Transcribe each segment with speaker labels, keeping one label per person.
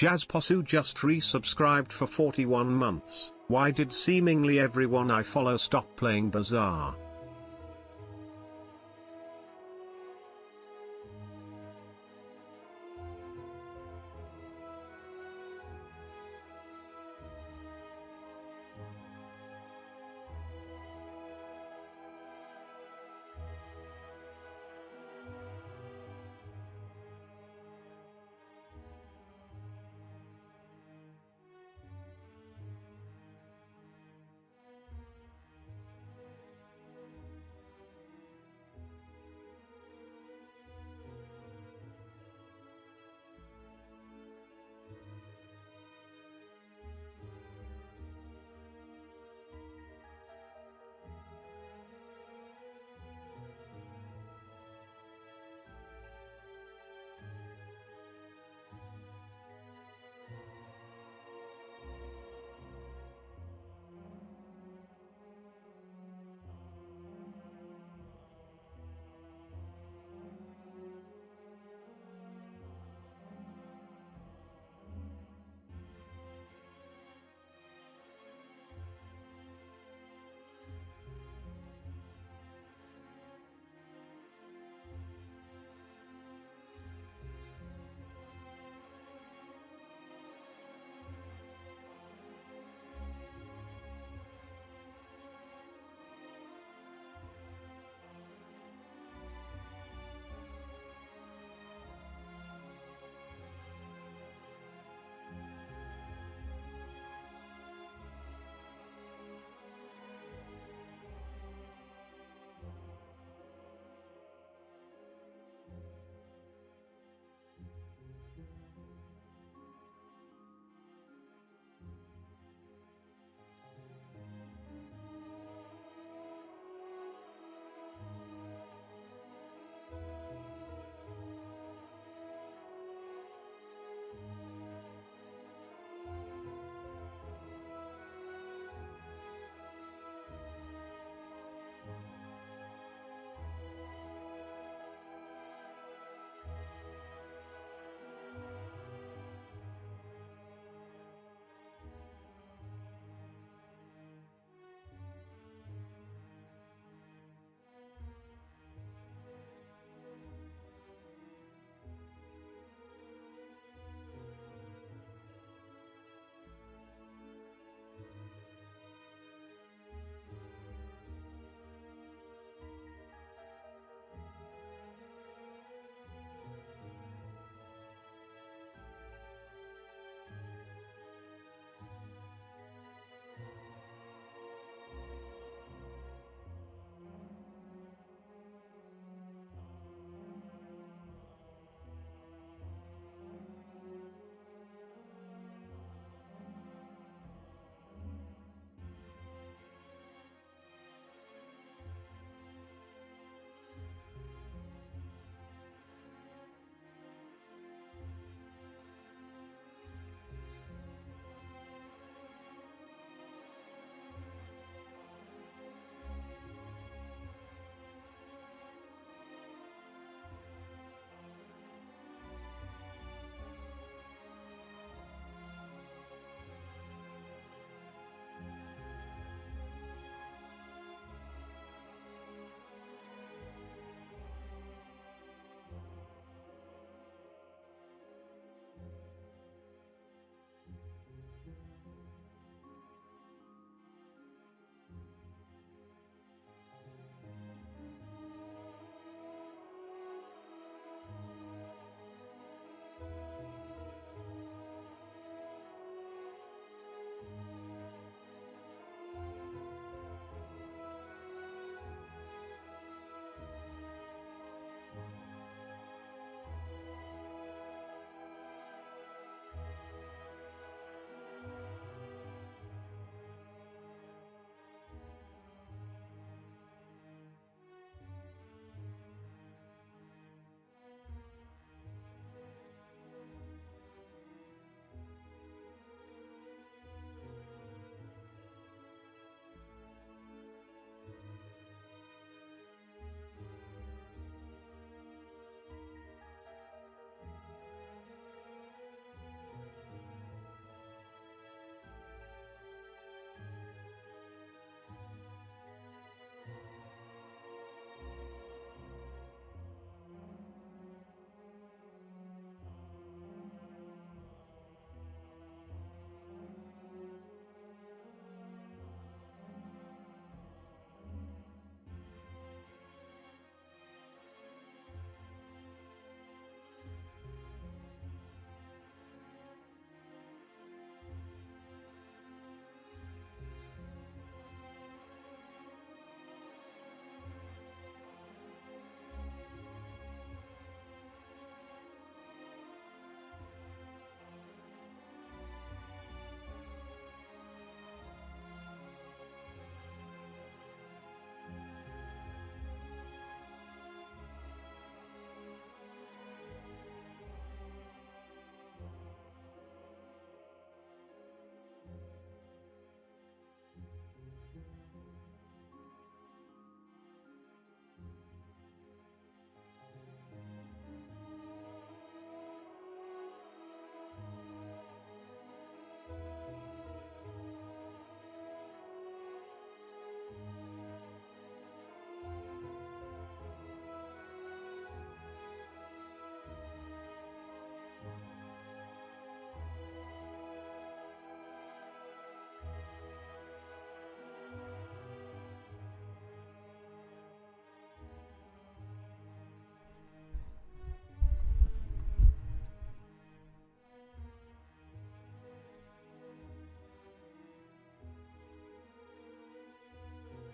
Speaker 1: Jazzposu just resubscribed for 41 months. Why did seemingly everyone I follow stop playing Bazaar?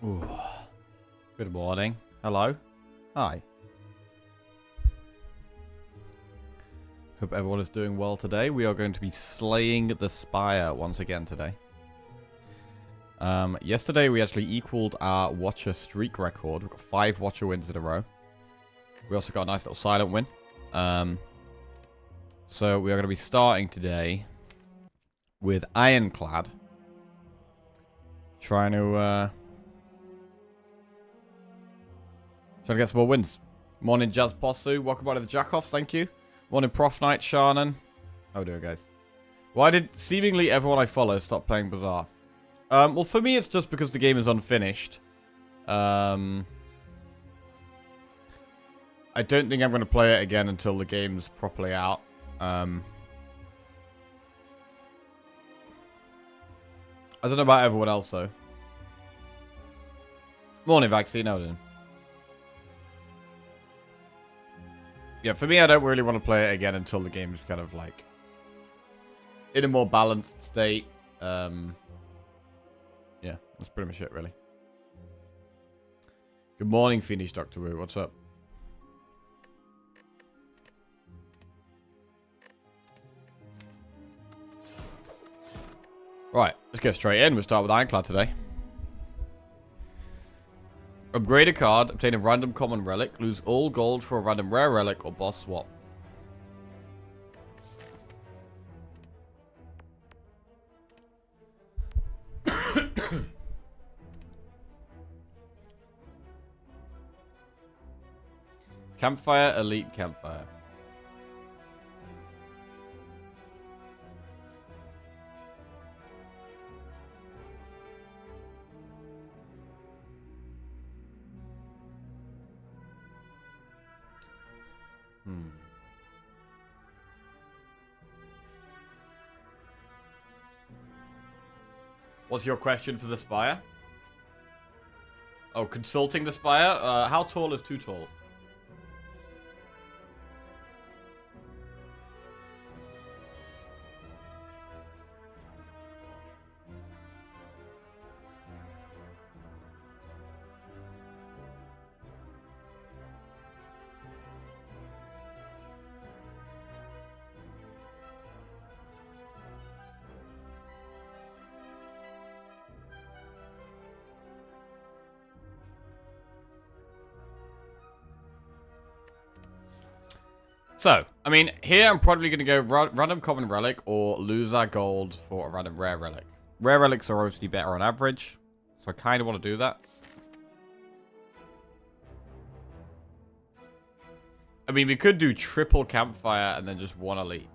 Speaker 2: Ooh. Good morning. Hello. Hi. Hope everyone is doing well today. We are going to be slaying the Spire once again today. Yesterday we actually equaled our Watcher streak record. We've got 5 Watcher wins in a row. We also got a nice little silent win. So we are going to be starting today with Ironclad. Trying to get some more wins. Morning, Jazz Possu. Welcome back to the Jackoffs. Thank you. Morning, Prof Knight, Shannon. How are we doing, guys? Why did seemingly everyone I follow stop playing Bazaar? Well, for me, it's just because the game is unfinished. I don't think I'm going to play it again until the game's properly out. I don't know about everyone else, though. Morning, Vaccine. How are you doing? Yeah, for me, I don't really want to play it again until the game's kind of, like, in a more balanced state. Yeah, that's pretty much it, really. Good morning, Phoenix Dr. Wu. What's up? Right, let's get straight in. We'll start with Ironclad today. Upgrade a card, obtain a random common relic, lose all gold for a random rare relic or boss swap. Campfire, Elite Campfire. What's your question for the Spire? Oh, consulting the Spire? How tall is too tall? So, I mean, here I'm probably going to go random common relic or lose our gold for a random rare relic. Rare relics are obviously better on average, so I kind of want to do that. I mean, we could do triple campfire and then just one elite.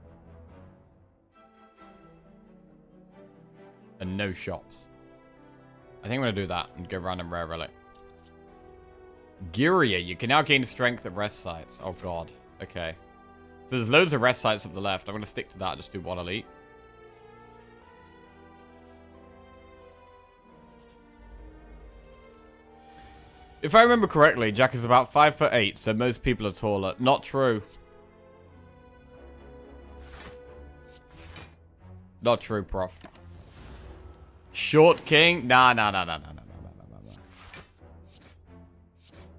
Speaker 2: And no shops. I think I'm going to do that and go random rare relic. Giria, you can now gain strength at rest sites. Oh, God. Okay. So there's loads of rest sites up the left. I'm going to stick to that and just do one elite. If I remember correctly, Jack is about 5'8", so most people are taller. Not true. Not true, Prof. Short King? Nah.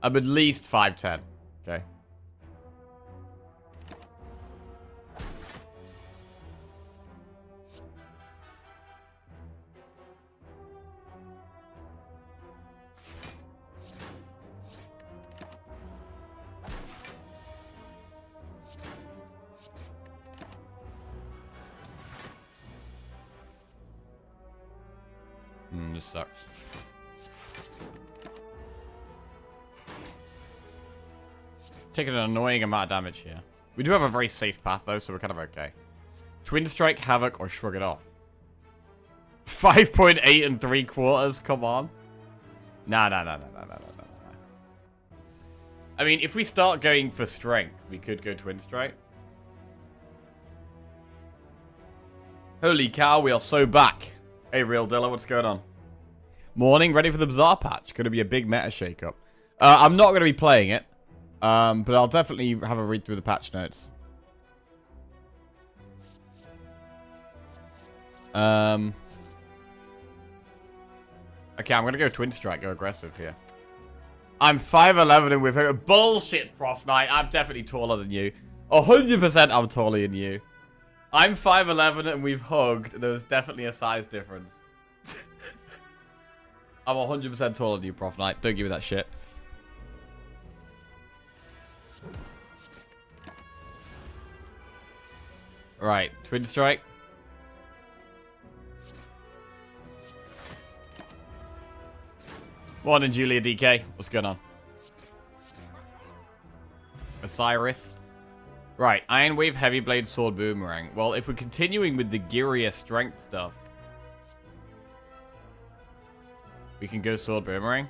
Speaker 2: I'm at least 5'10". Okay. This sucks. Taking an annoying amount of damage here. We do have a very safe path, though, so we're kind of okay. Twin Strike, Havoc, or Shrug it off. 5.8 3/4. Come on. Nah. I mean, if we start going for strength, we could go Twin Strike. Holy cow, we are so back. Hey, Real Dilla, what's going on? Morning, ready for the Bazaar patch. Going to be a big meta shakeup. I'm not going to be playing it, but I'll definitely have a read through the patch notes. Okay, I'm going to go Twin Strike, go aggressive here. I'm 5'11" and we've hit bullshit, Prof Knight. I'm definitely taller than you. 100% I'm taller than you. I'm 5'11" and we've hugged. There's definitely a size difference. I'm 100% taller than you, Prof Knight. Don't give me that shit. Right, Twin Strike. Morning, Julia DK. What's going on? Osiris. Right, Iron Wave, Heavy Blade, Sword, Boomerang. Well, if we're continuing with the gearier strength stuff, we can go Sword, Boomerang.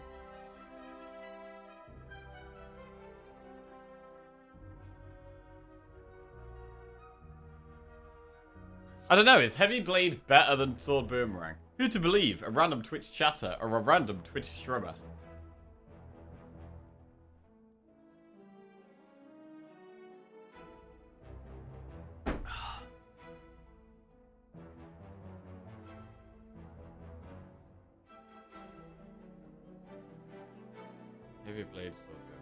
Speaker 2: I don't know, is Heavy Blade better than Sword, Boomerang? Who to believe? A random Twitch chatter or a random Twitch streamer? Heavy Blade, Sword, Boomerang.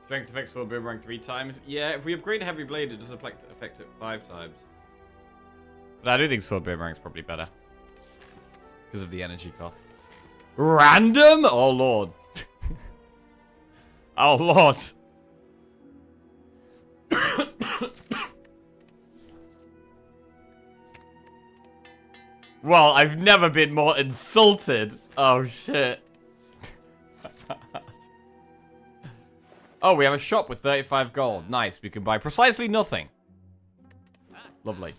Speaker 2: Strength affects Sword, Boomerang 3 times. Yeah, if we upgrade Heavy Blade, it does affect it 5 times. But I do think Sword Boomerang's probably better. Because of the energy cost. Random? Oh, Lord. Oh, Lord. Well, I've never been more insulted. Oh, shit. Oh, we have a shop with 35 gold. Nice. We can buy precisely nothing. Lovely.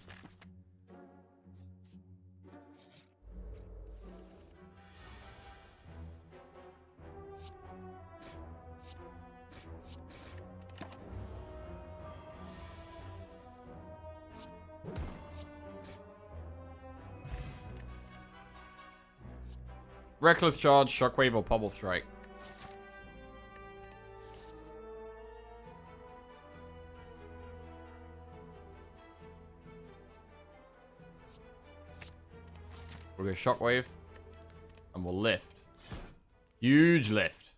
Speaker 2: Reckless Charge, Shockwave, or Pummel Strike. We'll go Shockwave. And we'll lift. Huge lift.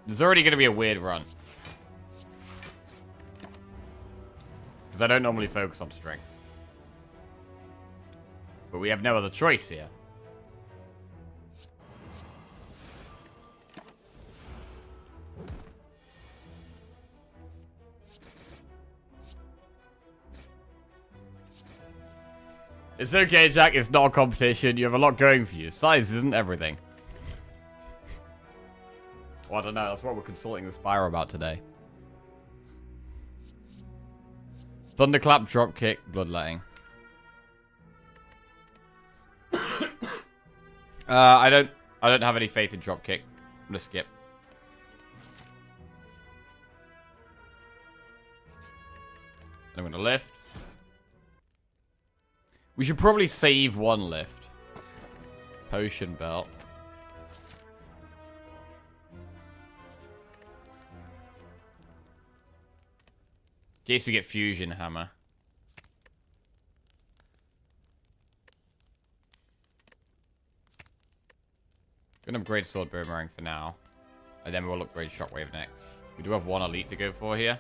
Speaker 2: There's already going to be a weird run. Because I don't normally focus on strength. But we have no other choice here. It's okay, Jack. It's not a competition. You have a lot going for you. Size isn't everything. Well, I don't know. That's what we're consulting the Spyro about today. Thunderclap, Dropkick, Bloodletting. I don't have any faith in Dropkick. I'm gonna skip. I'm gonna lift. We should probably save one lift. Potion belt. In case we get fusion hammer. Gonna upgrade Sword Boomerang for now. And then we'll upgrade Shockwave next. We do have one elite to go for here.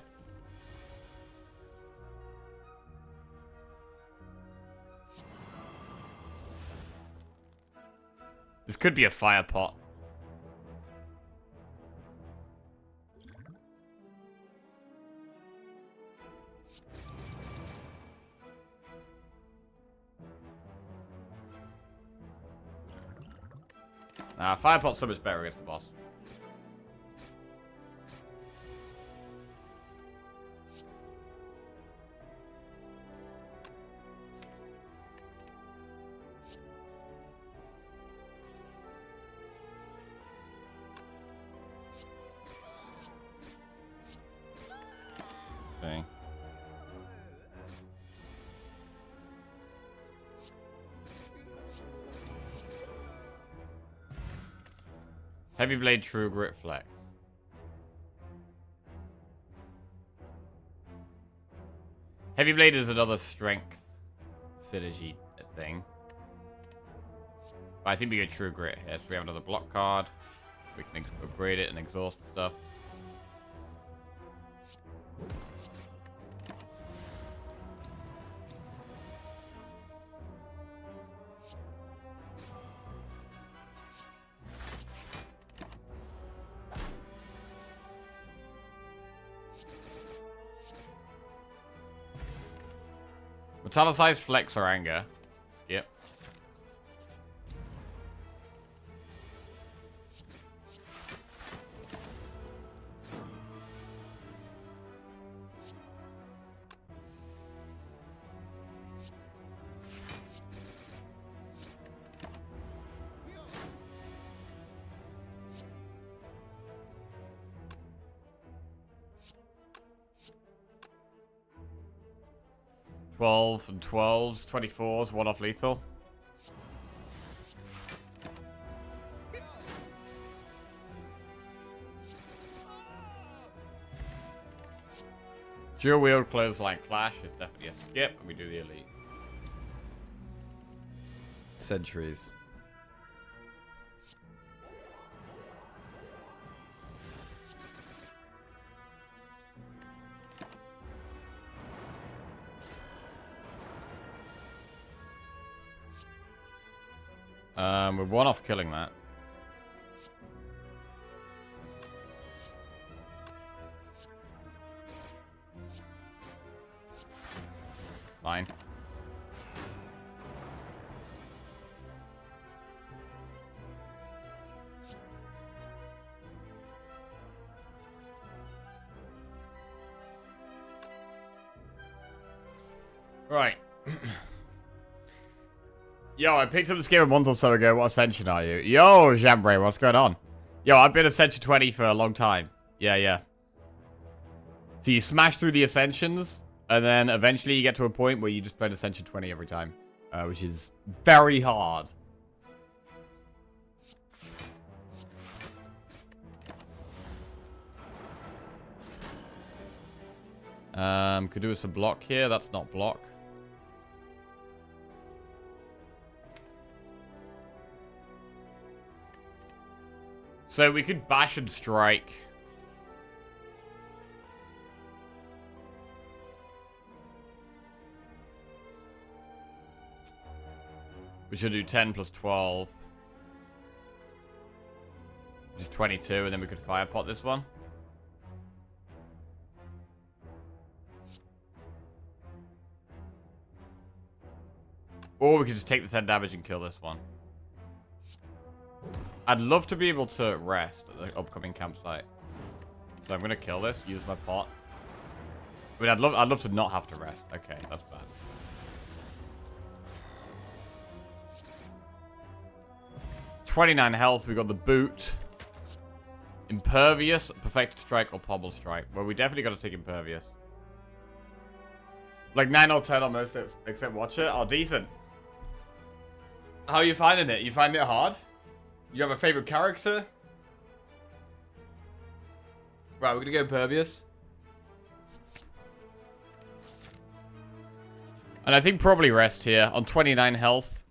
Speaker 2: This could be a fire pot. Nah, fire pot's so much better against the boss. Okay. Heavy Blade, True Grit, Flex. Heavy Blade is another strength synergy thing. But I think we get true grit here. So we have another block card. We can upgrade it and exhaust stuff. Metallicize, Flex, or Anger. Skip. Twelve and 12s, 24s, one off lethal. Dual wield clothesline clash is definitely a skip, and we do the elite. Sentries. We're one off killing that. Fine. Right. Yo, I picked up this game a month or so ago. What Ascension are you? Yo, Jambre, what's going on? Yo, I've been Ascension 20 for a long time. Yeah. So you smash through the Ascensions, and then eventually you get to a point where you just play Ascension 20 every time. Which is very hard. Could do us a block here. That's not block. So we could bash and strike. We should do 10 plus 12. Which is 22, and then we could fire pot this one. Or we could just take the 10 damage and kill this one. I'd love to be able to rest at the upcoming campsite. So I'm gonna kill this, use my pot. I mean, I'd love to not have to rest. Okay, that's bad. $29 health, we got the boot. Impervious, Perfected Strike, or Pobble Strike. Well, we definitely gotta take Impervious. Like 9 or 10 on most except Watch It. Oh, decent. How are you finding it? You finding it hard? You have a favorite character? Right, we're gonna go Impervious. And I think probably rest here on 29 health.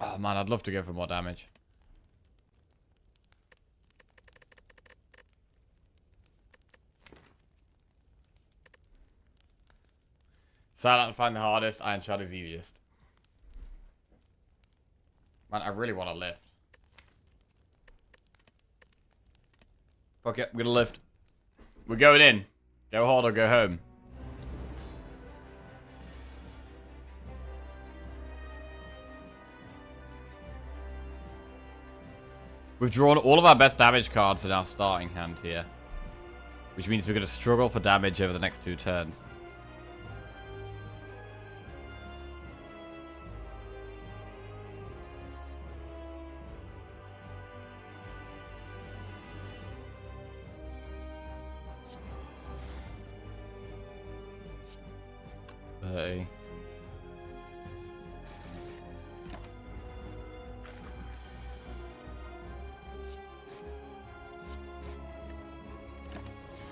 Speaker 2: Oh man, I'd love to go for more damage. Silent find the hardest, Iron Shard is easiest. Man, I really want to lift. Fuck it, I'm gonna lift. We're going in. Go hard or go home. We've drawn all of our best damage cards in our starting hand here. Which means we're going to struggle for damage over the next 2 turns.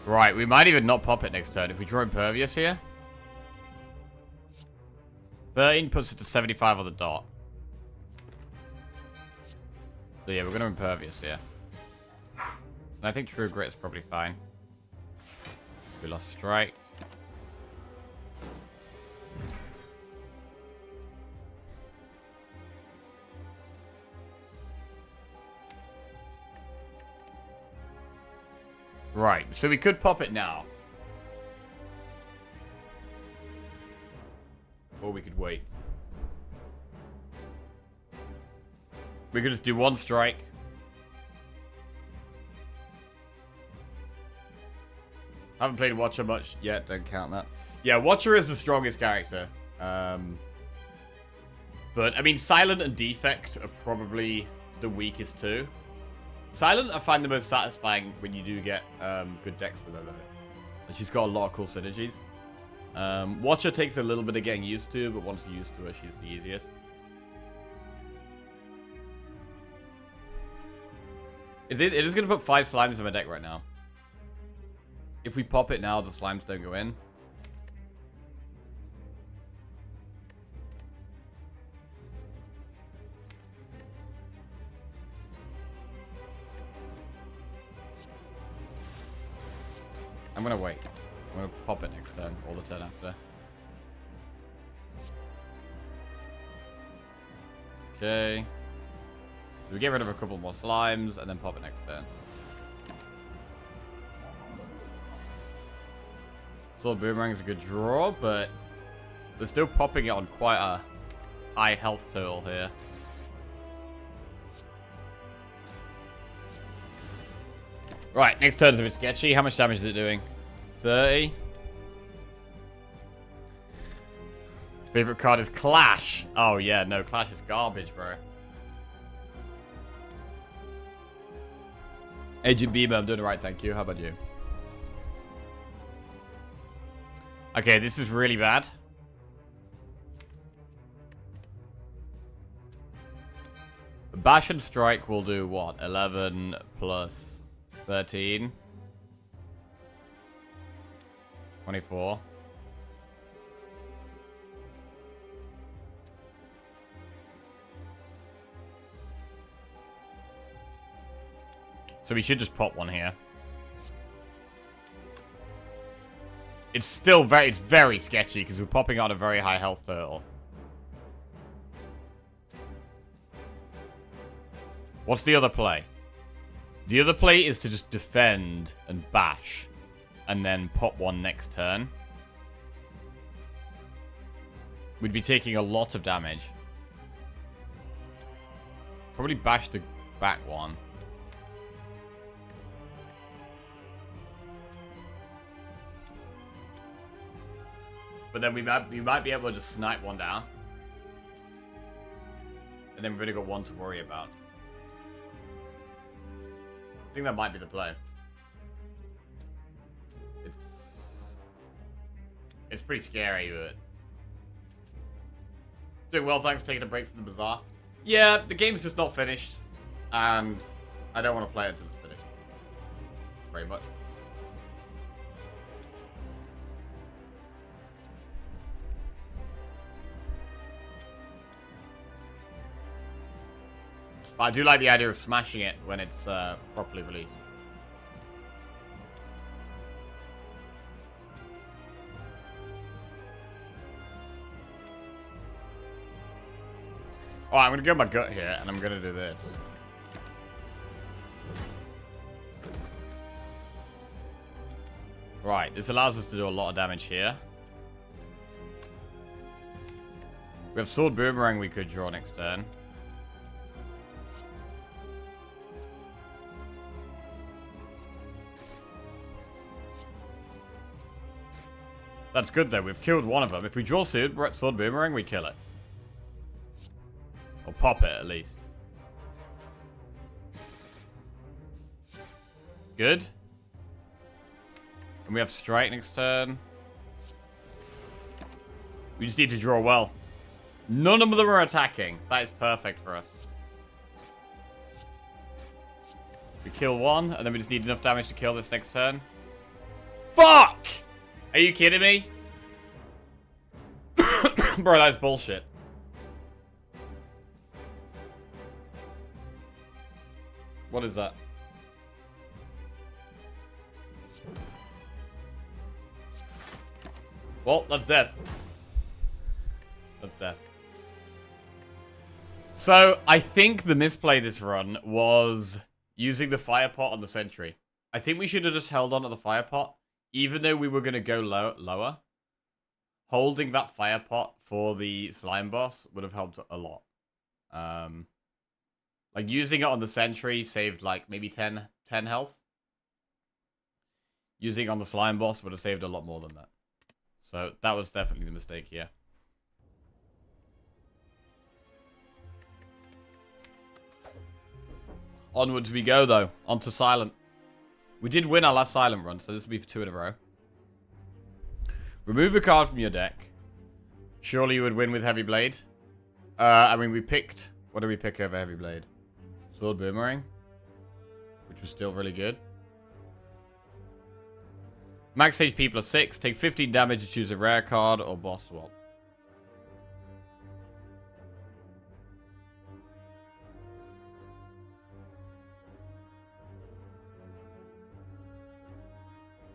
Speaker 2: Right, we might even not pop it next turn if we draw Impervious here. 13 puts it to 75 on the dot. So yeah, we're going to Impervious here. And I think True Grit is probably fine. We lost Strike. Right, so we could pop it now. Or we could wait. We could just do one strike. Haven't played Watcher much yet, don't count that. Yeah, Watcher is the strongest character. But, I mean, Silent and Defect are probably the weakest too. Silent, I find the most satisfying when you do get good decks with her, though. She's got a lot of cool synergies. Watcher takes a little bit of getting used to, but once you're used to her, she's the easiest. It is going to put 5 slimes in my deck right now. If we pop it now, the slimes don't go in. I'm going to wait. I'm going to pop it next turn, or the turn after. Okay. We get rid of a couple more slimes, and then pop it next turn. Sword Boomerang is a good draw, but we're still popping it on quite a high health total here. Right, next turn's a bit sketchy. How much damage is it doing? 30. Favorite card is Clash. Oh, yeah, no, Clash is garbage, bro. Agent Beamer, I'm doing it right, thank you. How about you? Okay, this is really bad. Bash and Strike will do what? 11 plus 13. 24. So we should just pop one here. It's still very sketchy because we're popping on a very high health total. What's the other play? The other play is to just defend and bash. And then pop one next turn. We'd be taking a lot of damage. Probably bash the back one. But then we might be able to just snipe one down. And then we've only got one to worry about. I think that might be the play. It's pretty scary, but... Doing well, thanks for taking a break from the bazaar. Yeah, the game's just not finished. And I don't want to play it until it's finished. Very much. But I do like the idea of smashing it when it's properly released. Alright, I'm going to go my gut here, and I'm going to do this. Right, this allows us to do a lot of damage here. We have Sword Boomerang we could draw next turn. That's good, though. We've killed one of them. If we draw Sword Boomerang, we kill it. Or pop it, at least. Good. And we have Strike next turn. We just need to draw well. None of them are attacking. That is perfect for us. We kill one, and then we just need enough damage to kill this next turn. Fuck! Are you kidding me? Bro, that's bullshit. What is that? Well, that's death. That's death. So, I think the misplay this run was using the fire pot on the sentry. I think we should have just held on to the fire pot, even though we were going to go lower. Holding that fire pot for the slime boss would have helped a lot. Like, using it on the sentry saved, like, maybe 10 health. Using it on the slime boss would have saved a lot more than that. So, that was definitely the mistake here. Onwards we go, though. On to Silent. We did win our last Silent run, so this will be for 2 in a row. Remove a card from your deck. Surely you would win with Heavy Blade. I mean, we picked... What did we pick over Heavy Blade? Sword Boomerang. Which was still really good. Max HP plus 6. Take 15 damage to choose a rare card or boss swap.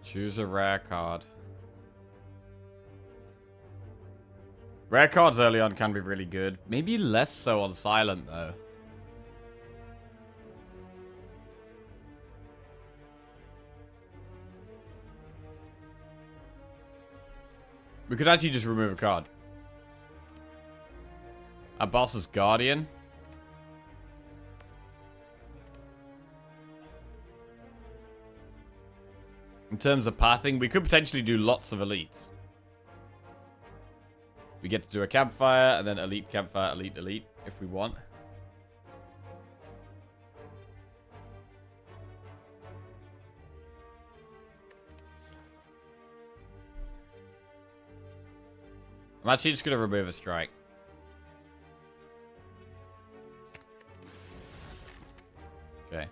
Speaker 2: Choose a rare card. Rare cards early on can be really good. Maybe less so on Silent, though. We could actually just remove a card. Our boss is Guardian. In terms of pathing, we could potentially do lots of elites. We get to do a campfire, and then elite campfire, elite, elite, if we want. I'm actually just going to remove a strike. Okay.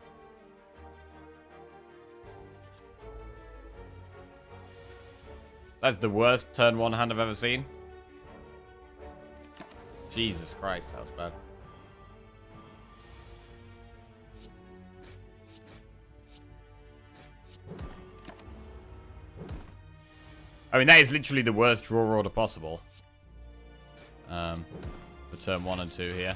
Speaker 2: That's the worst turn 1 hand I've ever seen. Jesus Christ, that was bad. I mean, that is literally the worst draw order possible. For turn 1 and 2 here.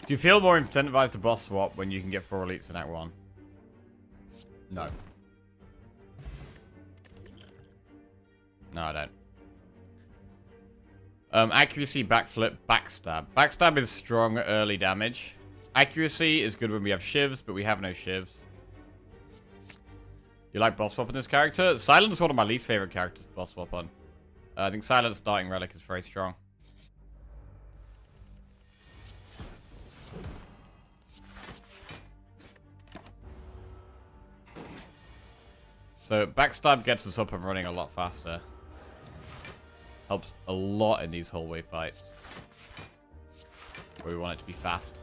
Speaker 2: Do you feel more incentivized to boss swap when you can get 4 elites in Act 1? No. No, I don't. Accuracy, backflip, backstab. Backstab is strong early damage. Accuracy is good when we have shivs, but we have no shivs. You like boss swap in this character? Silent is one of my least favorite characters to boss swap on. I think Silent's starting relic is very strong. So backstab gets us up and running a lot faster. Helps a lot in these hallway fights. Where we want it to be fast.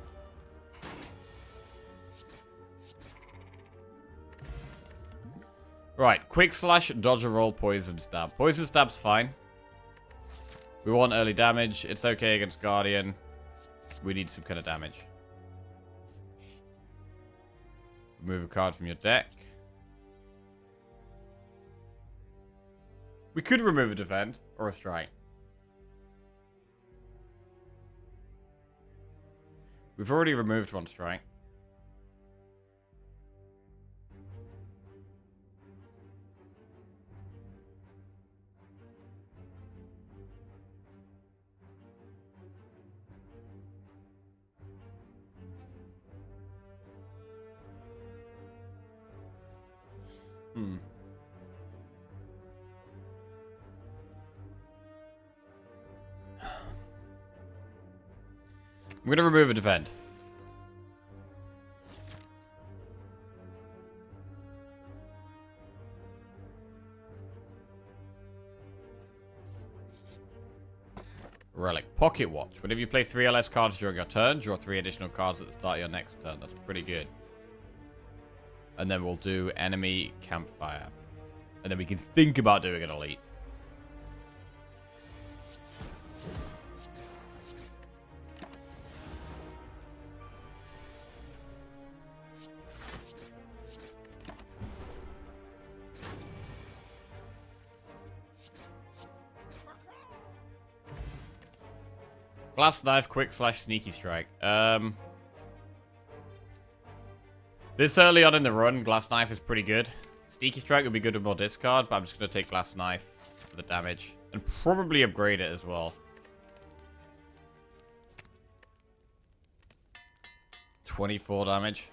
Speaker 2: Right, quick slash, dodge a roll, poison stab. Poison stab's fine. We want early damage. It's okay against Guardian. We need some kind of damage. Remove a card from your deck. We could remove a defend or a strike. We've already removed 1 strike. I'm going to remove a defend. Relic. Pocket Watch. Whenever you play 3 or less cards during your turn, draw 3 additional cards at the start of your next turn. That's pretty good. And then we'll do Enemy Campfire. And then we can think about doing an Elite. Glass Knife, Quick Slash, Sneaky Strike. This early on in the run, Glass Knife is pretty good. Sneaky Strike would be good with more discard, but I'm just going to take Glass Knife for the damage. And probably upgrade it as well. 24 damage.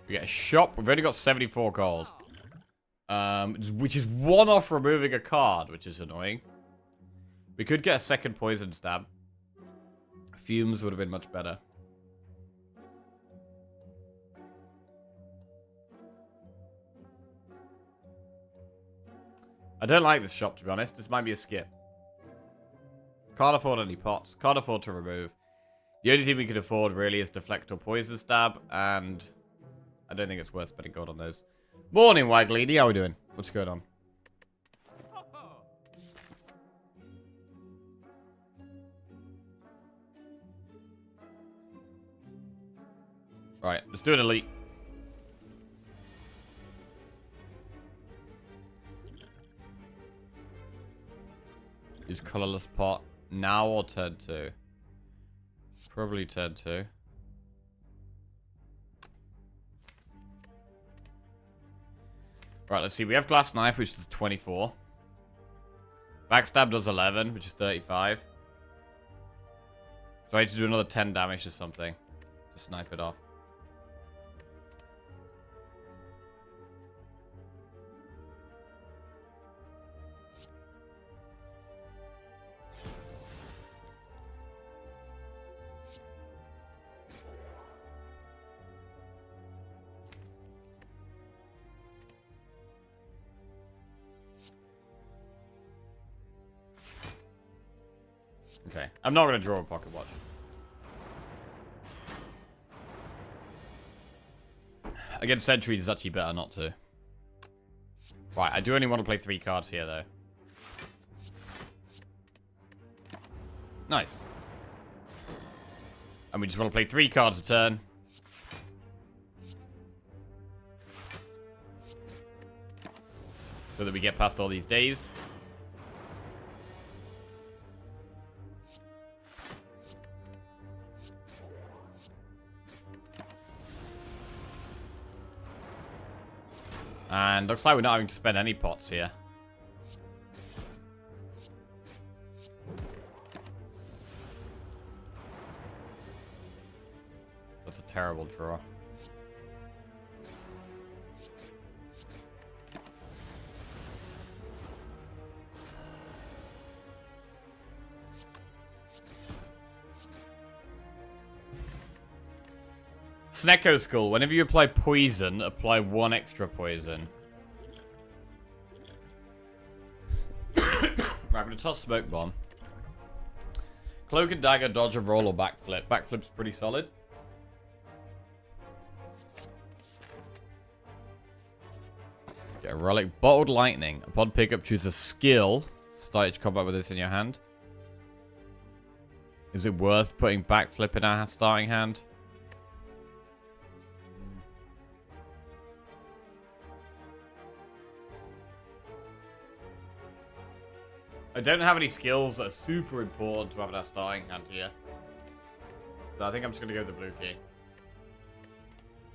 Speaker 2: We get a shop. We've only got 74 gold. Which is 1 off removing a card, which is annoying. We could get a second poison stab. Fumes would have been much better. I don't like this shop, to be honest. This might be a skip. Can't afford any pots. Can't afford to remove. The only thing we could afford, really, is deflect or poison stab, and I don't think it's worth spending gold on those. Morning, White Lady. How are we doing? What's going on? Right, let's do an Elite. Use colorless pot now or turn 2? Probably turn 2. Right, let's see. We have Glass Knife, which is 24. Backstab does 11, which is 35. So I need to do another 10 damage or something to snipe it off. Okay, I'm not going to draw a Pocket Watch. Against Sentries, it's actually better not to. Right, I do only want to play 3 cards here, though. Nice. And we just want to play 3 cards a turn. So that we get past all these dazed. And looks like we're not having to spend any pots here. That's a terrible draw. Snecko Skull. Whenever you apply poison, apply 1 extra poison. Right, I'm going to toss Smoke Bomb. Cloak and Dagger, dodge a roll or backflip. Backflip's pretty solid. Get a relic. Bottled Lightning. Upon pickup, choose a skill. Start each combat with this in your hand. Is it worth putting backflip in our starting hand? I don't have any skills that are super important to have in our starting hand here. So I think I'm just going to go with the blue key.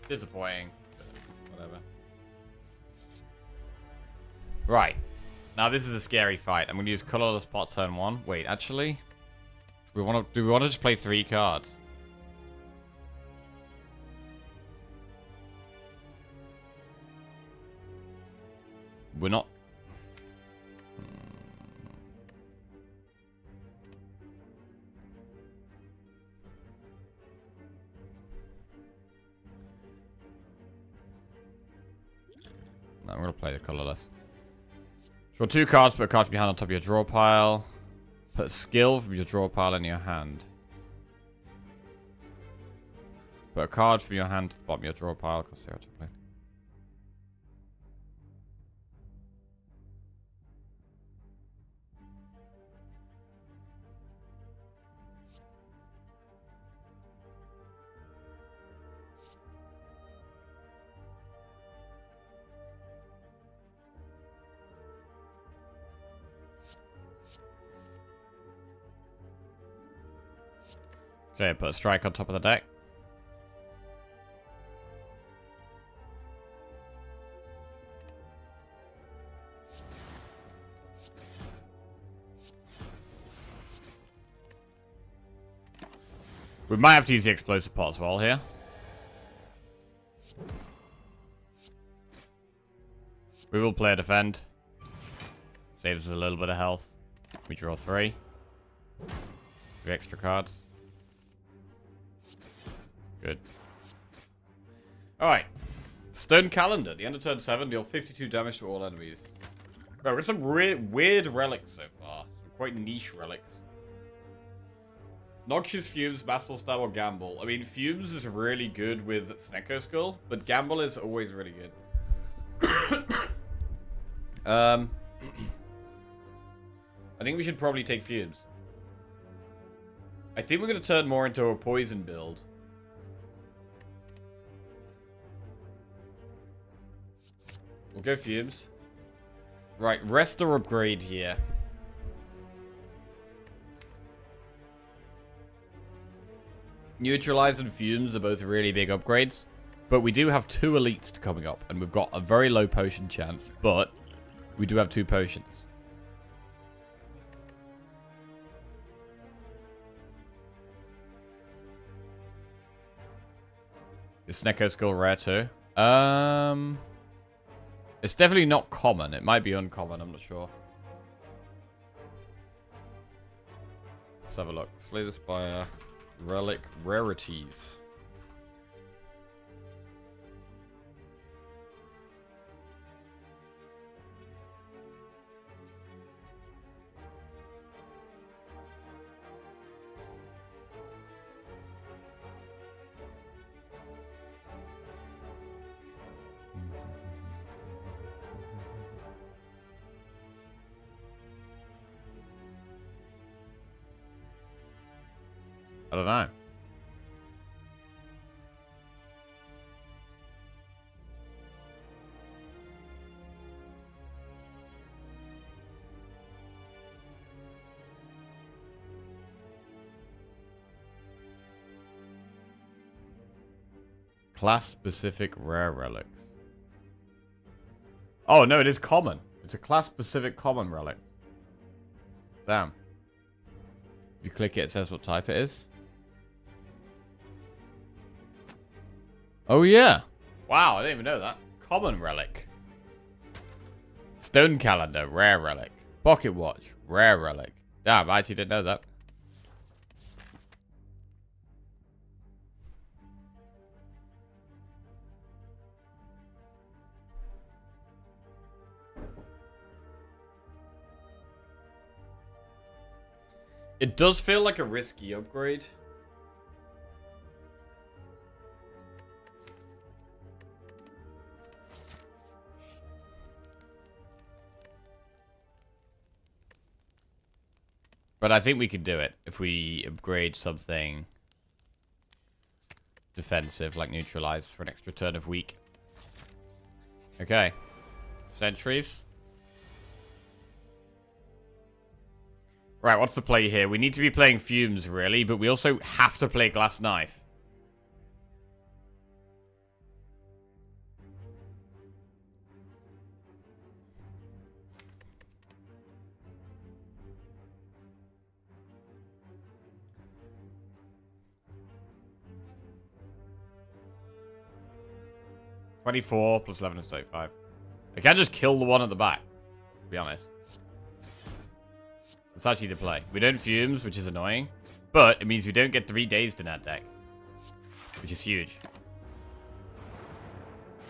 Speaker 2: Disappointing. Whatever. Right. Now this is a scary fight. I'm going to use colorless pot turn 1. Wait, actually? Do we want to just play 3 cards? We're not... No, I'm going to play the colorless. Draw 2 cards, put a card from your hand on top of your draw pile. Put a skill from your draw pile in your hand. Put a card from your hand to the bottom of your draw pile. Cost 0 to play. Okay, put a strike on top of the deck. We might have to use the explosive pot as well here. We will play a defend. Saves us a little bit of health. We draw 3. 3 extra cards. Good. Alright. Stone Calendar. The end of turn 7, deal 52 damage to all enemies. Right, we've got some weird relics so far. Some quite niche relics. Noxious Fumes, Masterful Stab, or Gamble. I mean, Fumes is really good with Snecko Skull, but Gamble is always really good. I think we should probably take Fumes. I think we're going to turn more into a poison build. We'll go Fumes. Right, rest or upgrade here. Neutralize and Fumes are both really big upgrades. But we do have 2 elites coming up. And we've got a very low potion chance. But we do have 2 potions. Is Snecko Skull rare too? It's definitely not common. It might be uncommon. I'm not sure. Let's have a look. Slay the Spire. Relic rarities. I don't know. Class-specific rare relics. Oh, no, it is common. It's a class-specific common relic. Damn. If you click it, it says what type it is. Oh, yeah. Wow, I didn't even know that. Common relic. Stone Calendar, rare relic. Pocket Watch, rare relic. Damn, I actually didn't know that. It does feel like a risky upgrade. But I think we could do it if we upgrade something defensive like Neutralize for an extra turn of weak. Okay. Sentries. Right, what's the play here? We need to be playing Fumes, really, but we also have to play Glass Knife. $24 plus 11 is 35. I can just kill the one at the back, to be honest. That's actually the play. We don't Fumes, which is annoying. But it means we don't get 3 dazed in that deck. Which is huge.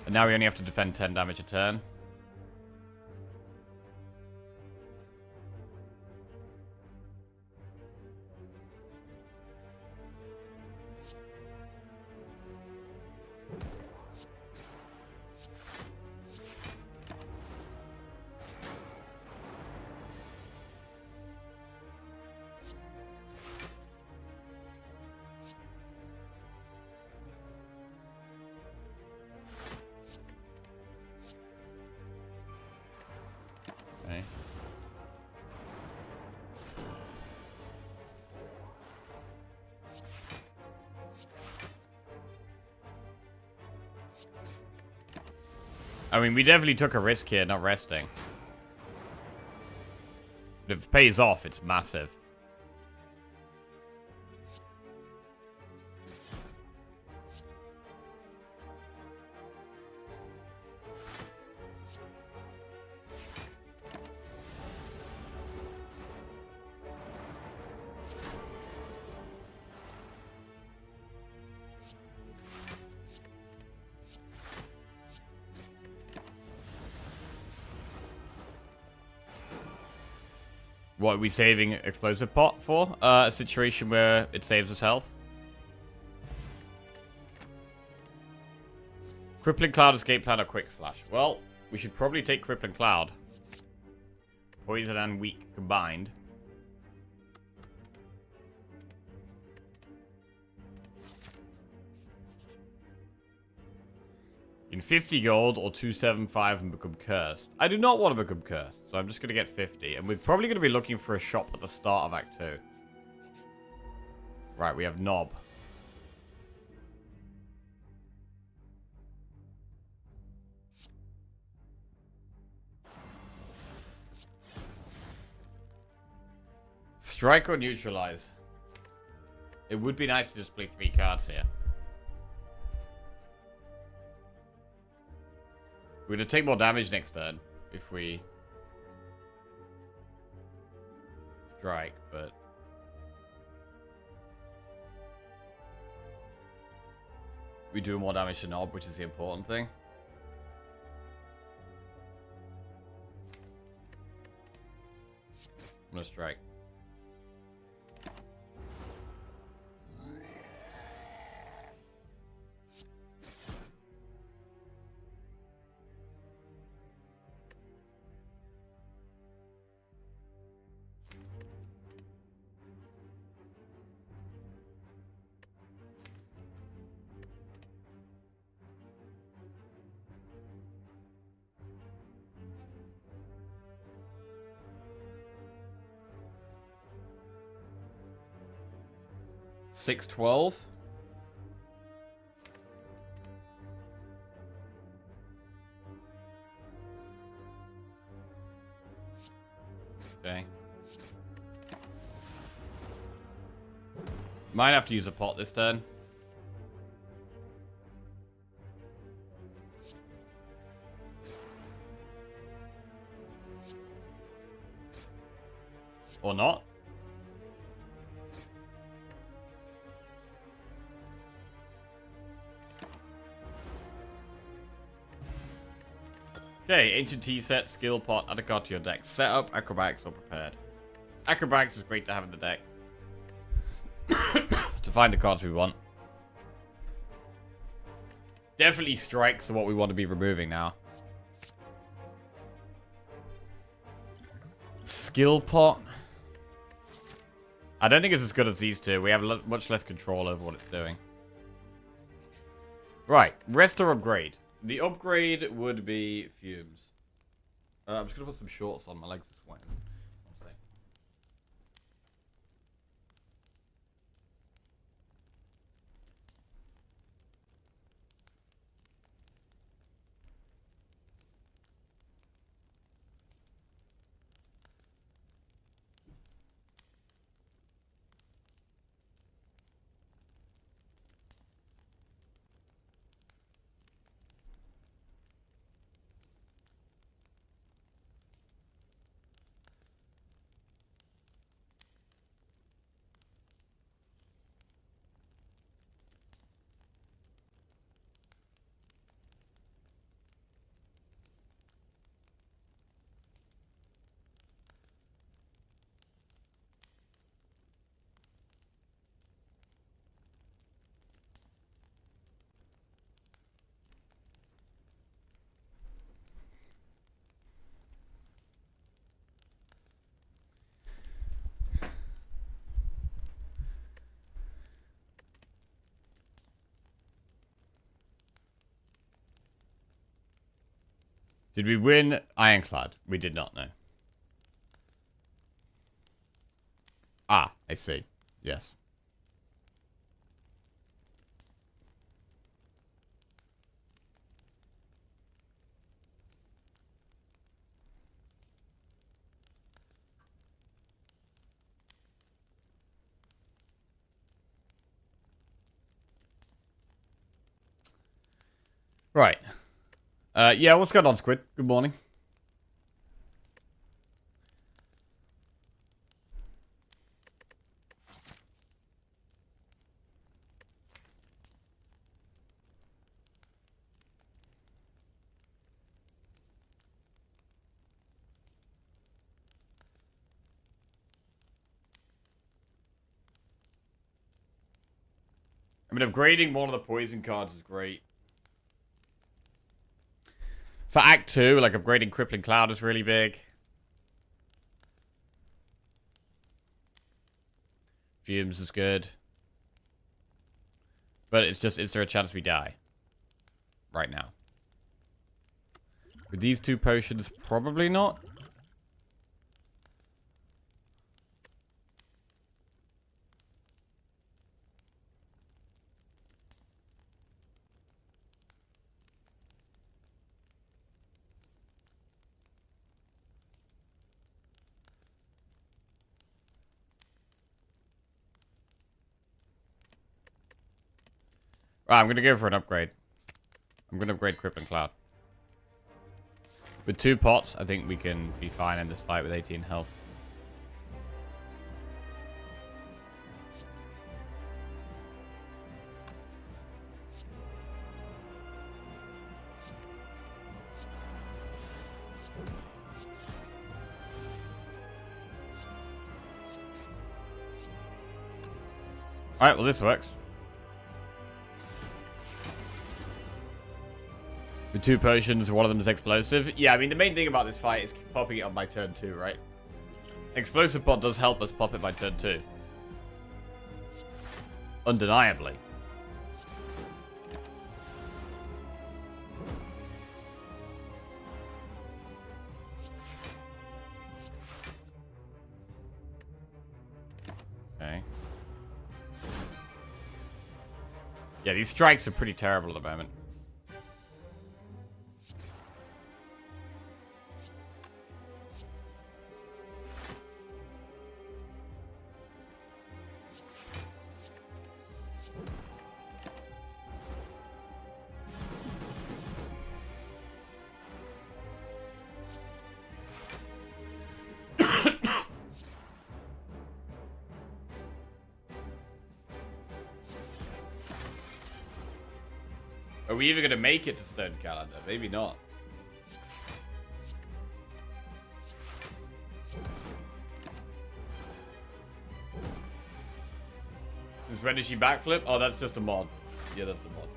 Speaker 2: And now we only have to defend 10 damage a turn. I mean, we definitely took a risk here, not resting. But if it pays off, it's massive. What are we saving explosive pot for? A situation where it saves us health. Crippling Cloud, Escape Plan, or Quick Slash. Well, we should probably take Crippling Cloud. Poison and Weak combined. In 50 gold or 275 and become cursed. I do not want to become cursed, so I'm just going to get 50. And we're probably going to be looking for a shop at the start of Act 2. Right, we have Knob. Strike or neutralize? It would be nice to just play 3 cards here. We're going to take more damage next turn if we strike, but we do more damage to Knob, which is the important thing. I'm going to strike. $6.12. Okay. Might have to use a pot this turn. Or not. Okay, Ancient Tea Set, Skill Pot, add a card to your deck. Set up, Acrobatics, or Prepared. Acrobatics is great to have in the deck. To find the cards we want. Definitely Strikes are what we want to be removing now. Skill Pot. I don't think it's as good as these two. We have much less control over what it's doing. Right, rest or upgrade. The upgrade would be Fumes. I'm just going to put some shorts on. My legs are sweating. Did we win Ironclad? We did not know. Ah, I see. Yes. Right. Yeah, what's going on, Squid? Good morning. I mean, upgrading one of the poison cards is great. For Act 2, like, upgrading Crippling Cloud is really big. Fumes is good. But it's just, is there a chance we die? Right now. With these 2 potions, probably not. Right, I'm gonna go for an upgrade. I'm gonna upgrade Crippling Cloud. With 2 pots, I think we can be fine in this fight with 18 health. Alright, well this works. With 2 potions, one of them is explosive. Yeah, I mean, the main thing about this fight is popping it on my turn 2, right? Explosive pot does help us pop it by turn 2. Undeniably. Okay. Yeah, these strikes are pretty terrible at the moment. Are we even going to make it to Stone Calendar? Maybe not. Is when does she backflip? Oh, that's just a mod. Yeah, that's a mod.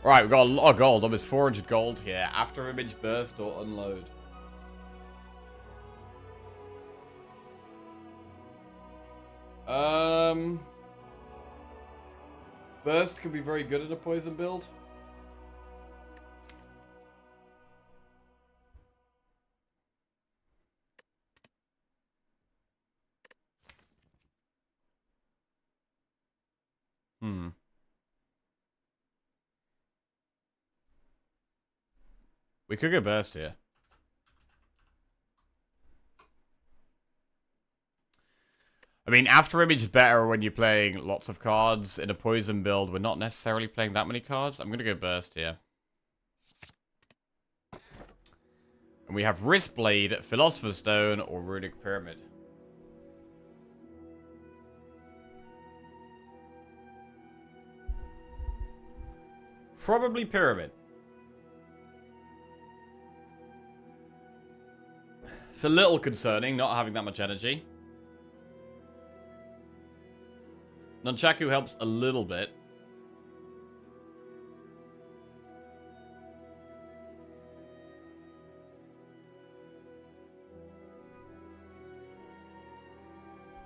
Speaker 2: Alright, we've got a lot of gold. Almost 400 gold here. After image burst or unload. Burst can be very good at a poison build. We could go burst here. I mean, After Image is better when you're playing lots of cards. In a poison build, we're not necessarily playing that many cards. I'm going to go burst here. And we have Wrist Blade, Philosopher's Stone, or Runic Pyramid. Probably Pyramid. It's a little concerning not having that much energy. Nunchaku helps a little bit.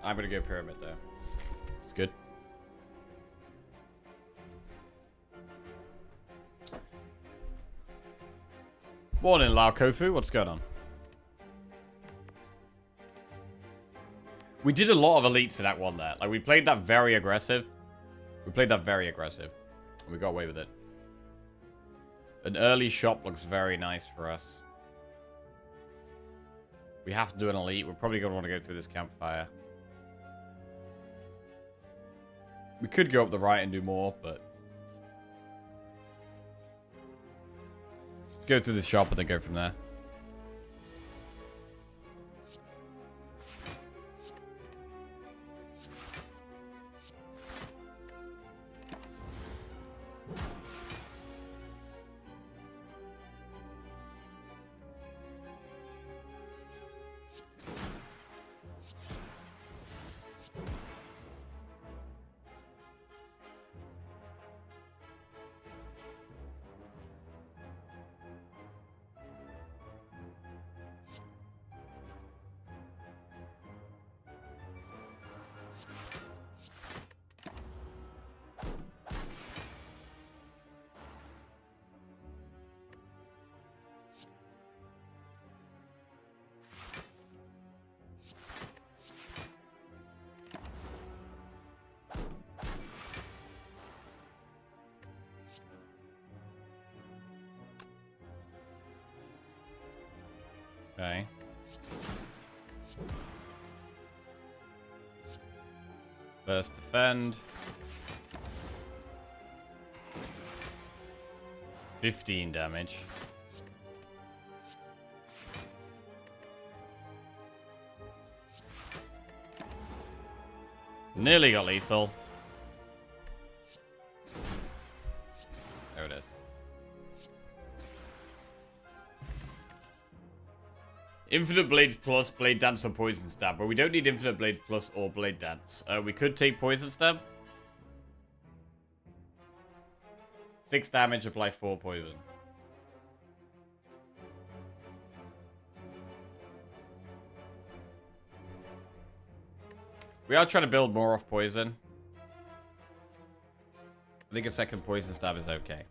Speaker 2: I'm gonna go Pyramid though. It's good. Morning, Lao Kofu. What's going on? We did a lot of elites in that one there. Like, we played that very aggressive. We got away with it. An early shop looks very nice for us. We have to do an elite. We're probably going to want to go through this campfire. We could go up the right and do more, but... Let's go to the shop and then go from there. Okay. First defend. 15 damage. Nearly got lethal. There it is. Infinite Blades plus Blade Dance or Poison Stab, but we don't need Infinite Blades plus or Blade Dance. We could take Poison Stab. 6 damage, apply 4 poison. We are trying to build more off poison. I think a second Poison Stab is okay.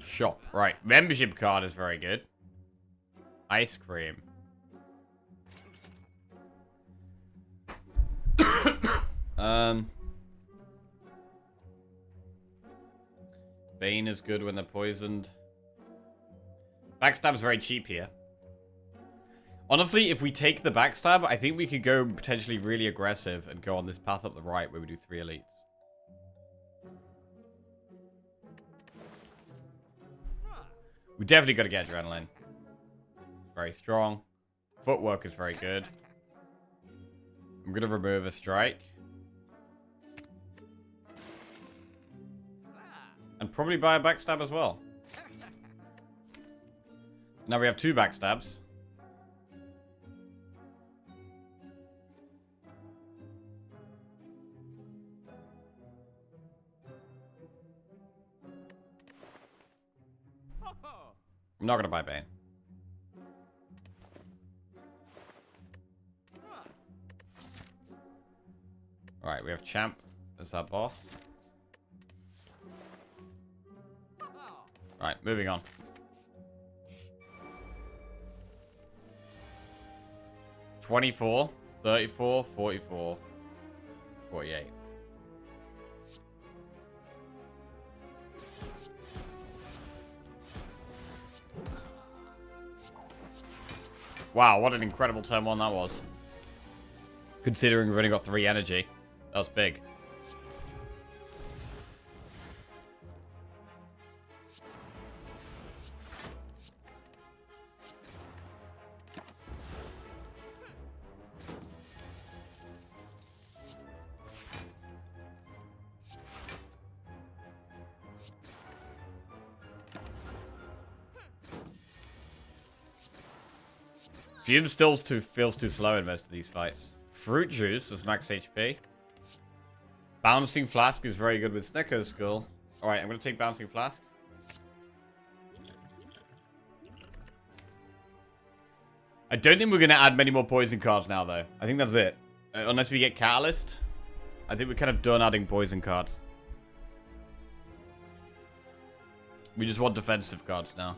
Speaker 2: Shop. Right. Membership card is very good. Ice cream. Bane is good when they're poisoned. Backstab's very cheap here. Honestly, if we take the backstab, I think we could go potentially really aggressive and go on this path up the right where we do 3 elites. We definitely got to get adrenaline. Very strong. Footwork is very good. I'm going to remove a strike. And probably buy a backstab as well. Now we have 2 backstabs. I'm not going to buy Bane. Alright, we have Champ as our boss. Alright, moving on. $24, $34, $44, $48. Wow, what an incredible turn 1 that was. Considering we've only got 3 energy. That was big. Fume still feels too slow in most of these fights. Fruit Juice is max HP. Bouncing Flask is very good with Snecko's Skull. Alright, I'm going to take Bouncing Flask. I don't think we're going to add many more poison cards now, though. I think that's it. Unless we get Catalyst. I think we're kind of done adding poison cards. We just want defensive cards now.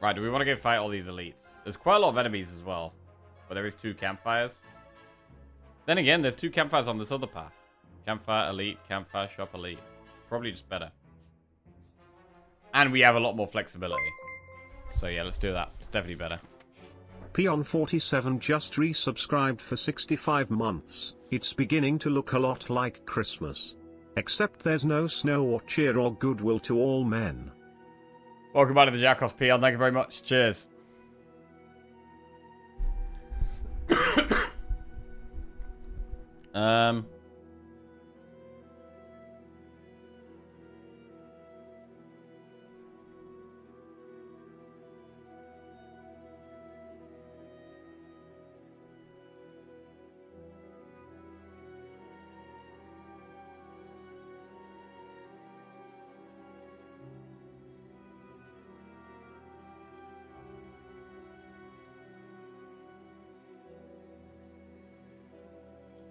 Speaker 2: Right, do we want to go fight all these elites? There's quite a lot of enemies as well. But there is 2 campfires. Then again, there's 2 campfires on this other path. Campfire elite, campfire shop elite. Probably just better. And we have a lot more flexibility. So yeah, let's do that. It's definitely better.
Speaker 1: Peon47 just resubscribed for 65 months. It's beginning to look a lot like Christmas. Except there's no snow or cheer or goodwill to all men.
Speaker 2: Welcome back to the Jackos, Peon. Thank you very much. Cheers.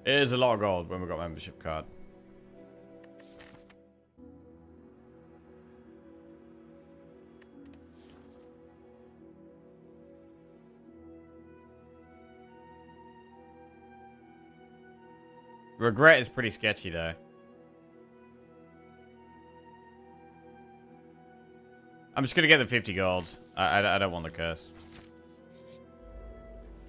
Speaker 2: It is a lot of gold when we got membership card. Regret is pretty sketchy though. I'm just gonna get the 50 gold. I don't want the curse.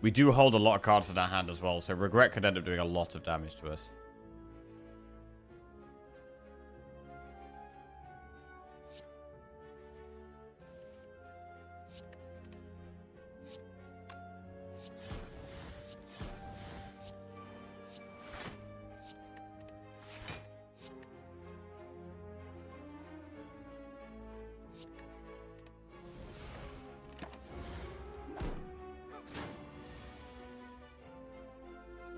Speaker 2: We do hold a lot of cards in our hand as well, so Regret could end up doing a lot of damage to us.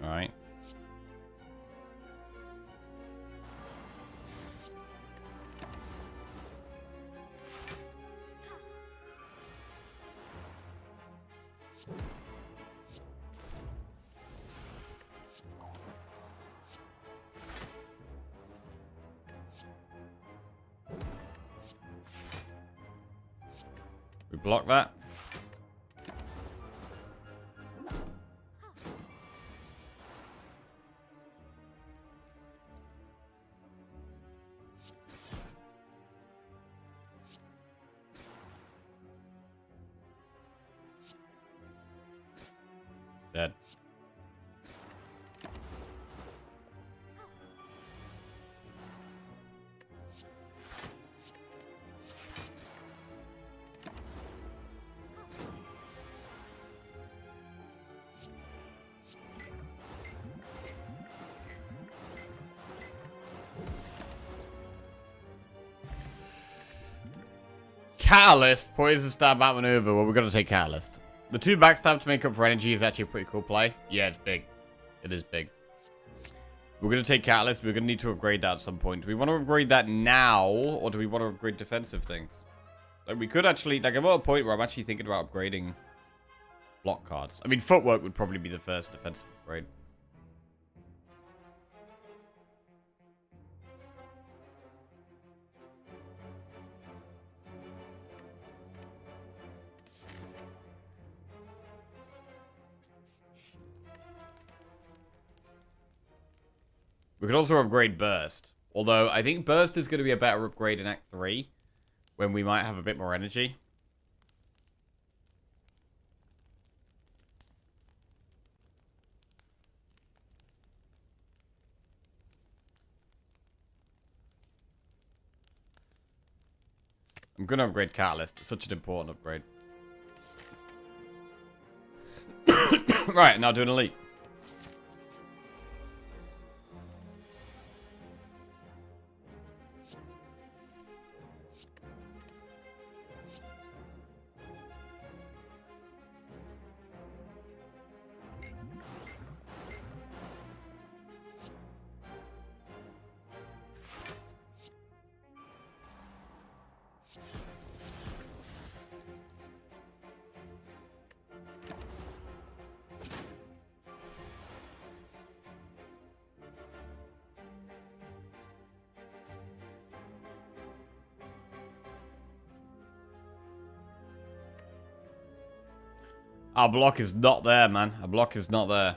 Speaker 2: Alright. We block that. Dead. Catalyst, poison stab out maneuver. Well, we're gonna take Catalyst. The 2 backstab to make up for energy is actually a pretty cool play. Yeah, it's big. It is big. We're going to take Catalyst. We're going to need to upgrade that at some point. Do we want to upgrade that now, or do we want to upgrade defensive things? Like, we could actually... Like, I'm at a point where I'm actually thinking about upgrading block cards. I mean, footwork would probably be the first defensive upgrade. We could also upgrade Burst. Although, I think Burst is going to be a better upgrade in Act 3. When we might have a bit more energy. I'm going to upgrade Catalyst. It's such an important upgrade. Right, now do an Elite. Our block is not there, man. Our block is not there.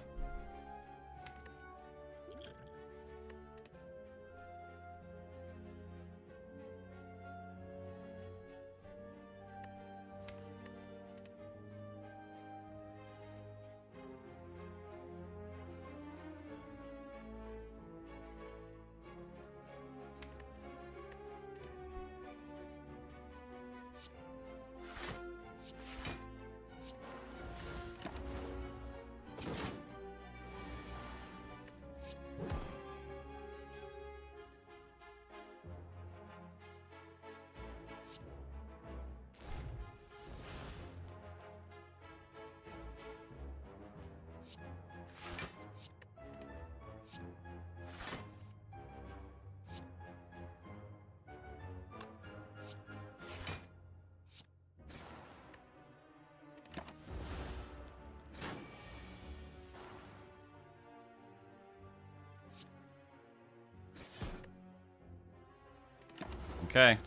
Speaker 2: Okay.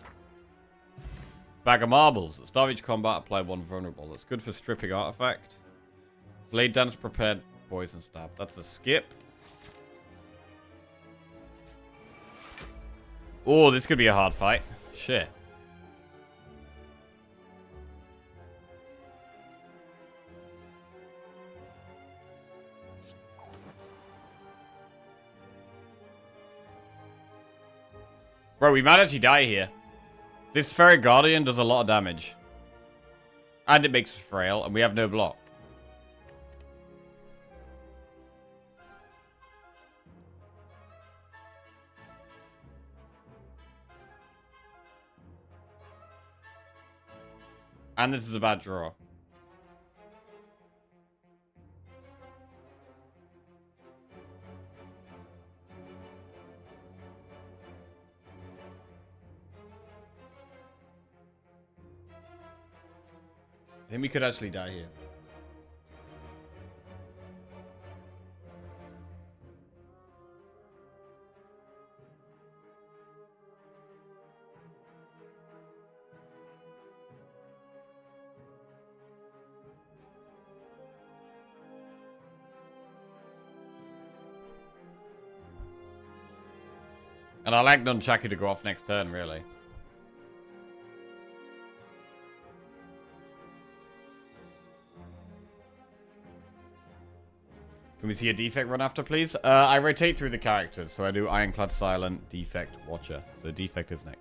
Speaker 2: Bag of marbles. At start of each combat, apply 1 vulnerable. That's good for stripping artifact. Blade dance prepared poison stab. That's a skip. Oh, this could be a hard fight. Shit. Bro, we might actually die here. This Ferret Guardian does a lot of damage. And it makes us frail, and we have no block. And this is a bad draw. I think we could actually die here. And I like Nunchaku to go off next turn, really. Can we see a defect run after, please? I rotate through the characters, so I do Ironclad, Silent, Defect, Watcher. So Defect is next.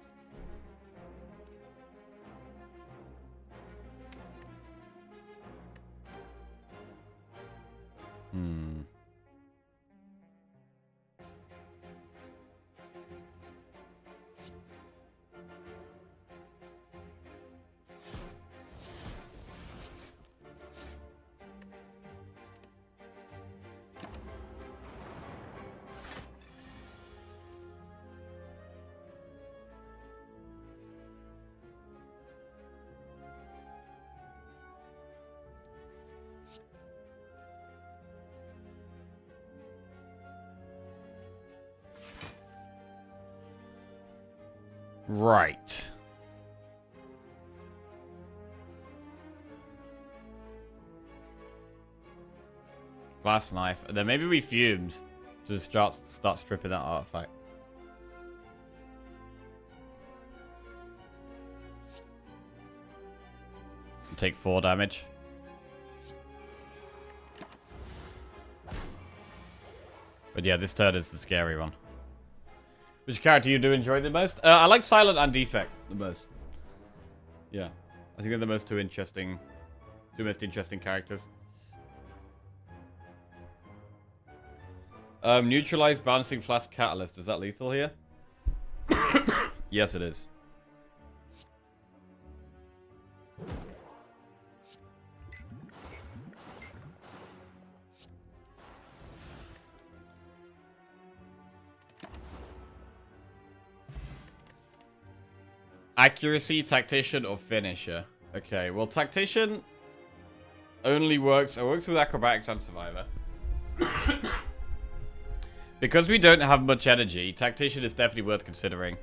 Speaker 2: Right. Glass knife. And then maybe we fumed to start stripping that artifact. And take 4 damage. But yeah, this turn is the scary one. Which character you do enjoy the most? I like Silent and Defect the most. Yeah. I think they're the most two most interesting characters. Neutralize Bouncing Flask Catalyst. Is that lethal here? Yes, it is. Accuracy, Tactician, or Finisher? Okay, well, Tactician only works with Acrobatics and Survivor. Because we don't have much energy, Tactician is definitely worth considering.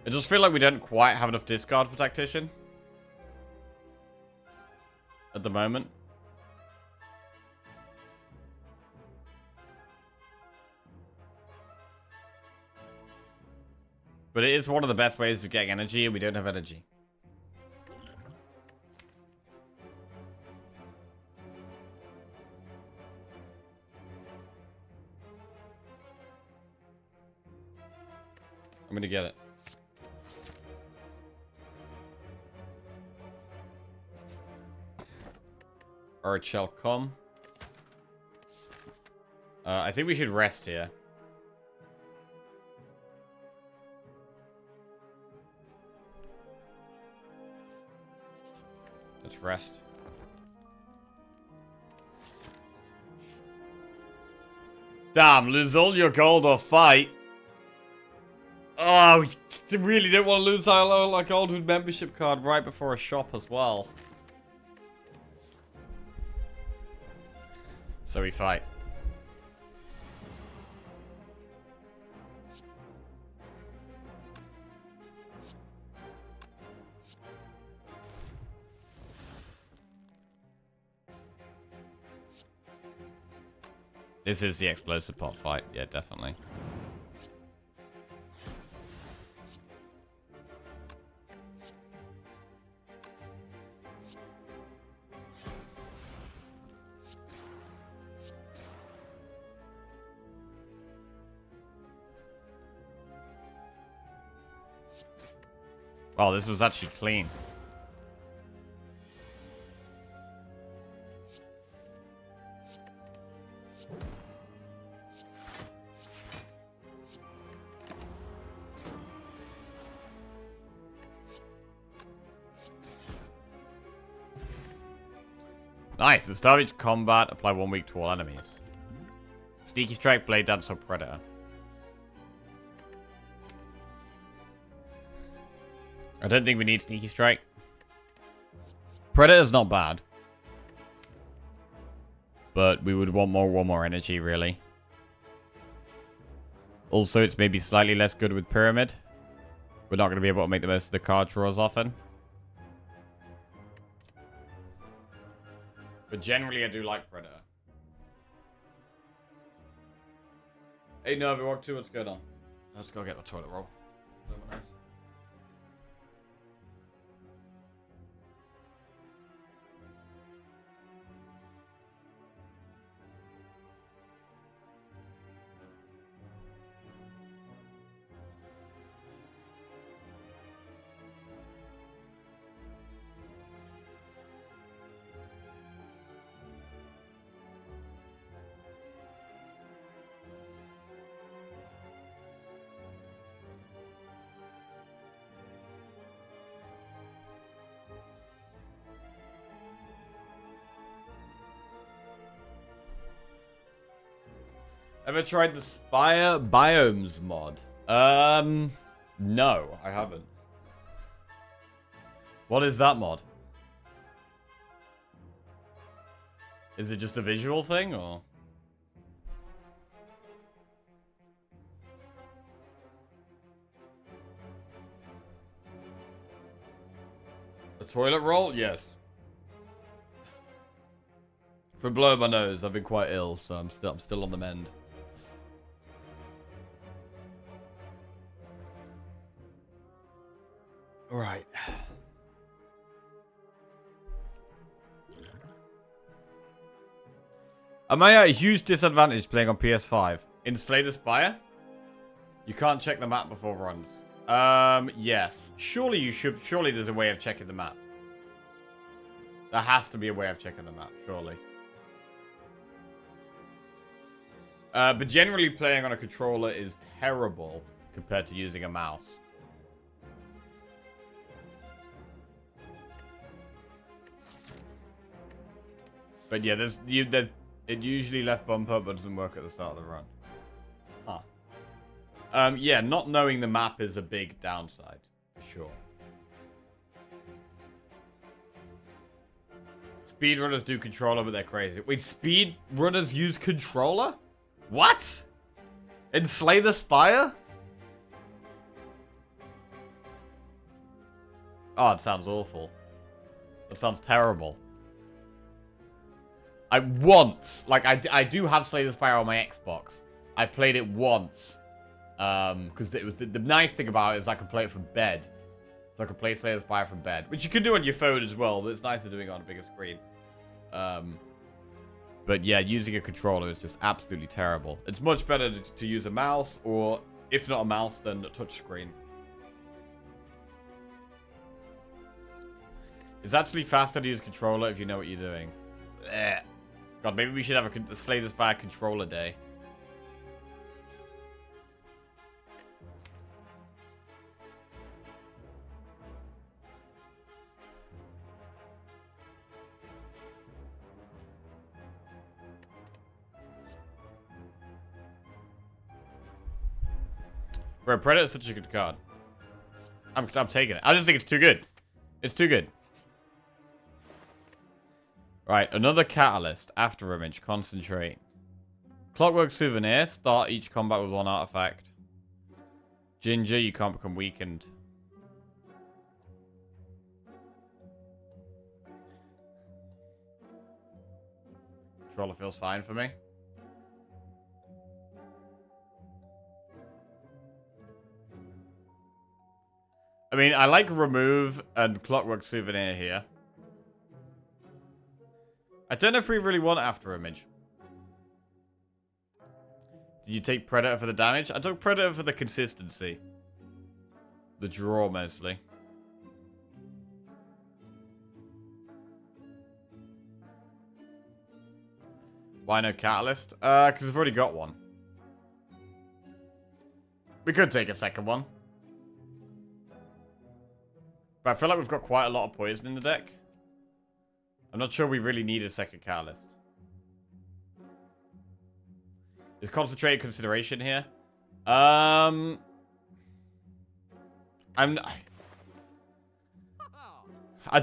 Speaker 2: I just feel like we don't quite have enough discard for Tactician. At the moment. But it is one of the best ways of getting energy, and we don't have energy. I'm gonna get it. Or it shall come. I think we should rest here. Let's rest. Damn, lose all your gold or fight. Oh, we really don't want to lose our gold with membership card right before a shop as well. So we fight. This is the explosive pot fight. Yeah, definitely. Oh, this was actually clean. Nice. At the start of each combat, apply 1 week to all enemies. Sneaky Strike, Blade Dance, or Predator. I don't think we need Sneaky Strike. Predator's not bad. But we would want one more energy, really. Also, it's maybe slightly less good with Pyramid. We're not going to be able to make the most of the card draws often. But generally, I do like Predator. Hey, no, everyone, what's going on? Let's go get my toilet roll. Ever tried the Spire Biomes mod? No, I haven't. What is that mod? Is it just a visual thing, or? A toilet roll? Yes. From blowing my nose, I've been quite ill, so I'm still on the mend. Right. Am I at a huge disadvantage playing on PS5? In Slay the Spire? You can't check the map before runs. Yes. Surely you should. Surely there's a way of checking the map. There has to be a way of checking the map, surely. But generally playing on a controller is terrible compared to using a mouse. But yeah, it usually left bumper, but doesn't work at the start of the run. Huh. Yeah, not knowing the map is a big downside, for sure. Speedrunners do controller, but they're crazy. Wait, speedrunners use controller? What? In Slay the Spire? Oh, it sounds awful. That sounds terrible. I do have Slay the Spire on my Xbox. I played it once. Because it was the nice thing about it is I can play it from bed. So I can play Slay the Spire from bed. Which you can do on your phone as well, but it's nicer doing it on a bigger screen. But yeah, using a controller is just absolutely terrible. It's much better to use a mouse, or if not a mouse, then a touch screen. It's actually faster to use controller if you know what you're doing. Blech. God, maybe we should have a Slay the Spire controller day. Bro, Predator's such a good card. I'm taking it. I just think it's too good. It's too good. Right, another Catalyst. After Image. Concentrate. Clockwork Souvenir. Start each combat with one artifact. Ginger, you can't become weakened. Controller feels fine for me. I mean, I like Remove and Clockwork Souvenir here. I don't know if we really want After Image. Did you take Predator for the damage? I took Predator for the consistency. The draw, mostly. Why no Catalyst? Because I've already got one. We could take a second one. But I feel like we've got quite a lot of poison in the deck. I'm not sure we really need a second Catalyst. Is Concentrated consideration here? I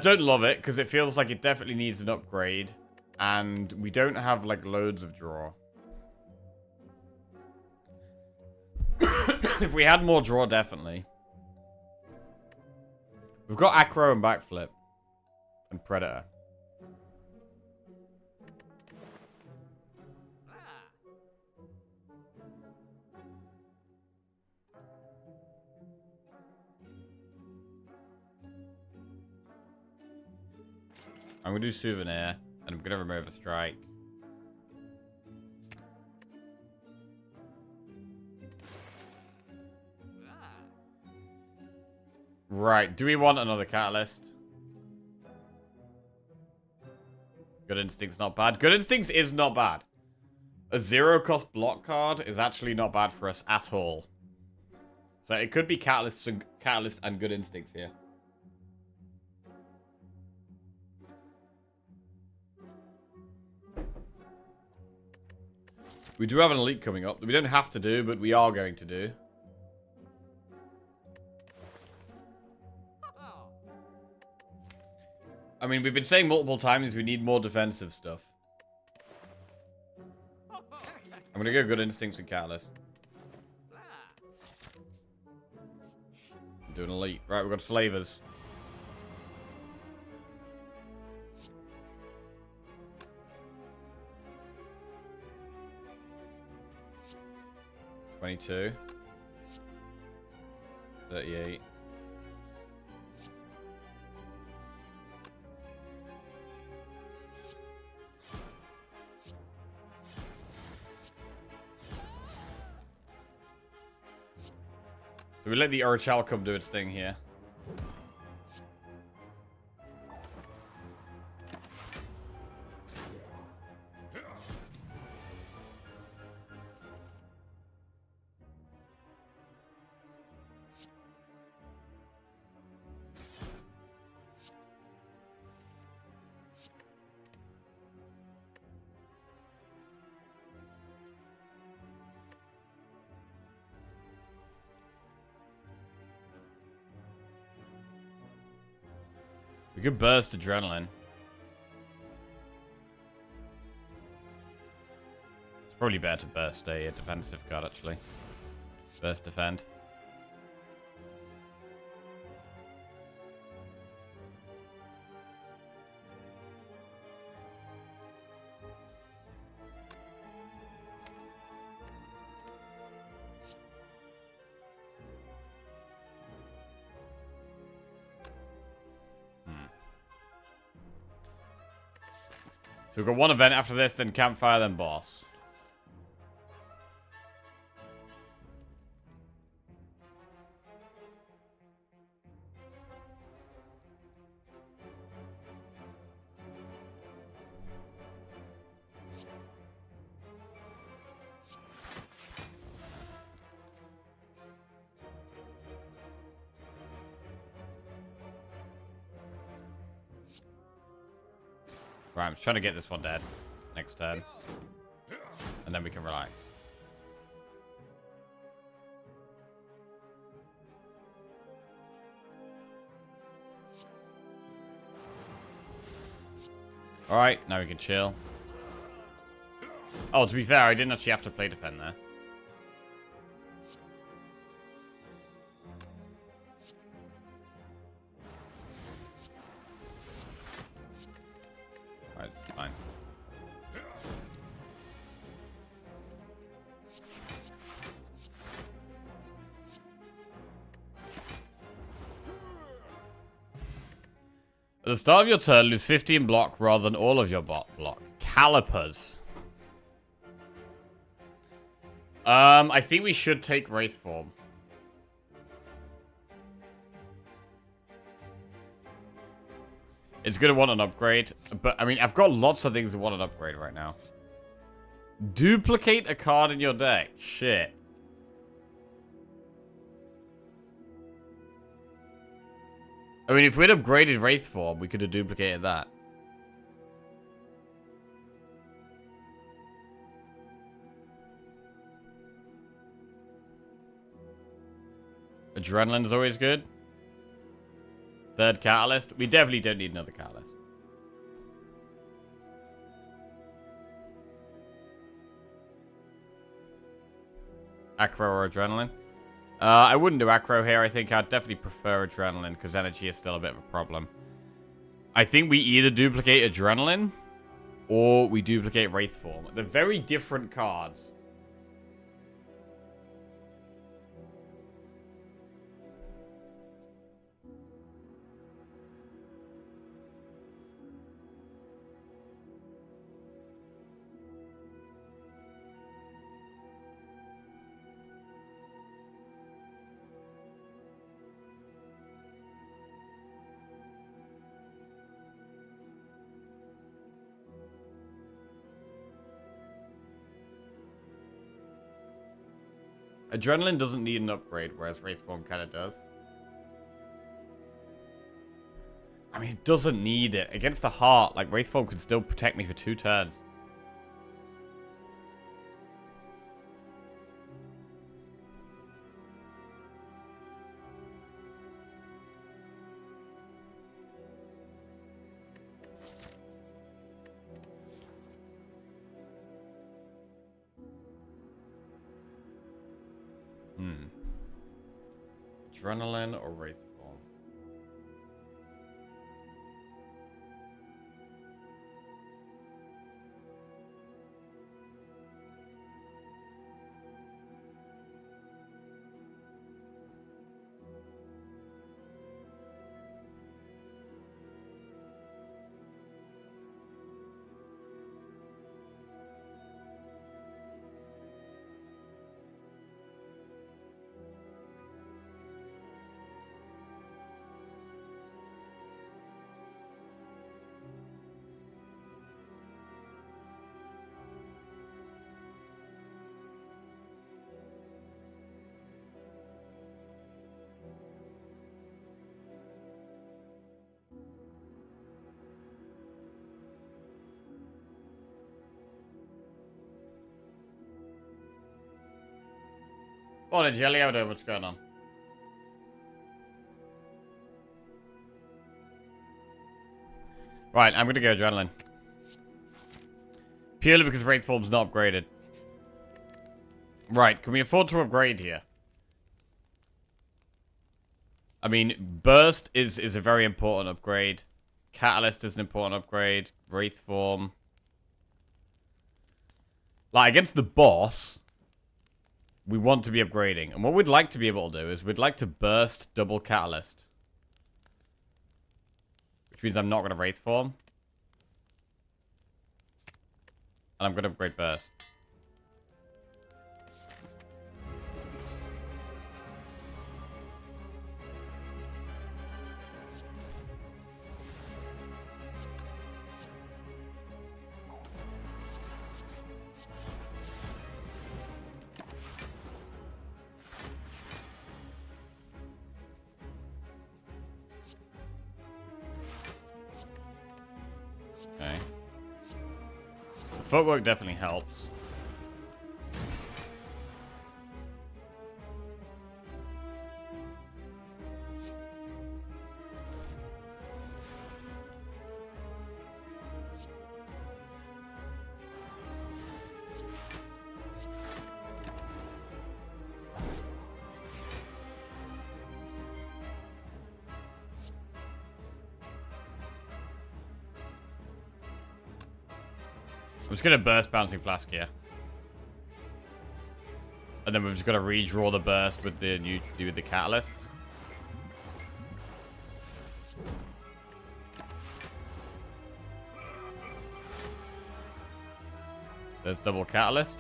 Speaker 2: don't love it, because it feels like it definitely needs an upgrade. And we don't have, like, loads of draw. If we had more draw, definitely. We've got Acro and Backflip. And Predator. I'm going to do Souvenir. And I'm going to remove a strike. Right, do we want another Catalyst? Good Instinct's not bad. Good Instincts is not bad. A 0-cost block card is actually not bad for us at all. So it could be Catalyst and Good Instincts here. We do have an Elite coming up that we don't have to do, but we are going to do. I mean, we've been saying multiple times we need more defensive stuff. I'm going to go Good Instincts and Catalyst. I'm doing Elite. Right, we've got Slavers. $22. $38. So we let the Urchal come do its thing here. We could burst Adrenaline. It's probably better to burst a defensive card, actually. Burst Defend. So we've got one event after this, then campfire, then boss. Right, I'm just trying to get this one dead. Next turn. And then we can relax. Alright, now we can chill. Oh, to be fair, I didn't actually have to play defend there. Alright, it's fine. At the start of your turn, lose 15 block rather than all of your block. Calipers. I think we should take Wraith Form. It's gonna want an upgrade, but I mean, I've got lots of things that want an upgrade right now. Duplicate a card in your deck. Shit. I mean, if we'd upgraded Wraith Form, we could have duplicated that. Adrenaline is always good. Third Catalyst. We definitely don't need another Catalyst. Acro or Adrenaline? I wouldn't do Acro here. I think I'd definitely prefer Adrenaline because energy is still a bit of a problem. I think we either duplicate Adrenaline or we duplicate Wraith Form. They're very different cards. Adrenaline doesn't need an upgrade, whereas Wraith Form kind of does. I mean, it doesn't need it. Against the heart, like, Wraith Form can still protect me for 2 turns. Adrenaline or Wraith Form? Morning, Jelly. How do? What's going on? Right, I'm gonna go Adrenaline. Purely because Wraith Form's not upgraded. Right, can we afford to upgrade here? I mean, Burst is a very important upgrade. Catalyst is an important upgrade. Wraith Form. Like, against the boss, we want to be upgrading. And what we'd like to be able to do is we'd like to burst double Catalyst. Which means I'm not going to Wraith Form. And I'm going to upgrade burst. Okay. The footwork definitely helps. I'm just going to burst Bouncing Flask here. And then we've just got to redraw the burst with the catalysts. There's double catalyst.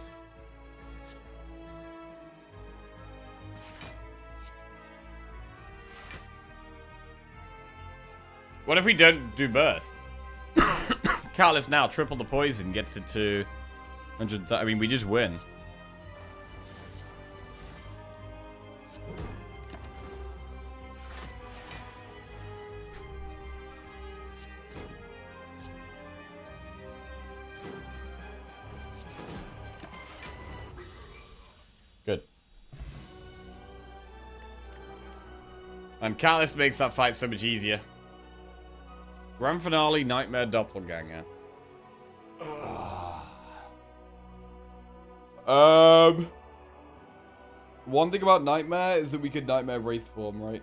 Speaker 2: What if we don't do burst? Catalyst now, triple the poison, gets it to 100. I mean, we just win. Good. And Catalyst makes that fight so much easier. Grand Finale, Nightmare Doppelganger. One thing about Nightmare is that we could Nightmare Wraith form, right?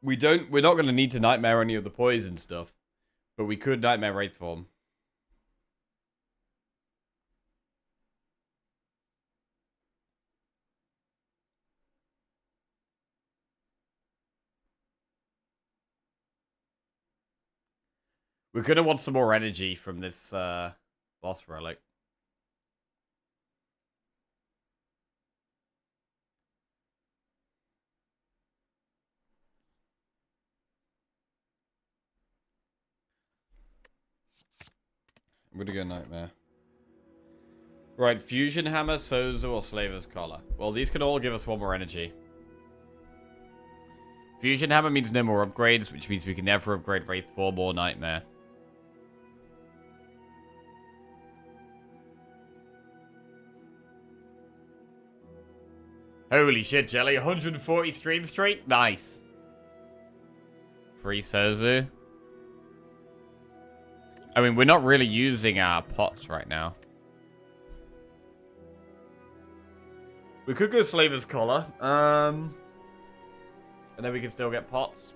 Speaker 2: We're not going to need to Nightmare any of the poison stuff, but we could Nightmare Wraith form. We're going to want some more energy from this boss relic. I'm going to go Nightmare. Right, Fusion Hammer, Sozo, or Slaver's Collar. Well, these can all give us one more energy. Fusion Hammer means no more upgrades, which means we can never upgrade Wraith form or Nightmare. Holy shit, Jelly. 140 stream straight? Nice. Free Sozu. I mean, we're not really using our pots right now. We could go Slaver's Collar. And then we can still get pots.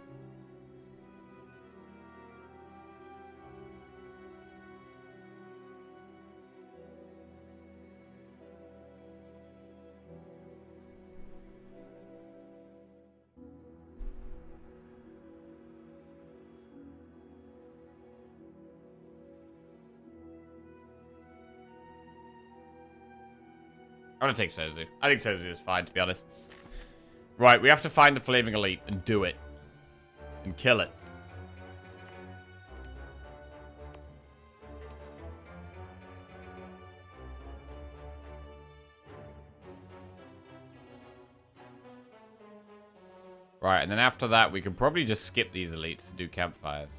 Speaker 2: I'm gonna take Sozu. I think Sozu is fine, to be honest. Right, we have to find the Flaming Elite and do it. And kill it. Right, and then after that, we can probably just skip these elites and do campfires.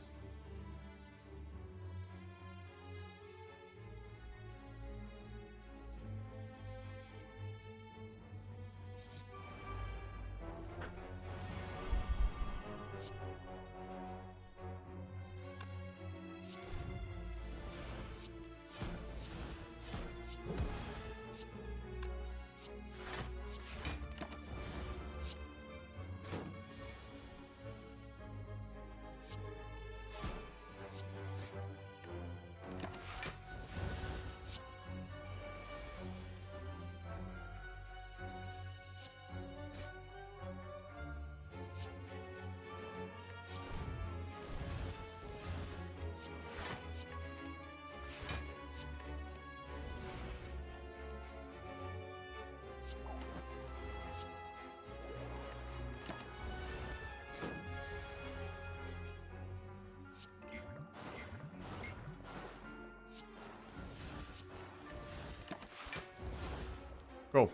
Speaker 2: Cool.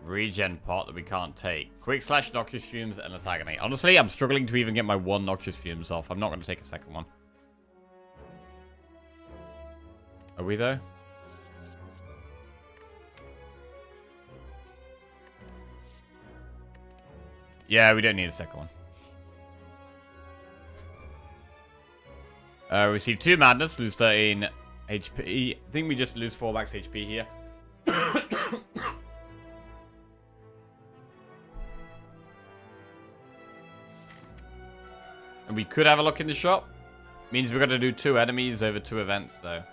Speaker 2: Regen pot that we can't take. Quick slash noxious fumes and antagonate. Honestly, I'm struggling to even get my one noxious fumes off. I'm not going to take a second one. Are we though? Yeah, we don't need a second one. Receive 2 madness, lose 13 HP. I think we just lose 4 max HP here. And we could have a look in the shop. Means we're going to do 2 enemies over 2 events, though.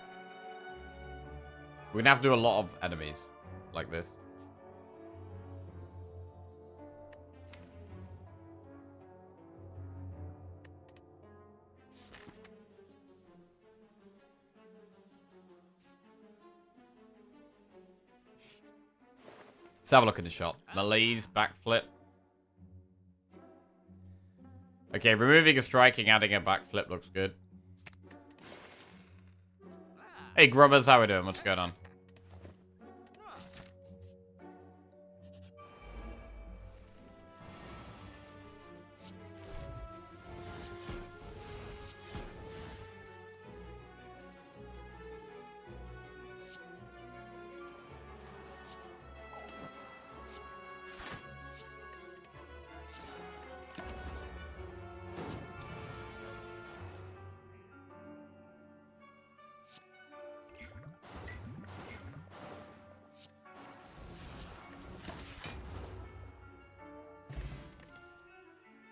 Speaker 2: We're going to have to do a lot of enemies like this. Let's have a look in the shop. Malaise, backflip. Okay, removing a striking, adding a backflip looks good. Hey, Grubbers, how we doing? What's going on?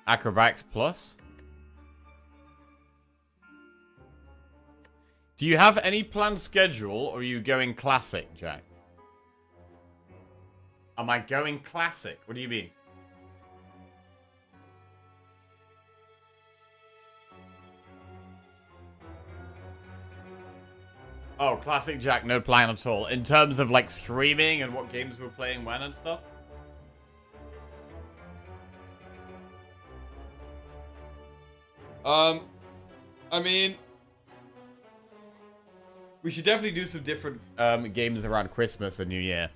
Speaker 2: Acrobatics plus. Do you have any planned schedule, or are you going classic, Jack? Am I going classic? What do you mean? Oh, classic Jack, no plan at all. In terms of, like, streaming and what games we're playing when and stuff? I mean, we should definitely do some different games around Christmas and New Year.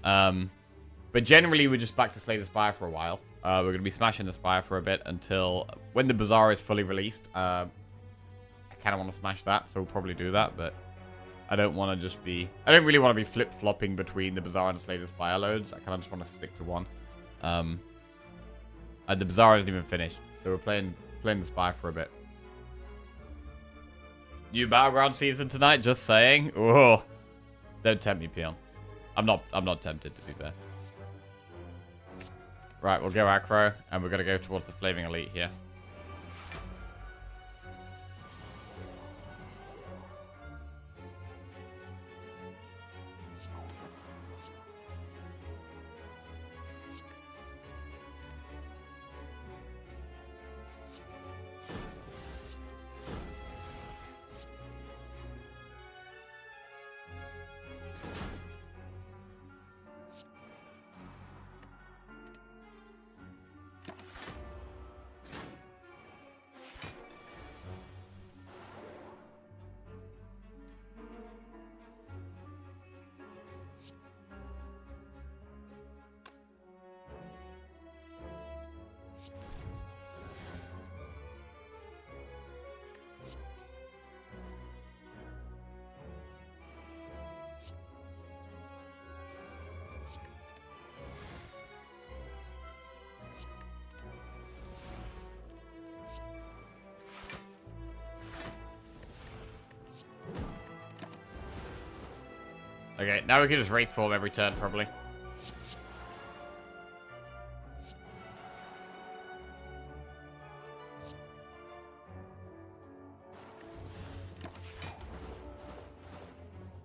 Speaker 2: But generally, we're just back to Slay the Spire for a while. We're going to be smashing the Spire for a bit until when the Bazaar is fully released. I kind of want to smash that, so we'll probably do that. But I don't want to just be... I don't really want to be flip-flopping between the Bazaar and Slay the Spire loads. I kind of just want to stick to one. And the Bazaar isn't even finished, so we're playing the Spire for a bit. New Battleground season tonight, just saying. Oh, don't tempt me, Peon. I'm not tempted, to be fair. Right, we'll go Acro, and we're going to go towards the Flaming Elite here. Okay, now we can just Wraith Form every turn, probably.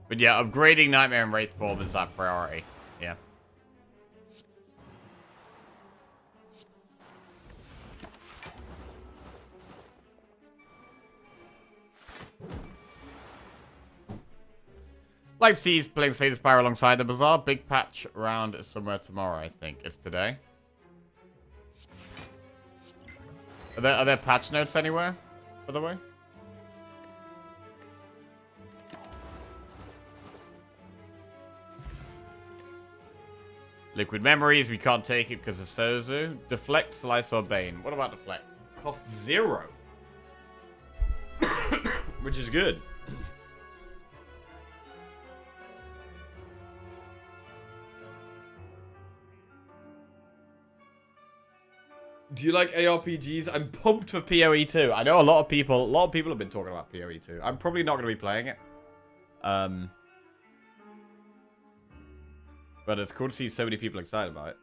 Speaker 2: But yeah, upgrading Nightmare and Wraith Form is our priority. Yeah. Like C's playing Slay the Spire alongside the Bazaar. Big patch around somewhere tomorrow, I think. It's today. Are there patch notes anywhere, by the way? Liquid Memories, we can't take it because of Sozu. Deflect, Slice, or Bane. What about Deflect? Costs 0. Which is good. Do you like ARPGs? I'm pumped for PoE 2. I know a lot of people have been talking about PoE 2. I'm probably not going to be playing it. But it's cool to see so many people excited about it.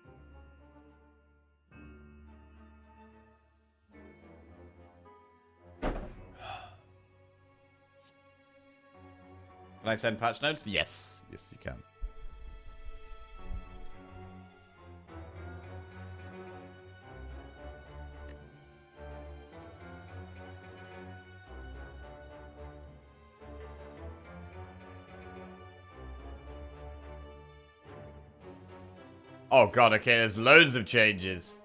Speaker 2: Can I send patch notes? Yes. Yes, you can. Oh god, okay, there's loads of changes.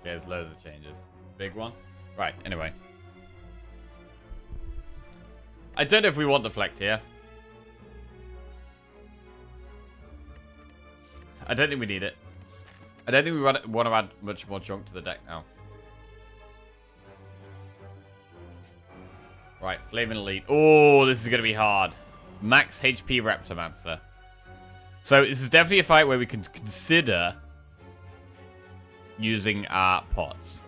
Speaker 2: There's loads of changes. Big one. Right, anyway. I don't know if we want Deflect here. I don't think we need it. I don't think we want to add much more junk to the deck now. Right, Flaming Elite. Oh, this is going to be hard. Max HP Reptomancer. So this is definitely a fight where we can consider using our pots.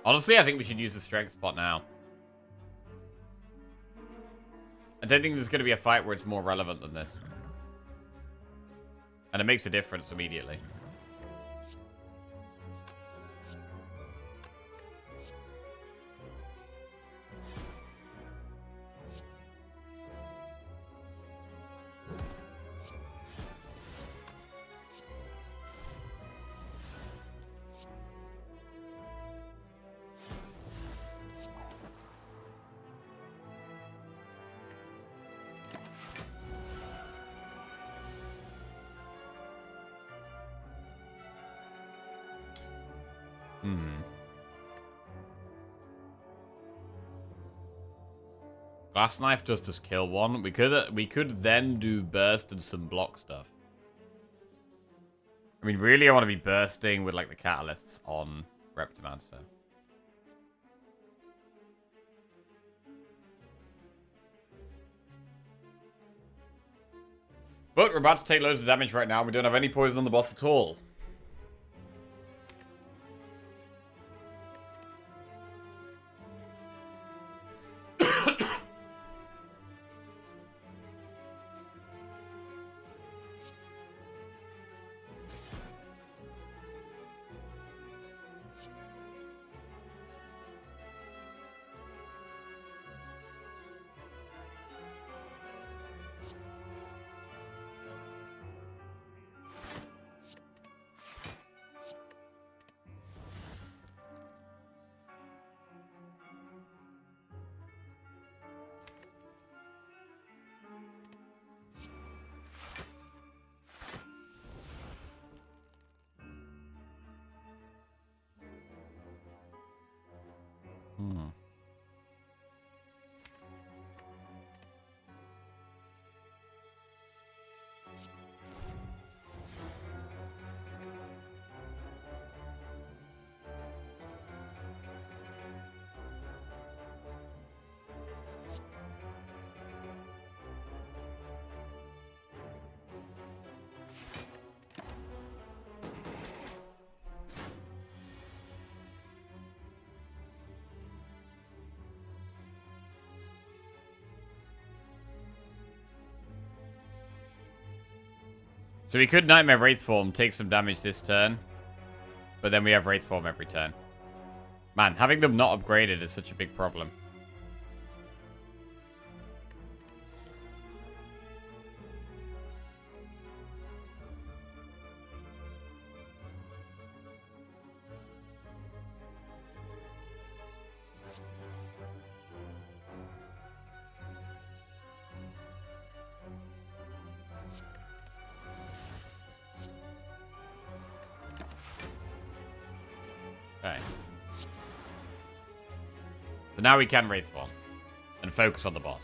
Speaker 2: Honestly, I think we should use the strength pot now. I don't think there's going to be a fight where it's more relevant than this. And it makes a difference immediately. Glass Knife does just kill one. We could then do burst and some block stuff. I mean, really, I want to be bursting with like the catalysts on Reptomancer. But we're about to take loads of damage right now. We don't have any poison on the boss at all. So we could Nightmare Wraith Form, take some damage this turn. But then we have Wraith Form every turn. Man, having them not upgraded is such a big problem. Okay. So now we can raise form and focus on the boss.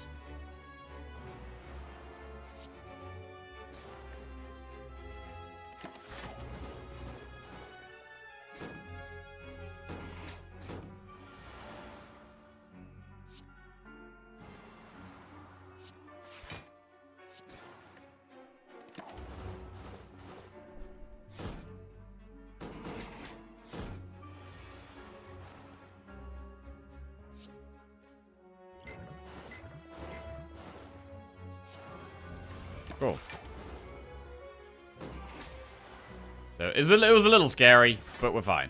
Speaker 2: Cool. So it was a little scary, but we're fine.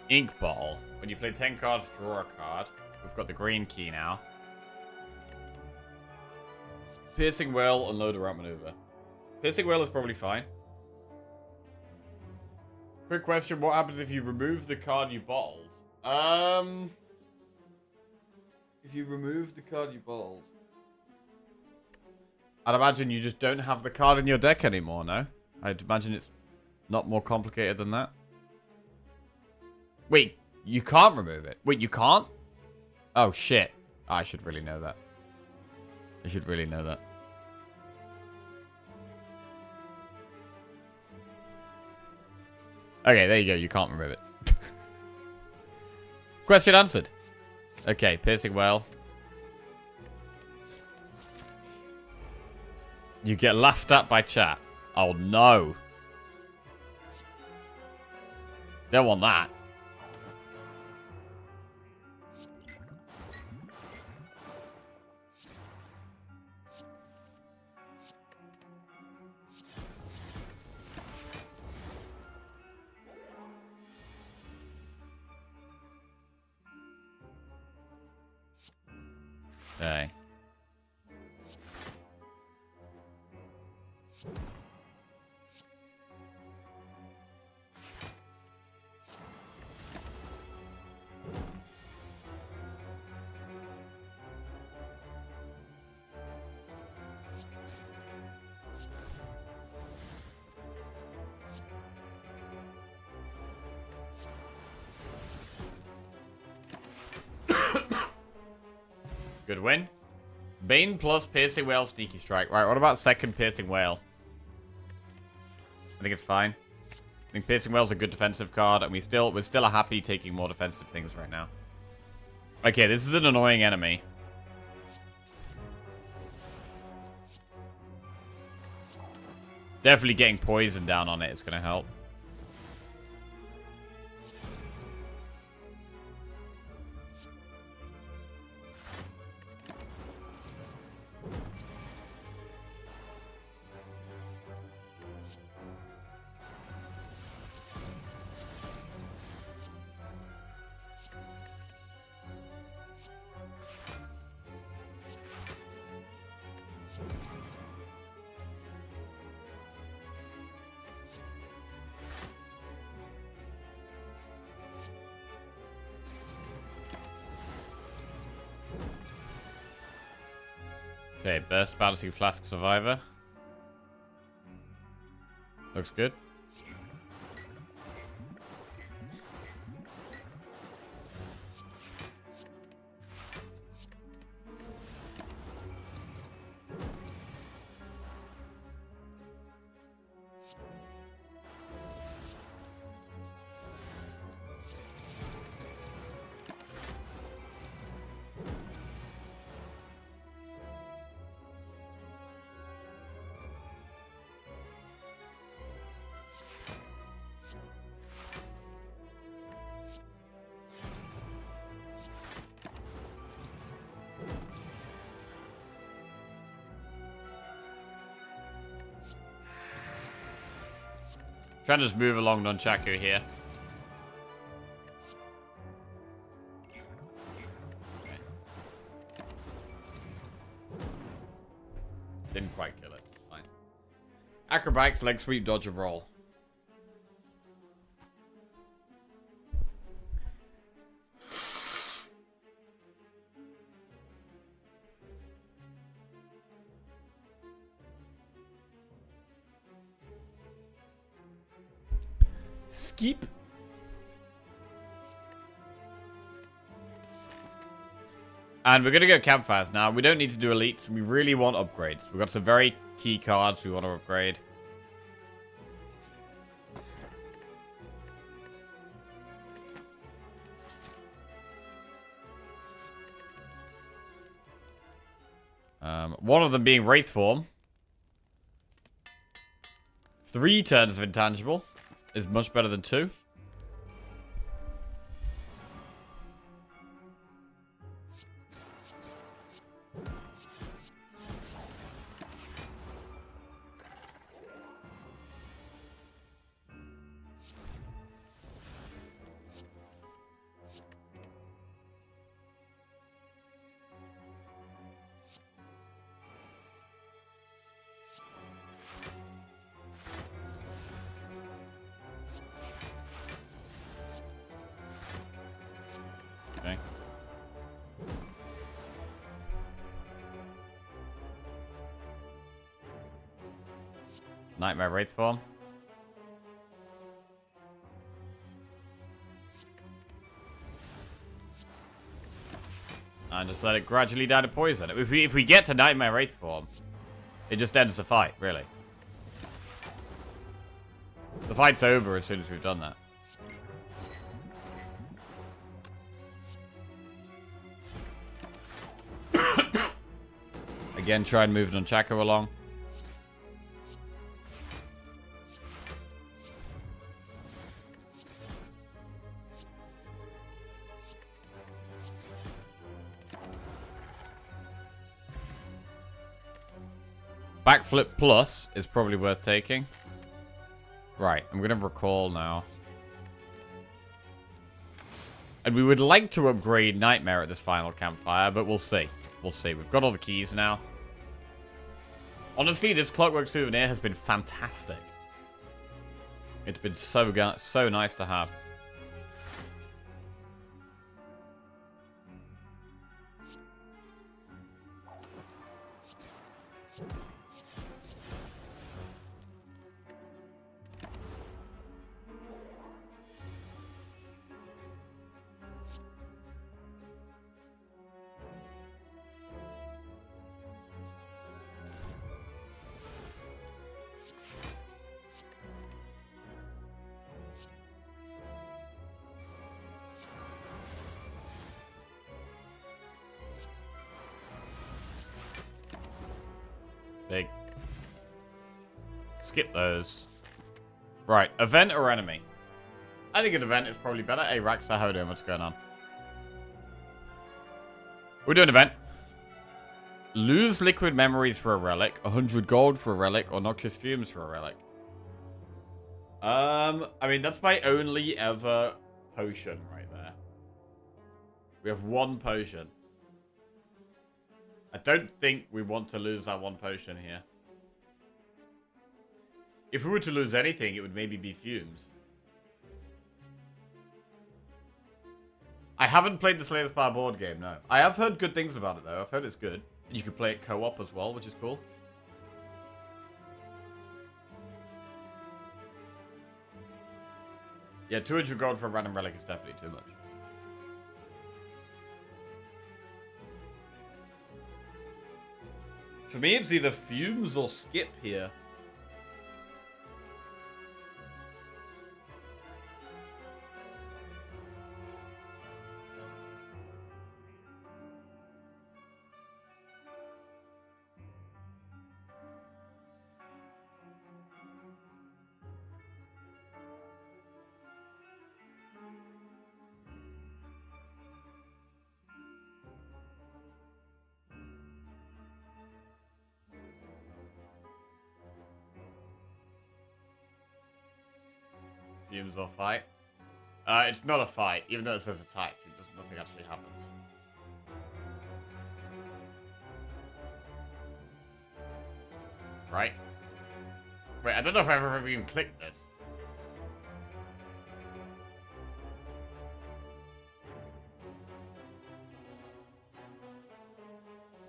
Speaker 2: Ink bottle. When you play 10 cards, draw a card. We've got the green key now. Piercing Well, unload a ramp maneuver. Piercing Well is probably fine. Quick question, what happens if you remove the card you bottled? If you remove the card you bottled... I'd imagine you just don't have the card in your deck anymore, no? I'd imagine it's not more complicated than that. Wait, you can't remove it? Wait, you can't? Oh, shit. I should really know that. I should really know that. Okay, there you go. You can't remove it. Question answered. Okay, Piercing Well. You get laughed at by chat. Oh, no. Don't want that. Okay. Good win. Bane plus Piercing Whale, Sneaky Strike. Right, what about second Piercing Whale? I think it's fine. I think Piercing Whale's a good defensive card, and we're still happy taking more defensive things right now. Okay, this is an annoying enemy. Definitely getting poison down on it is going to help. Okay, Burst Balancing Flask Survivor. Looks good. Trying to just move along Nunchaku here. Okay. Didn't quite kill it. Fine. Acrobatics, leg sweep, dodge, and roll. Skeep. And we're going to go campfires now. We don't need to do elites. We really want upgrades. We've got some very key cards we want to upgrade. One of them being Wraith Form. 3 turns of intangible is much better than 2. Okay. Nightmare Wraith Form. And just let it gradually die to poison. If we get to Nightmare Wraith Form, it just ends the fight, really. The fight's over as soon as we've done that. Again, try and move Nunchaku along. Backflip plus is probably worth taking. Right, I'm going to recall now. And we would like to upgrade Nightmare at this final campfire, but we'll see. We'll see. We've got all the keys now. Honestly, this Clockwork Souvenir has been fantastic. It's been so nice to have. Big. Skip those. Right, event or enemy? I think an event is probably better. Hey, Raxar, how are you doing? What's going on? We're doing event. Lose liquid memories for a relic, 100 gold for a relic, or noxious fumes for a relic. I mean, that's my only ever potion right there. We have 1 potion. I don't think we want to lose that 1 potion here. If we were to lose anything, it would maybe be fumes. I haven't played the Slay the Spire board game, no. I have heard good things about it, though. I've heard it's good. And you can play it co-op as well, which is cool. Yeah, 200 gold for a random relic is definitely too much. For me, it's either fumes or skip here. fumes or fight. It's not a fight, even though it says attack. Nothing actually happens. Right? Wait, I don't know if I've ever even clicked this.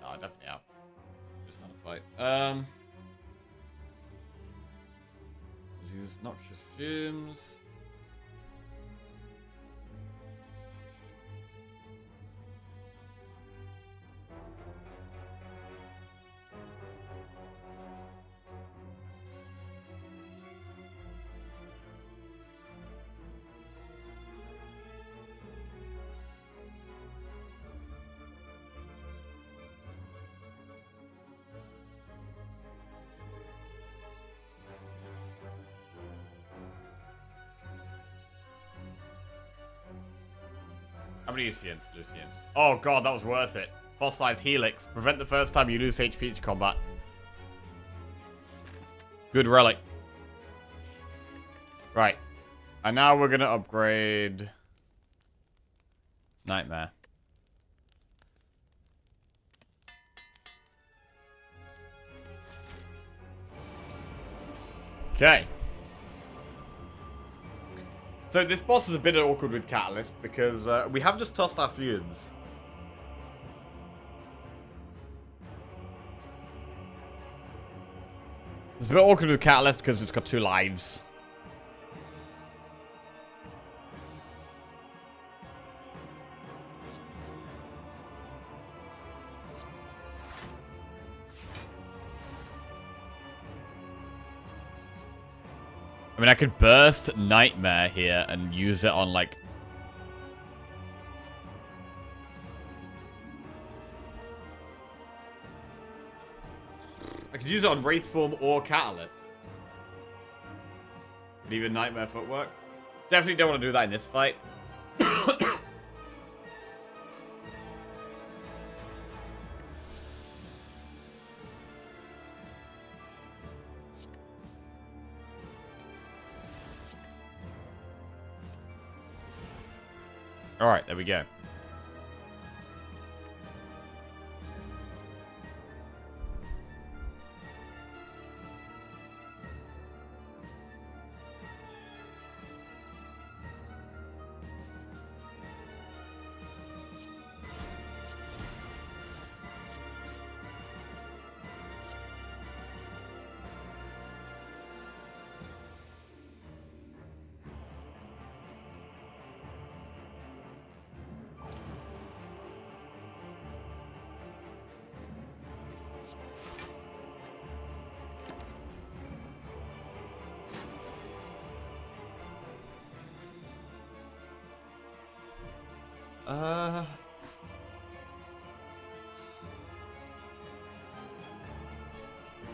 Speaker 2: No, I definitely have. It's not a fight. Use noxious fumes. How many use fumes? Lose fumes. Oh god, that was worth it. Fossilized Helix. Prevent the first time you lose HP to combat. Good relic. Right. And now we're gonna upgrade Nightmare. Okay. So this boss is a bit awkward with Catalyst because we have just tossed our fumes. It's a bit awkward with Catalyst because it's got 2 lives. I mean, I could burst Nightmare here and use it on, like... I could use it on Wraith Form or Catalyst. And even Nightmare Footwork. Definitely don't want to do that in this fight. Alright, there we go.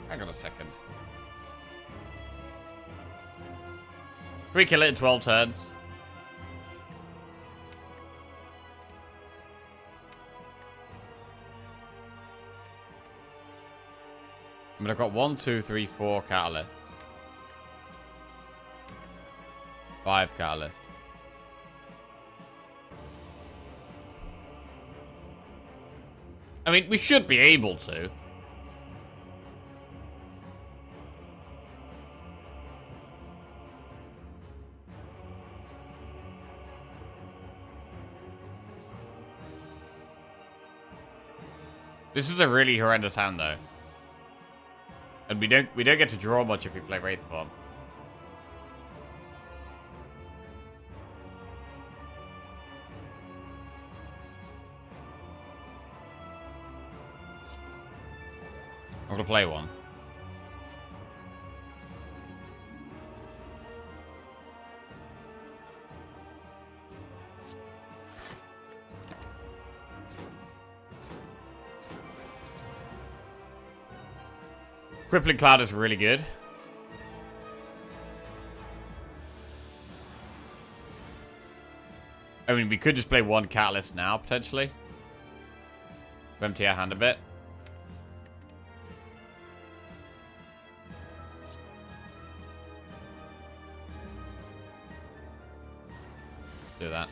Speaker 2: Hang on a second. Can we kill it in 12 turns? I mean, I've got 1, 2, 3, 4 catalysts. 5 catalysts. I mean, we should be able to. This is a really horrendous hand, though. And we don't get to draw much if we play Wraith Form. I'm gonna play one. Crippling Cloud is really good. I mean, we could just play one Catalyst now, potentially. To empty our hand a bit. do that.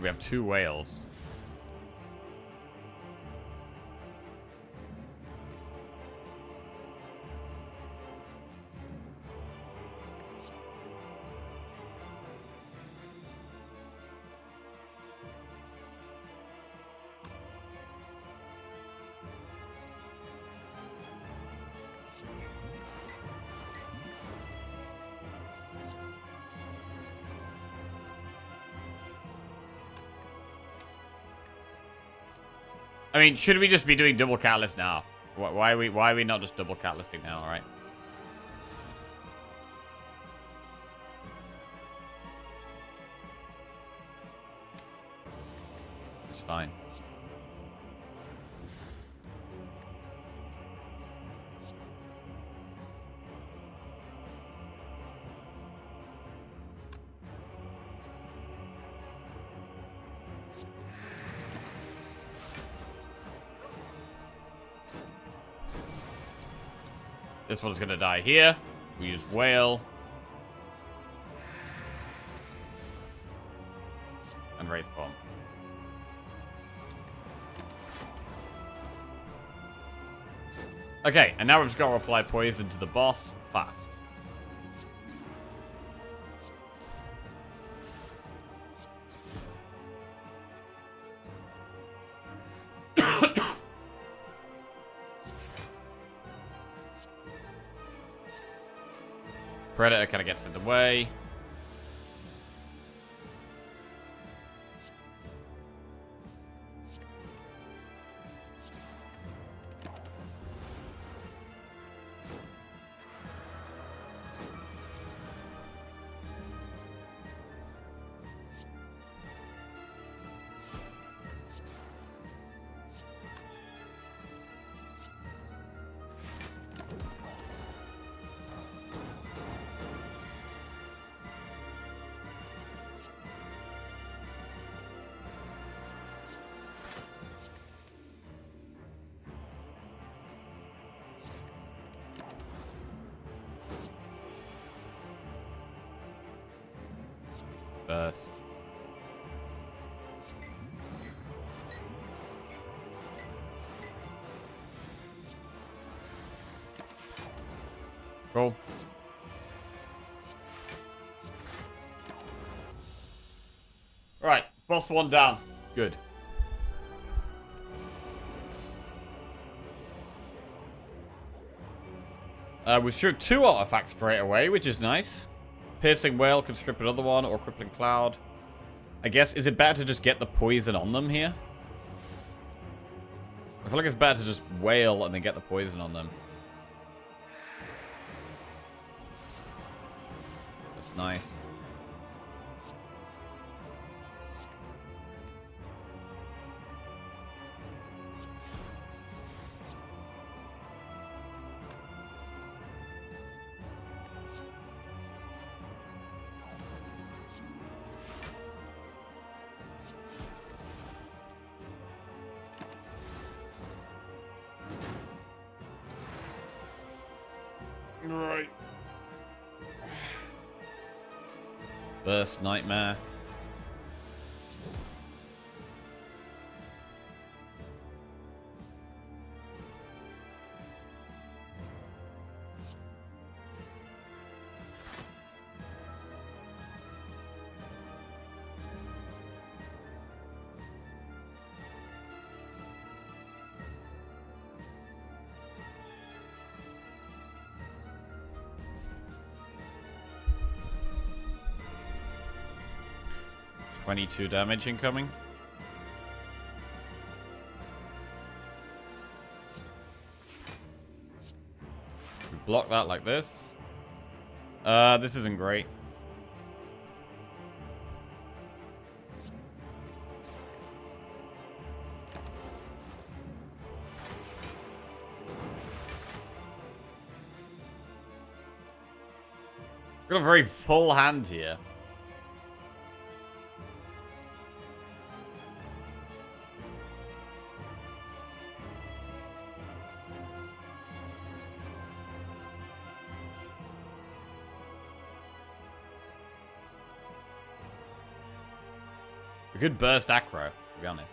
Speaker 2: We have 2 whales. I mean, should we just be doing double catalyst now? Why are we not just double catalysting now, alright? It's fine. This one's gonna die here. We use whale. And wraith form. Okay, and now we've just got to apply poison to the boss fast. Predator kind of gets in the way. Burst. Cool. Right, boss 1 down. Good. We threw 2 artifacts straight away, which is nice. Piercing Whale can strip another one, or Crippling Cloud. I guess, is it better to just get the poison on them here? I feel like it's better to just Whale and then get the poison on them. That's nice. Right. Burst Nightmare. $22 damage incoming. We block that like this. This isn't great. Got a very full hand here. We could burst acro, to be honest.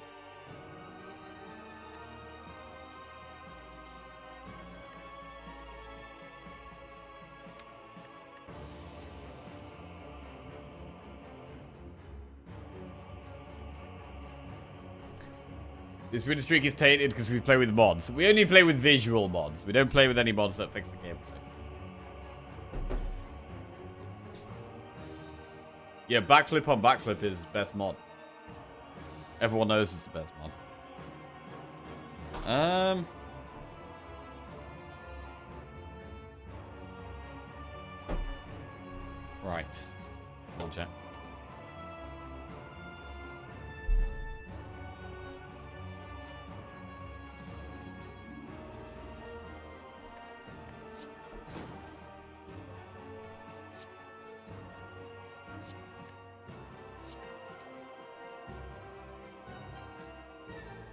Speaker 2: This win streak is tainted because we play with mods. We only play with visual mods. We don't play with any mods that fix the gameplay. Yeah, backflip on backflip is best mod. Everyone knows it's the best mod. Right. One check.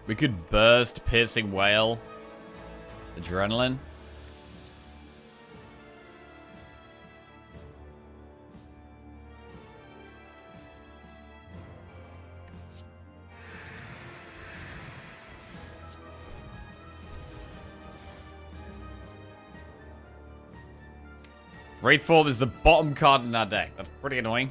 Speaker 2: We could burst piercing whale. Adrenaline. Wraithform is the bottom card in our deck. That's pretty annoying.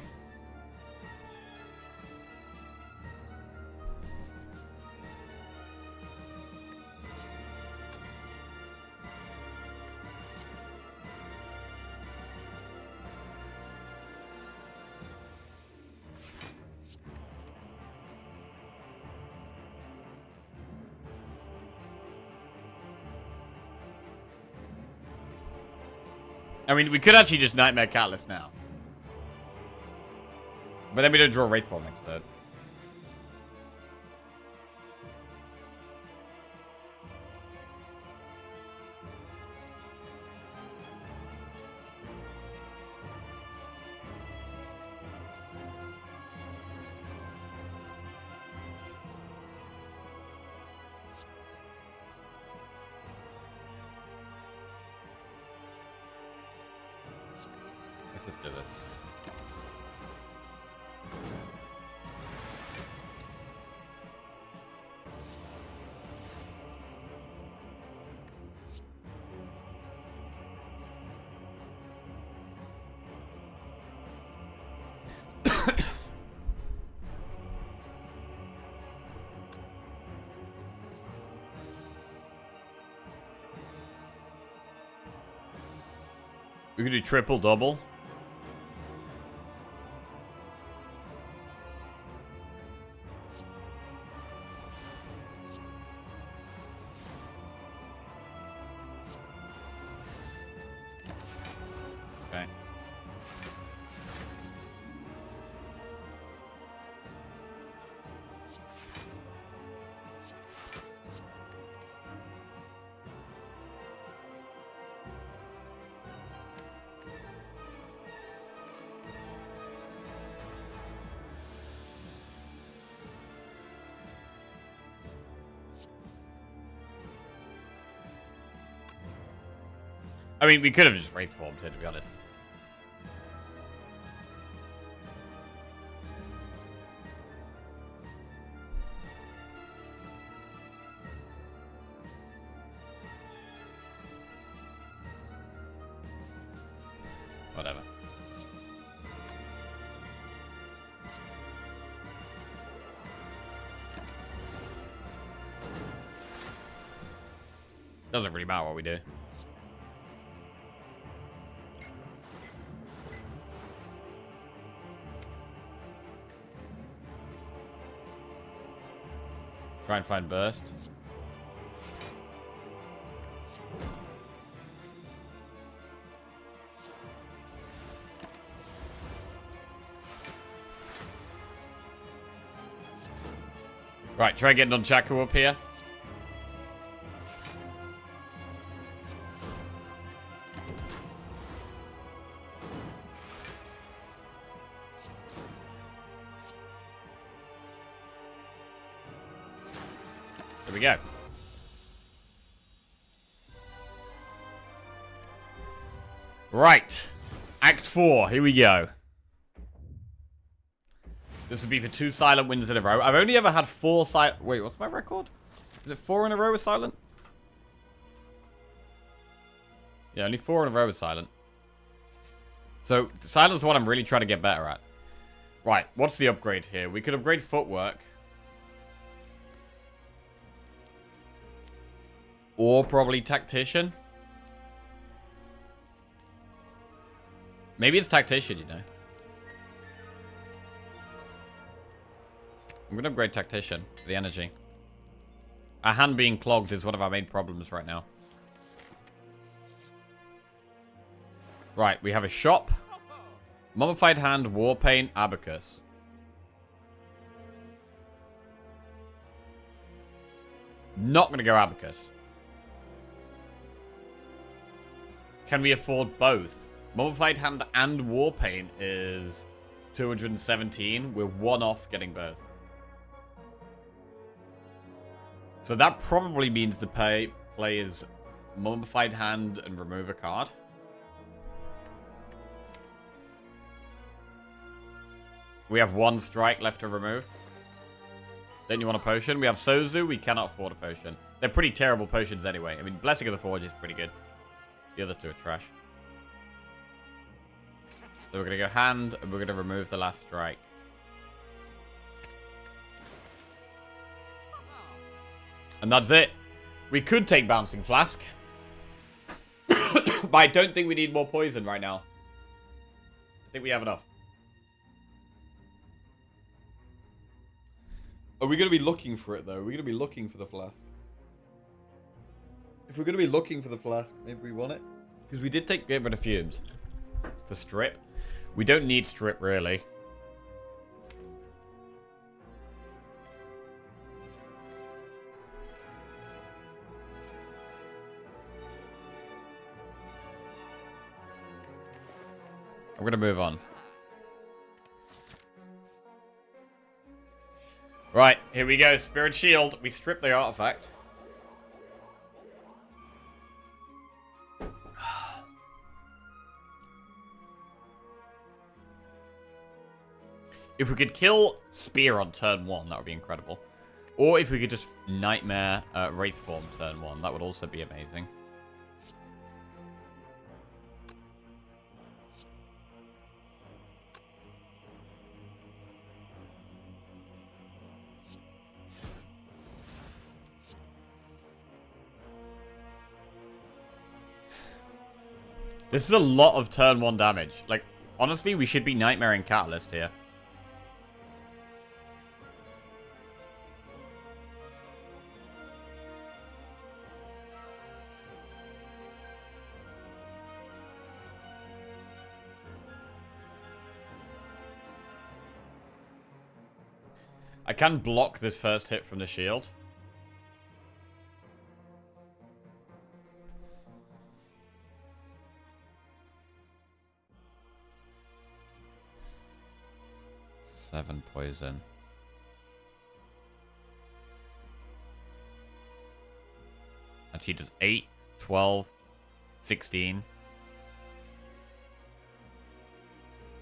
Speaker 2: I mean, we could actually just Nightmare Catalyst now. But then we don't draw Wraithform next turn. Let's just do this. We could do triple double. Okay. I mean, we could have just Wraithformed here, to be honest. Whatever. Doesn't really matter what we do. Try and find burst. Right, try getting on Chaco up here. There we go. Right. Act 4. Here we go. This would be for 2 silent wins in a row. I've only ever had 4 silent... Wait, what's my record? Is it 4 in a row with silent? Yeah, only 4 in a row with silent. So, silent's what I'm really trying to get better at. Right, what's the upgrade here? We could upgrade footwork. Or probably tactician. Maybe it's tactician, you know. I'm going to upgrade tactician for the energy. Our hand being clogged is one of our main problems right now. Right, we have a shop. Mummified hand, war paint, abacus. Not going to go abacus. Can we afford both? Mummified hand and war paint is 217. We're 1 off getting both. So that probably means the play is Mummified hand and remove a card. We have 1 strike left to remove. Then you want a potion. We have Sozu. We cannot afford a potion. They're pretty terrible potions anyway. I mean, Blessing of the Forge is pretty good. The other 2 are trash. So we're going to go hand, and we're going to remove the last strike. And that's it. We could take Bouncing Flask. But I don't think we need more poison right now. I think we have enough. Are we going to be looking for it, though? Are we going to be looking for the flask? If we're going to be looking for the flask, maybe we want it. Because we did get rid of fumes. For strip. We don't need strip, really. I'm going to move on. Right, here we go. Spirit Shield. We strip the artifact. If we could kill Spear on turn 1, that would be incredible. Or if we could just Nightmare Wraith Form turn 1, that would also be amazing. This is a lot of turn 1 damage. Like, honestly, we should be Nightmaring Catalyst here. I can block this first hit from the shield. Seven poison. And she does 8, 12, 16.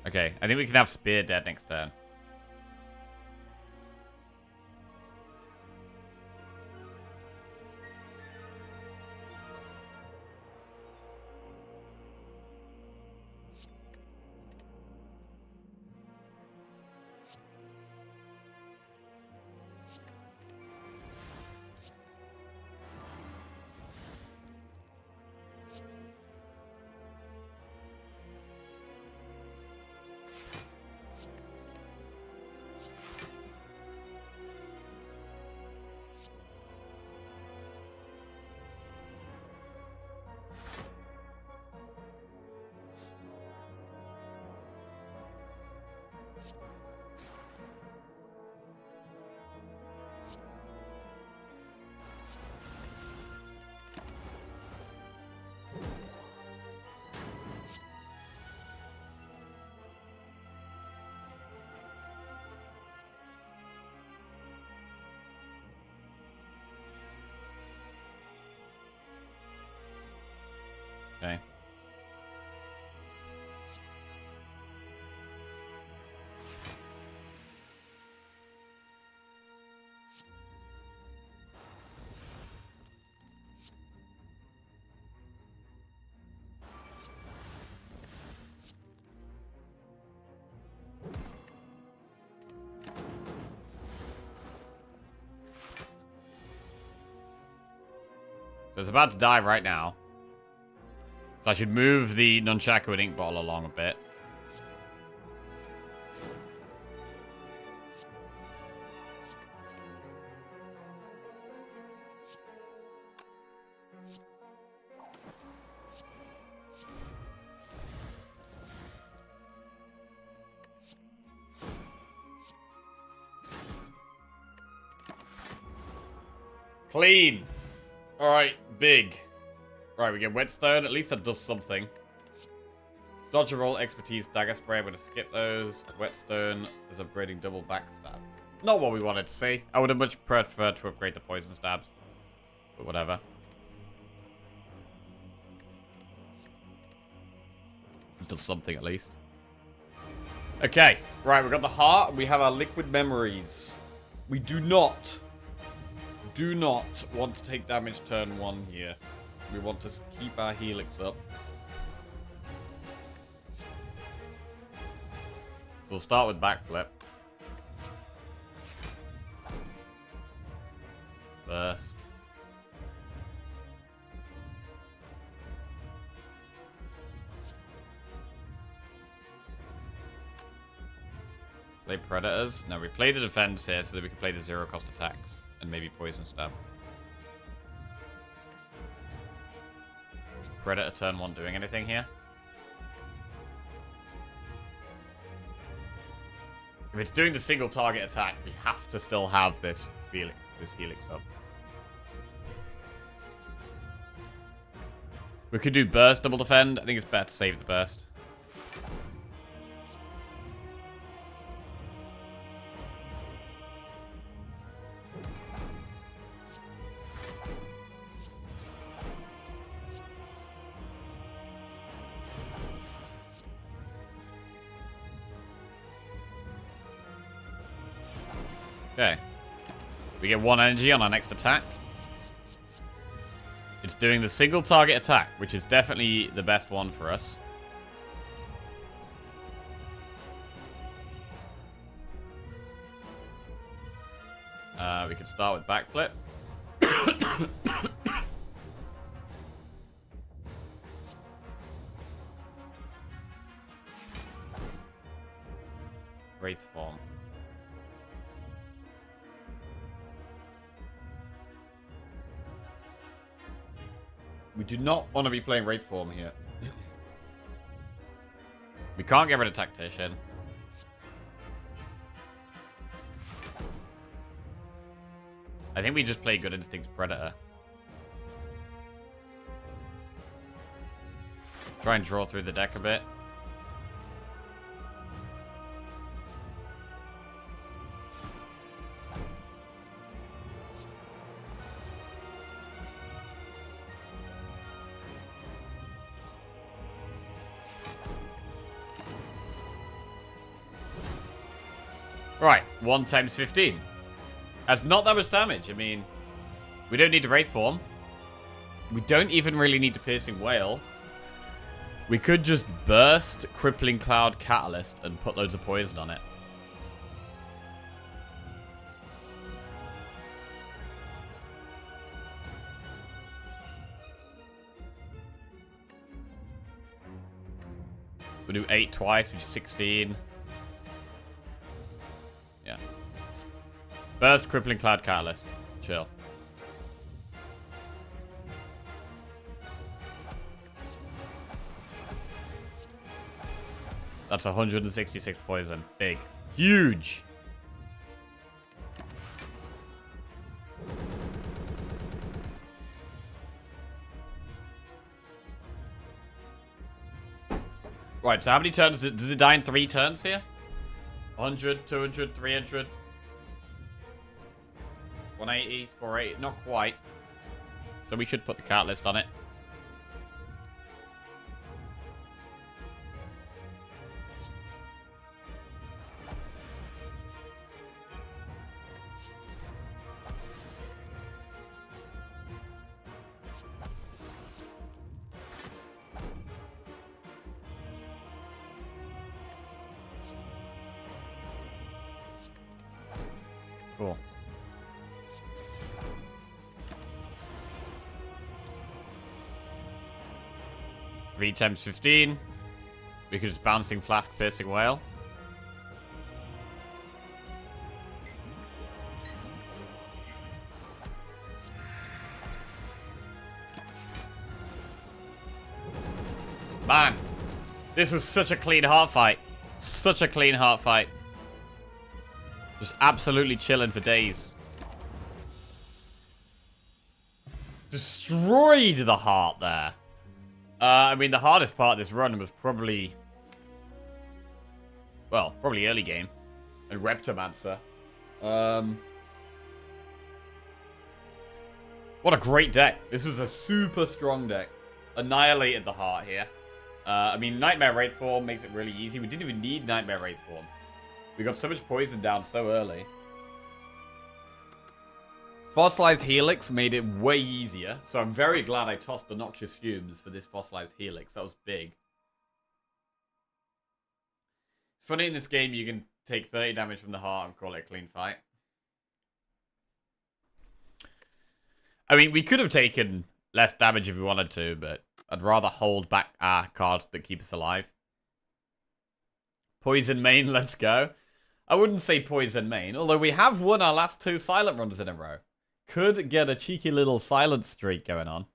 Speaker 2: Okay, I think we can have Spear dead next turn. Okay. So it's about to die right now. So I should move the nunchaku and ink bottle along a bit. Clean. Alright, big. Right, we get whetstone. At least that does something. Dodge roll, expertise, dagger spray. I'm going to skip those. Whetstone is upgrading double backstab. Not what we wanted to see. I would have much preferred to upgrade the poison stabs. But whatever. It does something at least. Okay. Right, we got the heart. We have our liquid memories. We do not want to take damage turn 1 here. We want to keep our helix up. So we'll start with backflip. Burst. Play predators. No, we play the defense here so that we can play the zero cost attacks. And maybe poison stab. Is Predator turn 1 doing anything here? If it's doing the single target attack, we have to still have this helix up. We could do burst double defend. I think it's better to save the burst. Okay. We get 1 energy on our next attack. It's doing the single target attack, which is definitely the best one for us. We can start with backflip. Wraith form. We do not want to be playing Wraith form here. We can't get rid of Tactician. I think we just play Good Instincts Predator. Try and draw through the deck a bit. Right, 1 times 15. That's not that much damage. I mean, we don't need to Wraith form. We don't even really need to Piercing Wail. We could just burst Crippling Cloud Catalyst and put loads of poison on it. We'll do 8 twice, which is 16. Yeah. Burst Crippling Cloud Catalyst. Chill. That's 166 poison. Big. Huge. Right, so how many turns? Does it die in 3 turns here? 100, 200, 300. 180, 480. Not quite. So we should put the catalyst on it. Cool. Three times 15. We could just bouncing flask, piercing whale. Man, this was such a clean heart fight. Such a clean heart fight. Just absolutely chilling for days. Destroyed the heart there. I mean, the hardest part of this run was probably... Well, probably early game. And Reptomancer. What a great deck. This was a super strong deck. Annihilated the heart here. I mean, Nightmare Wraithform makes it really easy. We didn't even need Nightmare Wraithform. We got so much poison down so early. Fossilized Helix made it way easier. So I'm very glad I tossed the Noxious Fumes for this Fossilized Helix. That was big. It's funny in this game you can take 30 damage from the heart and call it a clean fight. I mean, we could have taken less damage if we wanted to, but I'd rather hold back our cards that keep us alive. Poison Main, let's go. I wouldn't say Poison Main, although we have won our last 2 silent runs in a row. Could get a cheeky little silent streak going on.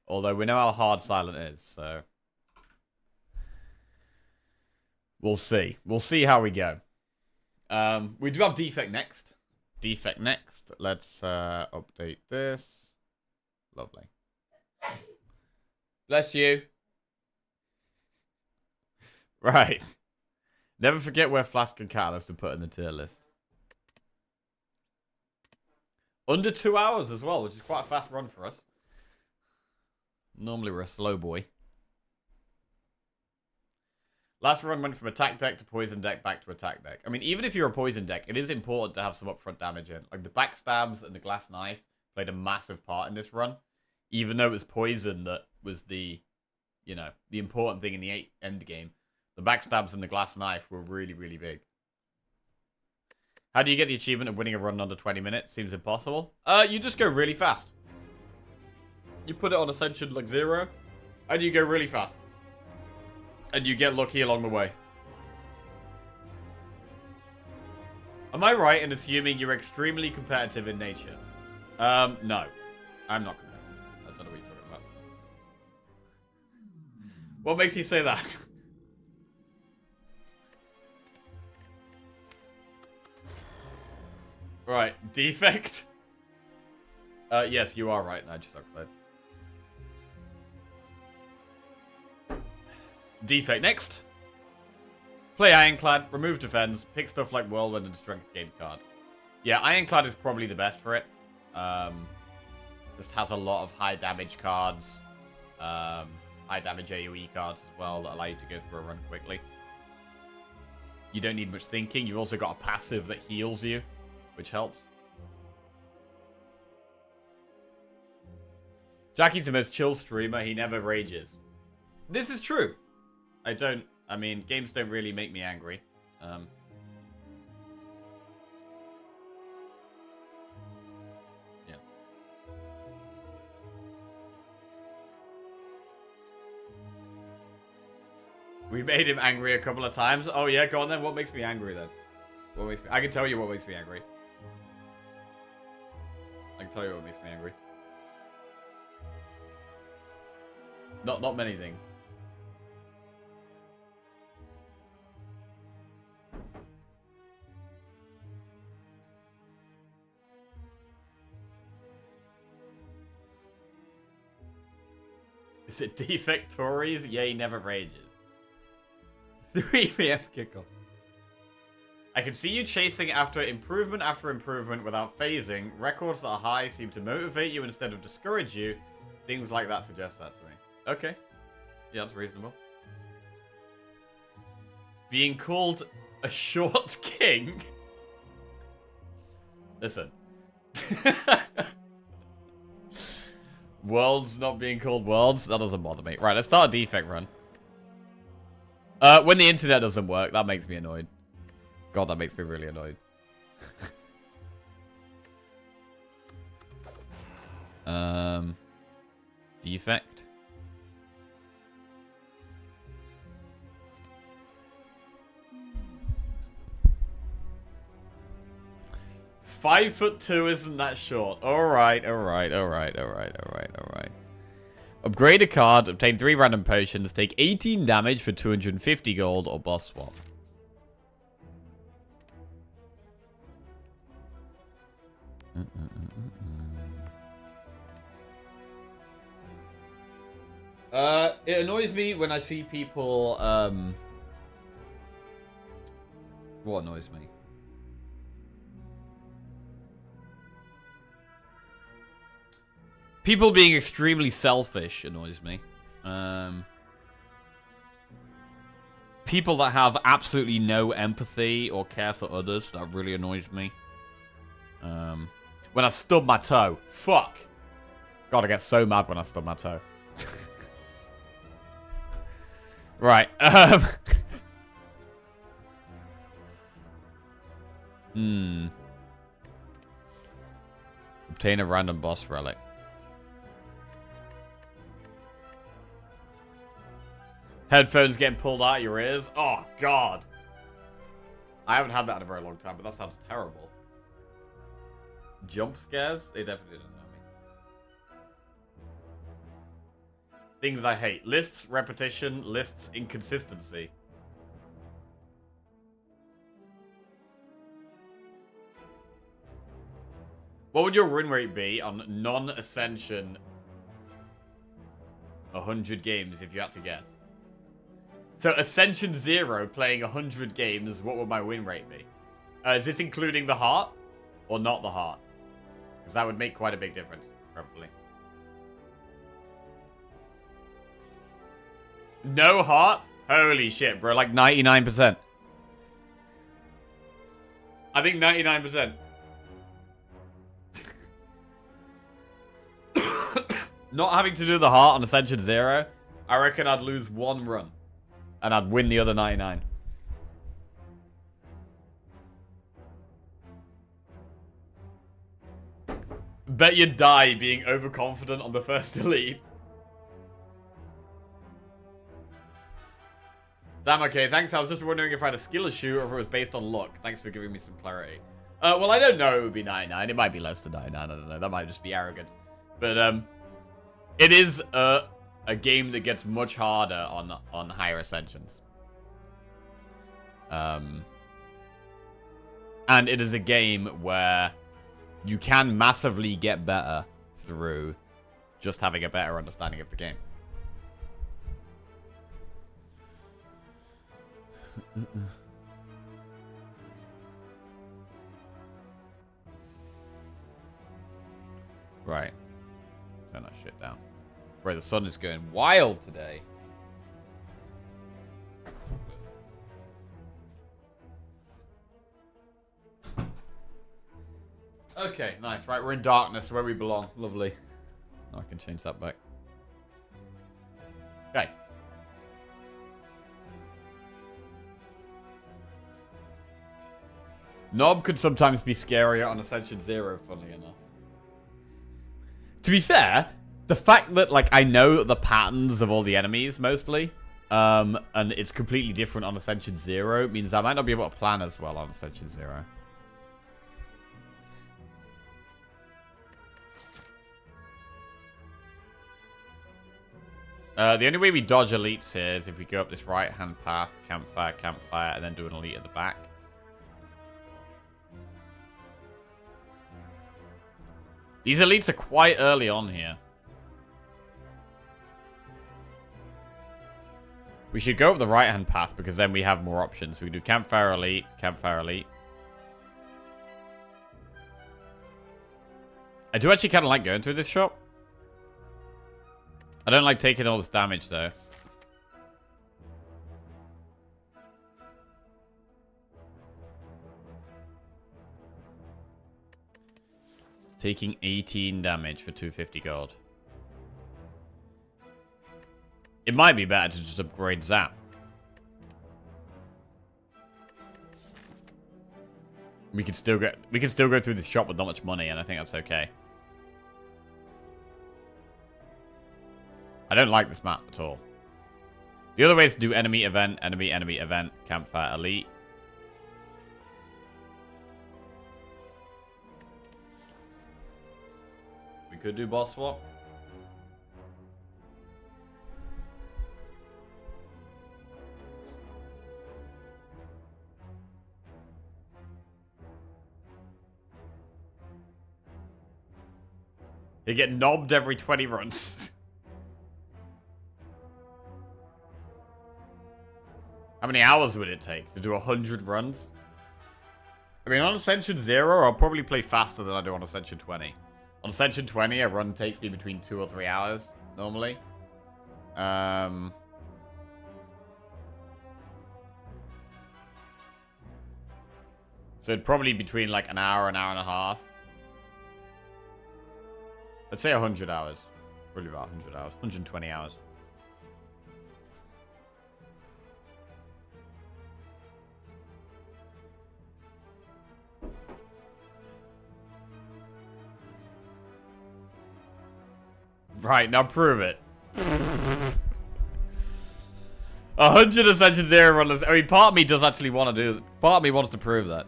Speaker 2: Although we know how hard silent is, so... We'll see. We'll see how we go. We do have Defect next. Defect next. Let's update this. Lovely. Bless you. Right. Never forget where Flask and Catalyst are put in the tier list. Under 2 hours as well, which is quite a fast run for us. Normally we're a slow boy. Last run went from attack deck to poison deck back to attack deck. I mean, even if you're a poison deck, it is important to have some upfront damage in. Like the backstabs and the glass knife played a massive part in this run. Even though it was poison that was the, you know, the important thing in the end game. The backstabs and the glass knife were really, really big. How do you get the achievement of winning a run under 20 minutes? Seems impossible. You just go really fast. You put it on Ascension like 0, and you go really fast. And you get lucky along the way. Am I right in assuming you're extremely competitive in nature? No. I'm not competitive. I don't know what you're talking about. What makes you say that? Right, defect? Yes, you are right, Nitrous Oxide. Defect next. Play Ironclad, remove defense, pick stuff like Whirlwind and Strength Gain cards. Yeah, Ironclad is probably the best for it. Just has a lot of high damage cards. High damage AoE cards as well that allow you to go through a run quickly. You don't need much thinking. You've also got a passive that heals you, which helps. Jackie's the most chill streamer. He never rages. This is true. I mean, games don't really make me angry. Yeah. We made him angry a couple of times. Oh yeah, go on then. What makes me angry then? What makes me... I can tell you what makes me angry. I can tell you what makes me angry. Not many things. Is it defect Tories? Yay, never rages. 3 PM kickoff. I can see you chasing after improvement without phasing. Records that are high seem to motivate you instead of discourage you. Things like that suggest that to me. Okay. Yeah, that's reasonable. Being called a short king? Listen. Worlds not being called worlds? That doesn't bother me. Right, let's start a defect run. When the internet doesn't work, that makes me annoyed. God, that makes me really annoyed. Defect. "5'2" isn't that short. Alright. Upgrade a card, obtain 3 random potions, take 18 damage for 250 gold, or boss swap. It annoys me when I see people, What annoys me? People being extremely selfish annoys me. People that have absolutely no empathy or care for others, that really annoys me. When I stub my toe. Fuck. God, I get so mad when I stub my toe. Right. Obtain a random boss relic. Headphones getting pulled out of your ears. Oh, God. I haven't had that in a very long time, but that sounds terrible. Jump scares? They definitely didn't know me. Things I hate. Lists, repetition, lists, inconsistency. What would your win rate be on non-Ascension 100 games if you had to guess? So Ascension 0 playing 100 games, what would my win rate be? Is this including the heart or not the heart? Because that would make quite a big difference, probably. No heart? Holy shit, bro. Like 99%. I think 99%. Not having to do the heart on Ascension 0, I reckon I'd lose 1 run. And I'd win the other 99. Bet you'd die being overconfident on the first elite. Damn, okay, thanks. I was just wondering if I had a skill issue or if it was based on luck. Thanks for giving me some clarity. Well, I don't know it would be 99. It might be less than 99. I don't know. That might just be arrogance. But, it is a game that gets much harder on higher ascensions. And it is a game where you can massively get better through just having a better understanding of the game. Right. Turn that shit down. Right, the sun is going wild today. Okay, nice. Right, we're in darkness where we belong. Lovely. Oh, I can change that back. Okay. Nob could sometimes be scarier on Ascension 0, funnily enough. To be fair, the fact that, like, I know the patterns of all the enemies, mostly, and it's completely different on Ascension 0, means I might not be able to plan as well on Ascension 0. The only way we dodge elites here is if we go up this right-hand path, campfire, campfire, and then do an elite at the back. These elites are quite early on here. We should go up the right-hand path because then we have more options. We can do campfire elite, campfire elite. I do actually kind of like going through this shop. I don't like taking all this damage, though. Taking 18 damage for 250 gold. It might be better to just upgrade Zap. We can still go through this shop with not much money, and I think that's okay. I don't like this map at all. The other way is to do enemy event, enemy event, campfire elite. We could do boss swap. You get knobbed every 20 runs. How many hours would it take to do 100 runs? I mean, on Ascension 0, I'll probably play faster than I do on Ascension 20. On Ascension 20, a run takes me between 2 or 3 hours, normally. So it'd probably between like an hour and a half. Let's say 100 hours. Probably about 100 hours. 120 hours. Right, now prove it. 100 Ascension 0 runners. I mean, part of me does actually want to do... Part of me wants to prove that.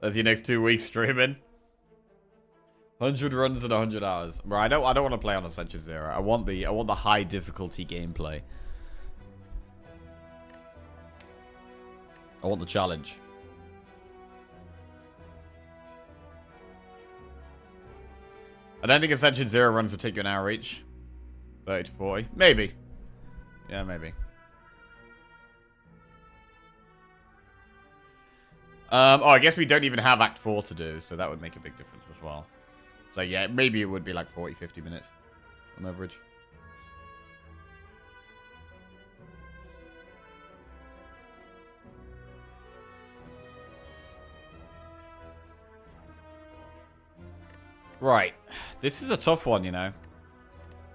Speaker 2: That's your next 2 weeks streaming. 100 runs in 100 hours. Bro, I don't want to play on Ascension 0. I want the high difficulty gameplay. I want the challenge. I don't think Ascension 0 runs would take you an hour each. 30 to 40. Maybe. Yeah, maybe. Oh, I guess we don't even have Act 4 to do, so that would make a big difference as well. So yeah, maybe it would be like 40, 50 minutes on average. Right. This is a tough one, you know.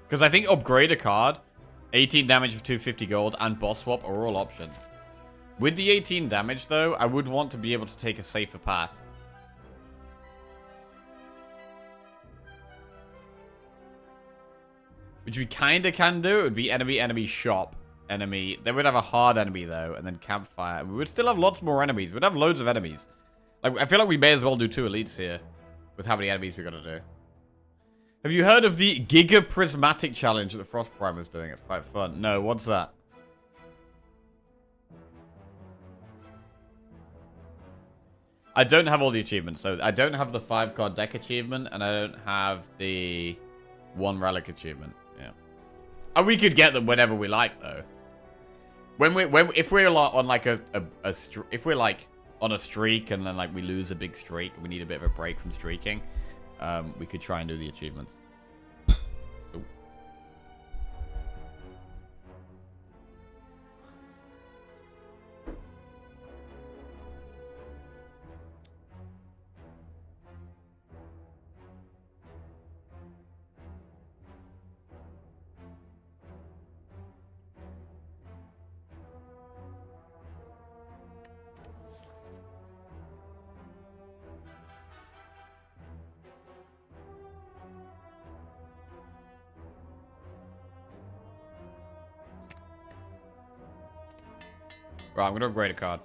Speaker 2: Because I think upgrade a card, 18 damage for 250 gold, and boss swap are all options. With the 18 damage, though, I would want to be able to take a safer path. Which we kind of can do. It would be enemy, shop, enemy. Then we'd have a hard enemy, though, and then campfire. We would still have lots more enemies. We'd have loads of enemies. Like, I feel like we may as well do 2 elites here with how many enemies we got to do. Have you heard of the Giga Prismatic Challenge that the Frost Primer is doing? It's quite fun. No, what's that? I don't have all the achievements. So I don't have the 5-card deck achievement, and I don't have the 1 relic achievement. Yeah. And we could get them whenever we like, though. If we're on like if we're like on a streak and then like we lose a big streak and we need a bit of a break from streaking, we could try and do the achievements. Ooh. Right, I'm going to upgrade a card.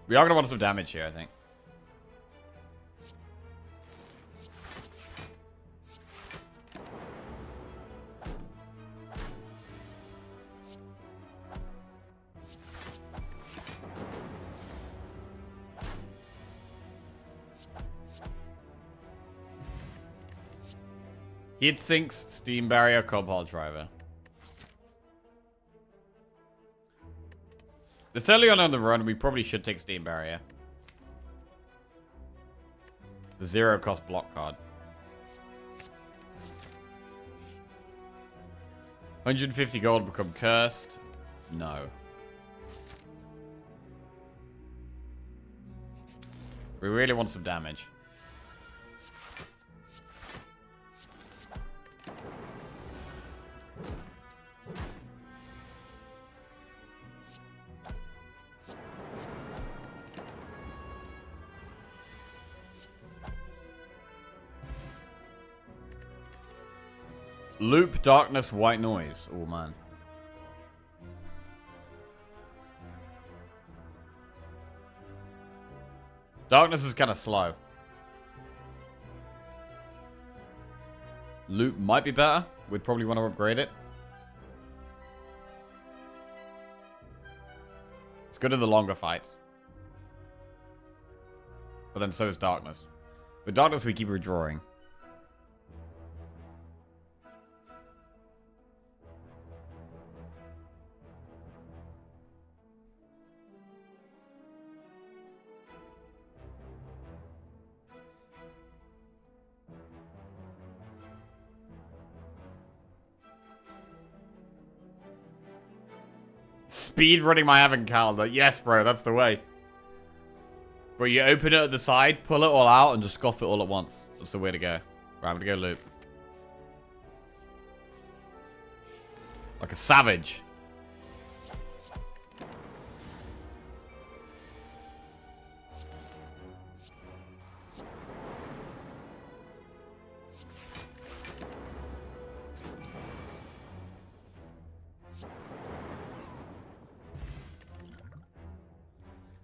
Speaker 2: We are going to want some damage here, I think. Heat sinks, steam barrier, cobalt driver. This early on the run, we probably should take steam barrier. It's a 0-cost block card. 150 gold become cursed. No. We really want some damage. Loop, darkness, white noise. Oh, man. Darkness is kind of slow. Loop might be better. We'd probably want to upgrade it. It's good in the longer fights. But then so is darkness. With darkness, we keep redrawing. Speed running my advent calendar. Yes, bro, that's the way. Bro, you open it at the side, pull it all out, and just scoff it all at once. That's the way to go. Right, I'm gonna go loop. Like a savage.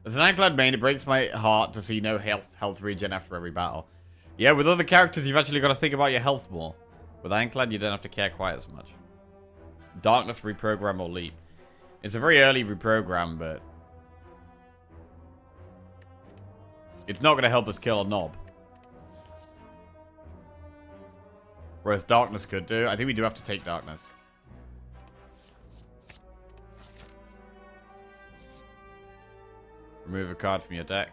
Speaker 2: As an Ironclad main, it breaks my heart to see no health regen after every battle. Yeah, with other characters, you've actually got to think about your health more. With Ironclad, you don't have to care quite as much. Darkness, reprogram, or leap. It's a very early reprogram, but it's not going to help us kill a knob. Whereas Darkness could do. I think we do have to take Darkness. Remove a card from your deck.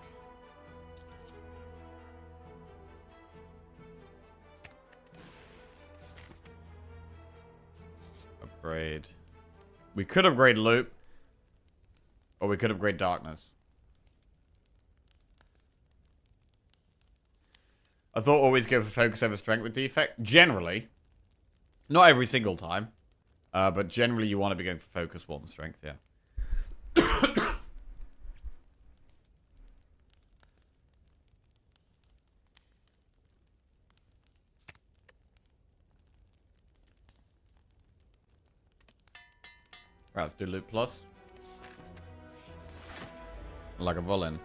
Speaker 2: Upgrade. We could upgrade Loop. Or we could upgrade Darkness. I thought always go for focus over strength with defect. Generally. Not every single time. But generally you want to be going for focus more than strength, yeah. Right, let's do Loop Plus. Like a villain.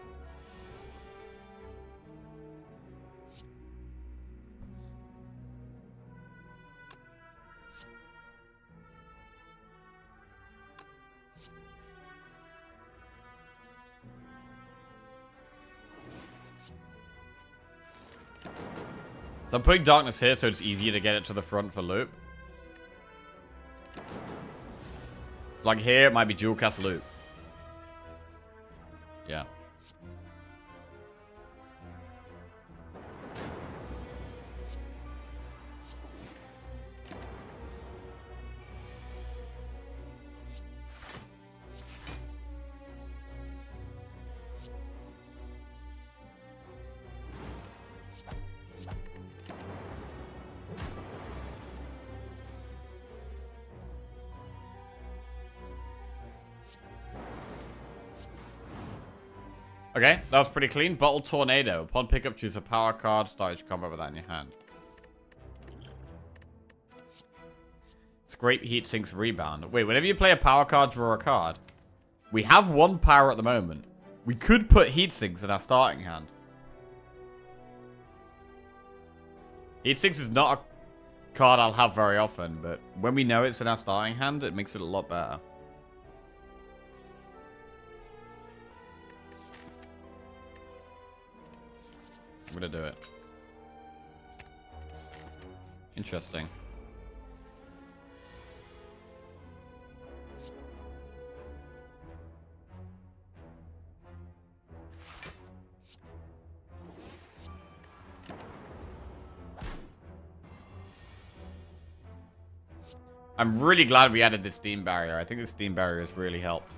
Speaker 2: So I'm putting Darkness here so it's easier to get it to the front for Loop. Like here, it might be dual cast Loop. Yeah. Okay, that was pretty clean. Bottle Tornado. Upon pickup, choose a power card. Start each combat with that in your hand. Scrape Heat Sinks Rebound. Wait, whenever you play a power card, draw a card. We have one power at the moment. We could put Heat Sinks in our starting hand. Heat Sinks is not a card I'll have very often, but when we know it's in our starting hand, it makes it a lot better. I'm gonna do it. Interesting. I'm really glad we added this steam barrier. I think the steam barrier has really helped.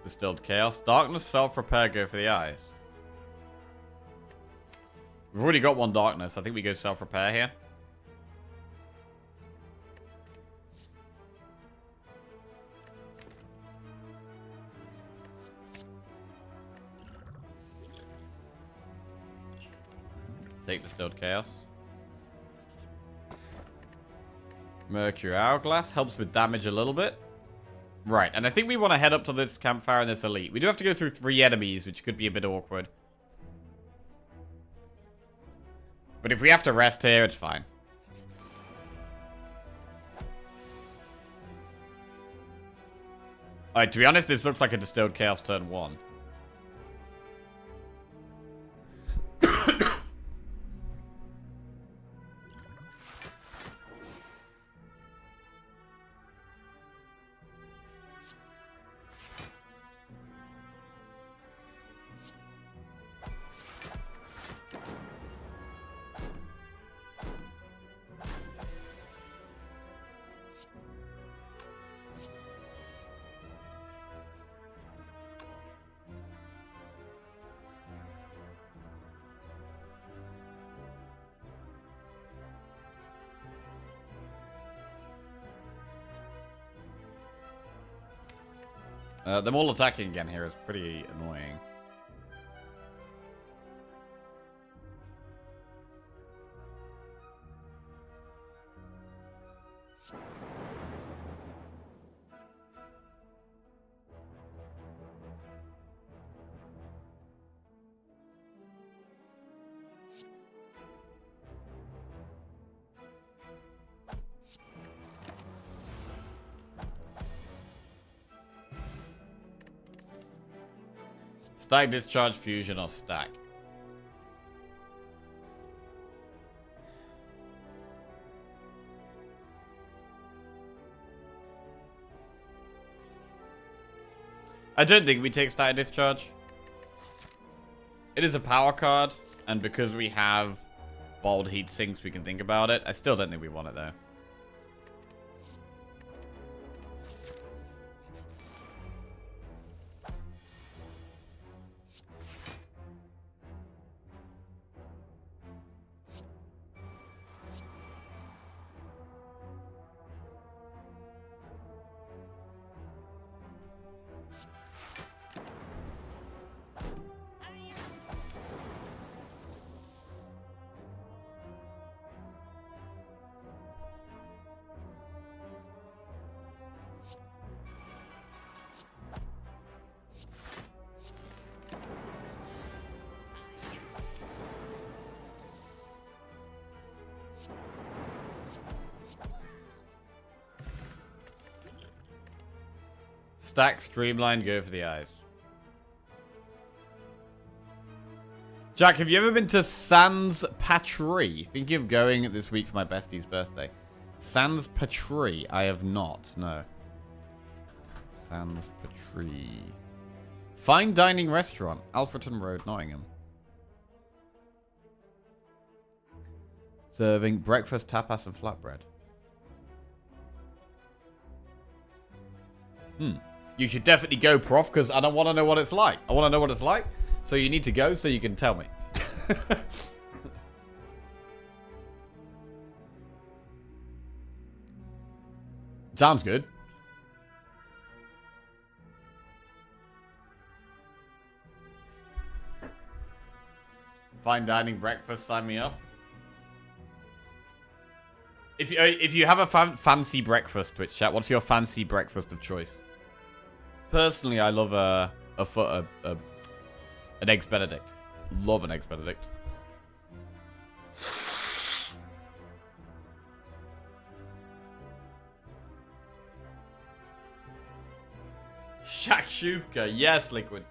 Speaker 2: Distilled Chaos. Darkness, self-repair, go for the eyes. We've already got one darkness. I think we go self-repair here. Take Distilled Chaos. Mercury Hourglass helps with damage a little bit. Right, and I think we want to head up to this campfire and this elite. We do have to go through 3 enemies, which could be a bit awkward. But if we have to rest here, it's fine. Alright, to be honest, this looks like a Distilled Chaos turn 1. Them all attacking again here is pretty annoying. Stack, discharge, fusion, or stack. I don't think we take stack discharge. It is a power card, and because we have bold heat sinks, we can think about it. I still don't think we want it though. Stack, streamline, go for the eyes. Jack, have you ever been to Sans Patrie? Thinking of going this week for my bestie's birthday. Sans Patrie, I have not, no. Sans Patrie. Fine dining restaurant, Alfreton Road, Nottingham. Serving breakfast, tapas, and flatbread. You should definitely go, Prof, because I don't want to know what it's like. I want to know what it's like, so you need to go so you can tell me. Sounds good. Fine dining, breakfast, sign me up. If you have a fancy breakfast, Twitch chat, what's your fancy breakfast of choice? Personally, I love an Eggs Benedict. Love an Eggs Benedict. Shakshuka, yes, Liquid.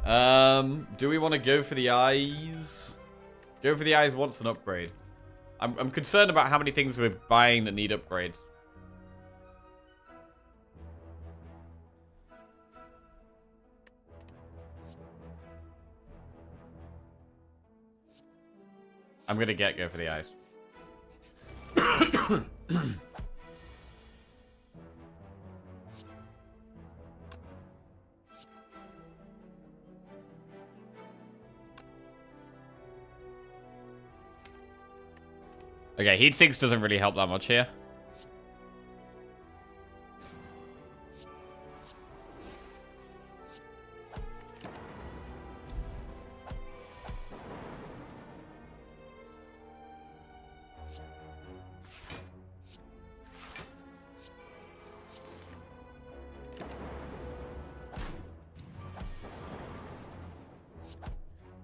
Speaker 2: Do we want to go for the eyes? Go for the eyes wants an upgrade. I'm concerned about how many things we're buying that need upgrades. I'm gonna go for the eyes. Okay, heat sinks doesn't really help that much here.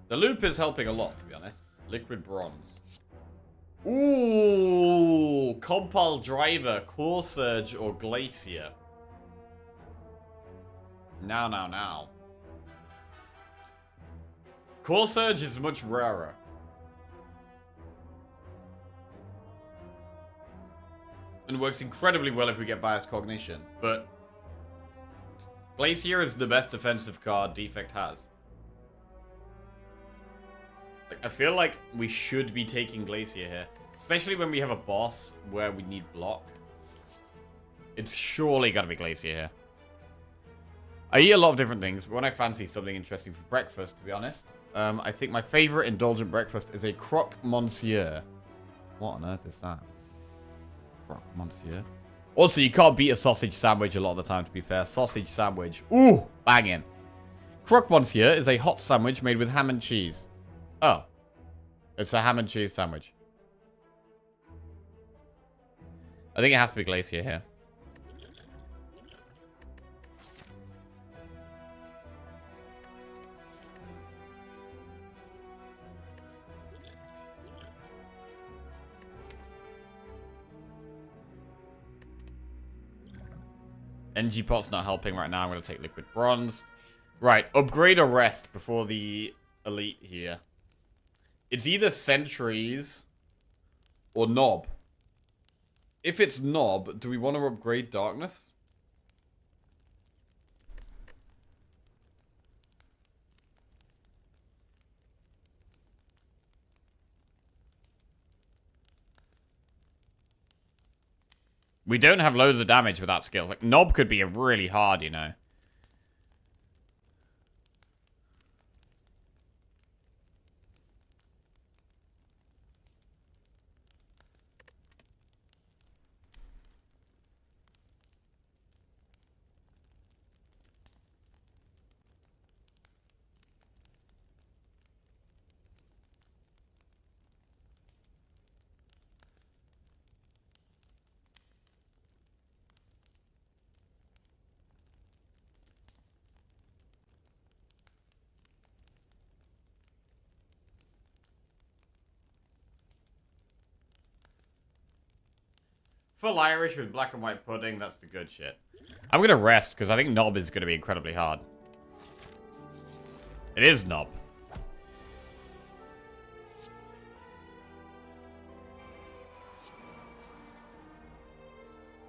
Speaker 2: The loop is helping a lot, to be honest. Liquid bronze. Ooh, Compile Driver, Core Surge, or Glacier. Now. Core Surge is much rarer. And works incredibly well if we get Biased Cognition. But Glacier is the best defensive card Defect has. Like, I feel like we should be taking Glacier here. Especially when we have a boss where we need block. It's surely got to be Glacier here. I eat a lot of different things, but when I fancy something interesting for breakfast, to be honest, I think my favorite indulgent breakfast is a croque monsieur. What on earth is that? Croque monsieur. Also, you can't beat a sausage sandwich a lot of the time, to be fair. Sausage sandwich. Ooh, banging. Croque monsieur is a hot sandwich made with ham and cheese. Oh. It's a ham and cheese sandwich. I think it has to be Glacier here. Energy pot's not helping right now. I'm going to take liquid bronze. Right, upgrade or rest before the elite here. It's either sentries or knob. If it's knob, do we want to upgrade darkness? We don't have loads of damage with that skill. Like, knob could be really hard, you know. Full Irish with black and white pudding, that's the good shit. I'm going to rest, because I think knob is going to be incredibly hard. It is knob.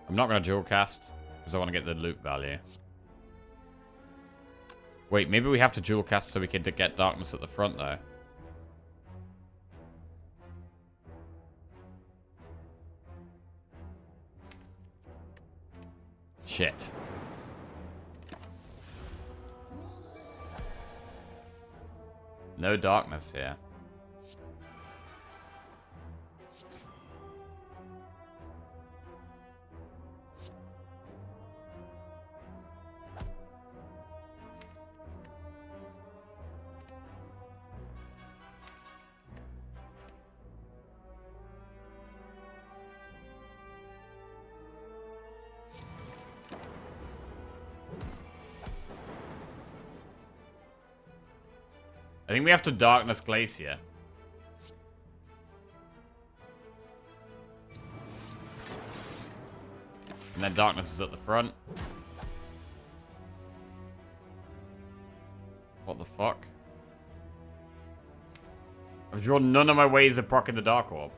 Speaker 2: I'm not going to dual cast, because I want to get the loot value. Wait, maybe we have to dual cast so we can get darkness at the front, though. Shit. No darkness here. I think we have to darkness Glacier. And then darkness is at the front. What the fuck? I've drawn none of my ways of proccing the Dark Orb.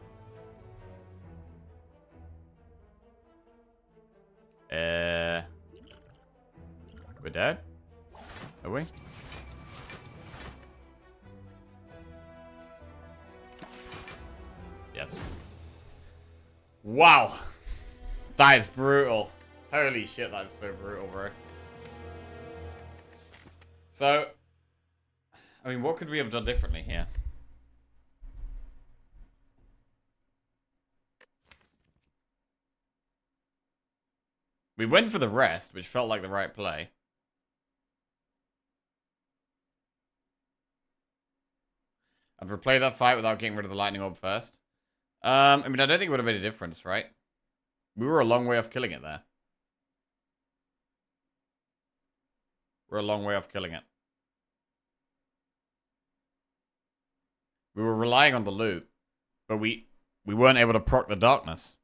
Speaker 2: We're dead? Are we? Yes. Wow. That is brutal. Holy shit, that's so brutal, bro. So, I mean, what could we have done differently here? We went for the rest, which felt like the right play. I'd replay that fight without getting rid of the lightning orb first. I mean, I don't think it would have made a difference, right? We were a long way off killing it there. We're a long way off killing it. We were relying on the loot, but we weren't able to proc the darkness.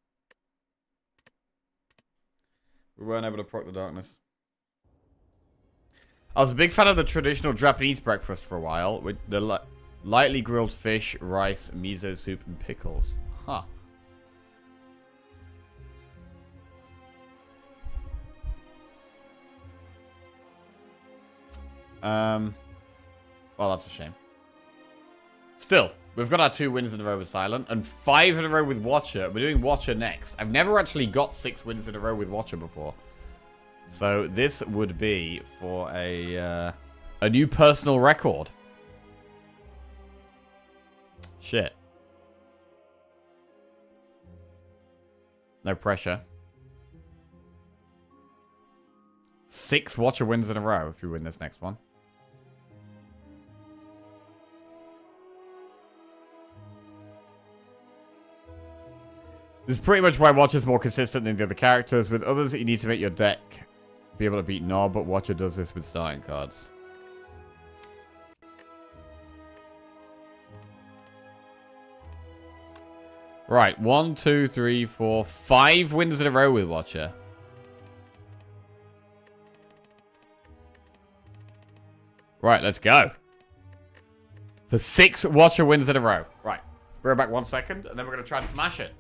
Speaker 2: We weren't able to proc the darkness. I was a big fan of the traditional Japanese breakfast for a while, with the lightly grilled fish, rice, miso soup, and pickles. Huh. Well, that's a shame. Still, we've got our 2 wins in a row with Silent, and 5 in a row with Watcher. We're doing Watcher next. I've never actually got 6 wins in a row with Watcher before. So this would be for a new personal record. Shit. No pressure. 6 Watcher wins in a row if you win this next one. This is pretty much why Watcher's more consistent than the other characters. With others, you need to make your deck be able to beat Nob, but Watcher does this with starting cards. Right, 1, 2, 3, 4, 5 wins in a row with Watcher. Right, let's go. For 6 Watcher wins in a row. Right, bear back 1 second, and then we're going to try to smash it.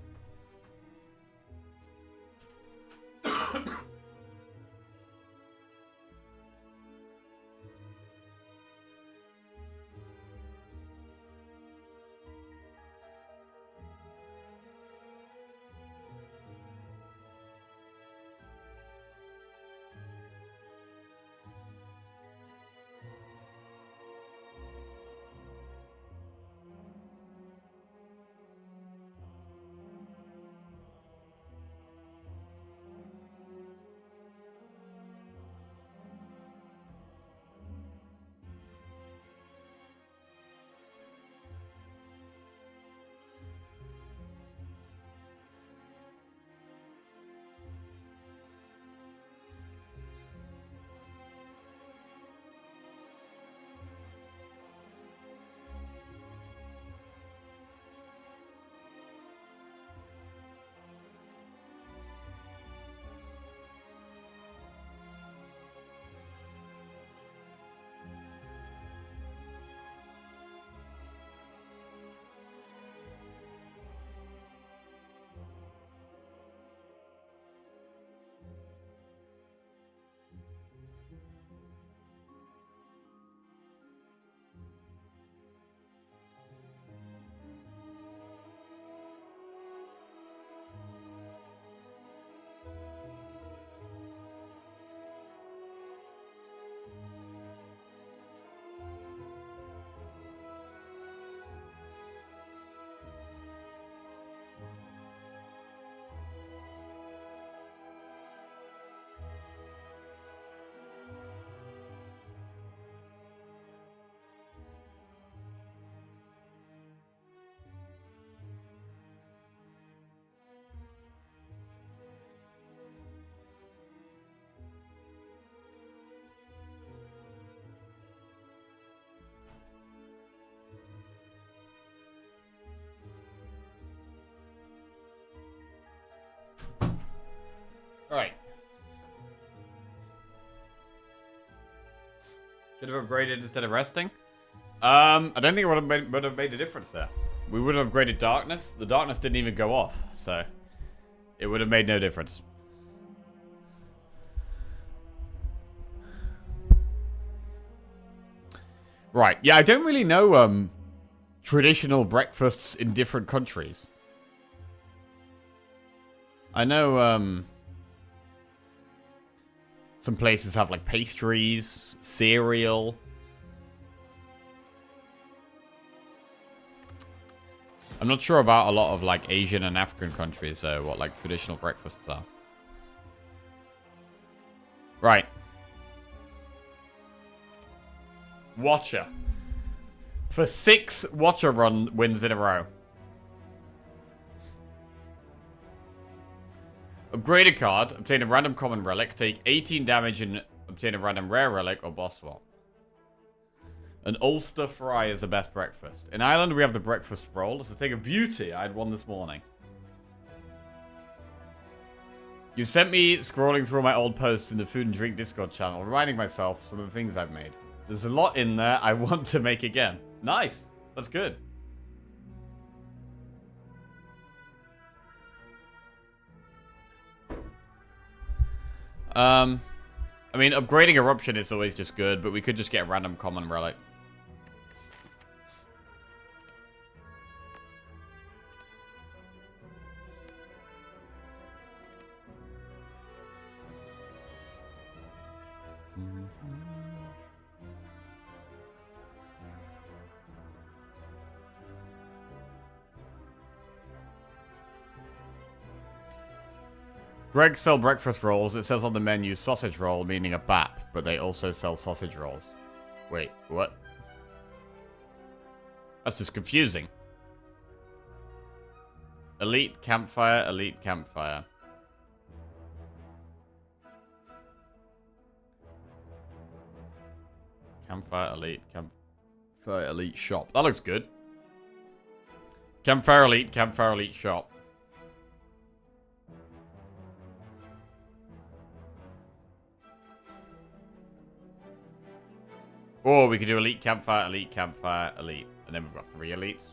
Speaker 2: Alright. Should have upgraded instead of resting. I don't think it would have made a difference there. We would have upgraded Darkness. The Darkness didn't even go off, so it would have made no difference. Right. Yeah, I don't really know traditional breakfasts in different countries. I know some places have like pastries, cereal. I'm not sure about a lot of like Asian and African countries, what like traditional breakfasts are. Right. Watcher. For 6 Watcher run wins in a row. Upgrade a card, obtain a random common relic, take 18 damage and obtain a random rare relic or boss swap. An Ulster fry is the best breakfast. In Ireland, we have the breakfast roll. It's a thing of beauty. I had one this morning. You sent me scrolling through my old posts in the Food and Drink Discord channel, reminding myself some of the things I've made. There's a lot in there I want to make again. Nice. That's good. I mean, upgrading Eruption is always just good, but we could just get a random common relic. Greg sell breakfast rolls. It says on the menu sausage roll, meaning a BAP, but they also sell sausage rolls. Wait, what? That's just confusing. Elite campfire, elite campfire. Campfire, elite shop. That looks good. Campfire, elite shop. Or we could do elite campfire, elite. And then we've got 3 elites.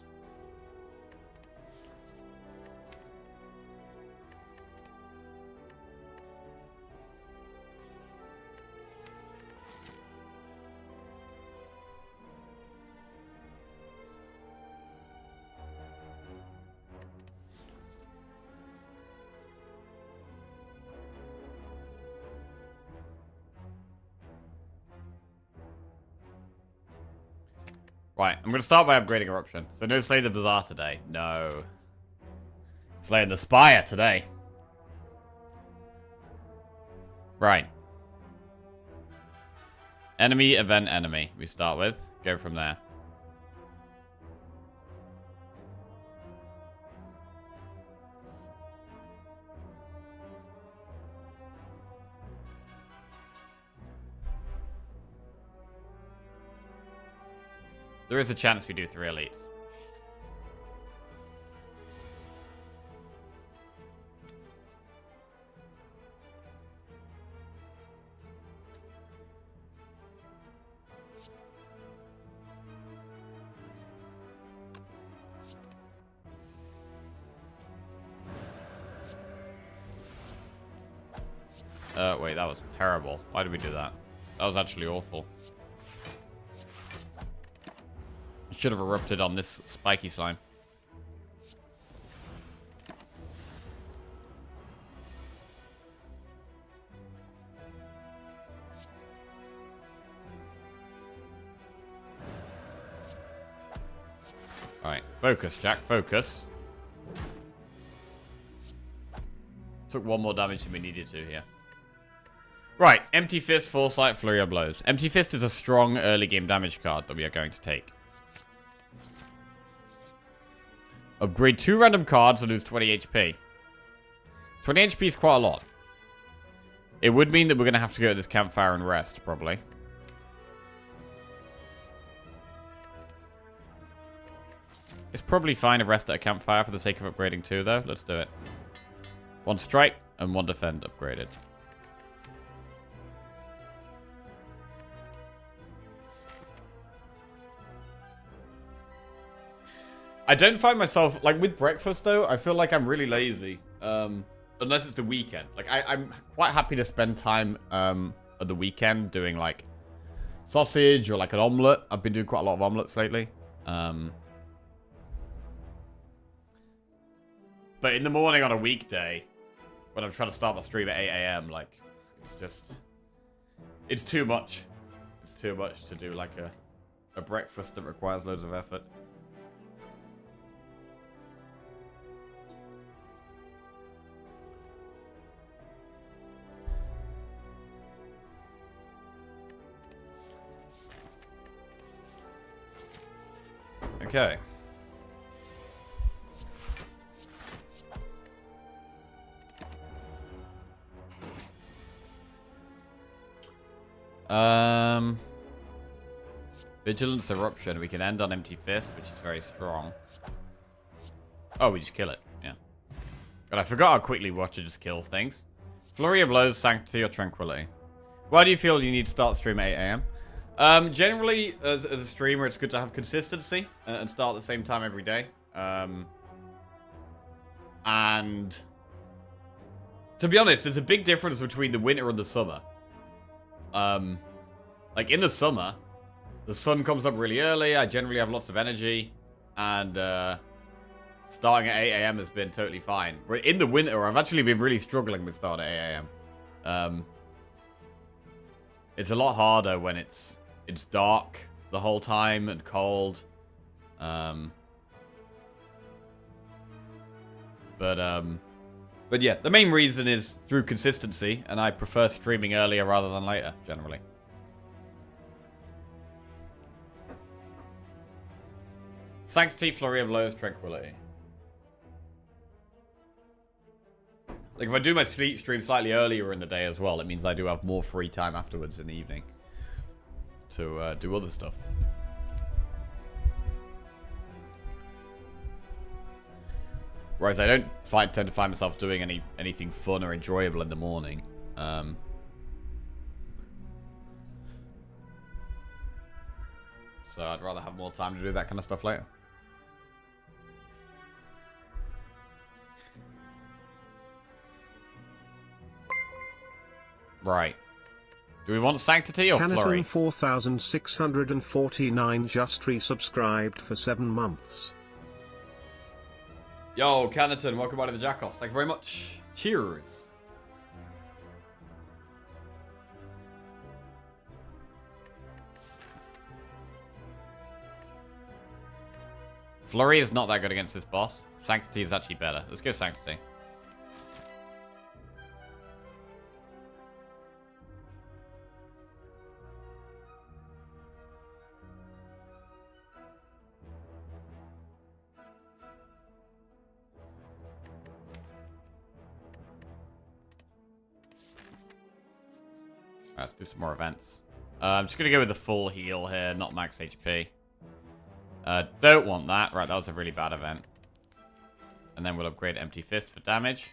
Speaker 2: Right, I'm going to start by upgrading Eruption. So no Slay the Bazaar today. No. Slaying the Spire today. Right. Enemy, event, enemy. We start with. Go from there. There is a chance we do 3 elites. Wait, that was terrible. Why did we do that? That was actually awful. Should have erupted on this spiky slime. Alright, focus, Jack, focus. Took 1 more damage than we needed to here. Right, Empty Fist, Foresight, Flurry of Blows. Empty Fist is a strong early game damage card that we are going to take. Upgrade 2 random cards and lose 20 HP. 20 HP is quite a lot. It would mean that we're going to have to go to this campfire and rest, probably. It's probably fine to rest at a campfire for the sake of upgrading 2, though. Let's do it. 1 strike and 1 defend upgraded. I don't find myself, like, with breakfast, though, I feel like I'm really lazy. Unless it's the weekend. Like, I'm quite happy to spend time at the weekend doing, like, sausage or, like, an omelette. I've been doing quite a lot of omelettes lately. But in the morning on a weekday, when I'm trying to start my stream at 8 AM, like, it's just... It's too much. It's too much to do, like, a breakfast that requires loads of effort. Okay. Vigilance Eruption. We can end on Empty Fist, which is very strong. Oh, we just kill it. Yeah. But I forgot how quickly Watcher just kills things. Flurry of Blows, Sanctity, or Tranquility. Why do you feel you need to start stream at 8 AM? Generally, as a streamer, it's good to have consistency and start at the same time every day. And to be honest, there's a big difference between the winter and the summer. Like in the summer, the sun comes up really early. I generally have lots of energy, and starting at 8 AM has been totally fine. But in the winter, I've actually been really struggling with starting at 8 AM. It's a lot harder when it's dark the whole time and cold. But yeah, the main reason is through consistency, and I prefer streaming earlier rather than later, generally. Sanctity, Flurry of Blows, Tranquility. Like, if I do my stream slightly earlier in the day as well, it means I do have more free time afterwards in the evening to do other stuff. Whereas I don't tend to find myself doing anything fun or enjoyable in the morning. So I'd rather have more time to do that kind of stuff later. Right. Do we want Sanctity or Flurry?
Speaker 1: Canaton 4649 just resubscribed for 7 months.
Speaker 2: Yo, Canaton, welcome back to the Jackoffs. Thank you very much. Cheers. Flurry is not that good against this boss. Sanctity is actually better. Let's go Sanctity. Let's do some more events. I'm just going to go with the full heal here, not max HP. Don't want that. Right, that was a really bad event. And then we'll upgrade Empty Fist for damage.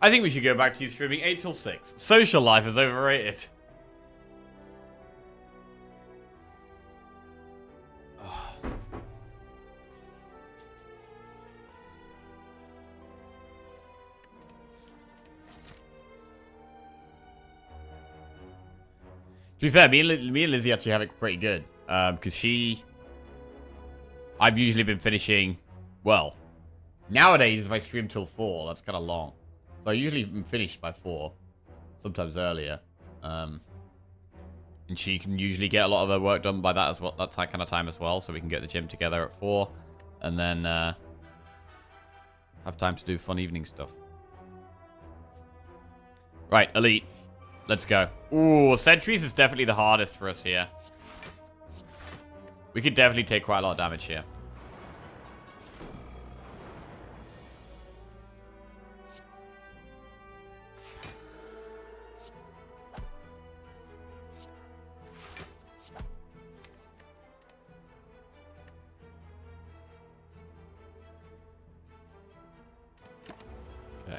Speaker 2: I think we should go back to you streaming 8 till 6. Social life is overrated. To be fair, me and Lizzie actually have it pretty good. Because I've usually been finishing, well, nowadays if I stream till 4, that's kind of long. So I usually am finished by 4, sometimes earlier. And she can usually get a lot of her work done by that as well, that kind of time as well. So we can get the gym together at 4, and then have time to do fun evening stuff. Right, Elite. Let's go. Ooh, Sentries is definitely the hardest for us here. We could definitely take quite a lot of damage here. Okay.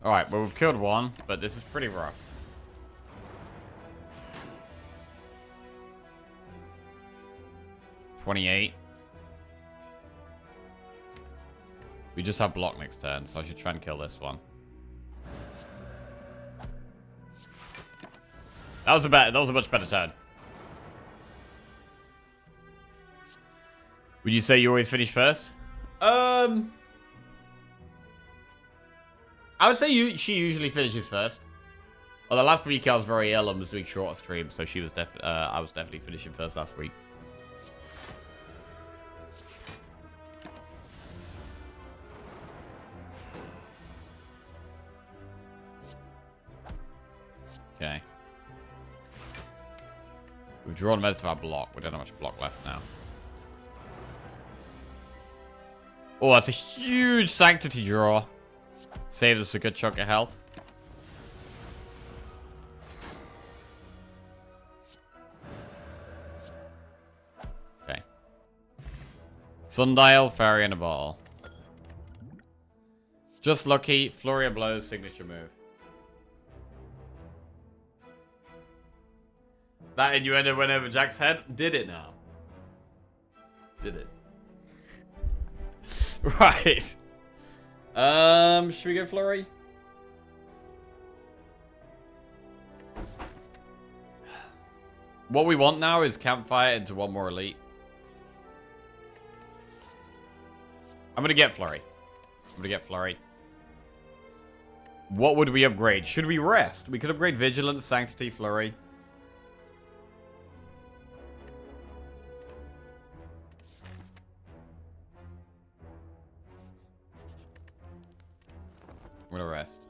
Speaker 2: Alright, well we've killed one, but this is pretty rough. $28. We just have block next turn, so I should try and kill this one. That was a much better turn. Would you say you always finish first? I would say she usually finishes first. Well, the last week I was very ill and was doing shorter streams, so she was I was definitely finishing first last week. Okay. We've drawn most of our block. We don't have much block left now. Oh, that's a huge Sanctity draw. Saved us a good chunk of health. Okay. Sundial, Fairy, and a ball. Just lucky. Flurry of Blows, signature move. That innuendo went over Jack's head. Did it now? Did it? Right. Should we go Flurry? What we want now is Campfire into one more elite. I'm gonna get Flurry. What would we upgrade? Should we rest? We could upgrade Vigilance, Sanctity, Flurry. I'm gonna rest.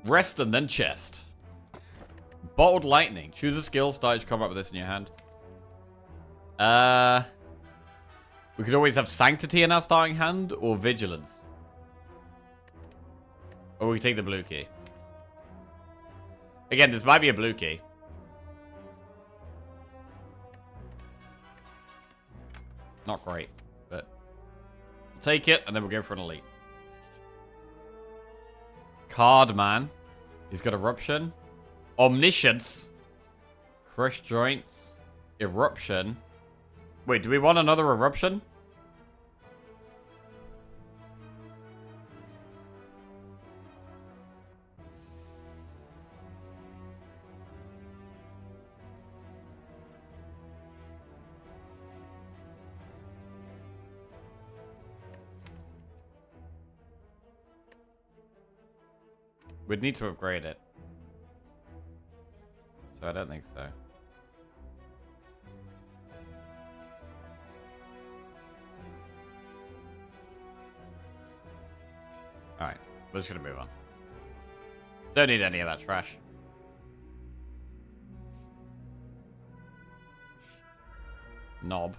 Speaker 2: Rest and then chest. Bottled Lightning. Choose a skill, start your combat with this in your hand. We could always have Sanctity in our starting hand, or Vigilance. Or we take the blue key. Again, this might be a blue key. Not great, but we'll take it, and then we'll go for an elite. Card Man. He's got Eruption. Omniscience. Crush Joints. Eruption. Wait, do we want another Eruption? We'd need to upgrade it. So I don't think so. Alright, we're just gonna move on. Don't need any of that trash. Knob.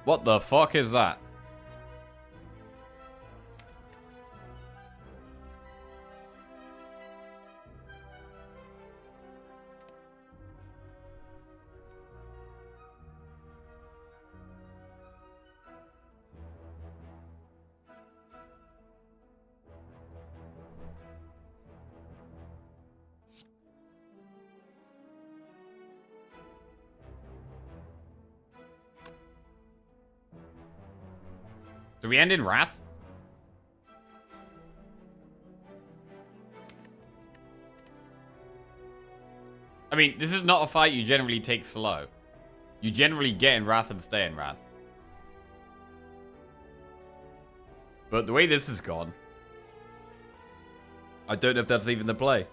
Speaker 2: What the fuck is that? Do we end in Wrath? I mean, this is not a fight you generally take slow. You generally get in Wrath and stay in Wrath. But the way this has gone, I don't know if that's even the play.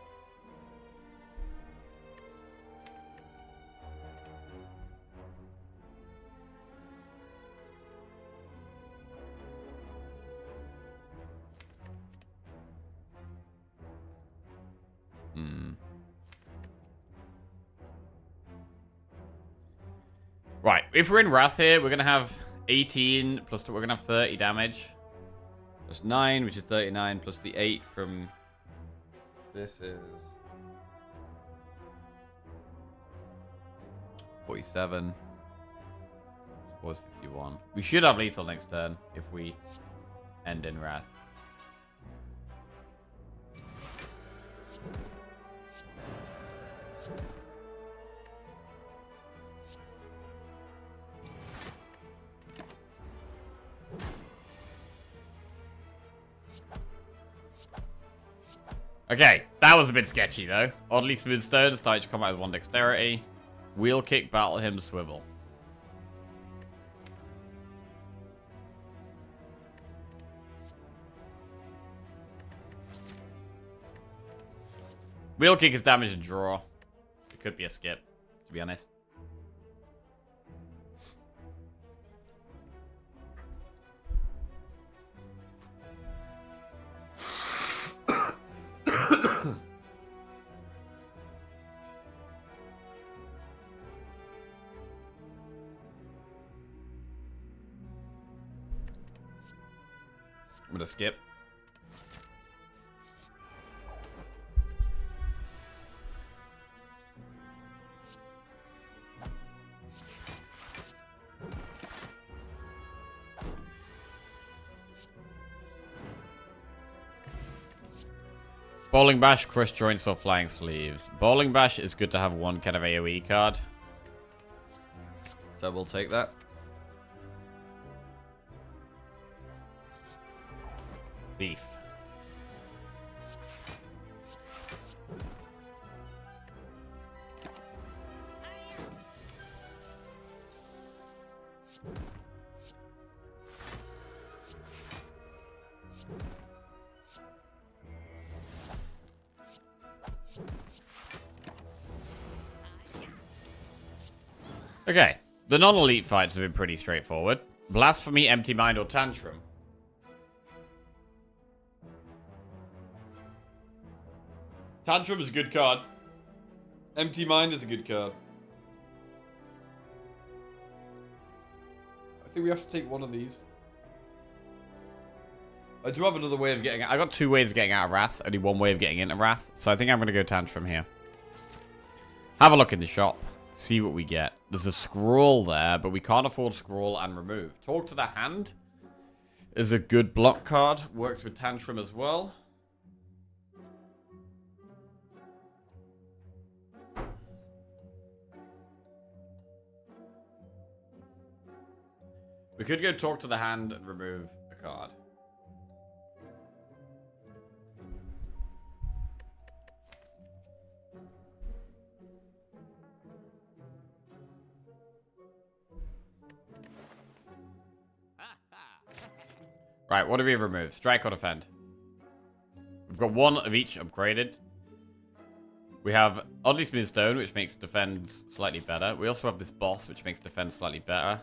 Speaker 2: Right, if we're in Wrath here, we're going to have 18 plus, we're going to have 30 damage. Plus 9, which is 39, plus the 8 from... This is... 47. 4 is 51. We should have lethal next turn if we end in Wrath. Okay, that was a bit sketchy though. Oddly smooth stone, starting to combat with 1 dexterity. Wheel kick, battle him, swivel. Wheel kick is damage and draw. It could be a skip, to be honest. I'm gonna skip. Bowling Bash, Crush Joints, or Flying Sleeves. Bowling Bash is good to have one kind of AoE card. So we'll take that. Thief. Okay, the non-elite fights have been pretty straightforward. Blasphemy, Empty Mind, or Tantrum. Tantrum is a good card. Empty Mind is a good card. I think we have to take one of these. I do have another way of getting out. I got 2 ways of getting out of Wrath. Only 1 way of getting into Wrath. So I think I'm going to go Tantrum here. Have a look in the shop. See what we get. There's a scroll there, but we can't afford scroll and remove. Talk to the Hand is a good block card. Works with Tantrum as well. We could go Talk to the Hand and remove a card. Right, what do we remove? Strike or defend? We've got 1 of each upgraded. We have Oddly Smooth Stone, which makes defend slightly better. We also have this boss, which makes defend slightly better.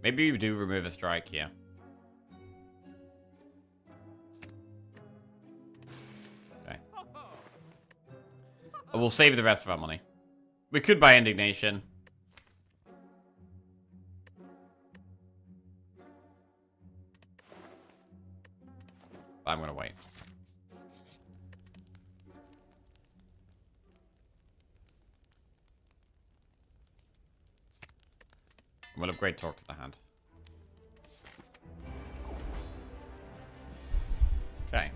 Speaker 2: Maybe we do remove a strike here. Okay. And we'll save the rest of our money. We could buy Indignation. I'm going to wait. We'll upgrade Talk to the Hand. Okay.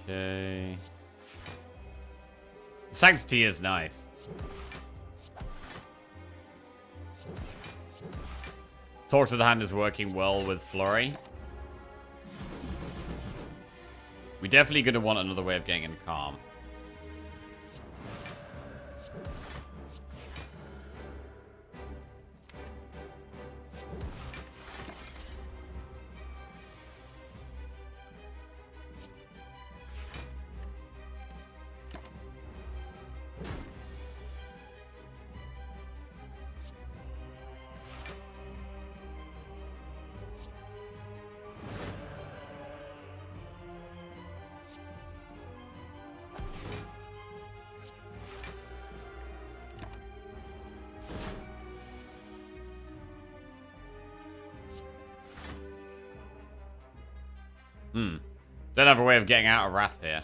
Speaker 2: Okay. Sanctity is nice. Talk to the Hand is working well with Flurry. We definitely gonna want another way of getting in Calm. Don't have a way of getting out of Wrath here.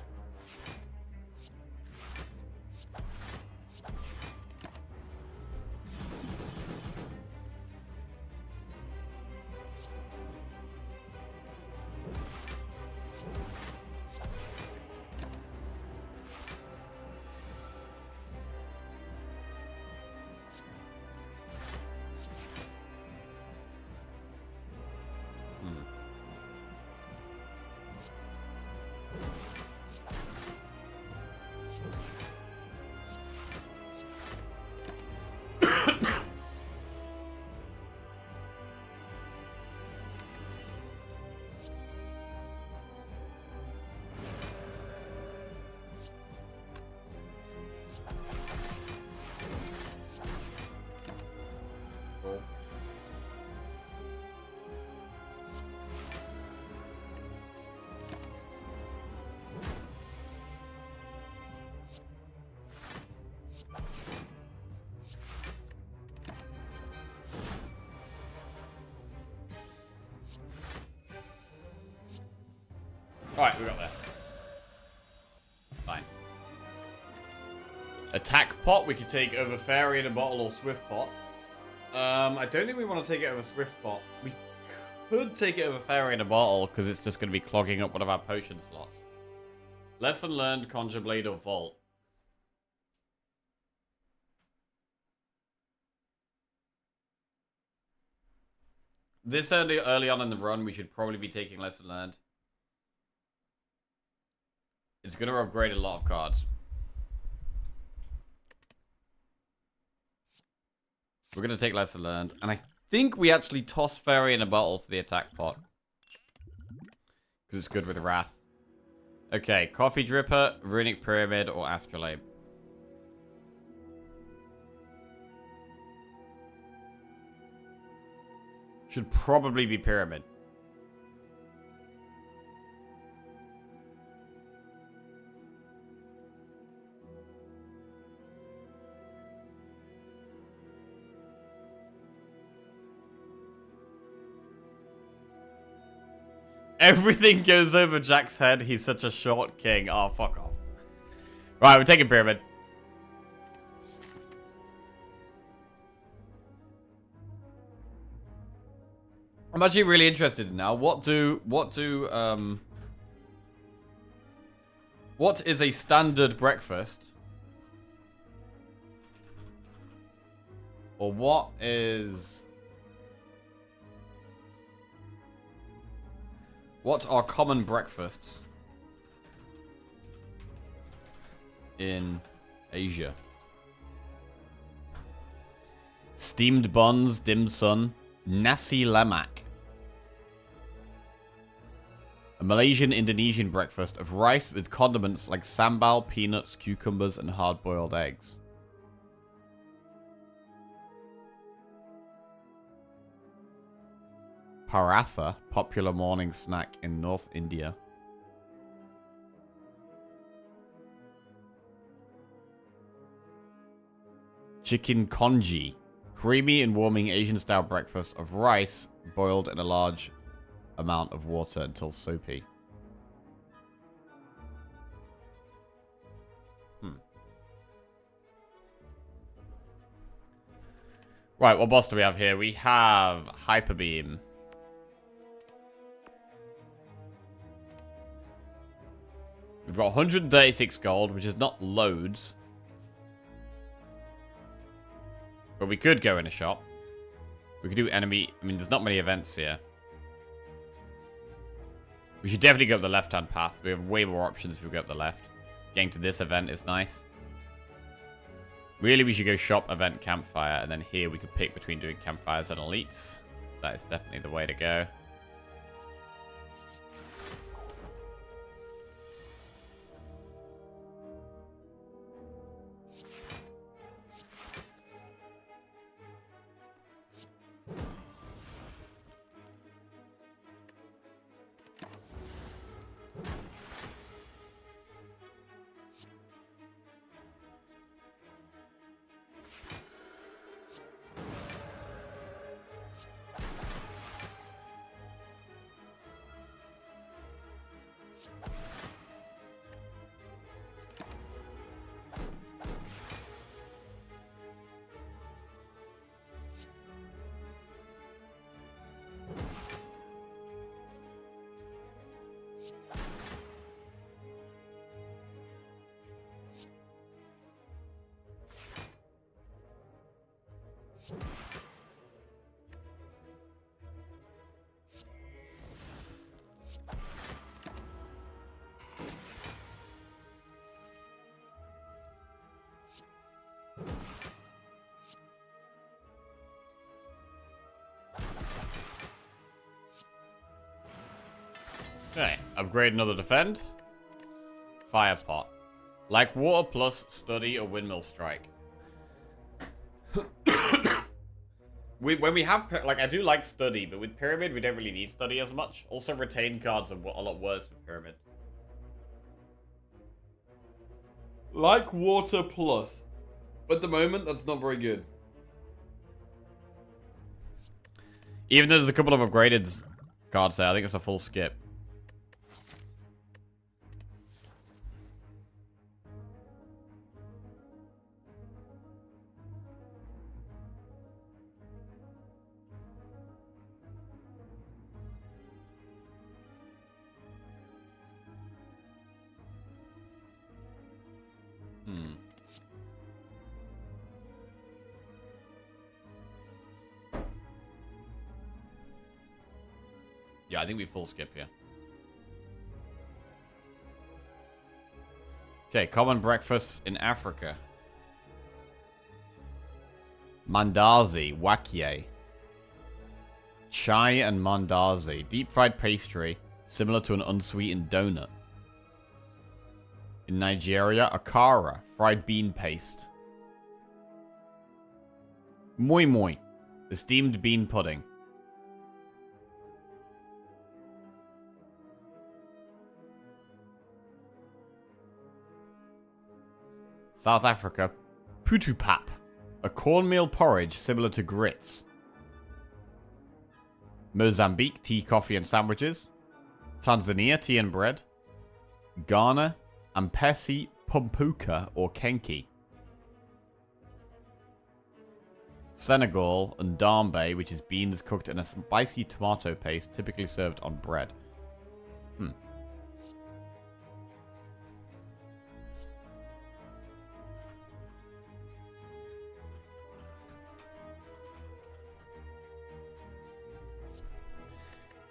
Speaker 2: Alright, we got there. Fine. Attack pot, we could take over Fairy in a bottle or Swift pot. I don't think we want to take it over Swift pot. We could take it over Fairy in a bottle, because it's just going to be clogging up one of our potion slots. Lesson learned, Conjure Blade or Vault. This early on in the run, we should probably be taking Lesson learned. It's going to upgrade a lot of cards. We're going to take Lesson Learned. And I think we actually toss Fairy in a bottle for the attack pot. Because it's good with Wrath. Okay, Coffee Dripper, Runic Pyramid, or Astrolabe. Should probably be Pyramid. Everything goes over Jack's head. He's such a short king. Oh, fuck off. Right, we're taking Pyramid. I'm actually really interested now. What is a standard breakfast? Or what are common breakfasts in Asia? Steamed buns, dim sum, nasi lemak. A Malaysian-Indonesian breakfast of rice with condiments like sambal, peanuts, cucumbers, and hard-boiled eggs. Paratha, popular morning snack in North India. Chicken congee, creamy and warming Asian-style breakfast of rice boiled in a large amount of water until soapy. Right, what boss do we have here? We have Hyper Beam. We've got 136 gold, which is not loads. But we could go in a shop. We could do enemy... I mean, there's not many events here. We should definitely go up the left-hand path. We have way more options if we go up the left. Getting to this event is nice. Really, we should go shop, event, campfire. And then here we could pick between doing campfires and elites. That is definitely the way to go. Okay, upgrade another defend. Fire pot. Like water plus study or windmill strike. When we have, like, I do like study, but with pyramid we don't really need study as much. Also, retain cards are a lot worse with pyramid. Like water plus. At the moment, that's not very good. Even though there's a couple of upgraded cards there, I think it's a full skip. Yeah, I think we full skip here. Okay, common breakfast in Africa. Mandazi, wakye. Chai and mandazi. Deep fried pastry, similar to an unsweetened donut. In Nigeria, akara, fried bean paste. Moi moi, the steamed bean pudding. South Africa, putupap, a cornmeal porridge similar to grits. Mozambique, tea, coffee, and sandwiches. Tanzania, tea and bread. Ghana, ampesi pumpuka or kenki. Senegal, ndambe, which is beans cooked in a spicy tomato paste, typically served on bread.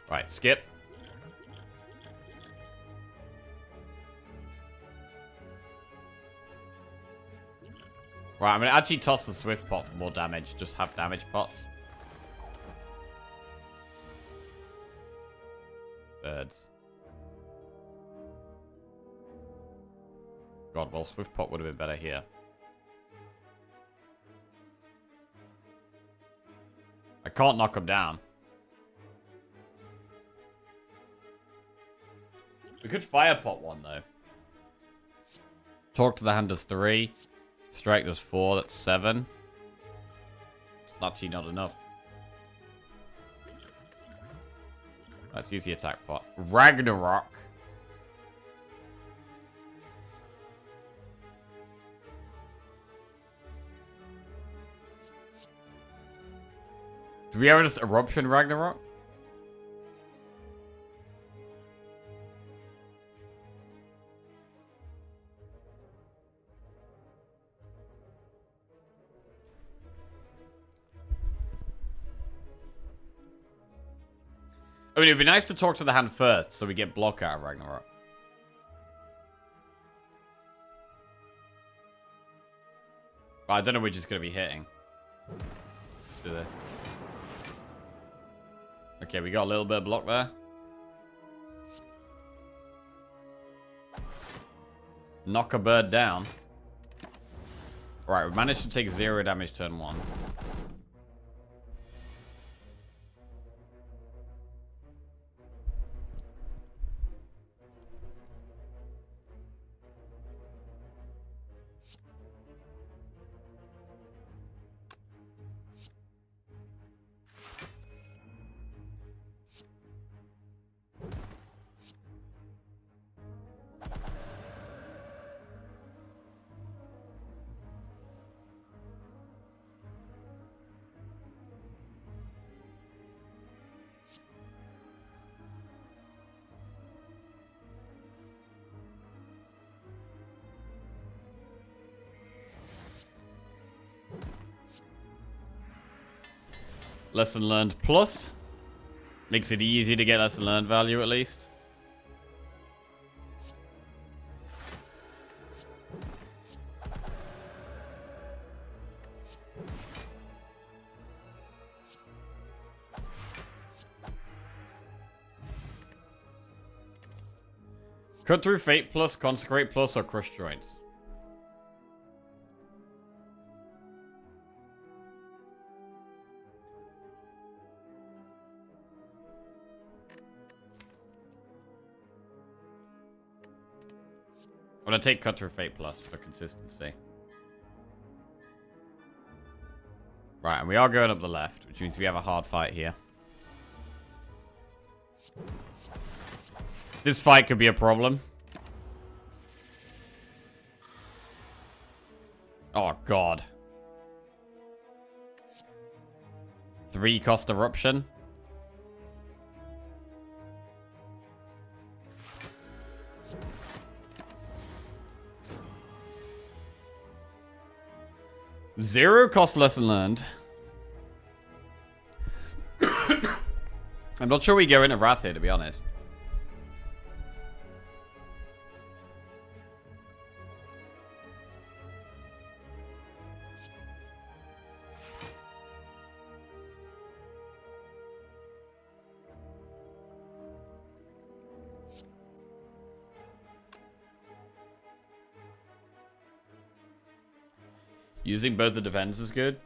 Speaker 2: Right, skip. Right, I'm going to actually toss the Swift pot for more damage. Just have damage pots. Birds. God, well, Swift pot would have been better here. I can't knock him down. We could fire pot one, though. Talk to the hand does 3. Strike does 4. That's 7. It's actually not enough. Let's use the attack pot. Ragnarok. Do we ever just Eruption Ragnarok? I mean, it'd be nice to talk to the hand first, so we get block out of Ragnarok. But I don't know which is going to be hitting. Let's do this. Okay, we got a little bit of block there. Knock a bird down. Right, we managed to take 0 damage turn 1. Lesson learned plus. Makes it easy to get lesson learned value at least. Cut through fate plus, consecrate plus, or crush joints. I'm gonna take cut through fate plus for consistency. Right, and we are going up the left, which means we have a hard fight here. This fight could be a problem. Oh, God. 3 cost eruption. Zero cost lesson learned. I'm not sure we go into Wrath here, to be honest. Using both the defense is good.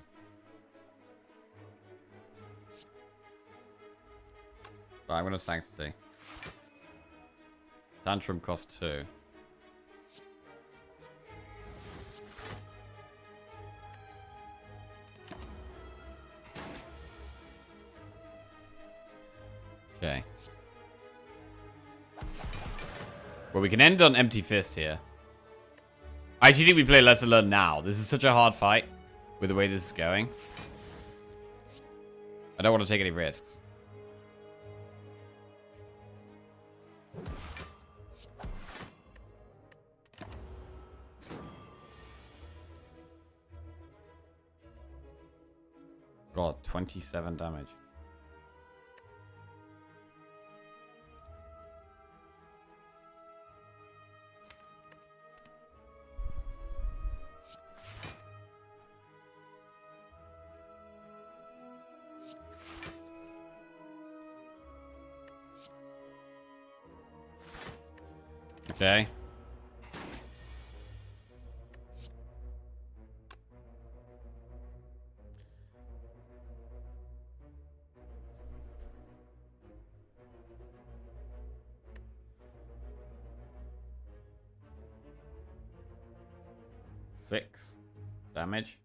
Speaker 2: Right, I'm going to Sanctity. Tantrum cost 2. Okay. Well, we can end on Empty Fist here. I actually think we play Lesson Learned now. This is such a hard fight with the way this is going. I don't want to take any risks. God, 27 damage. Okay. Six damage.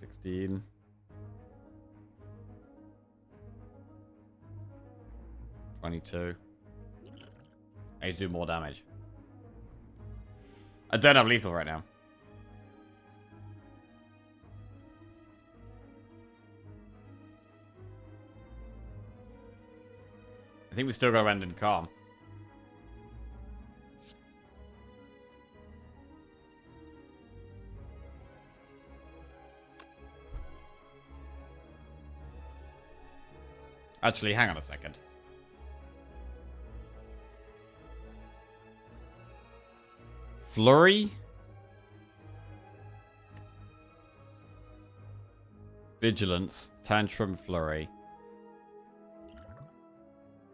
Speaker 2: $16. 22. I need to do more damage. I don't have lethal right now. I think we still got to end in calm. Actually, hang on a second. Flurry? Vigilance. Tantrum Flurry.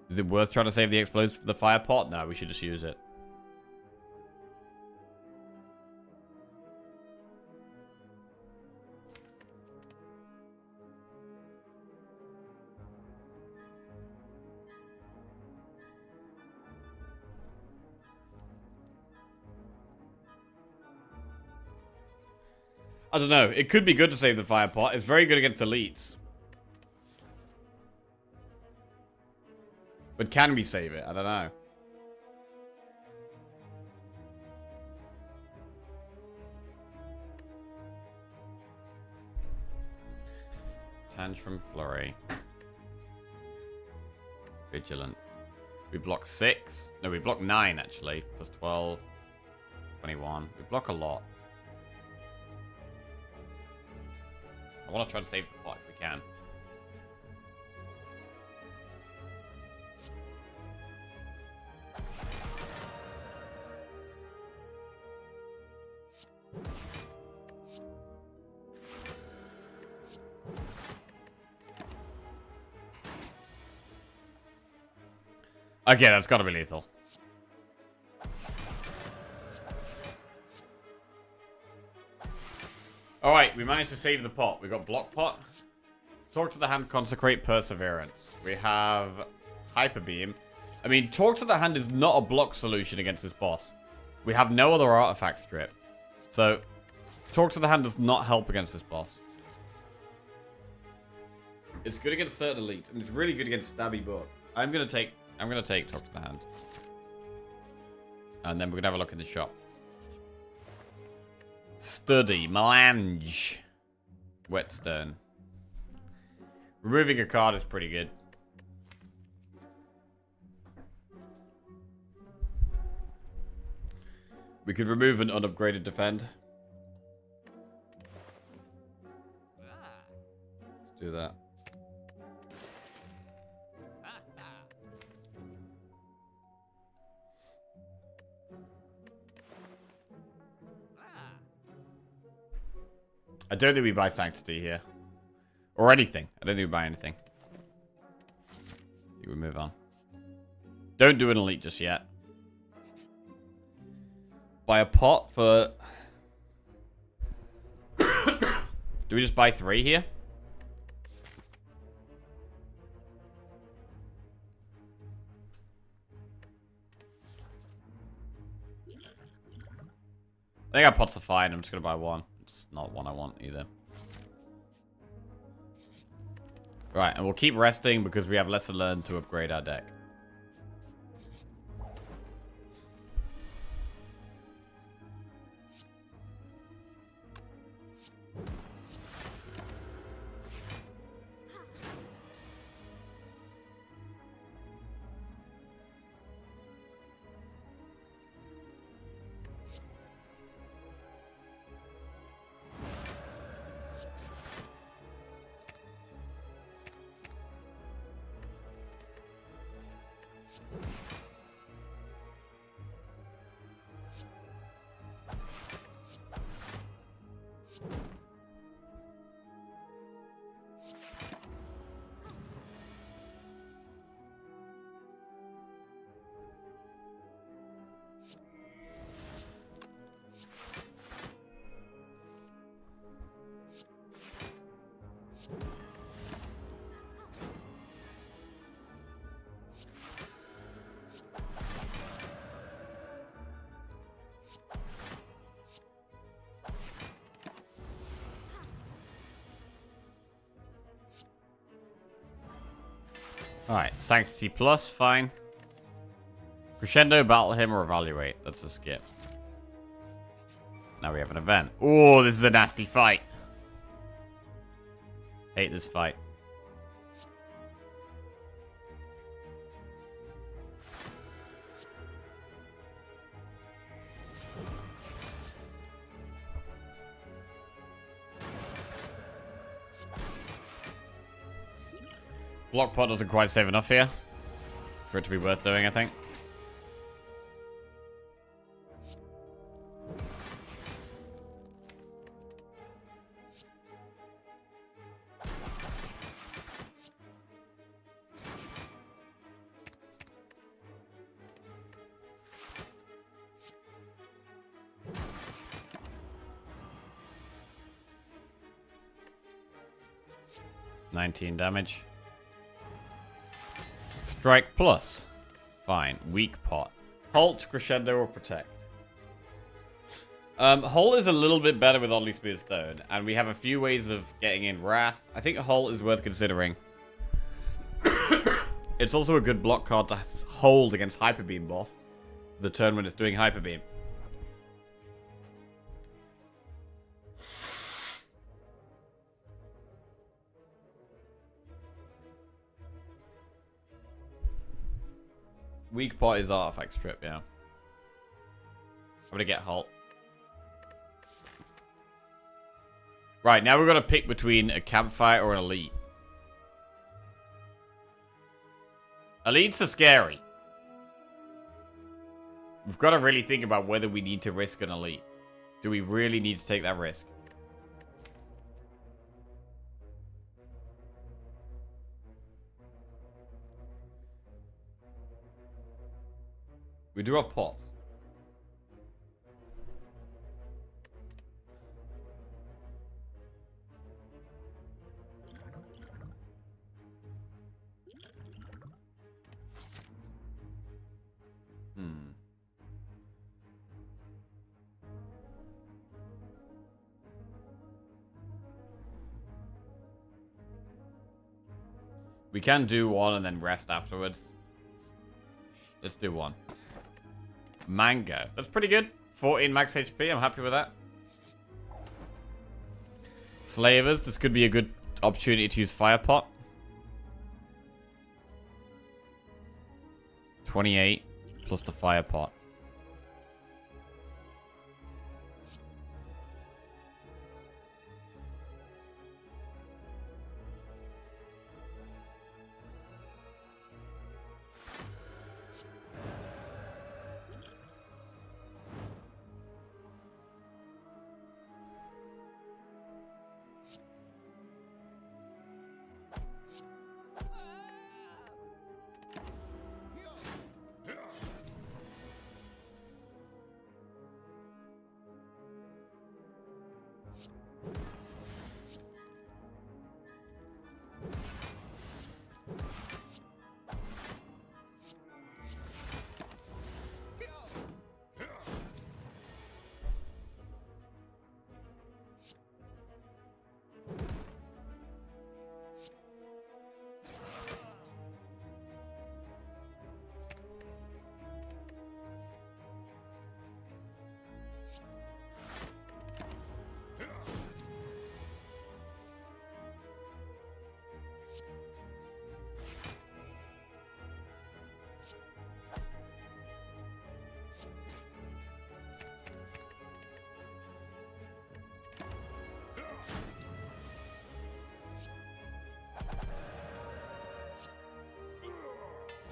Speaker 2: Is it worth trying to save the explosives for the fire pot? No, we should just use it. I don't know. It could be good to save the fire pot. It's very good against elites. But can we save it? I don't know. Tantrum Flurry. Vigilance. We block 6. No, we block 9 actually. Plus 12. 21. We block a lot. I want to try to save the pot if we can. Okay, that's got to be lethal. Alright, we managed to save the pot. We got block pot. Talk to the hand, consecrate perseverance. We have hyper beam. I mean, talk to the hand is not a block solution against this boss. We have no other artifact strip. So, talk to the hand does not help against this boss. It's good against certain elites, and it's really good against Stabby Book. I'm gonna take talk to the hand. And then we're gonna have a look in the shop. Study, melange, whetstone. Removing a card is pretty good. We could remove an unupgraded defend. Let's do that. I don't think we buy Sanctity here. Or anything. I don't think we buy anything. I think we move on. Don't do an elite just yet. Buy a pot for... Do we just buy 3 here? I think our pots are fine. I'm just going to buy 1. It's not one I want either. Right, and we'll keep resting because we have less to learn to upgrade our deck. Alright, Sanctity Plus, fine. Crescendo, Battle Him, or Evaluate. That's a skip. Now we have an event. Oh, this is a nasty fight. Hate this fight. Block pot doesn't quite save enough here for it to be worth doing, I think. $19 damage. Strike plus. Fine. Weak pot. Halt, Crescendo, or Protect. Halt is a little bit better with Oddly Smooth Stone, and we have a few ways of getting in Wrath. I think Halt is worth considering. It's also a good block card to hold against Hyper Beam boss for the turn when it's doing Hyper Beam. Weak pot is artifact strip, yeah. I'm gonna get Halt. Right, now we've got to pick between a campfire or an elite. Elites are scary. We've got to really think about whether we need to risk an elite. Do we really need to take that risk? We do have pots. We can do one and then rest afterwards. Let's do one. Mango. That's pretty good. 14 max HP. I'm happy with that. Slavers. This could be a good opportunity to use Fire Pot. 28 plus the Fire Pot.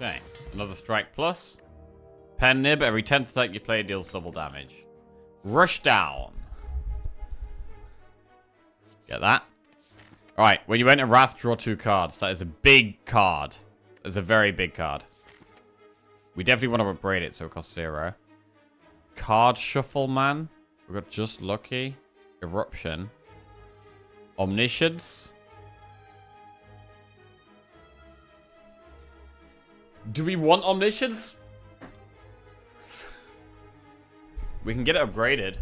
Speaker 2: Okay, another strike plus. Pen nib, every 10th attack you play deals double damage. Rush down. Get that. Alright, when you enter Wrath, draw 2 cards. That is a big card. That's a very big card. We definitely want to upgrade it so it costs 0. Card Shuffle Man. We've got Just Lucky. Eruption. Omniscience. Do we want Omniscience? We can get it upgraded.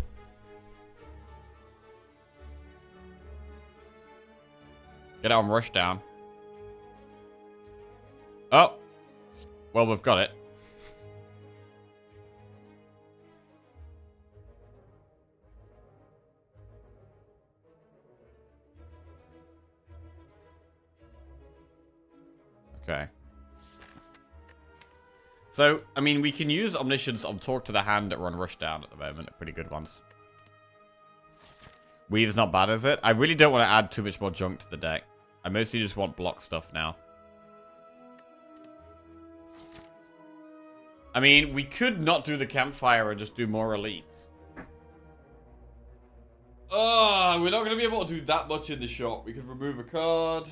Speaker 2: Get it on Rush down. Oh. Well, we've got it. Okay. So, I mean, we can use Omniscience on Talk to the Hand that run Rush down at the moment. They're pretty good ones. Weave's not bad, is it? I really don't want to add too much more junk to the deck. I mostly just want block stuff now. I mean, we could not do the campfire and just do more elites. Oh, we're not going to be able to do that much in the shop. We could remove a card.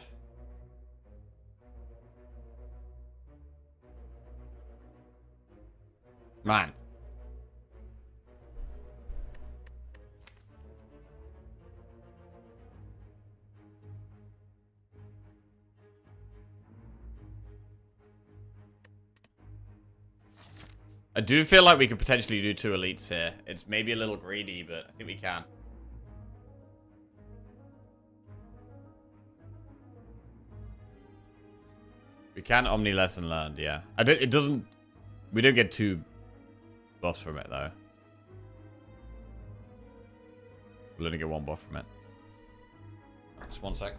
Speaker 2: Man. I do feel like we could potentially do 2 elites here. It's maybe a little greedy, but I think we can. We can Omni Lesson Learned, yeah. It doesn't... We don't get 2 buffs from it, though. We'll only get 1 buff from it. Just 1 sec.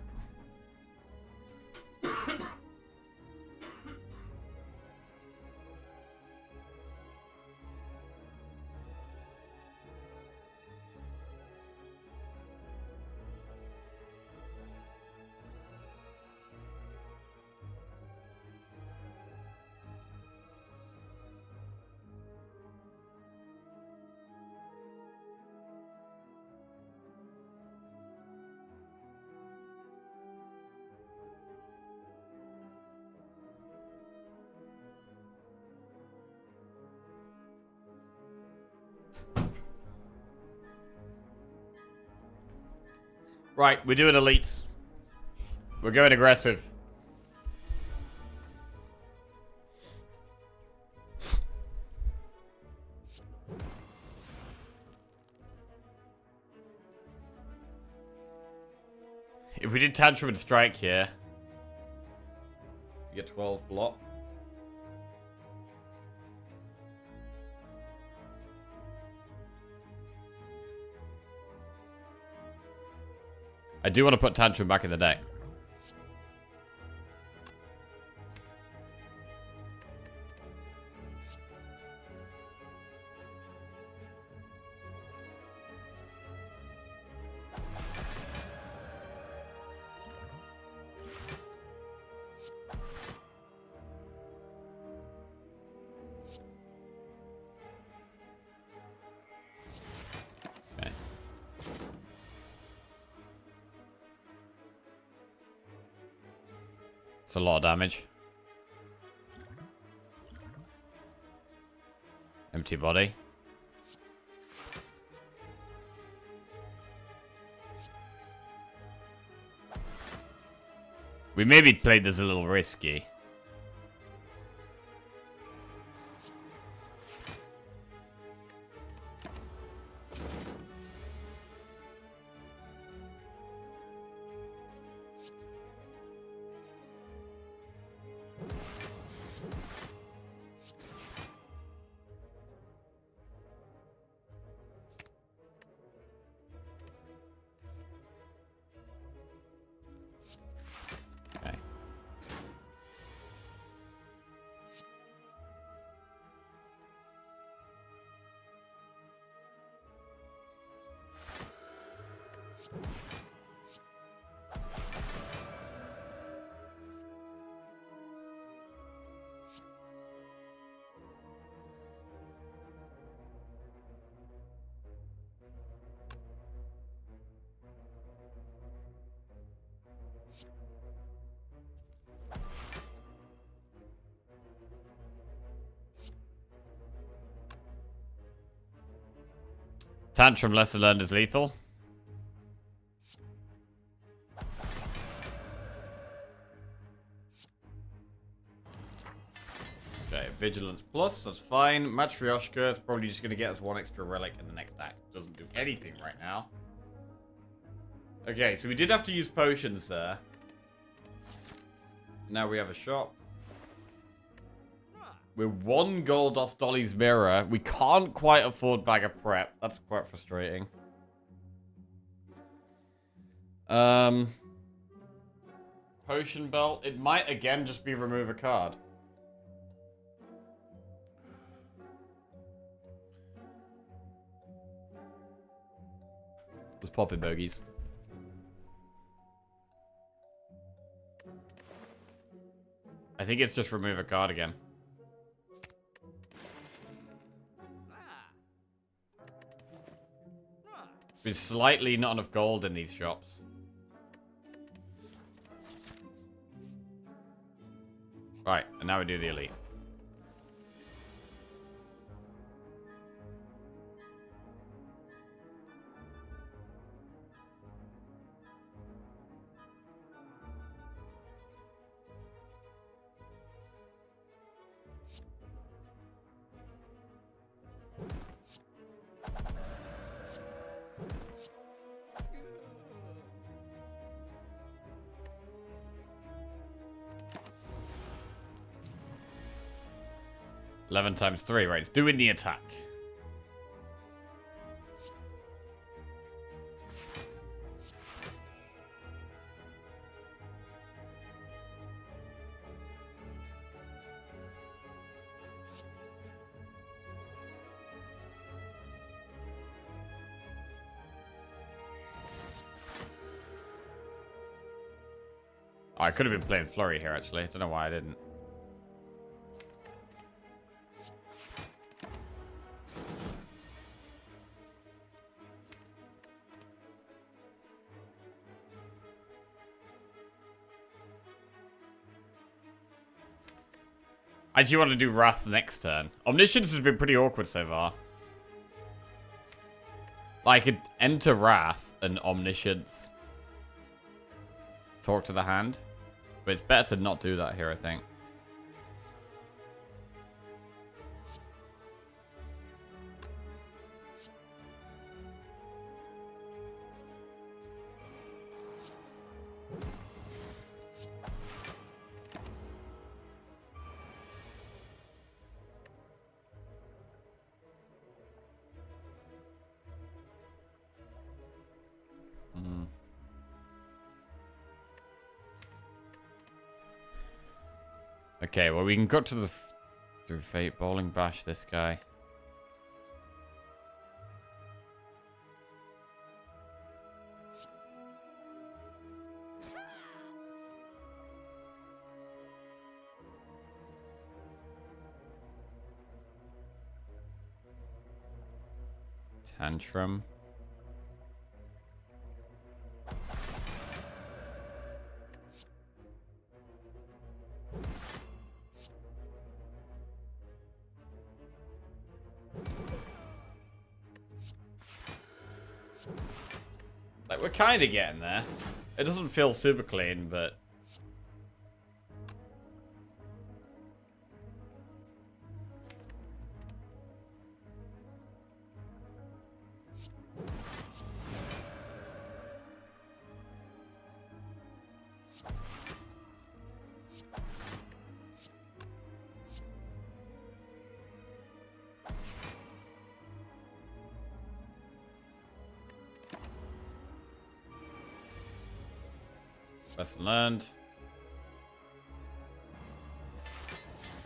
Speaker 2: Right, we're doing elites. We're going aggressive. If we did Tantrum and Strike here, we get 12 block. I do want to put Tantrum back in the deck. It's a lot of damage. Empty body. We maybe played this a little risky. Tantrum lesson learned is lethal. Okay, Vigilance Plus, that's fine. Matryoshka is probably just going to get us one extra relic in the next act. Doesn't do anything right now. Okay, so we did have to use potions there. Now we have a shop. We're 1 gold off Dolly's mirror. We can't quite afford Bag of Prep. That's quite frustrating. Potion belt. It might again just be remove a card. Let's pop in bogeys. I think it's just remove a card again. There's slightly not enough gold in these shops. Right, and now we do the elite. Eleven times 3, right? It's doing the attack. Oh, I could have been playing Flurry here, actually. I don't know why I didn't. I actually want to do Wrath next turn. Omniscience has been pretty awkward so far. I could enter Wrath and Omniscience talk to the hand. But it's better to not do that here, I think. Okay, well, we can go to the... through Fate, Bowling Bash this guy. Tantrum. Like, we're kind of getting there. It doesn't feel super clean, but... Lesson learned.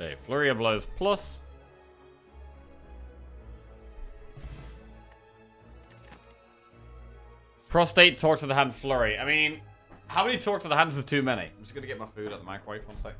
Speaker 2: Okay, Flurry of Blows plus. Prostate, Talk to the Hand, Flurry. I mean, how many Talk to the Hands is too many? I'm just going to get my food at the microwave one sec.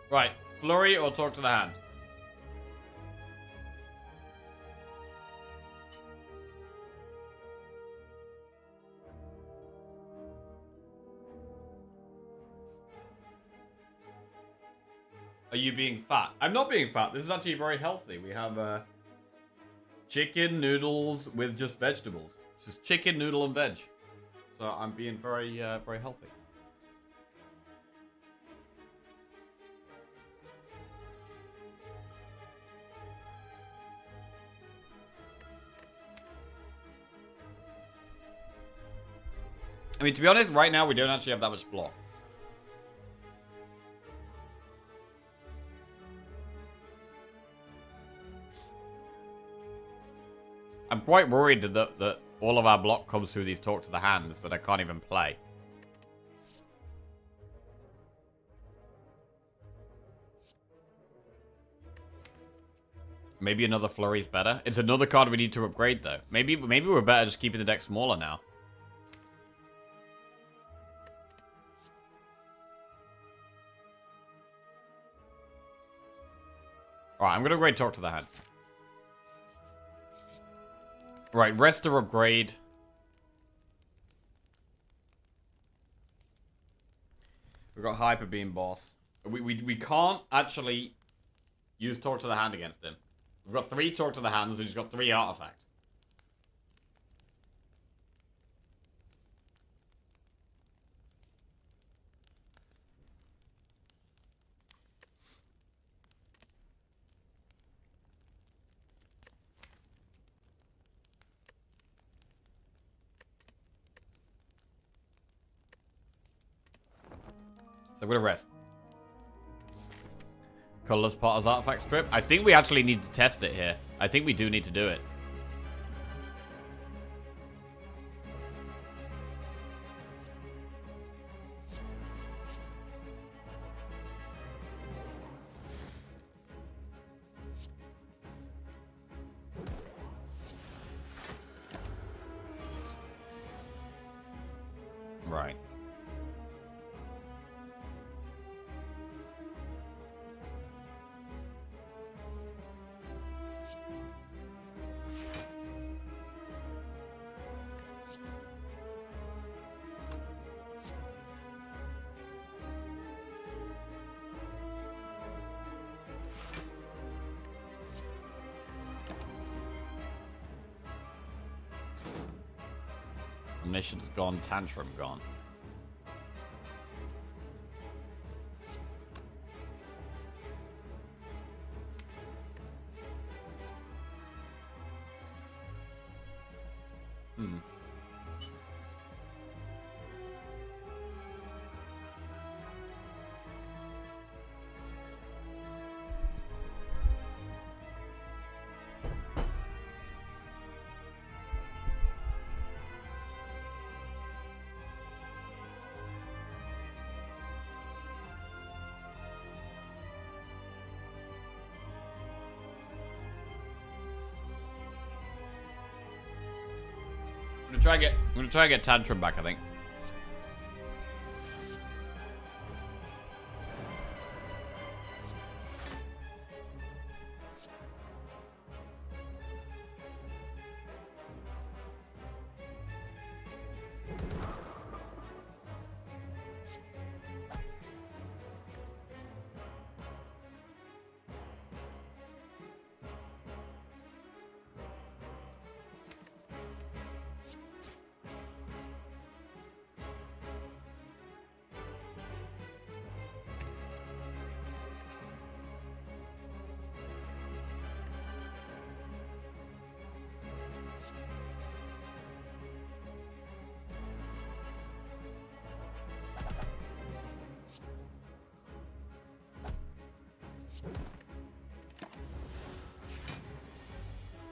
Speaker 2: Right, Flurry or Talk to the Hand? Are you being fat? I'm not being fat. This is actually very healthy. We have chicken noodles with just vegetables. It's just chicken, noodle, and veg. So I'm being very, very healthy. I mean, to be honest, right now we don't actually have that much block. I'm quite worried that all of our block comes through these Talk to the Hands that I can't even play. Maybe another Flurry's better. It's another card we need to upgrade, though. Maybe we're better just keeping the deck smaller now. Alright, I'm going to upgrade Talk to the Hand. Right, rest or upgrade. We've got Hyper Beam Boss. We can't actually use Talk to the Hand against him. We've got 3 Talk to the Hands and he's got 3 Artifact. So I'm going to rest. Colorless Potter's artifact strip. I think we actually need to test it here. I think we do need to do it. Right. Omniscience gone, Tantrum gone. I'm gonna try and get Tantrum back, I think.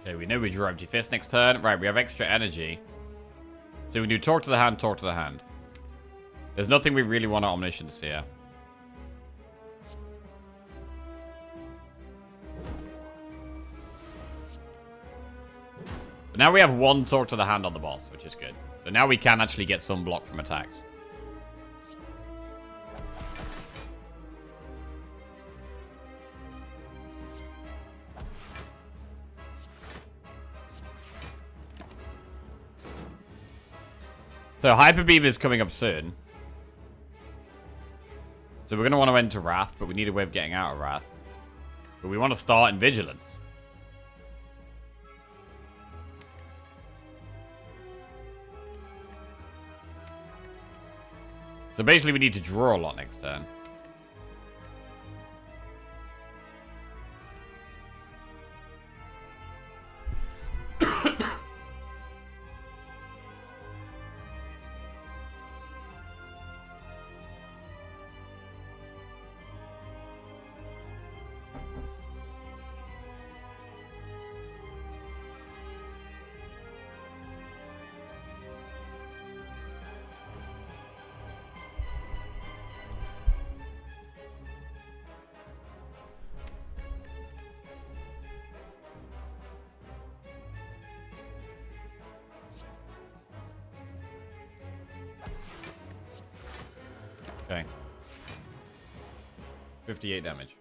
Speaker 2: Okay, we know we draw Empty Fist next turn. Right, we have extra energy. So we do Talk to the Hand, Talk to the Hand. There's nothing we really want our Omniscience here. But now we have one Talk to the Hand on the boss, which is good. So now we can actually get some block from attacks. So Hyper Beam is coming up soon. So we're going to want to enter Wrath, but we need a way of getting out of Wrath. But we want to start in Vigilance. So basically we need to draw a lot next turn. Okay. 58 damage.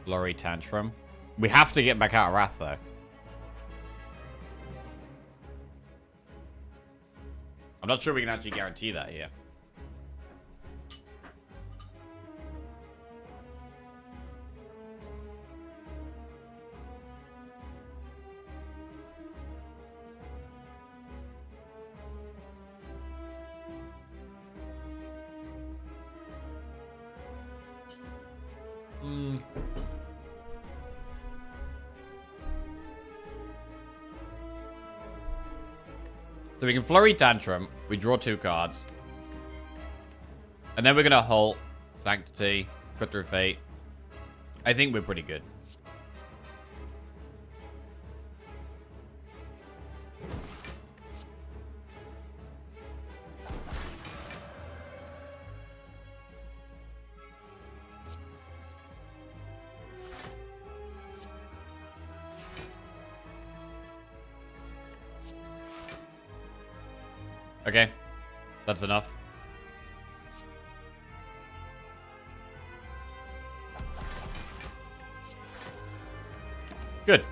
Speaker 2: Flurry Tantrum. We have to get back out of Wrath, though. I'm not sure we can actually guarantee that here. So we can Flurry Tantrum. We draw 2 cards. And then we're going to Halt, Sanctity, Cut Through Fate. I think we're pretty good. Okay, that's enough. Good.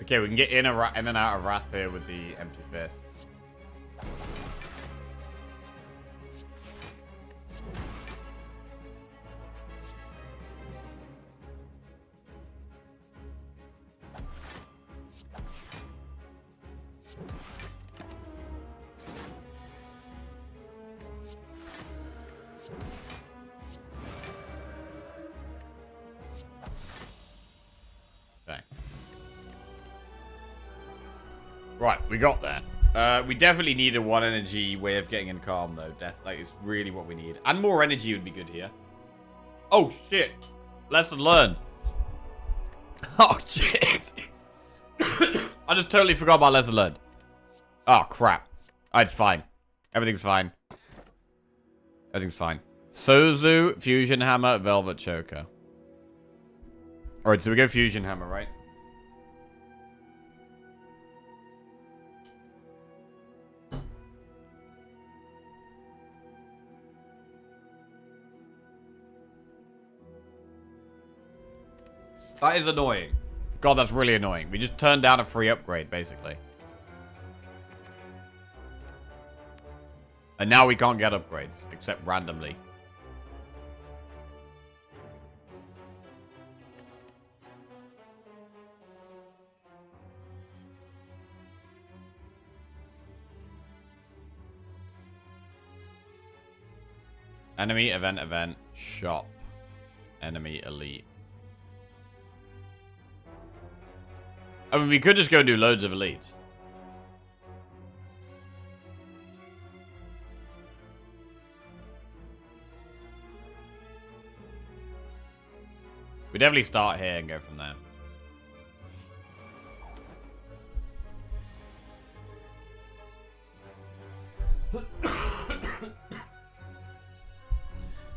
Speaker 2: Okay, we can get in and out of Wrath here with the Empty Fist. Okay. Right, we got there. We definitely need a 1 energy way of getting in Calm, though. Death, like, is really what we need. And more energy would be good here. Oh, shit. Lesson learned. Oh, shit. I just totally forgot about lesson learned. Oh, crap. Oh, it's fine. Everything's fine. Everything's fine. Sozu, Fusion Hammer, Velvet Choker. Alright, so we go Fusion Hammer, right? That is annoying. God, that's really annoying. We just turned down a free upgrade, basically. And now we can't get upgrades, except randomly. Enemy, event, shop. Enemy, elite. I mean, we could just go do loads of elites. We definitely start here and go from there.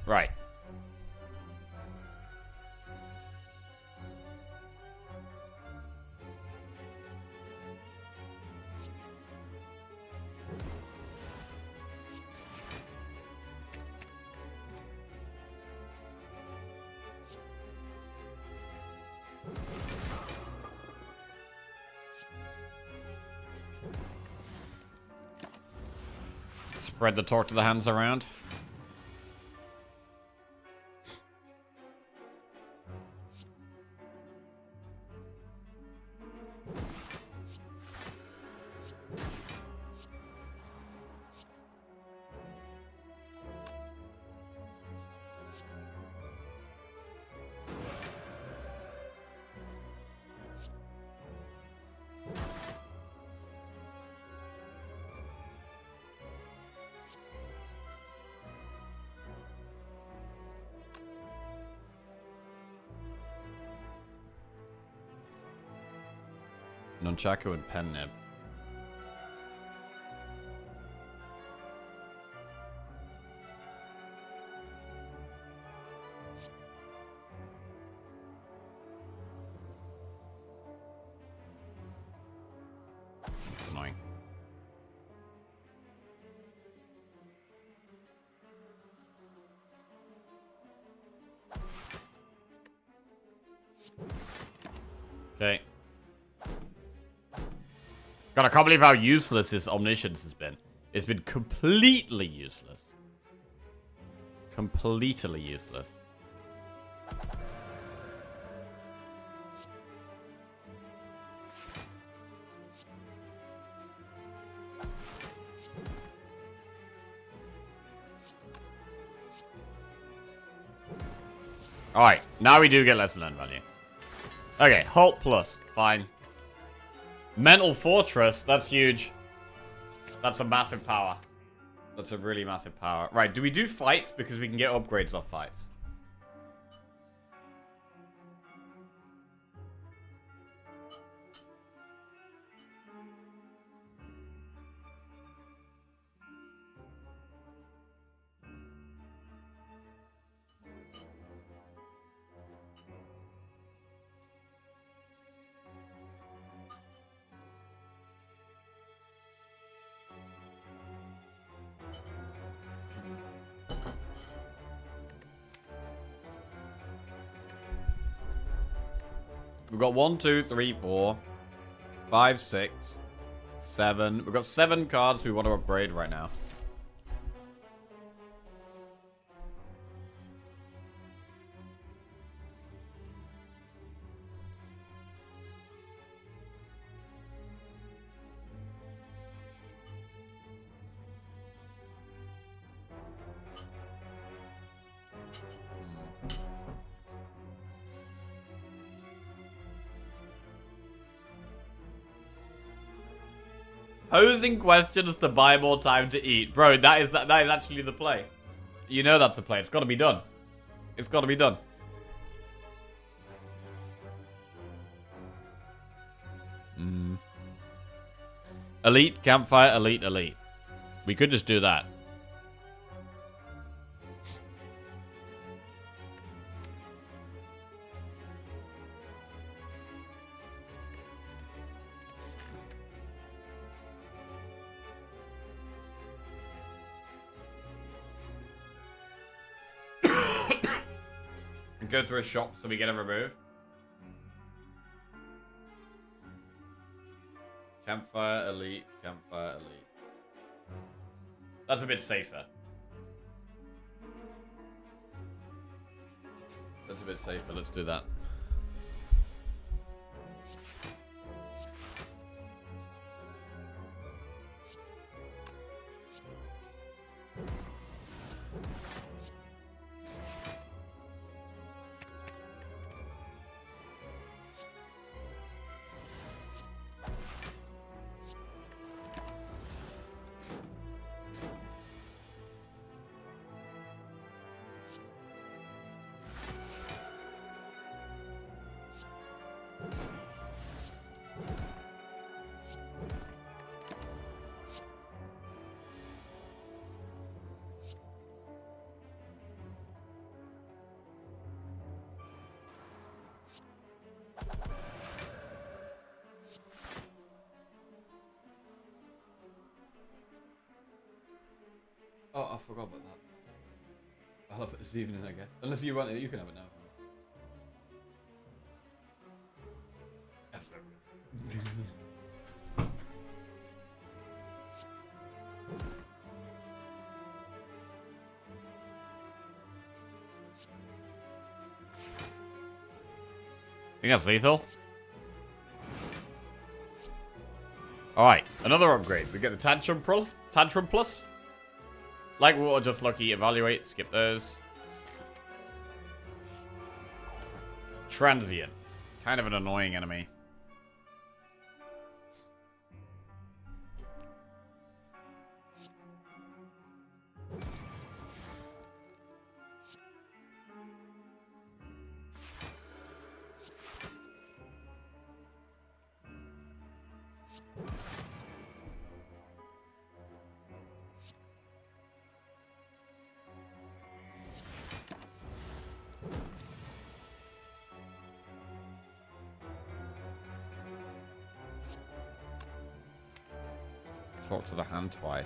Speaker 2: Right. Spread the torch to the hands around. Nunchaku and Pen Nib. Okay. God, I can't believe how useless this omniscience has been. It's been completely useless. Completely useless. Alright, now we do get lesson learned value. Okay, Halt Plus. Fine. Mental Fortress. That's huge. That's a massive power. That's a really massive power. Right, do we do fights? Because we can get upgrades off fights. We've got 1, 2, 3, 4, 5, 6, 7. We've got 7 cards we want to upgrade right now. Posing questions to buy more time to eat. Bro, that is actually the play. You know that's the play. It's got to be done. It's got to be done. Elite, campfire, elite, elite. We could just do that. And go through a shop so we get a remove. Campfire, elite, campfire, elite. That's a bit safer. That's a bit safer. Let's do that. Oh, I forgot about that. I'll have it this evening, I guess. Unless you want it, you can have it now. Think that's lethal? Alright, another upgrade. We get the Tantrum Plus. Tantrum Plus. Like water, just lucky. Evaluate. Skip those. Transient. Kind of an annoying enemy. Talk to the hand twice.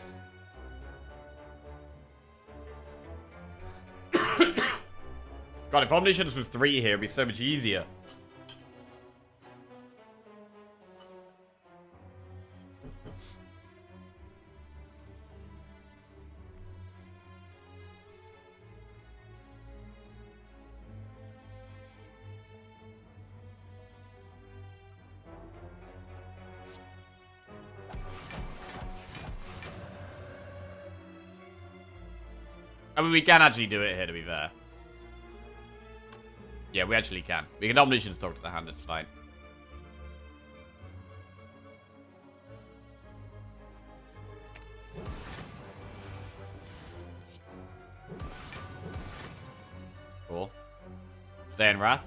Speaker 2: God, if Omniscience was 3 here, it'd be so much easier. I mean, we can actually do it here, to be fair. Yeah, we actually can. We can Omniscience talk to the hand, it's fine. Cool. Stay in Wrath.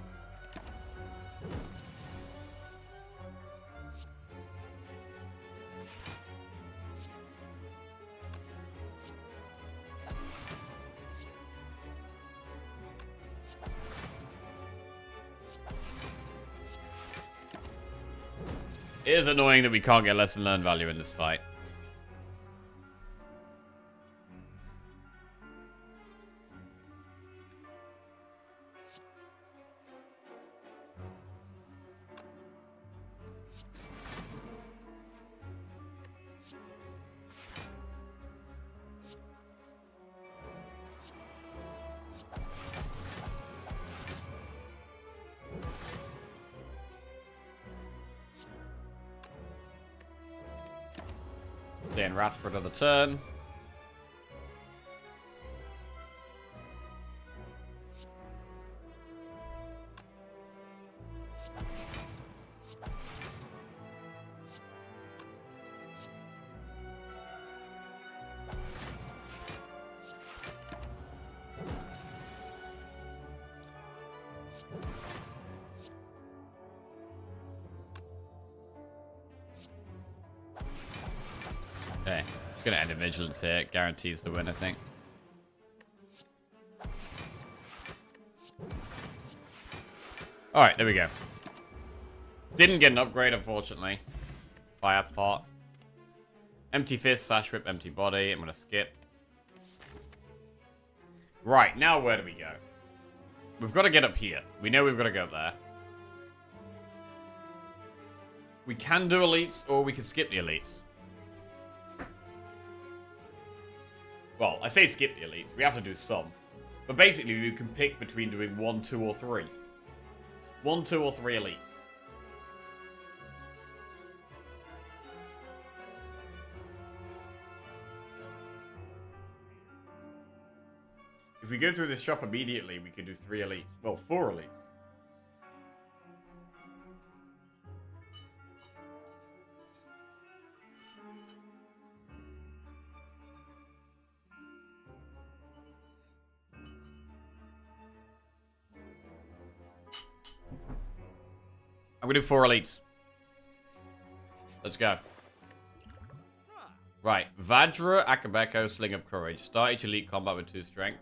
Speaker 2: It is annoying that we can't get lesson learned value in this fight. Stay in Wrath for another turn. Okay, just gonna end in Vigilance here. It guarantees the win, I think. Alright, there we go. Didn't get an upgrade, unfortunately. Fire pot. Empty fist, sash whip, empty body. I'm gonna skip. Right, now where do we go? We've got to get up here. We know we've got to go up there. We can do elites, or we can skip the elites. Well, I say skip the elites. We have to do some. But basically, we can pick between doing 1, 2, or 3. 1, 2, or 3 elites. If we go through this shop immediately, we can do 3 elites. Well, 4 elites. I'm gonna do 4 elites. Let's go. Right. Vajra, Akabeko, Sling of Courage. Start each elite combat with 2 strength.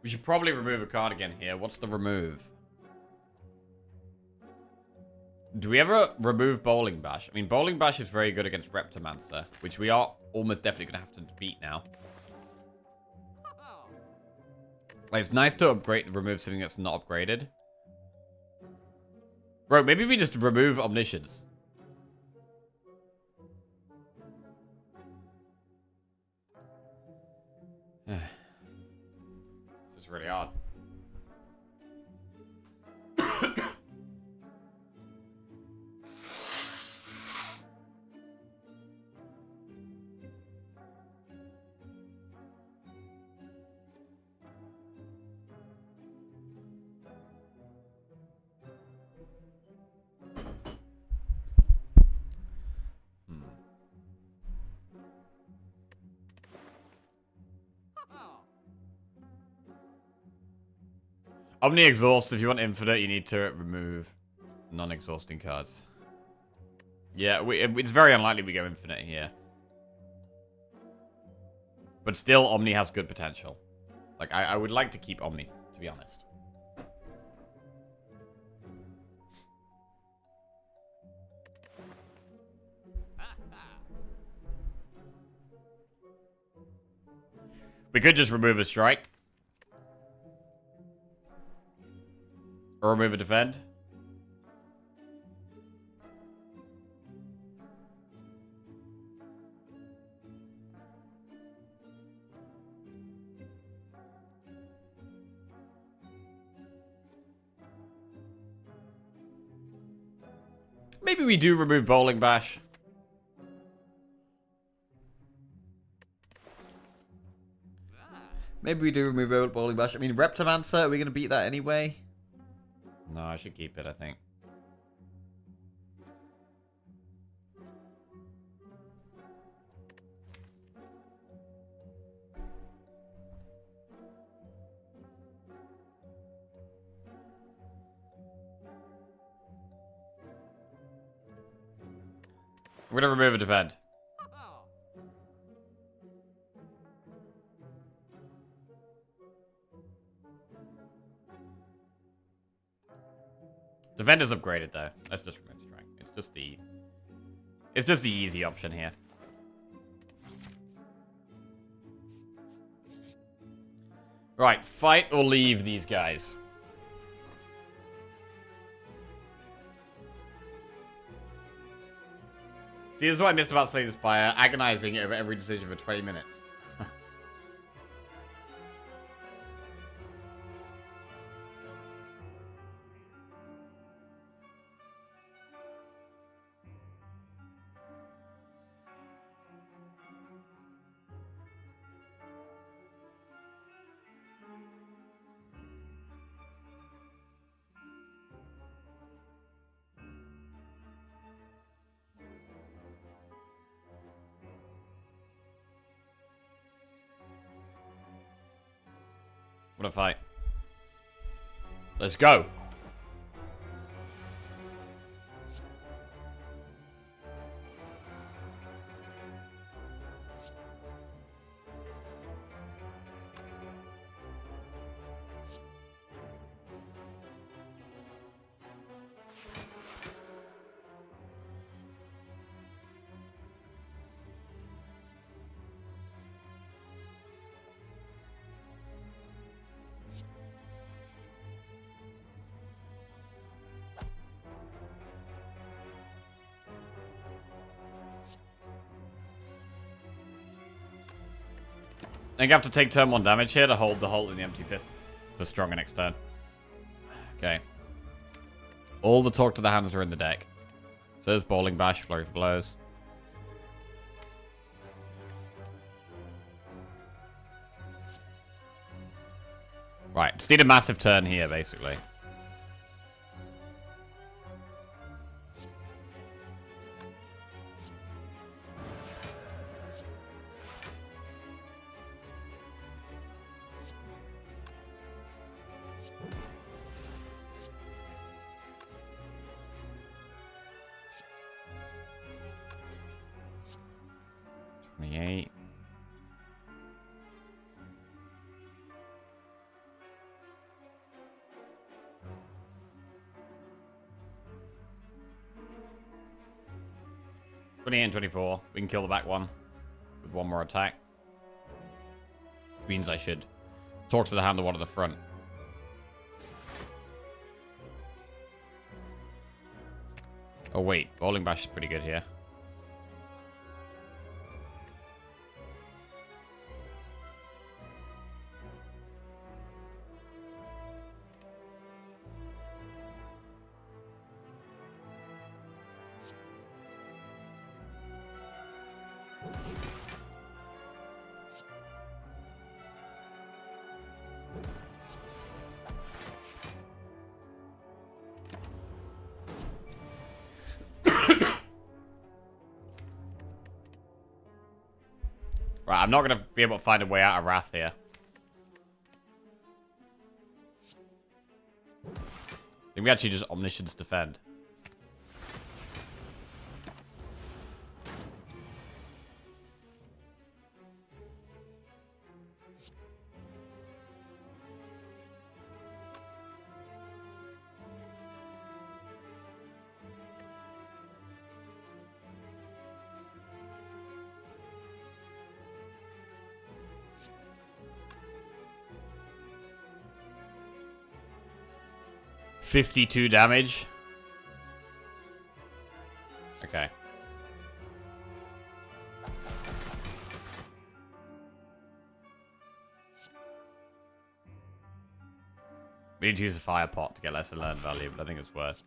Speaker 2: We should probably remove a card again here. What's the remove? Do we ever remove Bowling Bash? I mean, Bowling Bash is very good against Reptomancer, which we are almost definitely going to have to beat now. Like, it's nice to remove something that's not upgraded. Bro, maybe we just remove Omniscience. This is really hard. Omni Exhaust, if you want infinite, you need to remove non-exhausting cards. Yeah, it's very unlikely we go infinite here. But still, Omni has good potential. Like, I would like to keep Omni, to be honest. We could just remove a strike. Or remove a defend. Maybe we do remove Bowling Bash. Maybe we do remove Bowling Bash. I mean, Reptomancer, are we going to beat that anyway? No, I should keep it, I think. We're going to remove a defend. Defender's upgraded though. Let's just remove strength. It's just the easy option here. Right, fight or leave these guys. See, this is what I missed about Slay the Spire, agonizing over every decision for 20 minutes. What a fight. Let's go. I think I have to take turn 1 damage here to hold the Halt in the Empty Fist for stronger next turn. Okay. All the Talk to the Hands are in the deck. So there's Bowling Bash, Flurry of Blows. Right, just need a massive turn here, basically. And 24. We can kill the back one with one more attack. Which means I should talk to the hand of one at the front. Oh wait, Bowling Bash is pretty good here. Right, I'm not going to be able to find a way out of Wrath here. I think we actually just Omniscience defend. $52 damage. Okay. We need to use a fire pot to get lesser learned value, but I think it's worth.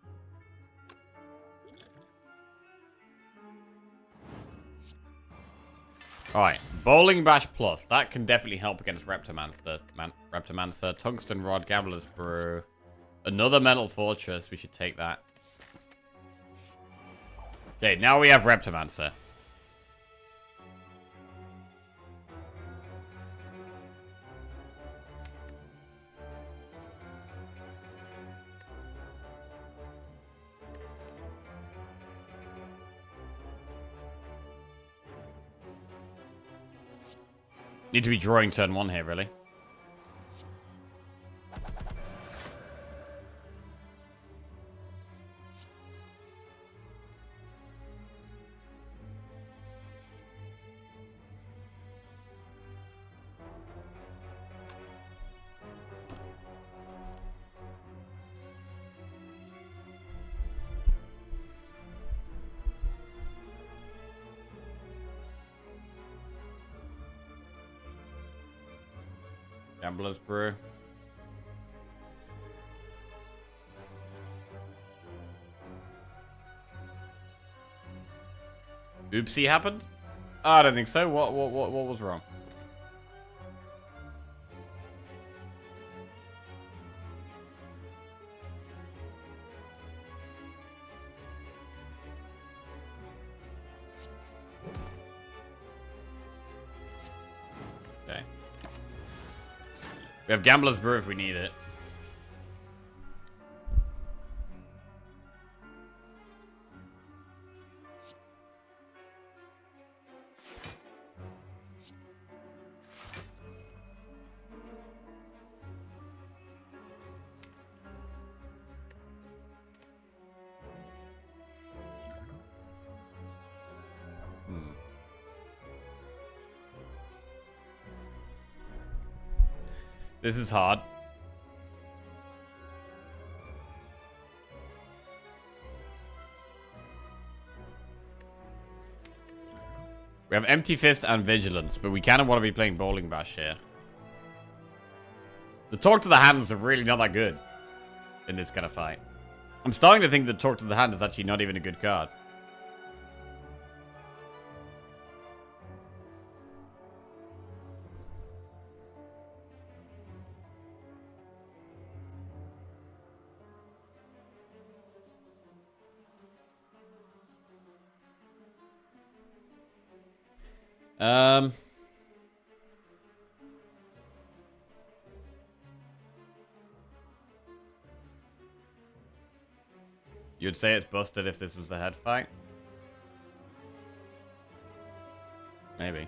Speaker 2: Alright, Bowling Bash Plus. That can definitely help against Reptomancer. Reptomancer, Tungsten Rod, Gambler's Brew. Another Metal Fortress. We should take that. Okay, now we have Reptomancer. Need to be drawing turn 1 here, really. Gambler's Brew. Oopsie happened? Oh, I don't think so. What was wrong? Okay. We have Gambler's Brew if we need it. This is hard. We have Empty Fist and Vigilance, but we kind of want to be playing Bowling Bash here. The Talk to the Hands are really not that good in this kind of fight. I'm starting to think that Talk to the Hand is actually not even a good card. You'd say it's busted if this was the head fight? Maybe.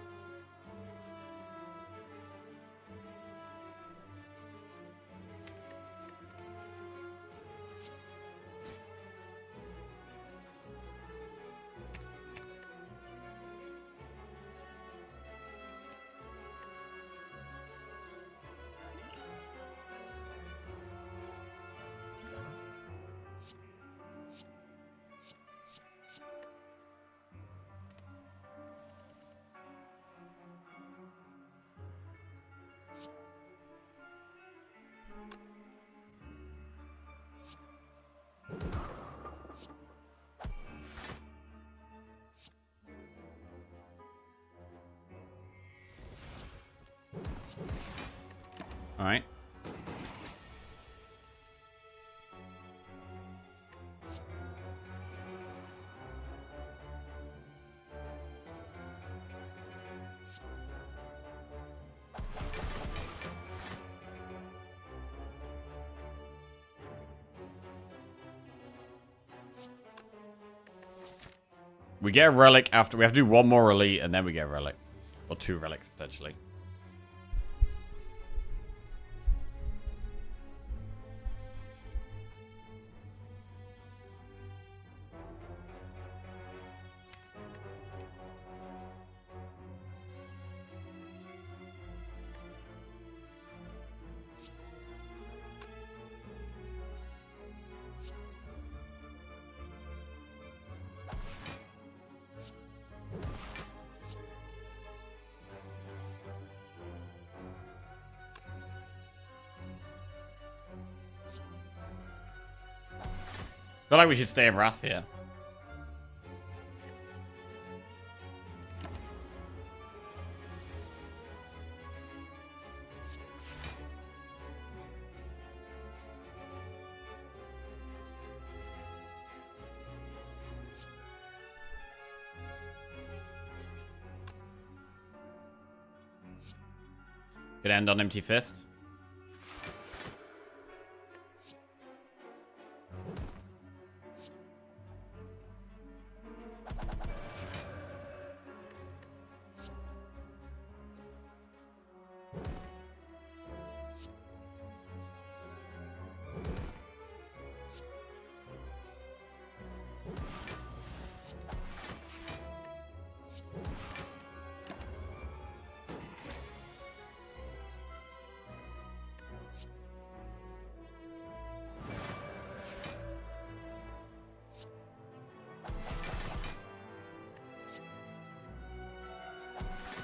Speaker 2: All right. We get a relic after. We have to do one more elite and then we get a relic. Or 2 relics, potentially. I feel like we should stay in Wrath here. Could end on empty fist.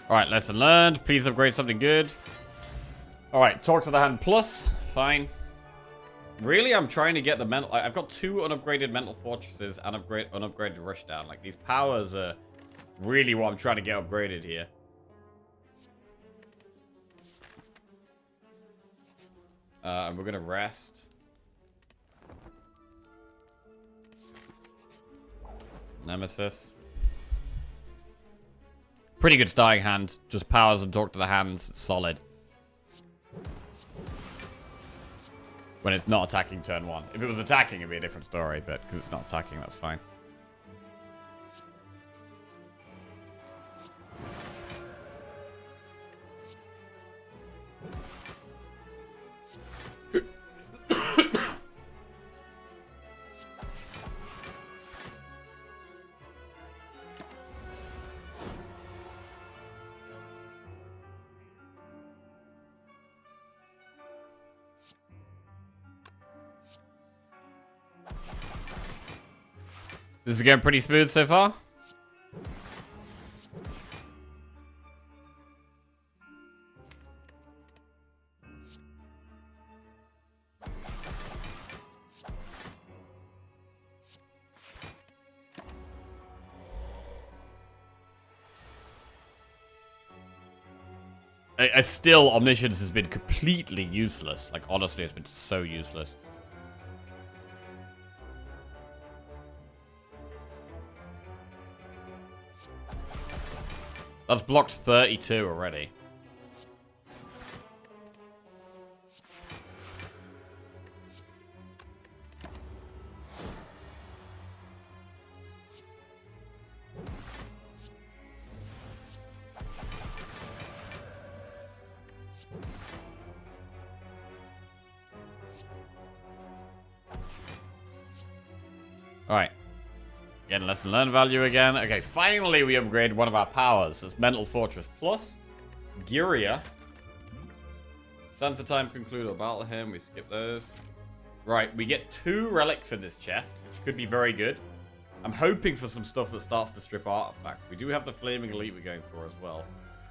Speaker 2: Alright, lesson learned. Please upgrade something good. Alright, talk to the hand plus. Fine. Really, I'm trying to get the mental... I've got 2 unupgraded mental fortresses and unupgraded rushdown. Like, these powers are really what I'm trying to get upgraded here. And we're going to rest. Nemesis. Pretty good starting hand. Just powers and talk to the hands. Solid. When it's not attacking turn 1. If it was attacking, it'd be a different story. But because it's not attacking, that's fine. This is going pretty smooth so far. I still, Omniscience has been completely useless. Like, honestly, it's been so useless. That's blocked 32 already. Alright. Getting lesson learned value again. Okay, finally we upgrade one of our powers. That's Mental Fortress Plus. Gyria. Since the time conclude or battle him, we skip those. Right, we get 2 relics in this chest, which could be very good. I'm hoping for some stuff that starts to strip artifact. We do have the Flaming Elite we're going for as well.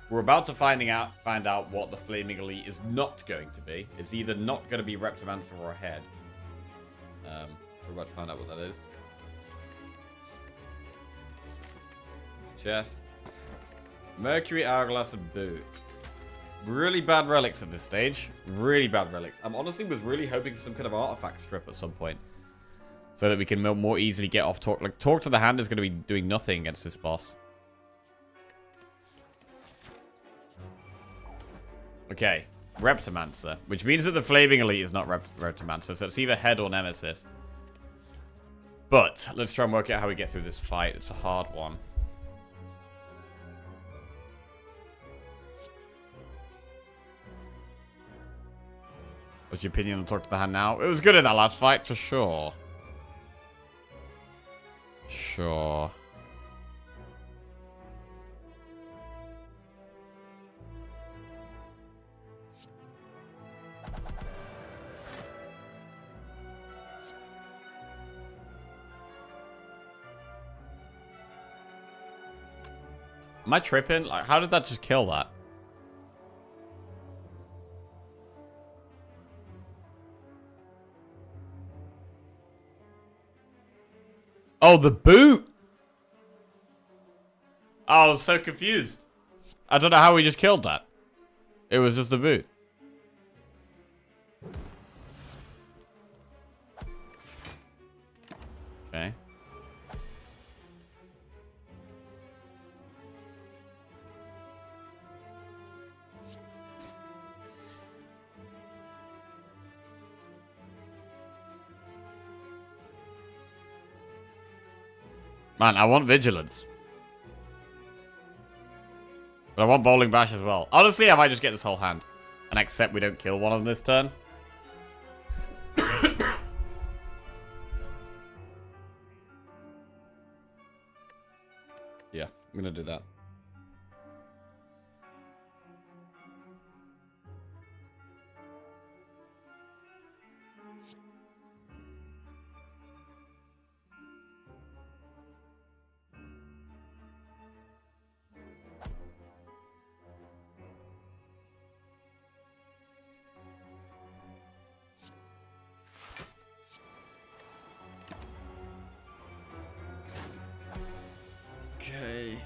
Speaker 2: We're about to find out what the Flaming Elite is not going to be. It's either not going to be Reptimancer or a head. We're about to find out what that is. Chest. Mercury, Hourglass, and Boot. Really bad relics at this stage. Really bad relics. I'm honestly was really hoping for some kind of artifact strip at some point. So that we can more easily get off Talk. Like, Talk to the Hand is going to be doing nothing against this boss. Okay. Reptimancer. Which means that the Flaming Elite is not Reptimancer. So it's either Head or Nemesis. But, let's try and work out how we get through this fight. It's a hard one. What's your opinion on Talk to the Hand now? It was good in that last fight, for sure. Sure. Am I tripping? Like, how did that just kill that? Oh, the boot! Oh, I was so confused. I don't know how we just killed that. It was just the boot. Okay. Man, I want Vigilance. But I want Bowling Bash as well. Honestly, I might just get this whole hand. And accept we don't kill one of them this turn. Yeah, I'm gonna do that. Okay.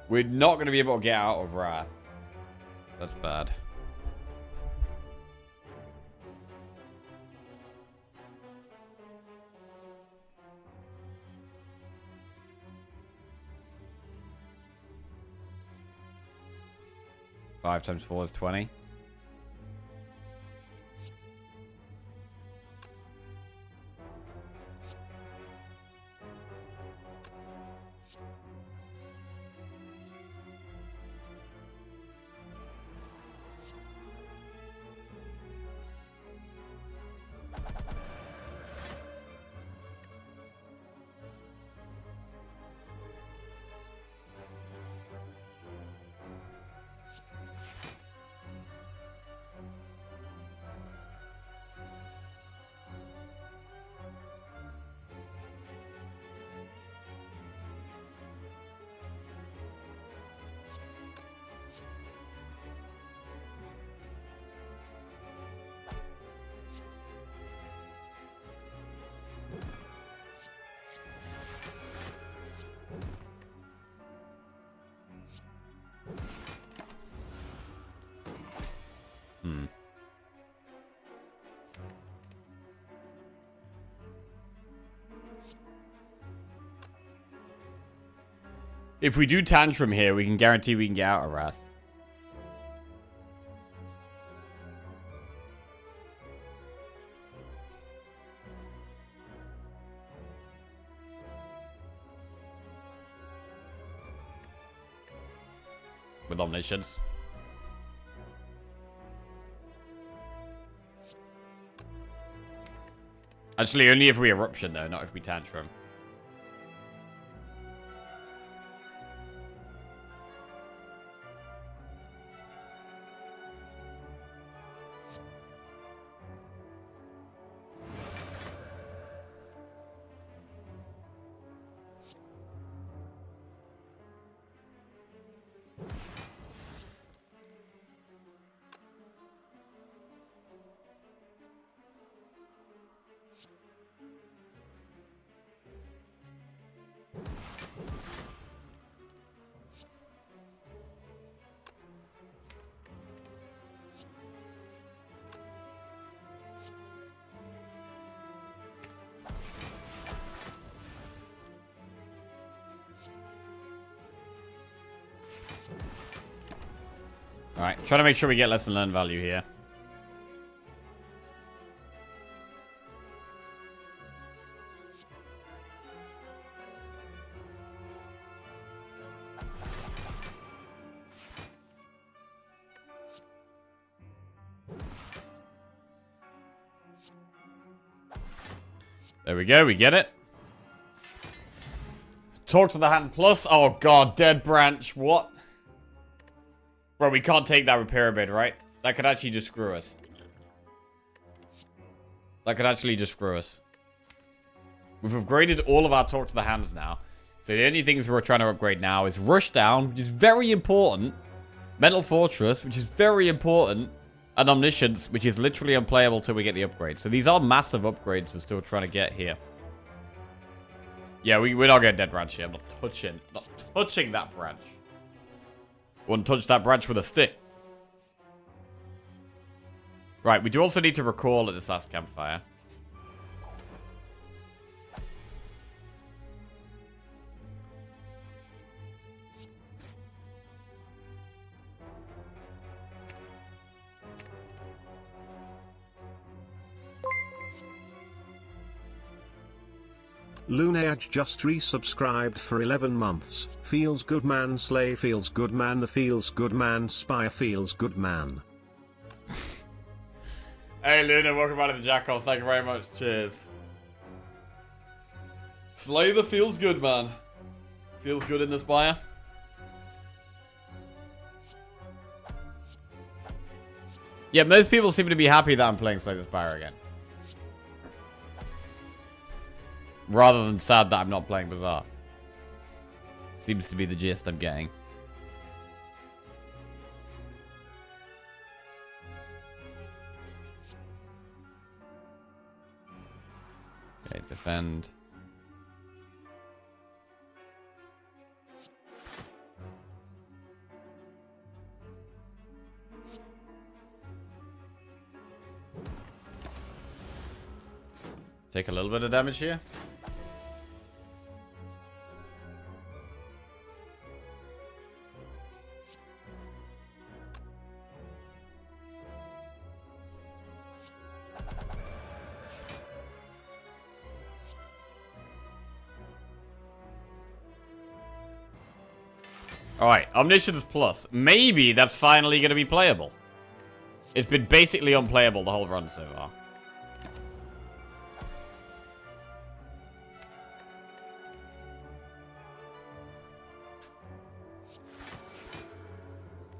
Speaker 2: We're not going to be able to get out of Wrath. That's bad. Five times 4 is 20. If we do Tantrum here, we can guarantee we can get out of Wrath. With Omniscience. Actually, only if we Eruption, though, not if we Tantrum. Alright, trying to make sure we get lesson learned value here. There we go, we get it. Talk to the hand plus. Oh god, dead branch. What? Bro, we can't take that with Pyramid, right? That could actually just screw us. That could actually just screw us. We've upgraded all of our Talk to the Hands now. So the only things we're trying to upgrade now is Rush Down, which is very important. Mental Fortress, which is very important. And Omniscience, which is literally unplayable till we get the upgrade. So these are massive upgrades we're still trying to get here. Yeah, we're not getting Dead Branch here. I'm not touching that branch. Wouldn't touch that branch with a stick. Right, we do also need to recall at this last campfire.
Speaker 1: Luneage just resubscribed for 11 months. Feels good man slay feels good man the feels good man spire feels good man.
Speaker 2: Hey Luna, welcome back to the Jackoffs. Thank you very much. Cheers. Slay the feels good man. Feels good in the spire. Yeah, most people seem to be happy that I'm playing Slay the Spire again. Rather than sad that I'm not playing Bazaar. Seems to be the gist I'm getting. Okay, defend. Take a little bit of damage here. Alright, Omniscience Plus. Maybe that's finally going to be playable. It's been basically unplayable the whole run so far.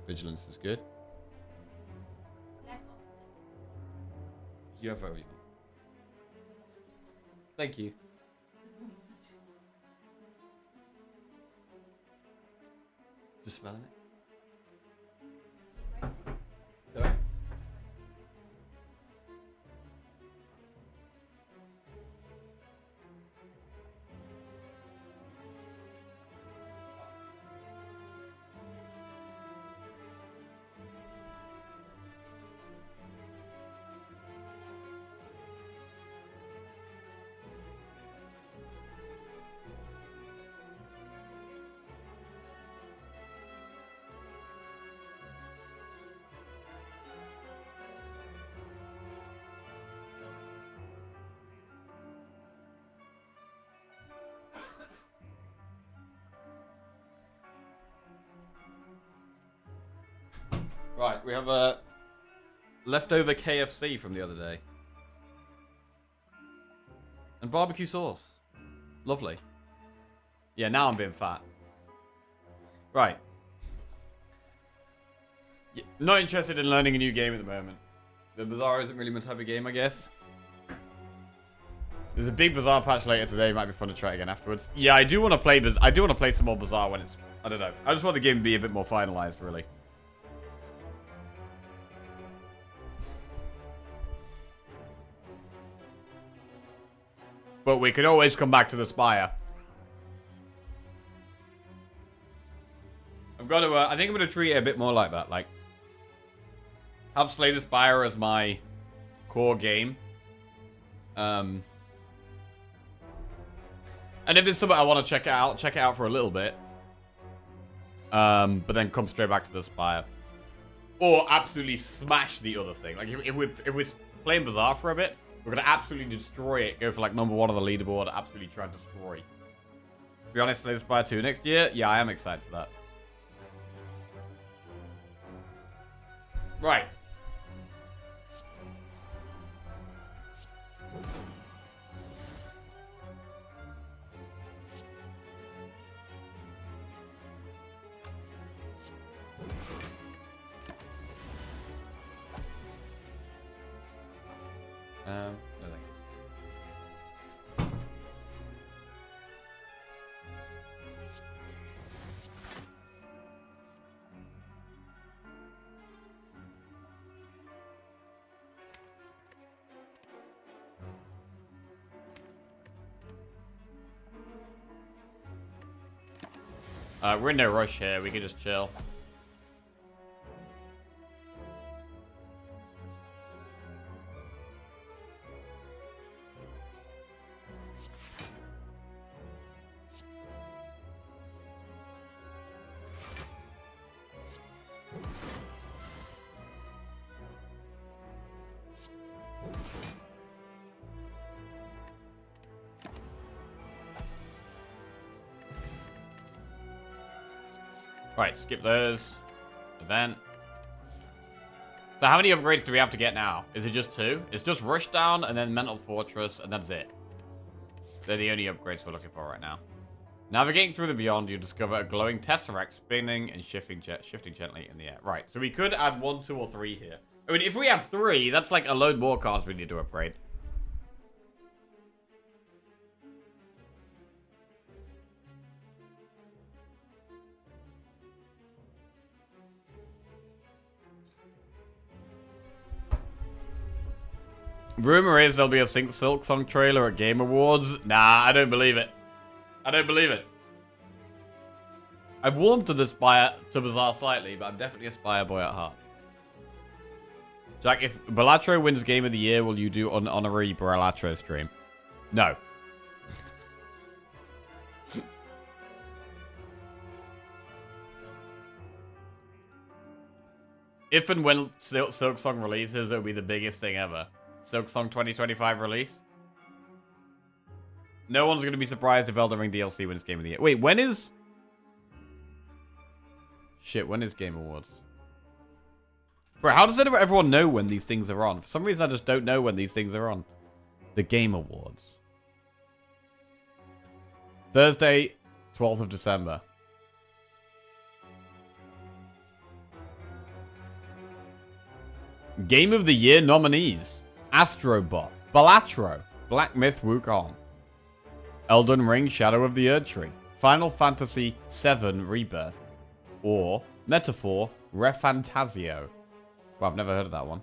Speaker 2: Vigilance is good. UFO even. Thank you. Just smelling it. Sorry. Right, we have a leftover KFC from the other day. And barbecue sauce. Lovely. Yeah, now I'm being fat. Right. Yeah, not interested in learning a new game at the moment. The Bazaar isn't really my type of game, I guess. There's a big Bazaar patch later today. Might be fun to try again afterwards. Yeah, I do want to play I do want to play some more Bazaar when it's... I don't know. I just want the game to be a bit more finalized, really. But we could always come back to the Spire. I've got to, I think I'm going to treat it a bit more like that. Like, have Slay the Spire as my core game. And if there's something I want to check it out for a little bit. But then come straight back to the Spire. Or absolutely smash the other thing. Like, if we're playing Bazaar for a bit, we're going to absolutely destroy it. Go for, like, number 1 on the leaderboard. Absolutely try and destroy. To be honest, Slay the Spire 2 next year? Yeah, I am excited for that. Right. No thank you. We're in no rush here. We can just chill. Right, skip those. Event. So how many upgrades do we have to get now? Is it just 2? It's just Rushdown and then Mental Fortress, and that's it. They're the only upgrades we're looking for right now. Navigating through the Beyond, you discover a glowing Tesseract spinning and shifting gently in the air. Right, so we could add 1, 2, or 3 here. I mean, if we have 3, that's like a load more cards we need to upgrade. Rumor is there'll be a Silk Song trailer at Game Awards. Nah, I don't believe it. I don't believe it. I've warmed to Bazaar slightly, but I'm definitely a Spire boy at heart. Jack, if Balatro wins Game of the Year, will you do an honorary Balatro stream? No. If and when Silk Song releases, it'll be the biggest thing ever. Silk Song 2025 release. No one's going to be surprised if Elden Ring DLC wins Game of the Year. Wait, when is... Shit, when is Game Awards? Bro, how does everyone know when these things are on? For some reason, I just don't know when these things are on. The Game Awards. Thursday, 12th of December. Game of the Year nominees. Astrobot, Balatro, Black Myth Wukong, Elden Ring Shadow of the Erdtree, Final Fantasy VII Rebirth, or Metaphor Refantasio. Well, I've never heard of that one.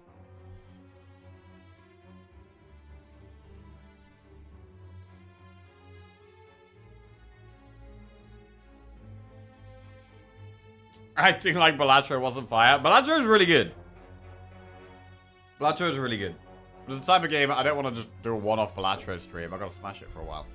Speaker 2: Acting like Balatro wasn't fire. Balatro is really good. Balatro is really good. But it's the type of game I don't want to just do a one-off Balatro stream. I gotta smash it for a while.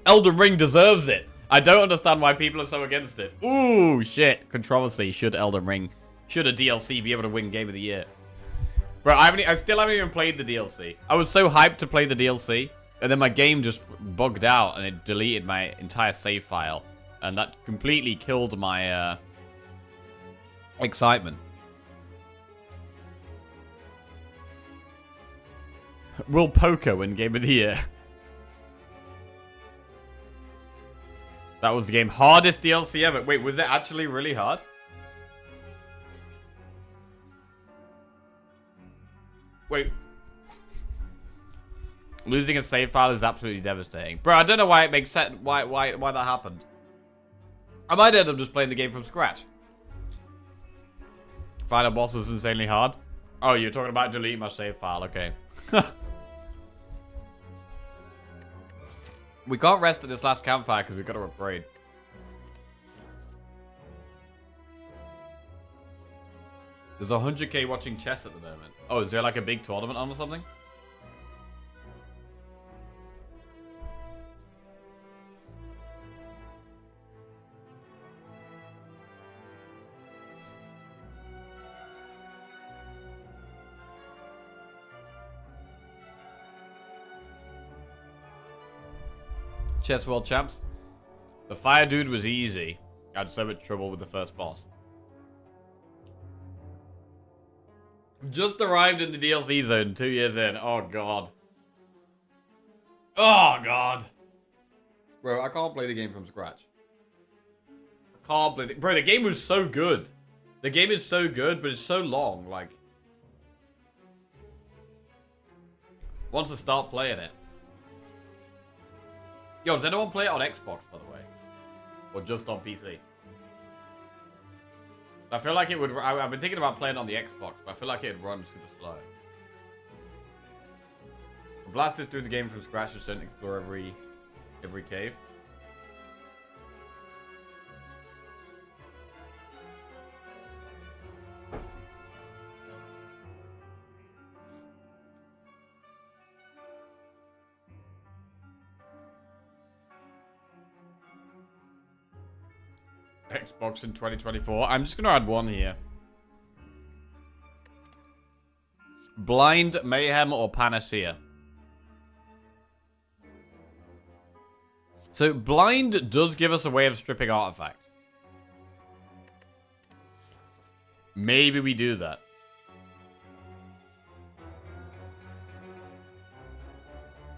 Speaker 2: Elden Ring deserves it. I don't understand why people are so against it. Ooh, shit. Controversy. Should a DLC be able to win Game of the Year? Bro, I still haven't even played the DLC. I was so hyped to play the DLC, and then my game just bugged out, and it deleted my entire save file. And that completely killed my, excitement. Will Poker win Game of the Year? That was the game hardest DLC ever. Wait, was it actually really hard? Wait. Losing a save file is absolutely devastating. Bro, I don't know why it makes sense. Why that happened. I might end up just playing the game from scratch. Final boss was insanely hard. Oh, you're talking about deleting my save file. Okay. We can't rest at this last campfire because we've got to upgrade. There's 100k watching chess at the moment. Oh, is there like a big tournament on or something? Chess World Champs. The fire dude was easy. I had so much trouble with the first boss. Just arrived in the DLC zone 2 years in. Oh, God. Oh, God. Bro, I can't play the game from scratch. I can't play Bro, the game was so good. The game is so good, but it's so long. Like, once I start playing it. Yo, does anyone play it on Xbox, by the way? Or just on PC? I feel like it would... I've been thinking about playing it on the Xbox, but I feel like it'd run super slow. Blast us through the game from scratch, just don't explore every cave. Xbox in 2024. I'm just going to add one here. Blind, Mayhem, or Panacea? So blind does give us a way of stripping artifact. Maybe we do that.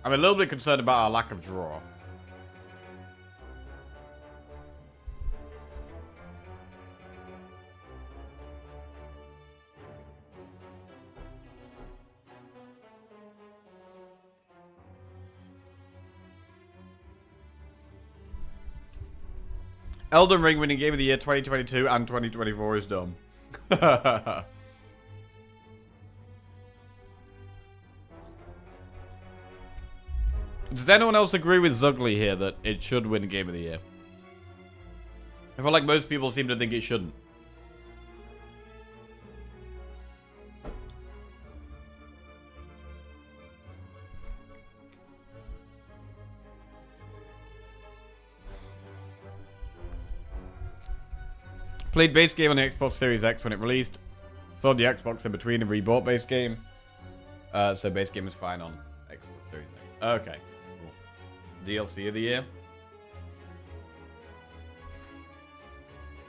Speaker 2: I'm a little bit concerned about our lack of draw. Elden Ring winning game of the year 2022 and 2024 is dumb. Does anyone else agree with Zugly here that it should win game of the year? I feel like most people seem to think it shouldn't. Played base game on the Xbox Series X when it released. Sold the Xbox in between and rebought base game. So base game is fine on Xbox Series X. Okay. Cool. DLC of the year.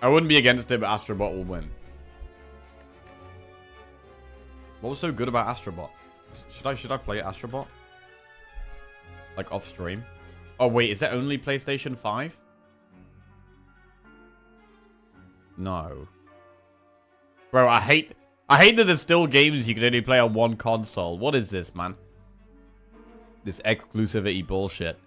Speaker 2: I wouldn't be against it, but Astrobot will win. What was so good about Astrobot? Should I play Astrobot? Like off stream? Oh wait, is that only PlayStation 5? No. Bro, I hate that there's still games you can only play on one console. What is this, man? This exclusivity bullshit.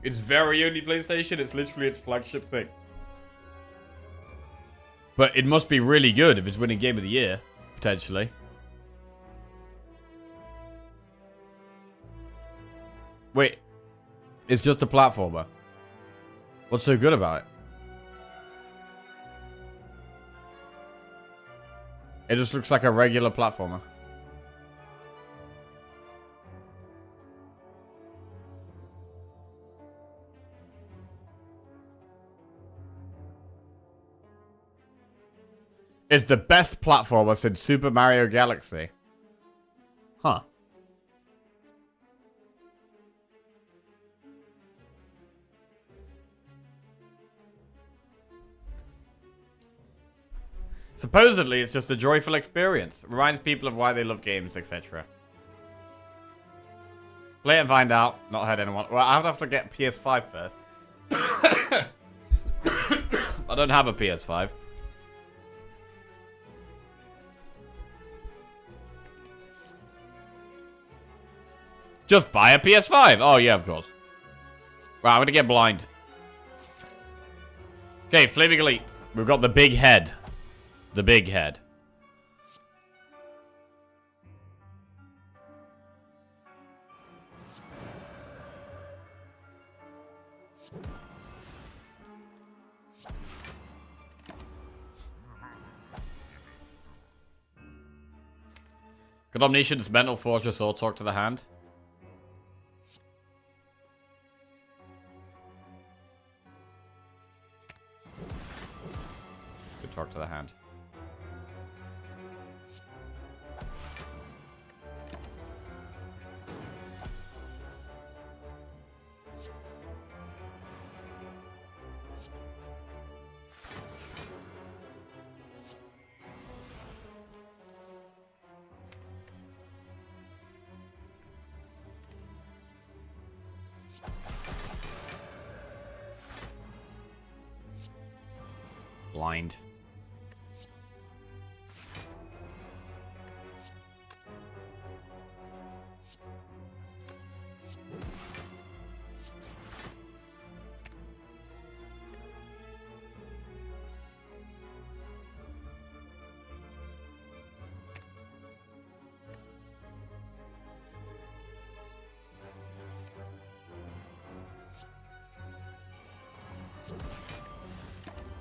Speaker 2: It's very only PlayStation. It's literally its flagship thing. But it must be really good if it's winning Game of the Year. Potentially. Wait. It's just a platformer. What's so good about it? It just looks like a regular platformer. It's the best platformer since Super Mario Galaxy. Huh. Supposedly, it's just a joyful experience. Reminds people of why they love games, etc. Play it and find out. Not heard anyone. Well, I would have to get PS5 first. I don't have a PS5. Just buy a PS5. Oh, yeah, of course. Right, I'm going to get blind. Okay, Flaming Elite. We've got the big head. The big head. Could Omniscience, Mental Fortress, or Talk to the Hand? Could Talk to the Hand. Blind.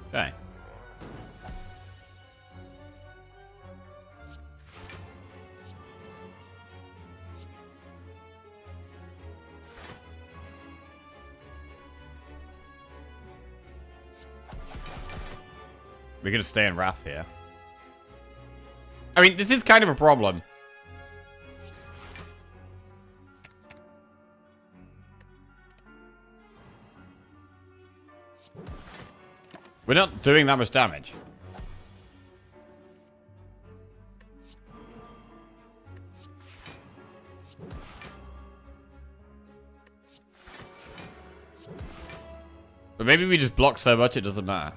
Speaker 2: Okay. We're going to stay in Wrath here. I mean, this is kind of a problem. We're not doing that much damage. But maybe we just block so much it doesn't matter.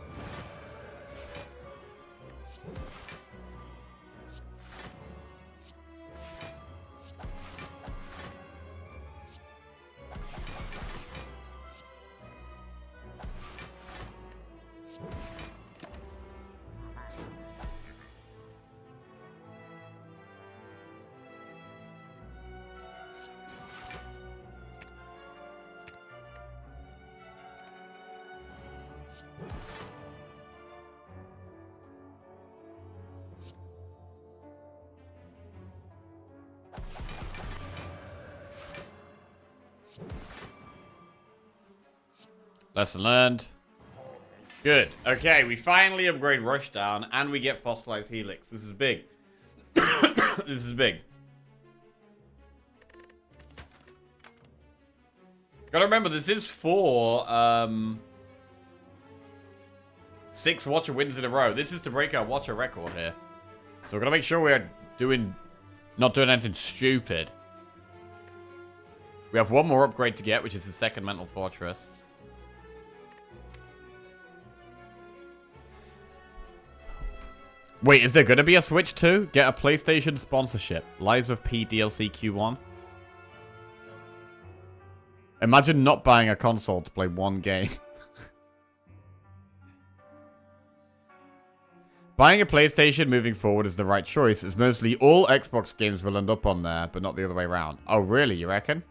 Speaker 2: Lesson learned. Good. Okay, we finally upgrade Rushdown, and we get Fossilized Helix. This is big. This is big. Gotta remember, this is for 6 Watcher wins in a row. This is to break our Watcher record here. So we're gonna make sure we're not doing anything stupid. We have one more upgrade to get, which is the second Mental Fortress. Wait, is there going to be a Switch too? Get a PlayStation sponsorship. Lies of P DLC Q1. Imagine not buying a console to play one game. Buying a PlayStation moving forward is the right choice, as mostly all Xbox games will end up on there, but not the other way around. Oh, really? You reckon?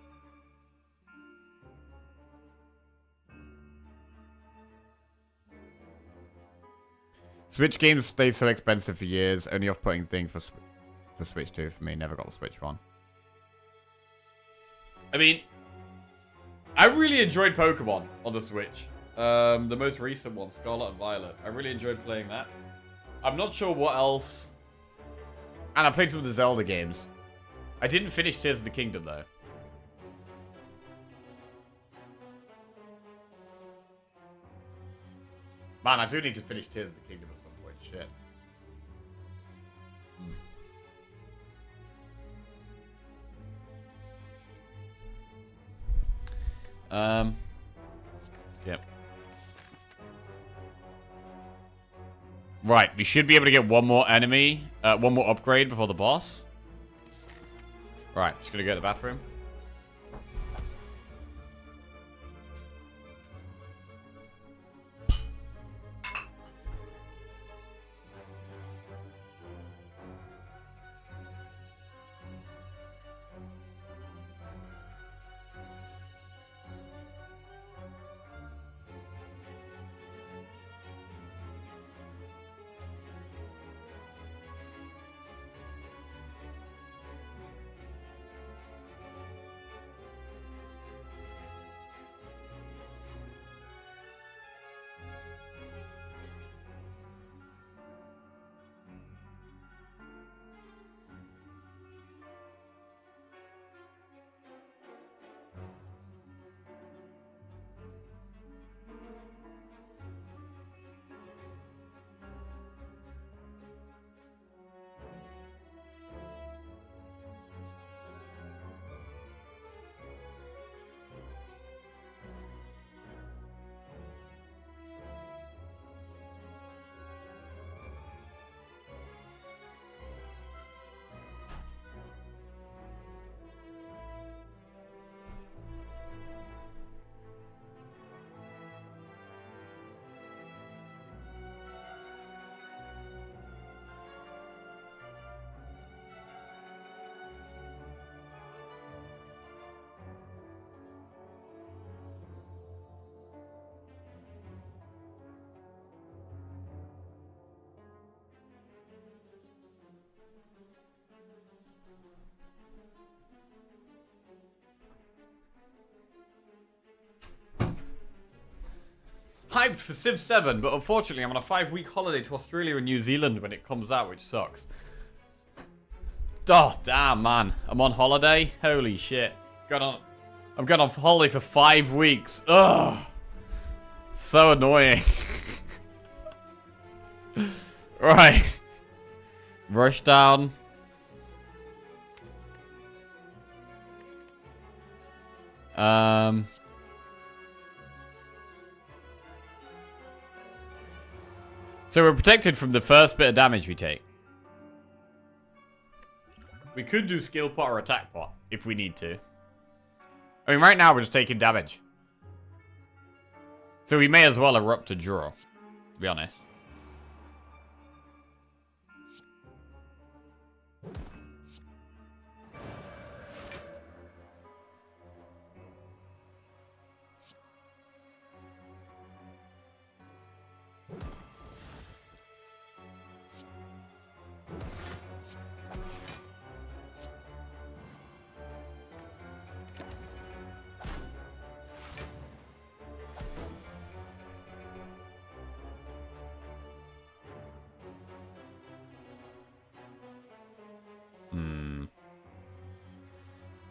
Speaker 2: Switch games stay so expensive for years. Only off-putting thing for Switch 2 for me. Never got the Switch 1. I mean, I really enjoyed Pokemon on the Switch. The most recent one, Scarlet and Violet. I really enjoyed playing that. I'm not sure what else. And I played some of the Zelda games. I didn't finish Tears of the Kingdom, though. Man, I do need to finish Tears of the Kingdom at some point. Shit. Skip. Right, we should be able to get one more enemy, one more upgrade before the boss. Right, just gonna go to the bathroom. hyped for Civ 7, but unfortunately I'm on a 5-week holiday to Australia and New Zealand when it comes out, which sucks. Oh, damn, man. I'm on holiday? Holy shit. I'm going on holiday for 5 weeks. Ugh. So annoying. Right. Rush down. So we're protected from the first bit of damage we take. We could do skill pot or attack pot if we need to. I mean, right now we're just taking damage. So we may as well erupt a draw, to be honest.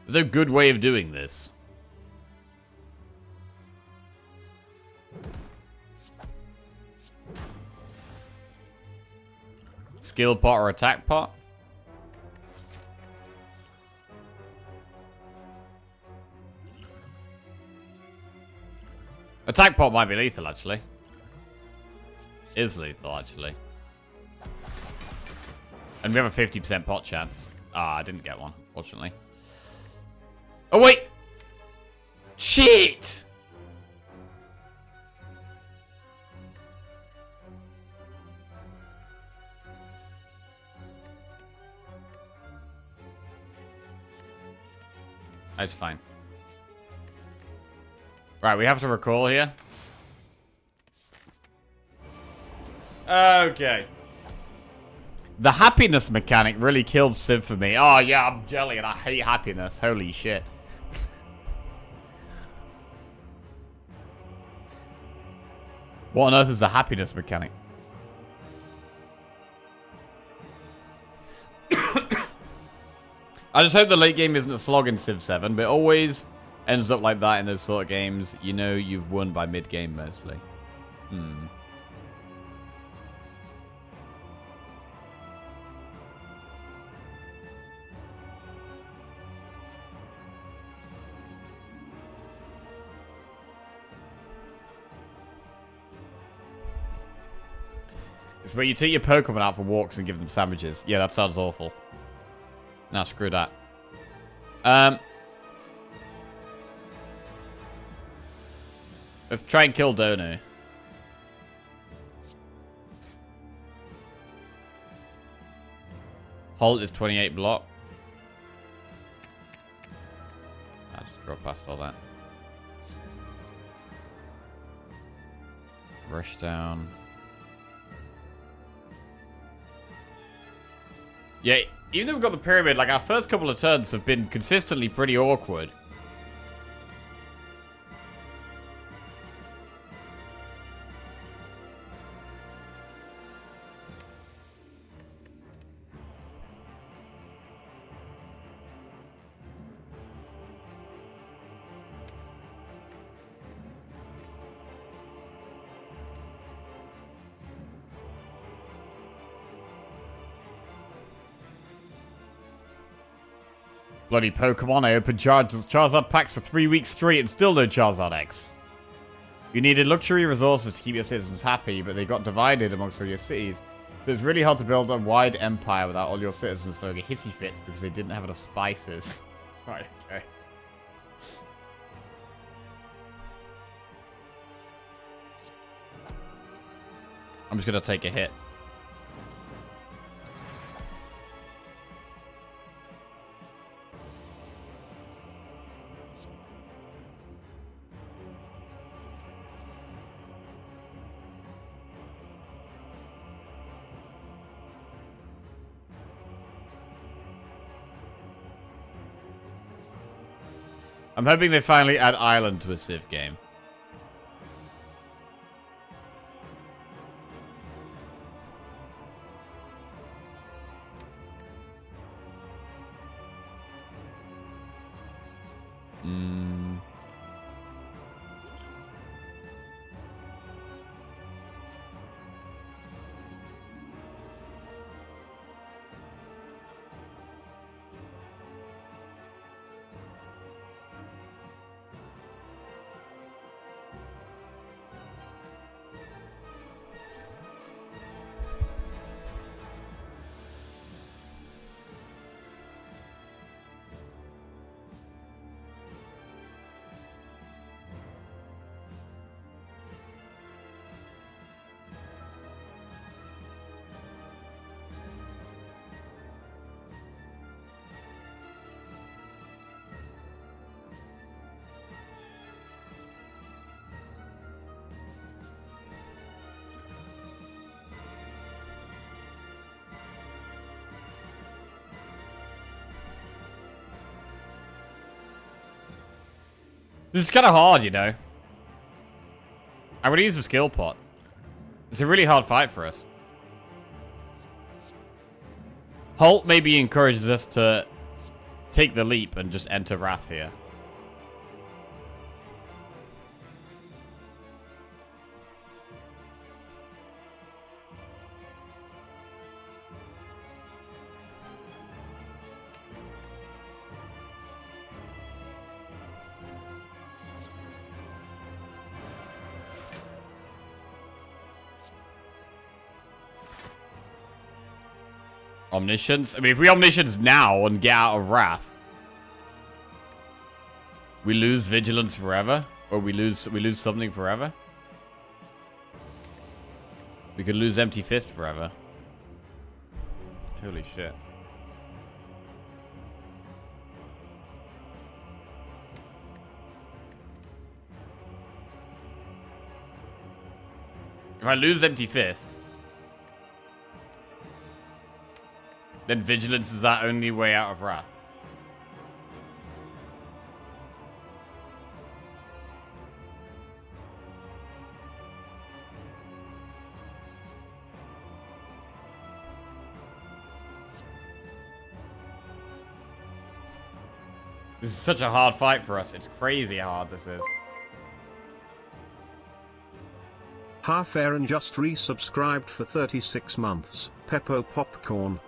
Speaker 2: There's no good way of doing this. Skill pot or attack pot? Attack pot might be lethal, actually. Is lethal, actually. And we have a 50% pot chance. Ah, I didn't get one, fortunately. Oh, wait! Shit! That's fine. Right, we have to recall here. Okay. The happiness mechanic really killed Civ for me. Oh, yeah, I'm jelly and I hate happiness. Holy shit. What on earth is a happiness mechanic? I just hope the late game isn't a slog in Civ 7, but it always ends up like that in those sort of games. You know you've won by mid-game mostly. It's where you take your Pokemon out for walks and give them sandwiches. Yeah, that sounds awful. Nah, screw that. Let's try and kill Dono. Halt is 28 block. I'll just drop past all that. Rush down. Yeah, even though we've got the pyramid, like, our first couple of turns have been consistently pretty awkward. Bloody Pokemon, I opened Charizard packs for 3 weeks straight and still no Charizard X. You needed luxury resources to keep your citizens happy, but they got divided amongst all your cities. So it's really hard to build a wide empire without all your citizens throwing hissy fits because they didn't have enough spices. Right, okay. I'm just gonna take a hit. I'm hoping they finally add Island to a Civ game. Mm. This is kind of hard, you know. I'm going to use a skill pot. It's a really hard fight for us. Holt maybe encourages us to take the leap and just enter Wrath here. Omniscience? I mean, if we Omniscience now and get out of Wrath, we lose Vigilance forever? Or we lose something forever? We could lose Empty Fist forever. Holy shit. If I lose Empty Fist, then Vigilance is our only way out of Wrath. This is such a hard fight for us. It's crazy how hard this is.
Speaker 1: Half Aaron just resubscribed for 36 months. Peppo Popcorn.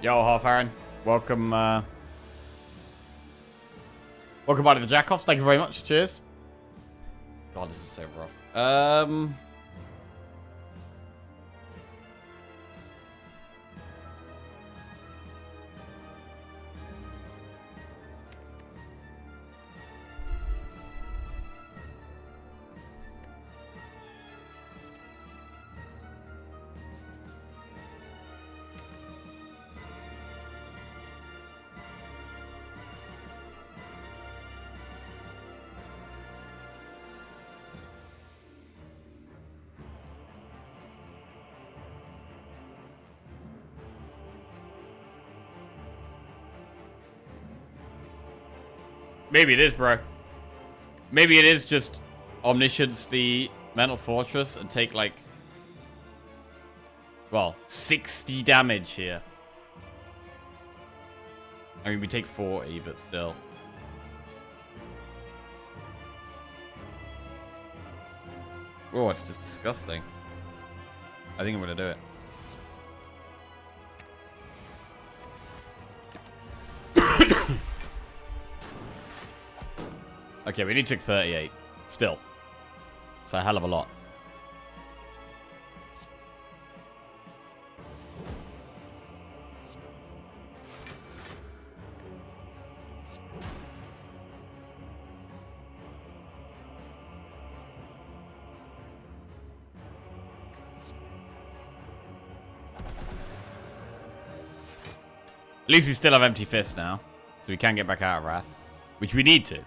Speaker 2: Yo, Half Aaron. Welcome, welcome back to the Jackoffs. Thank you very much. Cheers. God, this is so rough. Maybe it is, bro. Maybe it is just Omniscience the Mental Fortress and take, like, well, 60 damage here. I mean, we take 40, but still. Oh, it's just disgusting. I think I'm gonna do it. Okay, we only took 38. Still. It's a hell of a lot. At least we still have Empty Fist now. So we can get back out of Wrath. Which we need to.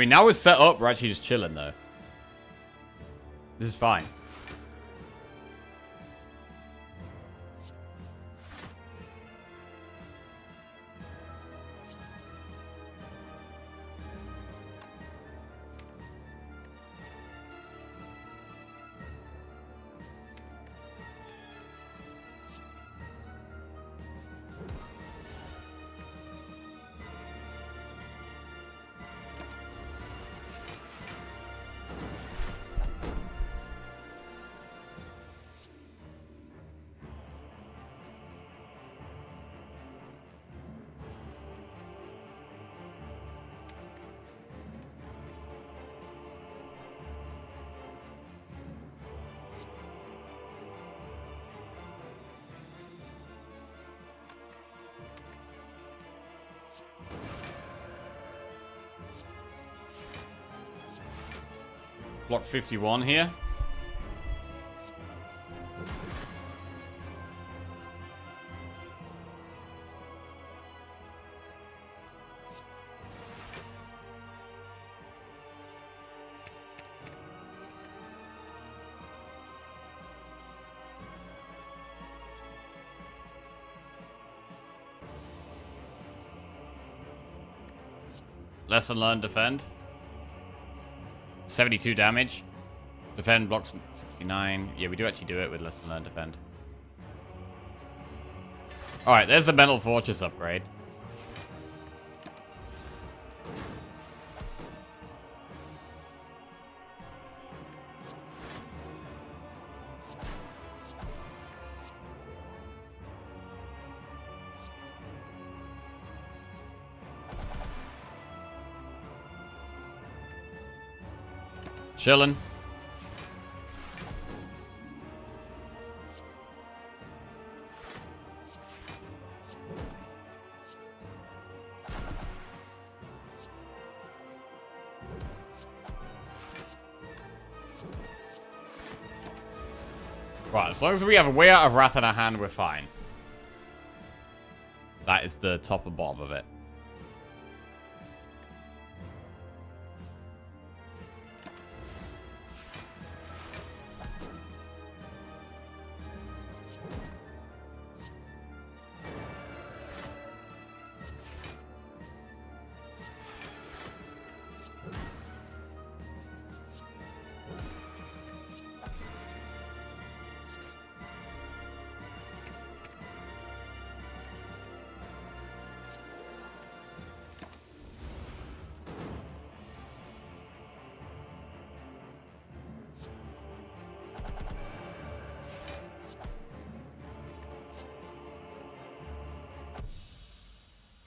Speaker 2: mean, now we're set up, we're actually just chilling, though. This is fine. Block 51 here. Lesson learned, defend. 72 damage. Defend blocks 69. Yeah, we do actually do it with lesson learned, defend. Alright, there's the Mental Fortress upgrade. Chillin'. Right, as long as we have a way out of Wrath in our hand, we're fine. That is the top and bottom of it.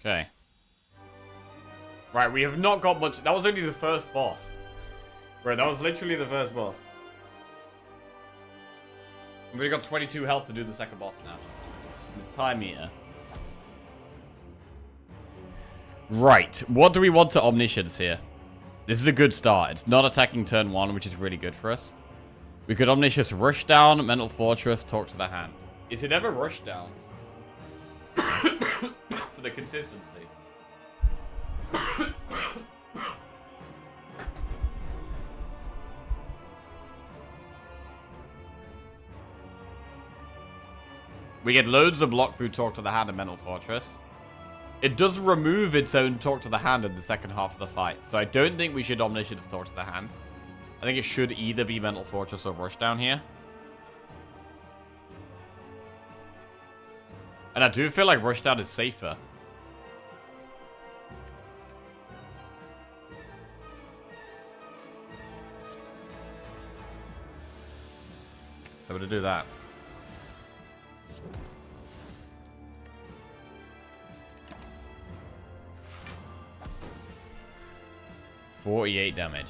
Speaker 2: Okay. Right, we have not got much. That was only the first boss. Right, that was literally the first boss. We've only got 22 health to do the second boss now. It's time meter. Right, what do we want to Omniscience here? This is a good start. It's not attacking turn 1, which is really good for us. We could Omniscience Rush Down, Mental Fortress, Talk to the Hand. Is it ever Rush Down? For the consistency. We get loads of block through Talk to the Hand and Mental Fortress. It does remove its own Talk to the Hand in the second half of the fight, so I don't think we should Omniscience Talk to the Hand. I think it should either be Mental Fortress or Rush Down here. And I do feel like Rush Down is safer. So we're gonna do that. $48 damage.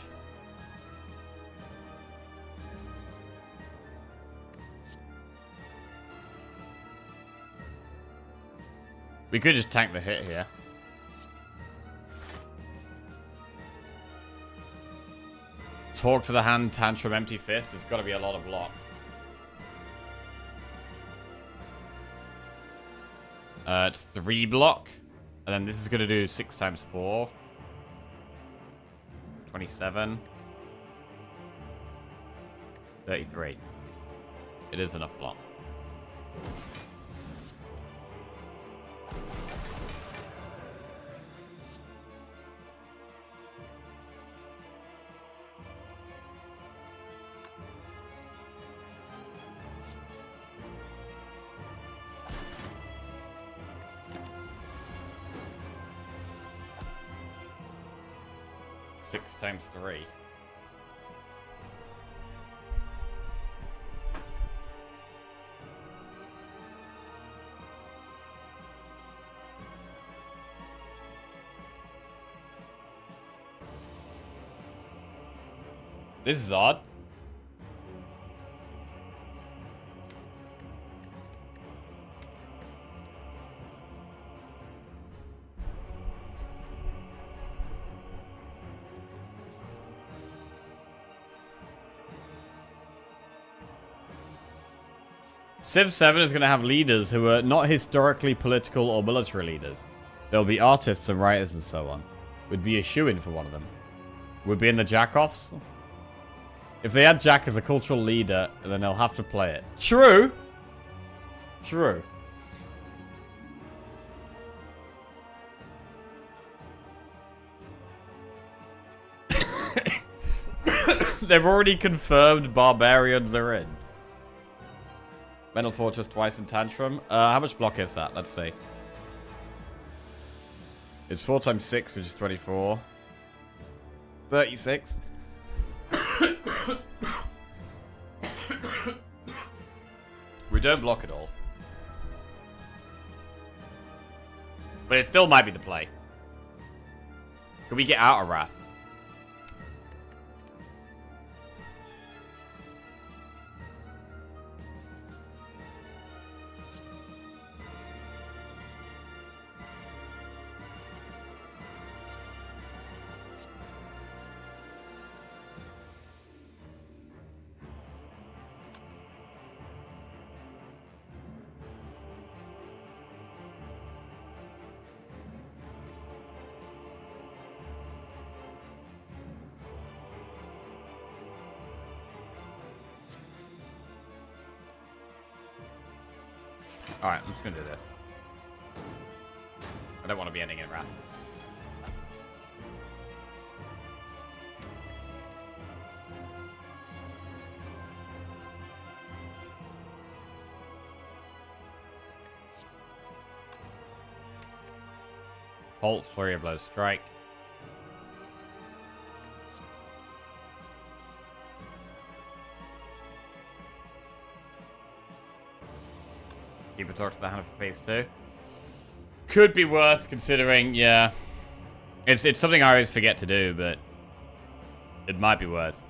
Speaker 2: We could just tank the hit here. Talk to the Hand, Tantrum, Empty Fist. It's got to be a lot of block. It's 3 block. And then this is going to do 6 times 4. 27. 33. It is enough block. Six times 3. This is odd. Civ 7 is going to have leaders who are not historically political or military leaders. There'll be artists and writers and so on. Would be a shoo-in for one of them. Would be in the Jack-offs. If they had Jack as a cultural leader, then they'll have to play it. True! True. They've already confirmed barbarians are in. Mental Fortress twice in Tantrum. How much block is that? Let's see. It's 4 times 6, which is 24. 36. We don't block at all. But it still might be the play. Can we get out of Wrath? Alright, I'm just gonna do this. I don't want to be ending in Wrath. Halt, Flurry of Blows, Strike. Keep a talk to the hand for phase 2. Could be worth considering, yeah. It's something I always forget to do, but it might be worth.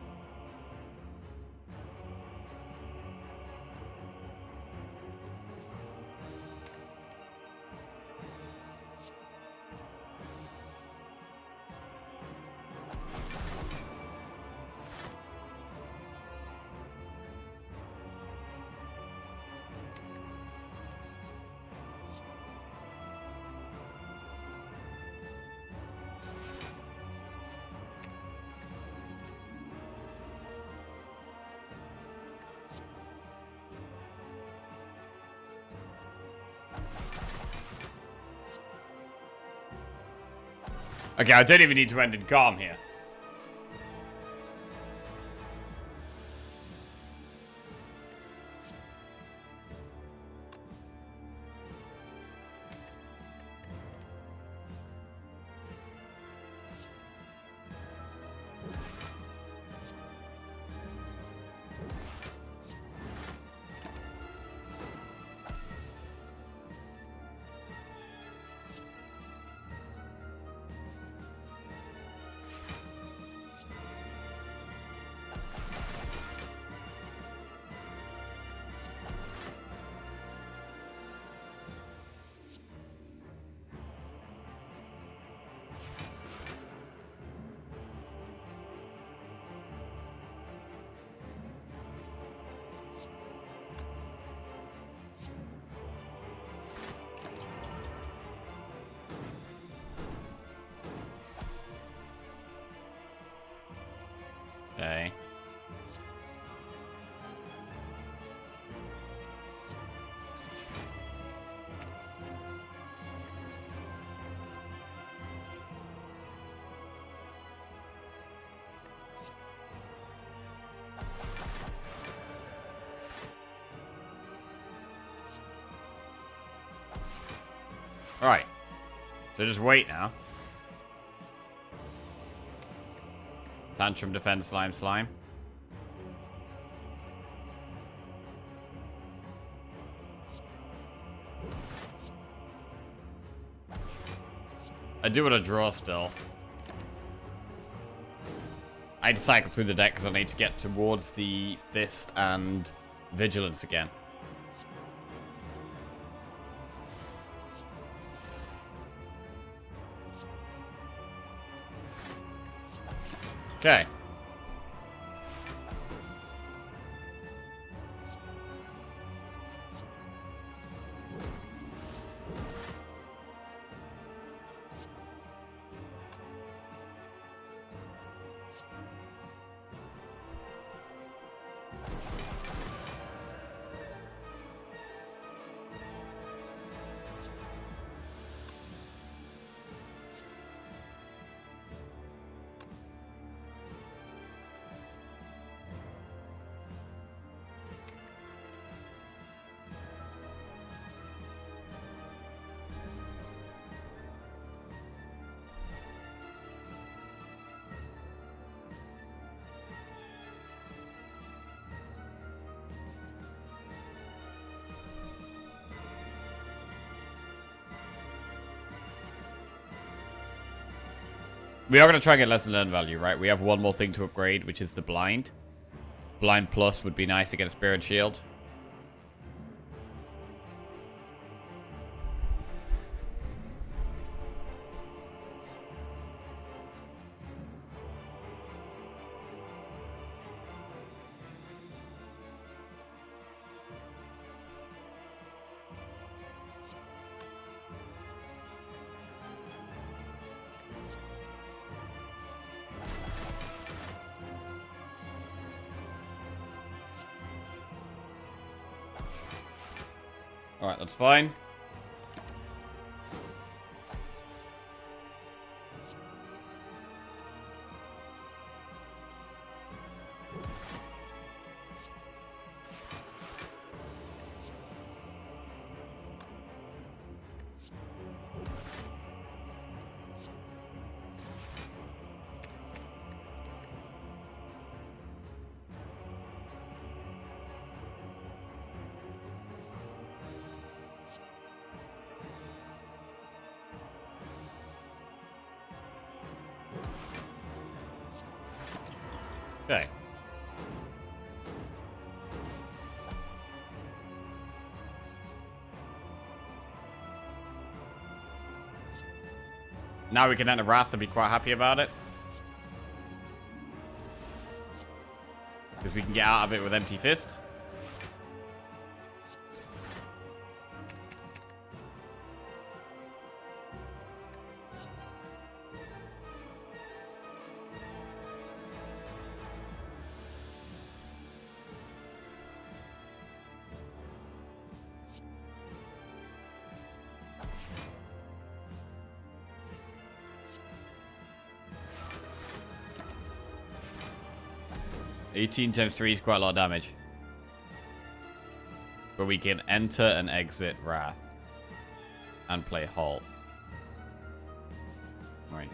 Speaker 2: Okay, I don't even need to end in calm here. Alright. So just wait now. Tantrum, defend, slime, slime. I do want to draw still. I had to cycle through the deck because I need to get towards the fist and vigilance again. Okay. We are going to try and get lesson learned value, right? We have one more thing to upgrade, which is the blind. Blind plus would be nice against Spirit Shield. Alright, that's fine. Okay. Now we can enter Wrath and be quite happy about it. Because we can get out of it with Empty Fist. (18 times 3 is quite a lot of damage. But we can enter and exit Wrath. And play Halt. Right.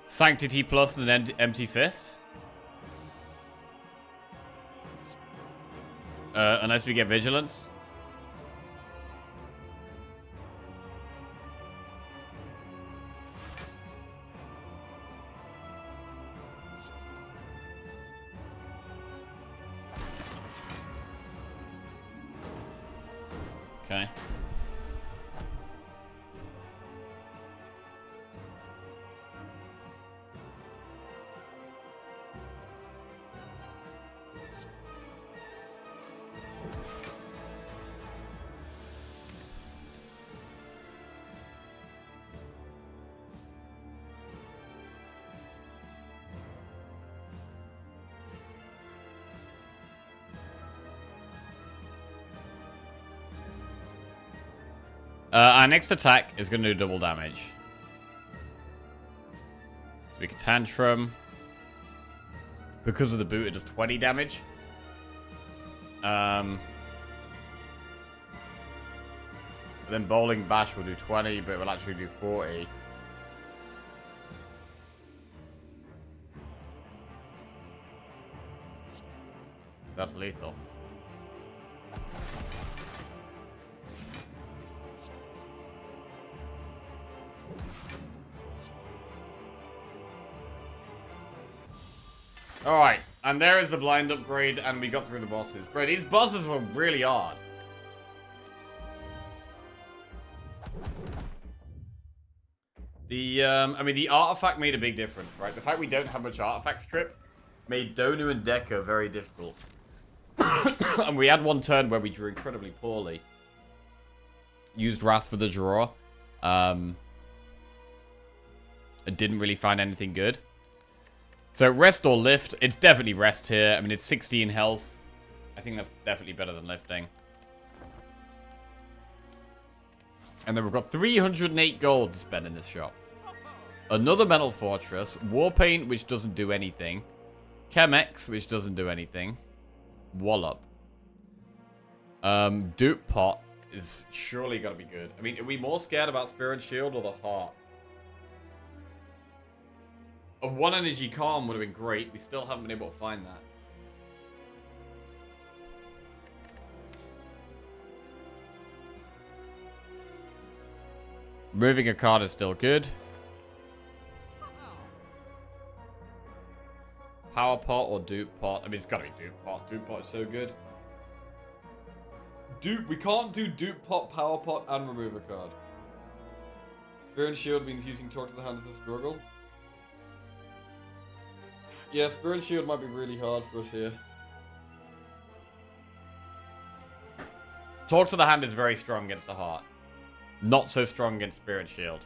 Speaker 2: Sanctity plus and then empty fist. Unless we get vigilance. Okay. Our next attack is going to do double damage. So we can tantrum. Because of the boot, it does 20 damage. Then bowling bash will do 20, but it will actually do 40. That's lethal. Alright, and there is the blind upgrade, and we got through the bosses. Bro, these bosses were really hard. I mean, the artifact made a big difference, right? The fact we don't have much artifact strip made Donu and Deca very difficult. And we had one turn where we drew incredibly poorly. Used Wrath for the draw. And didn't really find anything good. So rest or lift. It's definitely rest here. I mean, it's 16 health. I think that's definitely better than lifting. And then we've got 308 gold to spend in this shop. Another Metal Fortress. Warpaint, which doesn't do anything. Chemex, which doesn't do anything. Wallop. Dupe Pot is surely got to be good. I mean, are we more scared about Spirit Shield or the Heart? A 1 energy calm would have been great. We still haven't been able to find that. Moving a card is still good. Power Pot or Dupe Pot? I mean, it's got to be Dupe Pot. Dupe Pot is so good. We can't do Dupe Pot, Power Pot, and remove a card. Spirit Shield means using Talk to the Hand as a struggle. Yeah, Spirit Shield might be really hard for us here. Talk to the Hand is very strong against the Heart. Not so strong against Spirit Shield.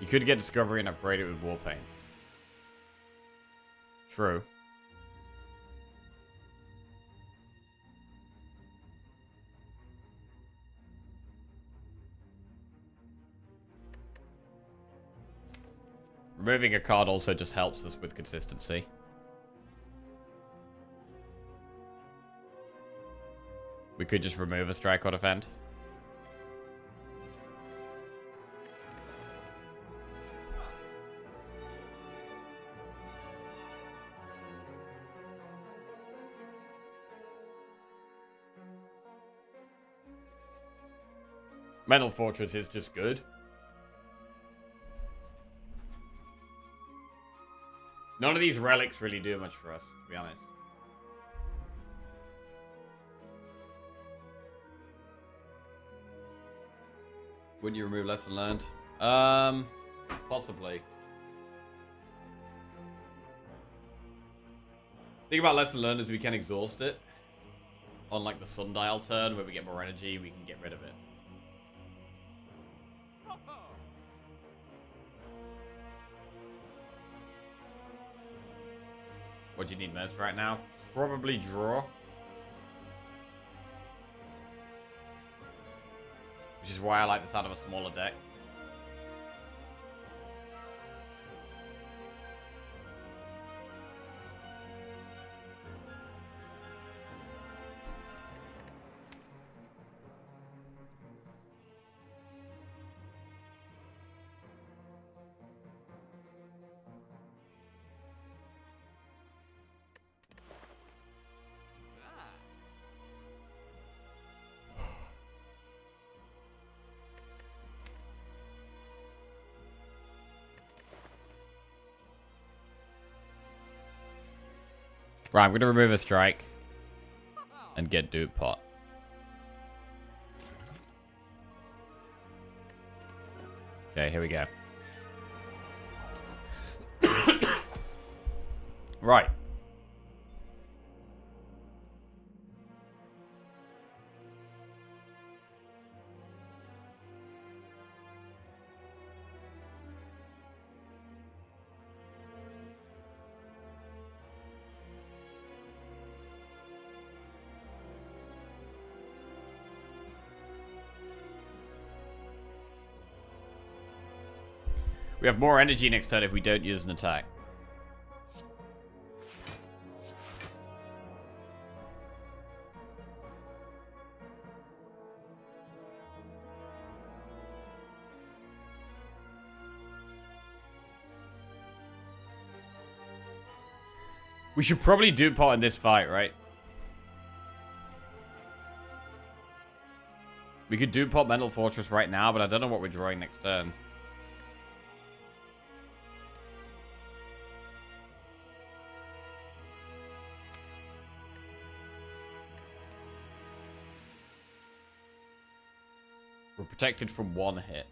Speaker 2: You could get Discovery and upgrade it with Warpaint. True. Removing a card also just helps us with consistency. We could just remove a strike or defend. Metal Fortress is just good. None of these relics really do much for us, to be honest. Would you remove lesson learned? Possibly. Thing about lesson learned is we can exhaust it. On like the sundial turn where we get more energy, we can get rid of it. What do you need most right now? Probably draw. Which is why I like the sound of a smaller deck. Right, I'm going to remove a strike. And get dupe pot. Okay, here we go. Right. We have more energy next turn if we don't use an attack. We should probably dupe pot in this fight, right? We could dupe pot Mental Fortress right now, but I don't know what we're drawing next turn. We're protected from one hit.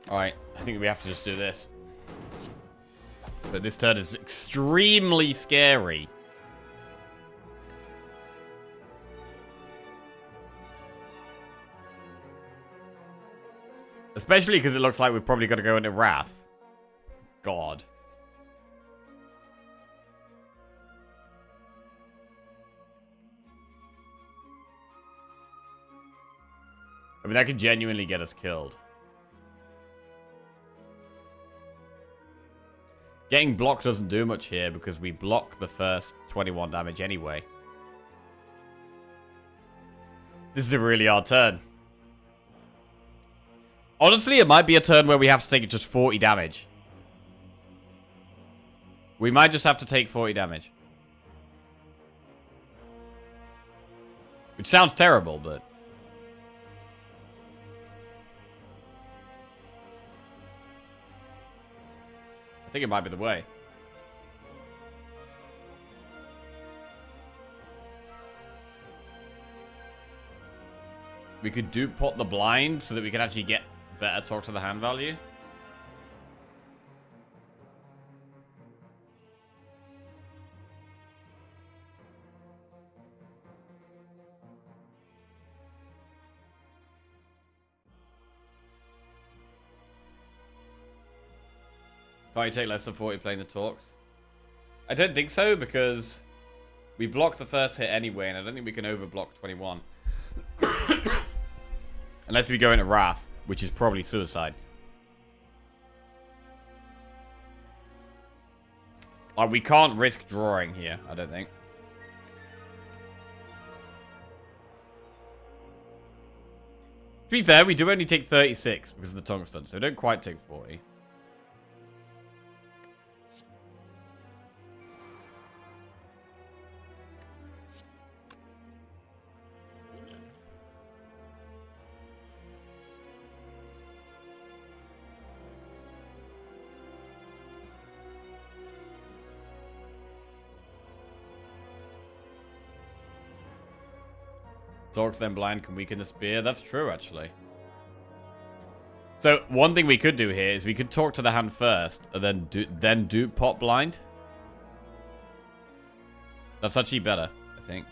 Speaker 2: Alright, I think we have to just do this. But this turn is extremely scary. Especially because it looks like we're probably going to go into Wrath. God. I mean, that could genuinely get us killed. Getting blocked doesn't do much here because we block the first 21 damage anyway. This is a really hard turn. Honestly, it might be a turn where we have to take just 40 damage. We might just have to take 40 damage. Which sounds terrible, but... I think it might be the way. We could dupe pot the blind so that we can actually get better talk to the hand value. Can't you take less than 40 playing the talks? I don't think so, because we block the first hit anyway, and I don't think we can overblock 21. Unless we go into Wrath, which is probably suicide. Like, we can't risk drawing here, I don't think. To be fair, we do only take 36 because of the tungsten, so we don't quite take 40. Talks then blind can weaken the spear. That's true, actually. So, one thing we could do here is we could talk to the hand first, and then do pot blind. That's actually better, I think.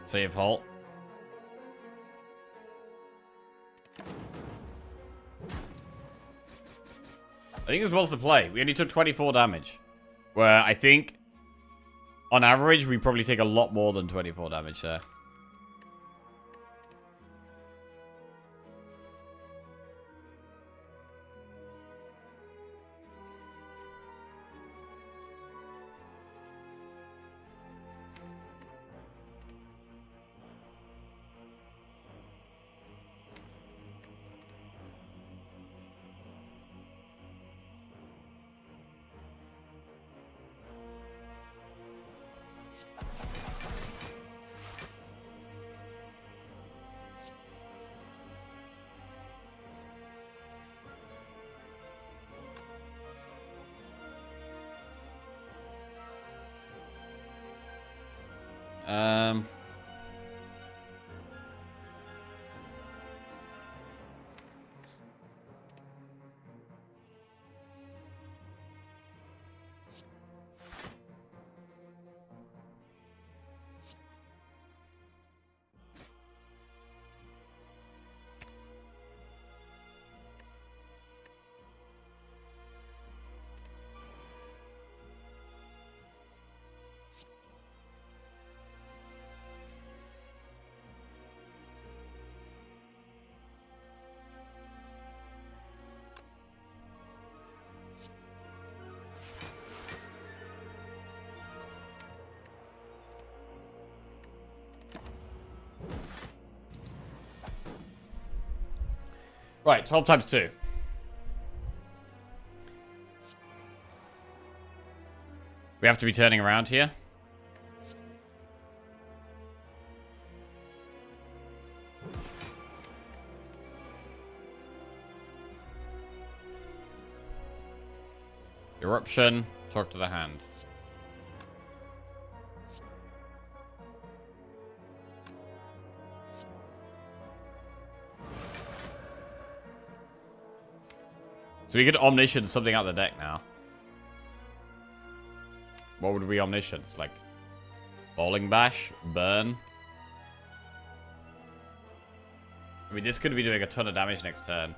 Speaker 2: Save halt. I think this was the play. We only took 24 damage. Where I think, on average, we probably take a lot more than 24 damage there. Right, 12 times 2. We have to be turning around here. Eruption, talk to the hand. So we could omniscience something out of the deck now. What would we omniscience? Like, bowling bash? Burn? I mean, this could be doing a ton of damage next turn.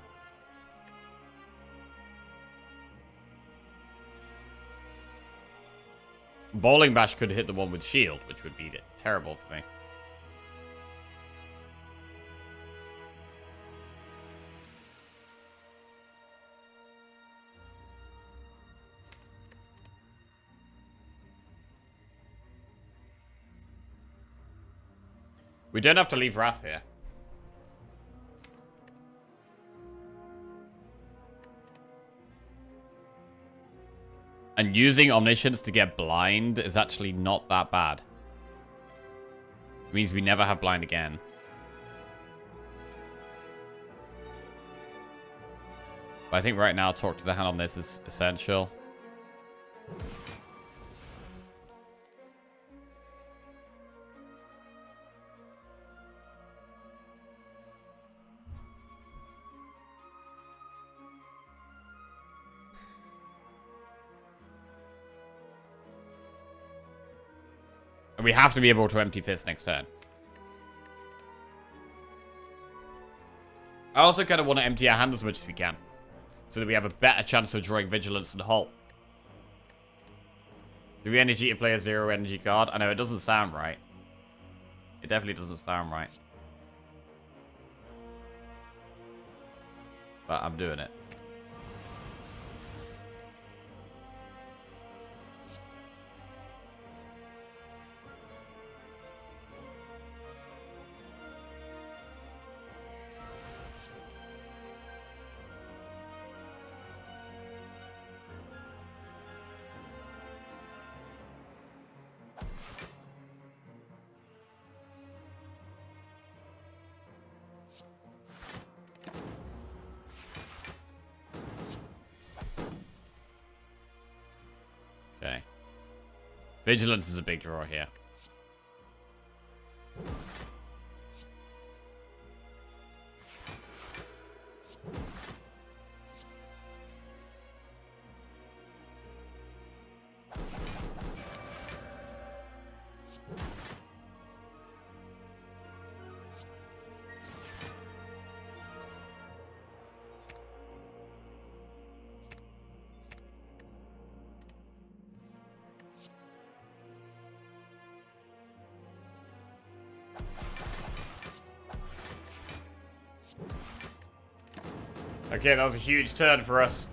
Speaker 2: Bowling bash could hit the one with shield, which would be terrible for me. We don't have to leave Wrath here. And using Omniscience to get blind is actually not that bad. It means we never have blind again. But I think right now, talk to the hand on this is essential. And we have to be able to empty fist next turn. I also kind of want to empty our hand as much as we can, so that we have a better chance of drawing Vigilance and Halt. 3 energy to play a 0 energy card. I know it doesn't sound right. It definitely doesn't sound right. But I'm doing it. Okay. Vigilance is a big draw here. Okay, that was a huge turn for us.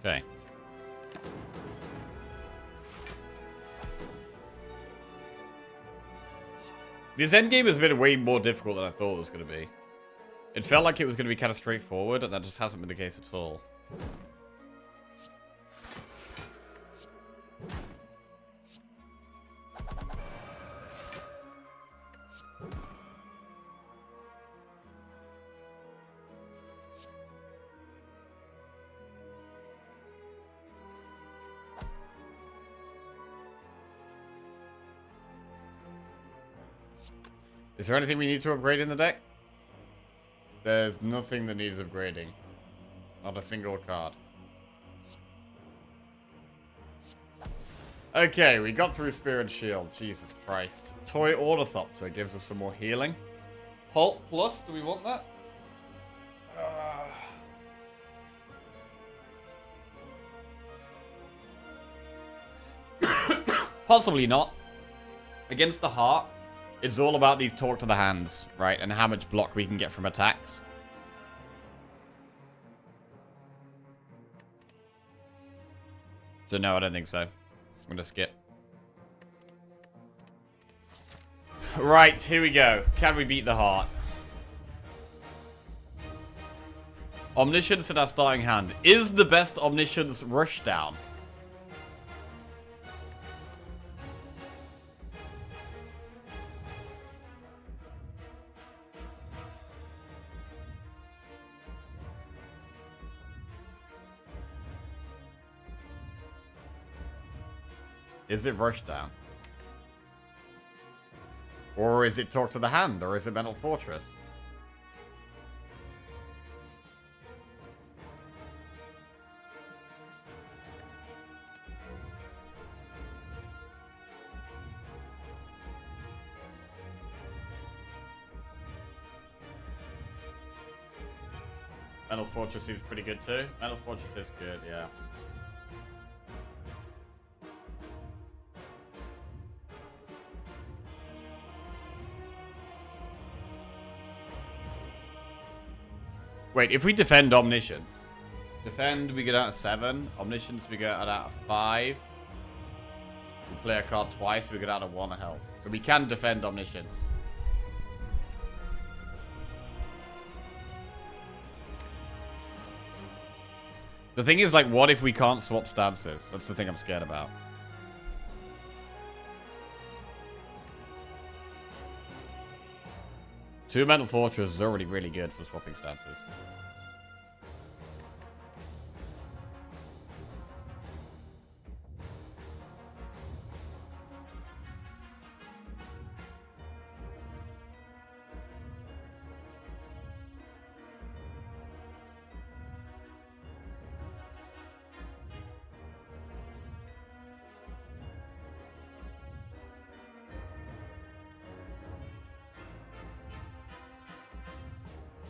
Speaker 2: Okay. This endgame has been way more difficult than I thought it was going to be. It felt like it was going to be kind of straightforward, and that just hasn't been the case at all. Is there anything we need to upgrade in the deck? There's nothing that needs upgrading. Not a single card. Okay, we got through Spirit Shield. Jesus Christ. Toy Ornithopter gives us some more healing. Halt Plus, do we want that? Possibly not. Against the heart, it's all about these talk to the hands, right? And how much block we can get from attacks. So no, I don't think so. I'm gonna skip. Right, here we go. Can we beat the heart? Omniscience in our starting hand. Is the best Omniscience Rushdown? Is it Rushdown? Or is it Talk to the Hand? Or is it Mental Fortress? Mental Fortress seems pretty good too. Mental Fortress is good, yeah. Wait, if we defend Omniscience. Defend, we get out of 7. Omniscience, we get out of 5. We play a card twice, we get out of 1 health. So we can defend Omniscience. The thing is, like, what if we can't swap stances? That's the thing I'm scared about. Two Mental Fortress is already really good for swapping stances.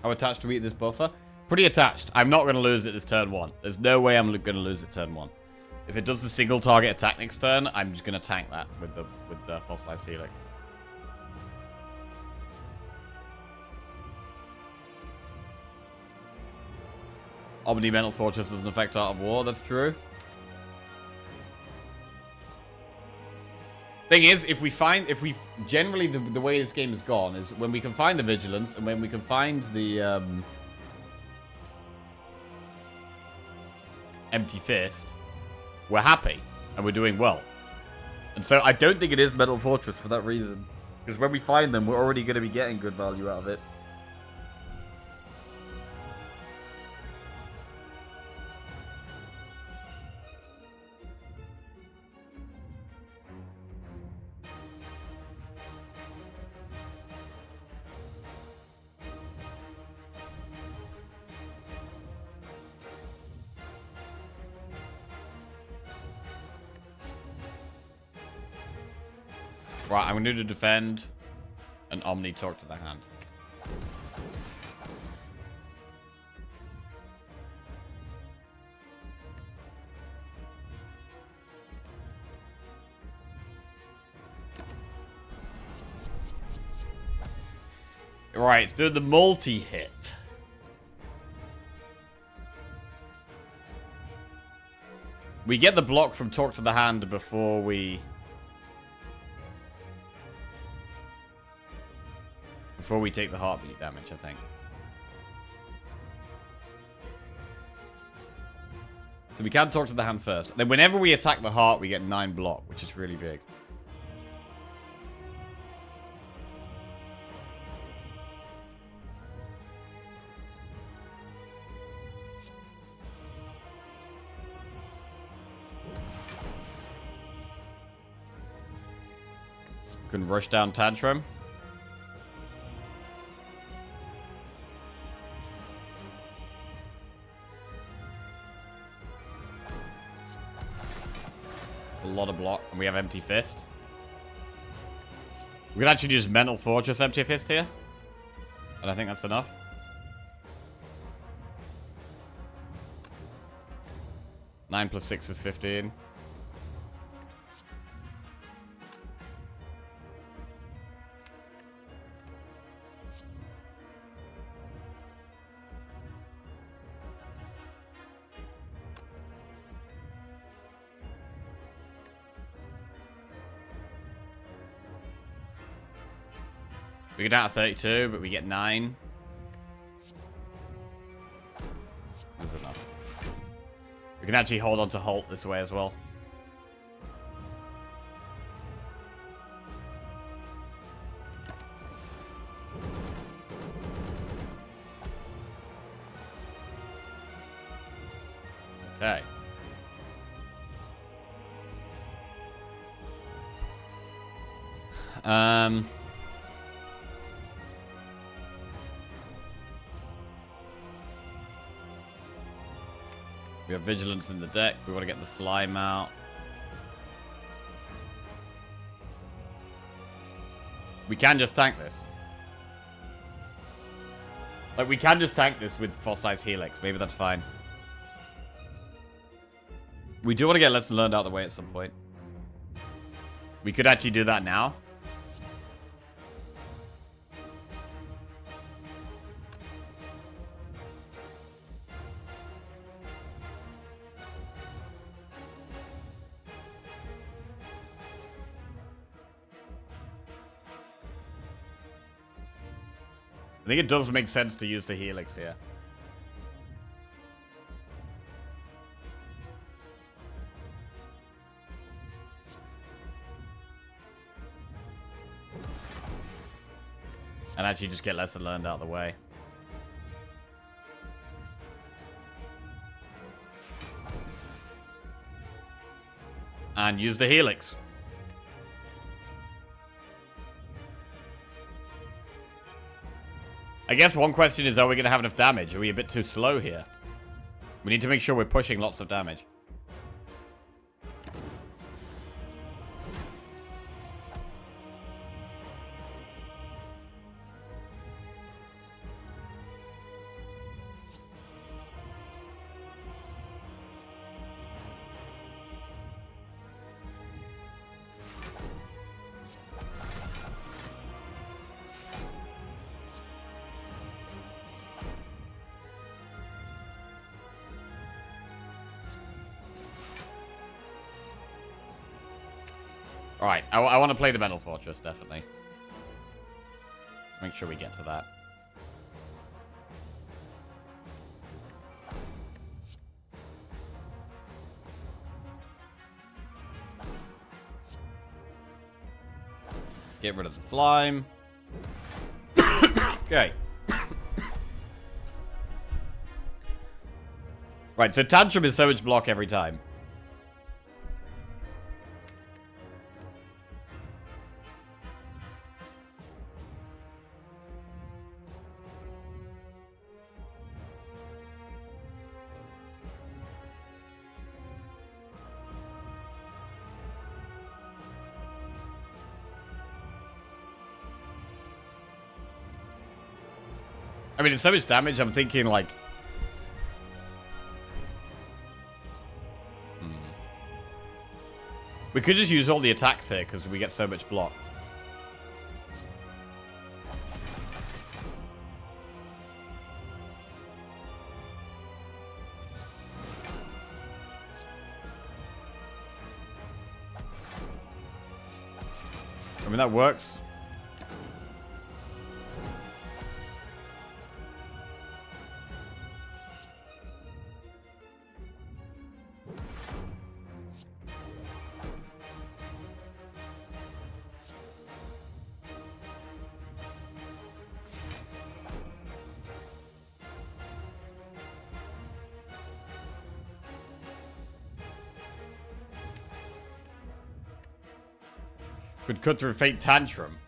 Speaker 2: How attached to eat this buffer? Pretty attached. I'm not going to lose it this turn 1. There's no way I'm going to lose it turn 1. If it does the single target attack next turn, I'm just going to tank that with the Fossilized Helix. Omni Mental Fortress doesn't affect Art of War. That's true. Thing is, generally the way this game has gone is when we can find the Vigilance and when we can find the Empty Fist, we're happy and we're doing well. And so I don't think it is Metal Fortress for that reason. Because when we find them, we're already going to be getting good value out of it. Right, I'm going to do defend and Omni talk to the hand. Right, let's do the multi-hit. We get the block from talk to the hand before we take the heartbeat damage, I think. So we can talk to the hand first. Then whenever we attack the heart, we get 9 block, which is really big. Can rush down Tantrum. A lot of block, and we have Empty Fist. We can actually use Mental Fortress Empty Fist here, and I think that's enough. Nine plus 6 is 15. We get out of 32, but we get 9. That's enough. We can actually hold on to Halt this way as well. Okay. We have Vigilance in the deck. We want to get the slime out. We can just tank this. Like, we can just tank this with Fossilized Helix. Maybe that's fine. We do want to get Lesson Learned out of the way at some point. We could actually do that now. I think it does make sense to use the Helix here. And actually just get Lesson Learned out of the way. And use the Helix. I guess one question is, are we going to have enough damage? Are we a bit too slow here? We need to make sure we're pushing lots of damage. Alright, I want to play the Metal Fortress, definitely. Let's make sure we get to that. Get rid of the slime. Okay. Right, so Tantrum is so much block every time. I mean, it's so much damage, I'm thinking, like... We could just use all the attacks here, because we get so much block. I mean, that works. Could cut through Fate Tantrum.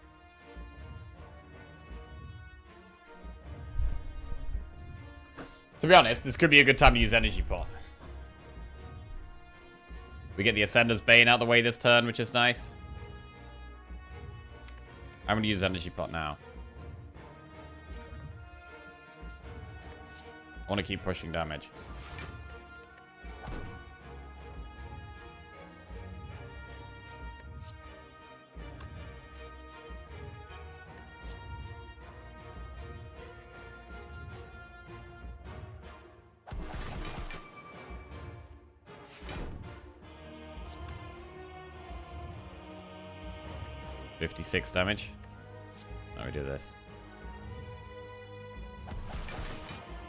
Speaker 2: To be honest, this could be a good time to use Energy Pot. We get the Ascender's Bane out of the way this turn, which is nice. I'm going to use Energy Pot now. I want to keep pushing damage. $56 damage. Now we do this.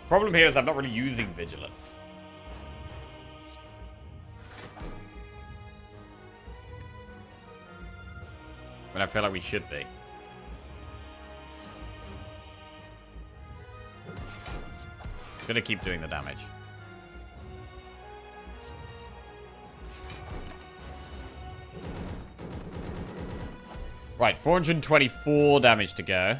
Speaker 2: Problem here is I'm not really using Vigilance. But I feel like we should be. Gonna keep doing the damage. Right, 424 damage to go.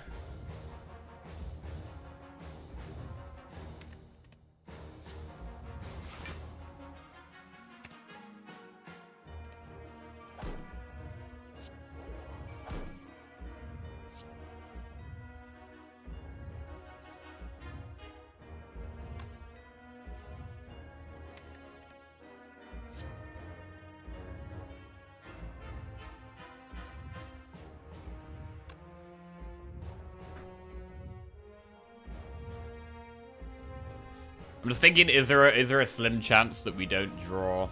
Speaker 2: I'm just thinking, is there a slim chance that we don't draw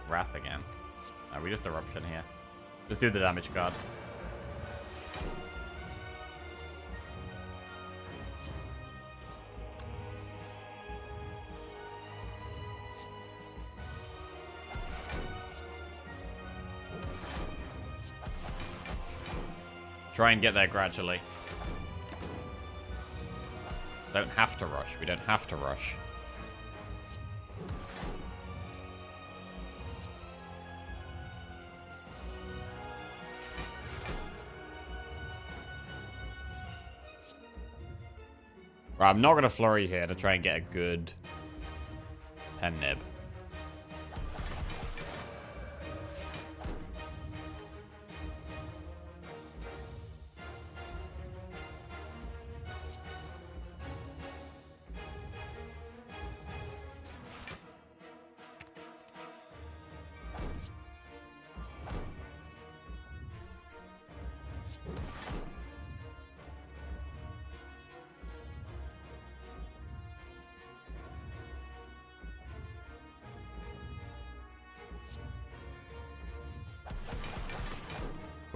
Speaker 2: Wrath again? No, we just Eruption here. Just do the damage card. Try and get there gradually. Don't have to rush. We don't have to rush. Right, I'm not going to flurry here to try and get a good pen nib.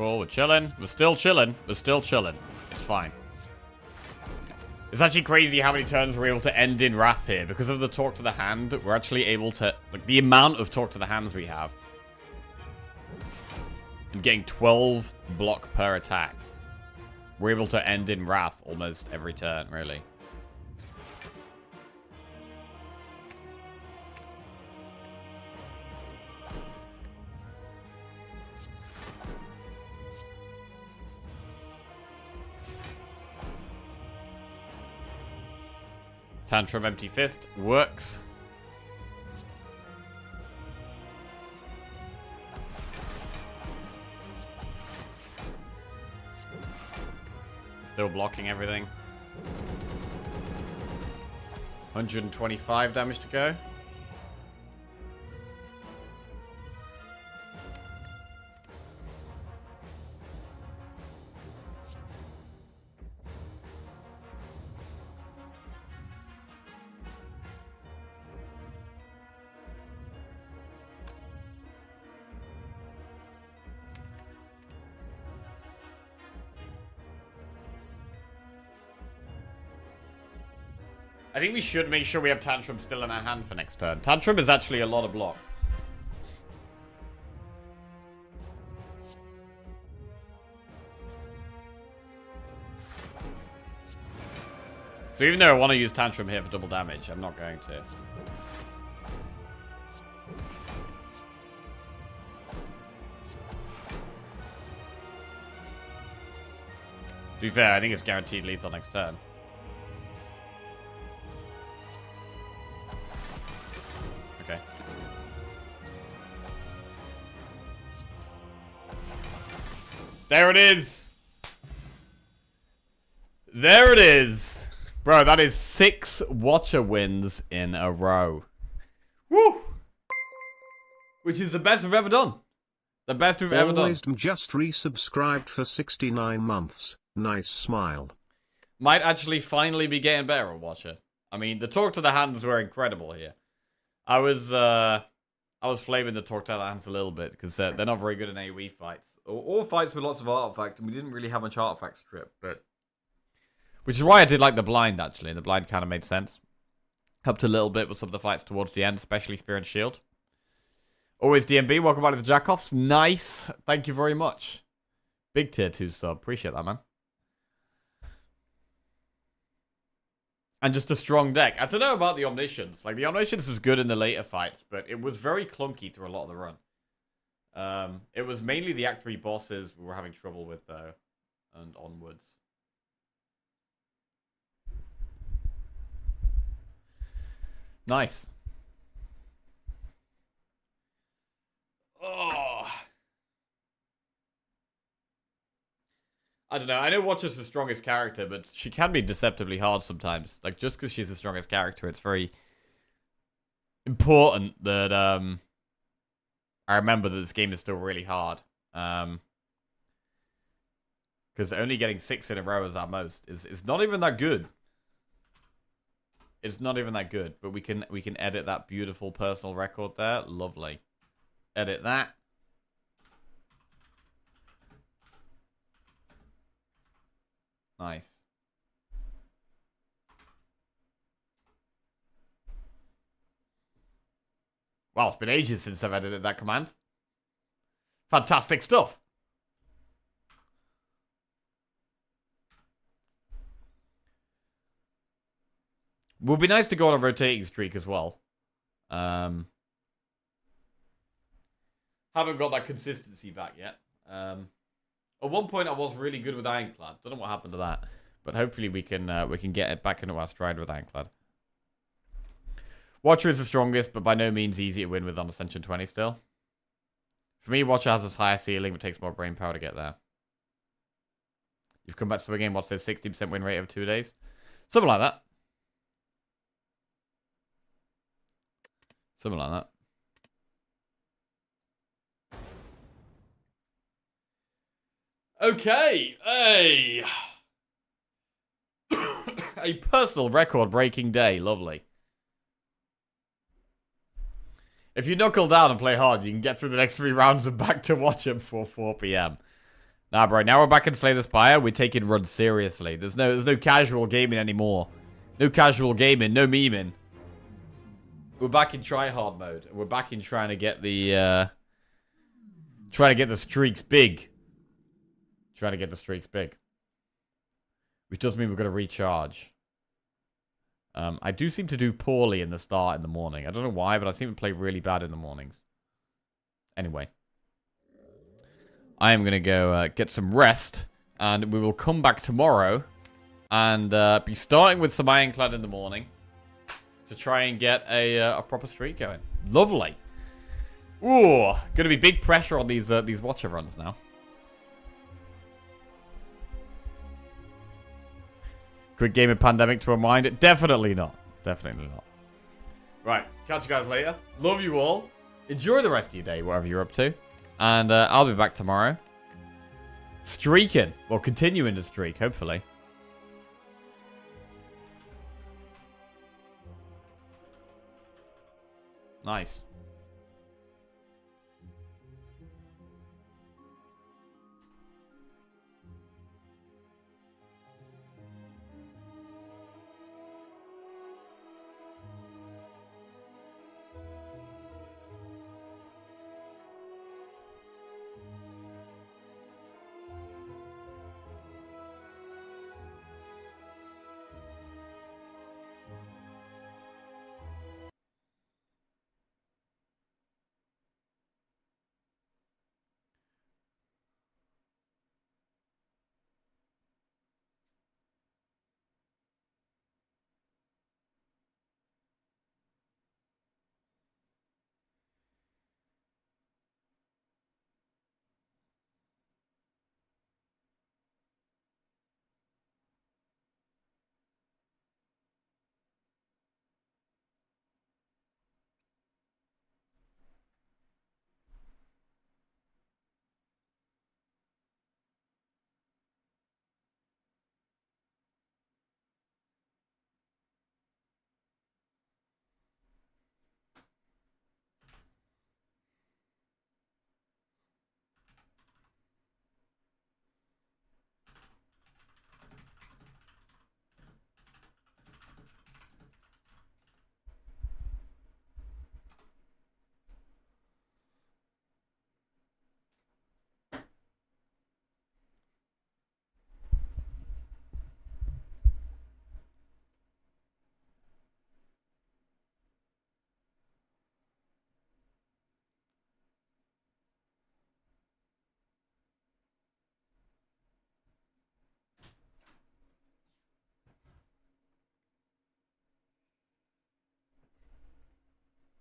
Speaker 2: cool. We're chilling. We're still chilling. We're still chilling. It's fine. It's actually crazy how many turns we're able to end in Wrath here. Because of the Talk to the Hand, we're actually able to... Like, the amount of Talk to the Hands we have. And getting 12 block per attack. We're able to end in Wrath almost every turn, really. Tantrum Empty Fist works. Still blocking everything. 125 damage to go. I think we should make sure we have Tantrum still in our hand for next turn. Tantrum is actually a lot of block. So even though I want to use Tantrum here for double damage, I'm not going to. To be fair, I think it's guaranteed lethal next turn. Okay. There it is! There it is! Bro, that is 6 Watcher wins in a row. Woo! Which is the best we've ever done. The best we've ever done.
Speaker 1: Always just resubscribed for 69 months. Nice smile.
Speaker 2: Might actually finally be getting better at Watcher. I mean, the Talk to the Hands were incredible here. I was flaming the Talk to the Hands a little bit because they're not very good in AoE fights. Or fights with lots of artifacts, and we didn't really have much artifact strip, but... Which is why I did like the blind, actually. The blind kind of made sense. Helped a little bit with some of the fights towards the end, especially Spear and Shield. Always DMB, welcome back to the Jackoffs. Nice. Thank you very much. Big tier 2 sub. Appreciate that, man. And just a strong deck. I don't know about the Omniscience. Like, the Omniscience was good in the later fights, but it was very clunky through a lot of the run. It was mainly the Act 3 bosses we were having trouble with, though. And onwards. Nice. Oh. I don't know. I know Watcher's the strongest character, but she can be deceptively hard sometimes. Like, just because she's the strongest character, it's very important that I remember that this game is still really hard. Because only getting 6 in a row is our most is not even that good. It's not even that good, but we can edit that beautiful personal record there. Lovely. Edit that. Nice. Well, it's been ages since I've edited that command. Fantastic stuff. Would be nice to go on a rotating streak as well. Haven't got that consistency back yet. At one point, I was really good with Ironclad. Don't know what happened to that, but hopefully we can get it back into our stride with Ironclad. Watcher is the strongest, but by no means easy to win with on Ascension 20 still. For me, Watcher has this higher ceiling, but takes more brain power to get there. You've come back to the game. What's this 60% win rate over 2 days? Something like that. Something like that. Okay, a personal record-breaking day. Lovely. If you knuckle down and play hard, you can get through the next 3 rounds and back to Watcher before 4 PM. Nah, bro. Now we're back in Slay the Spire. We're taking runs seriously. There's no casual gaming anymore. No casual gaming. No memeing. We're back in try-hard mode. We're back in trying to get the streaks big. Trying to get the streaks big. Which does mean we're going to recharge. I do seem to do poorly in the start in the morning. I don't know why, but I seem to play really bad in the mornings. Anyway. I am going to go get some rest. And we will come back tomorrow. And be starting with some Ironclad in the morning. To try and get a proper streak going. Lovely. Ooh. Going to be big pressure on these watcher runs now. Quick game of Pandemic to remind it. Definitely not. Definitely not. Right. Catch you guys later. Love you all. Enjoy the rest of your day, whatever you're up to. And I'll be back tomorrow. Streaking. Well, continuing to streak, hopefully. Nice.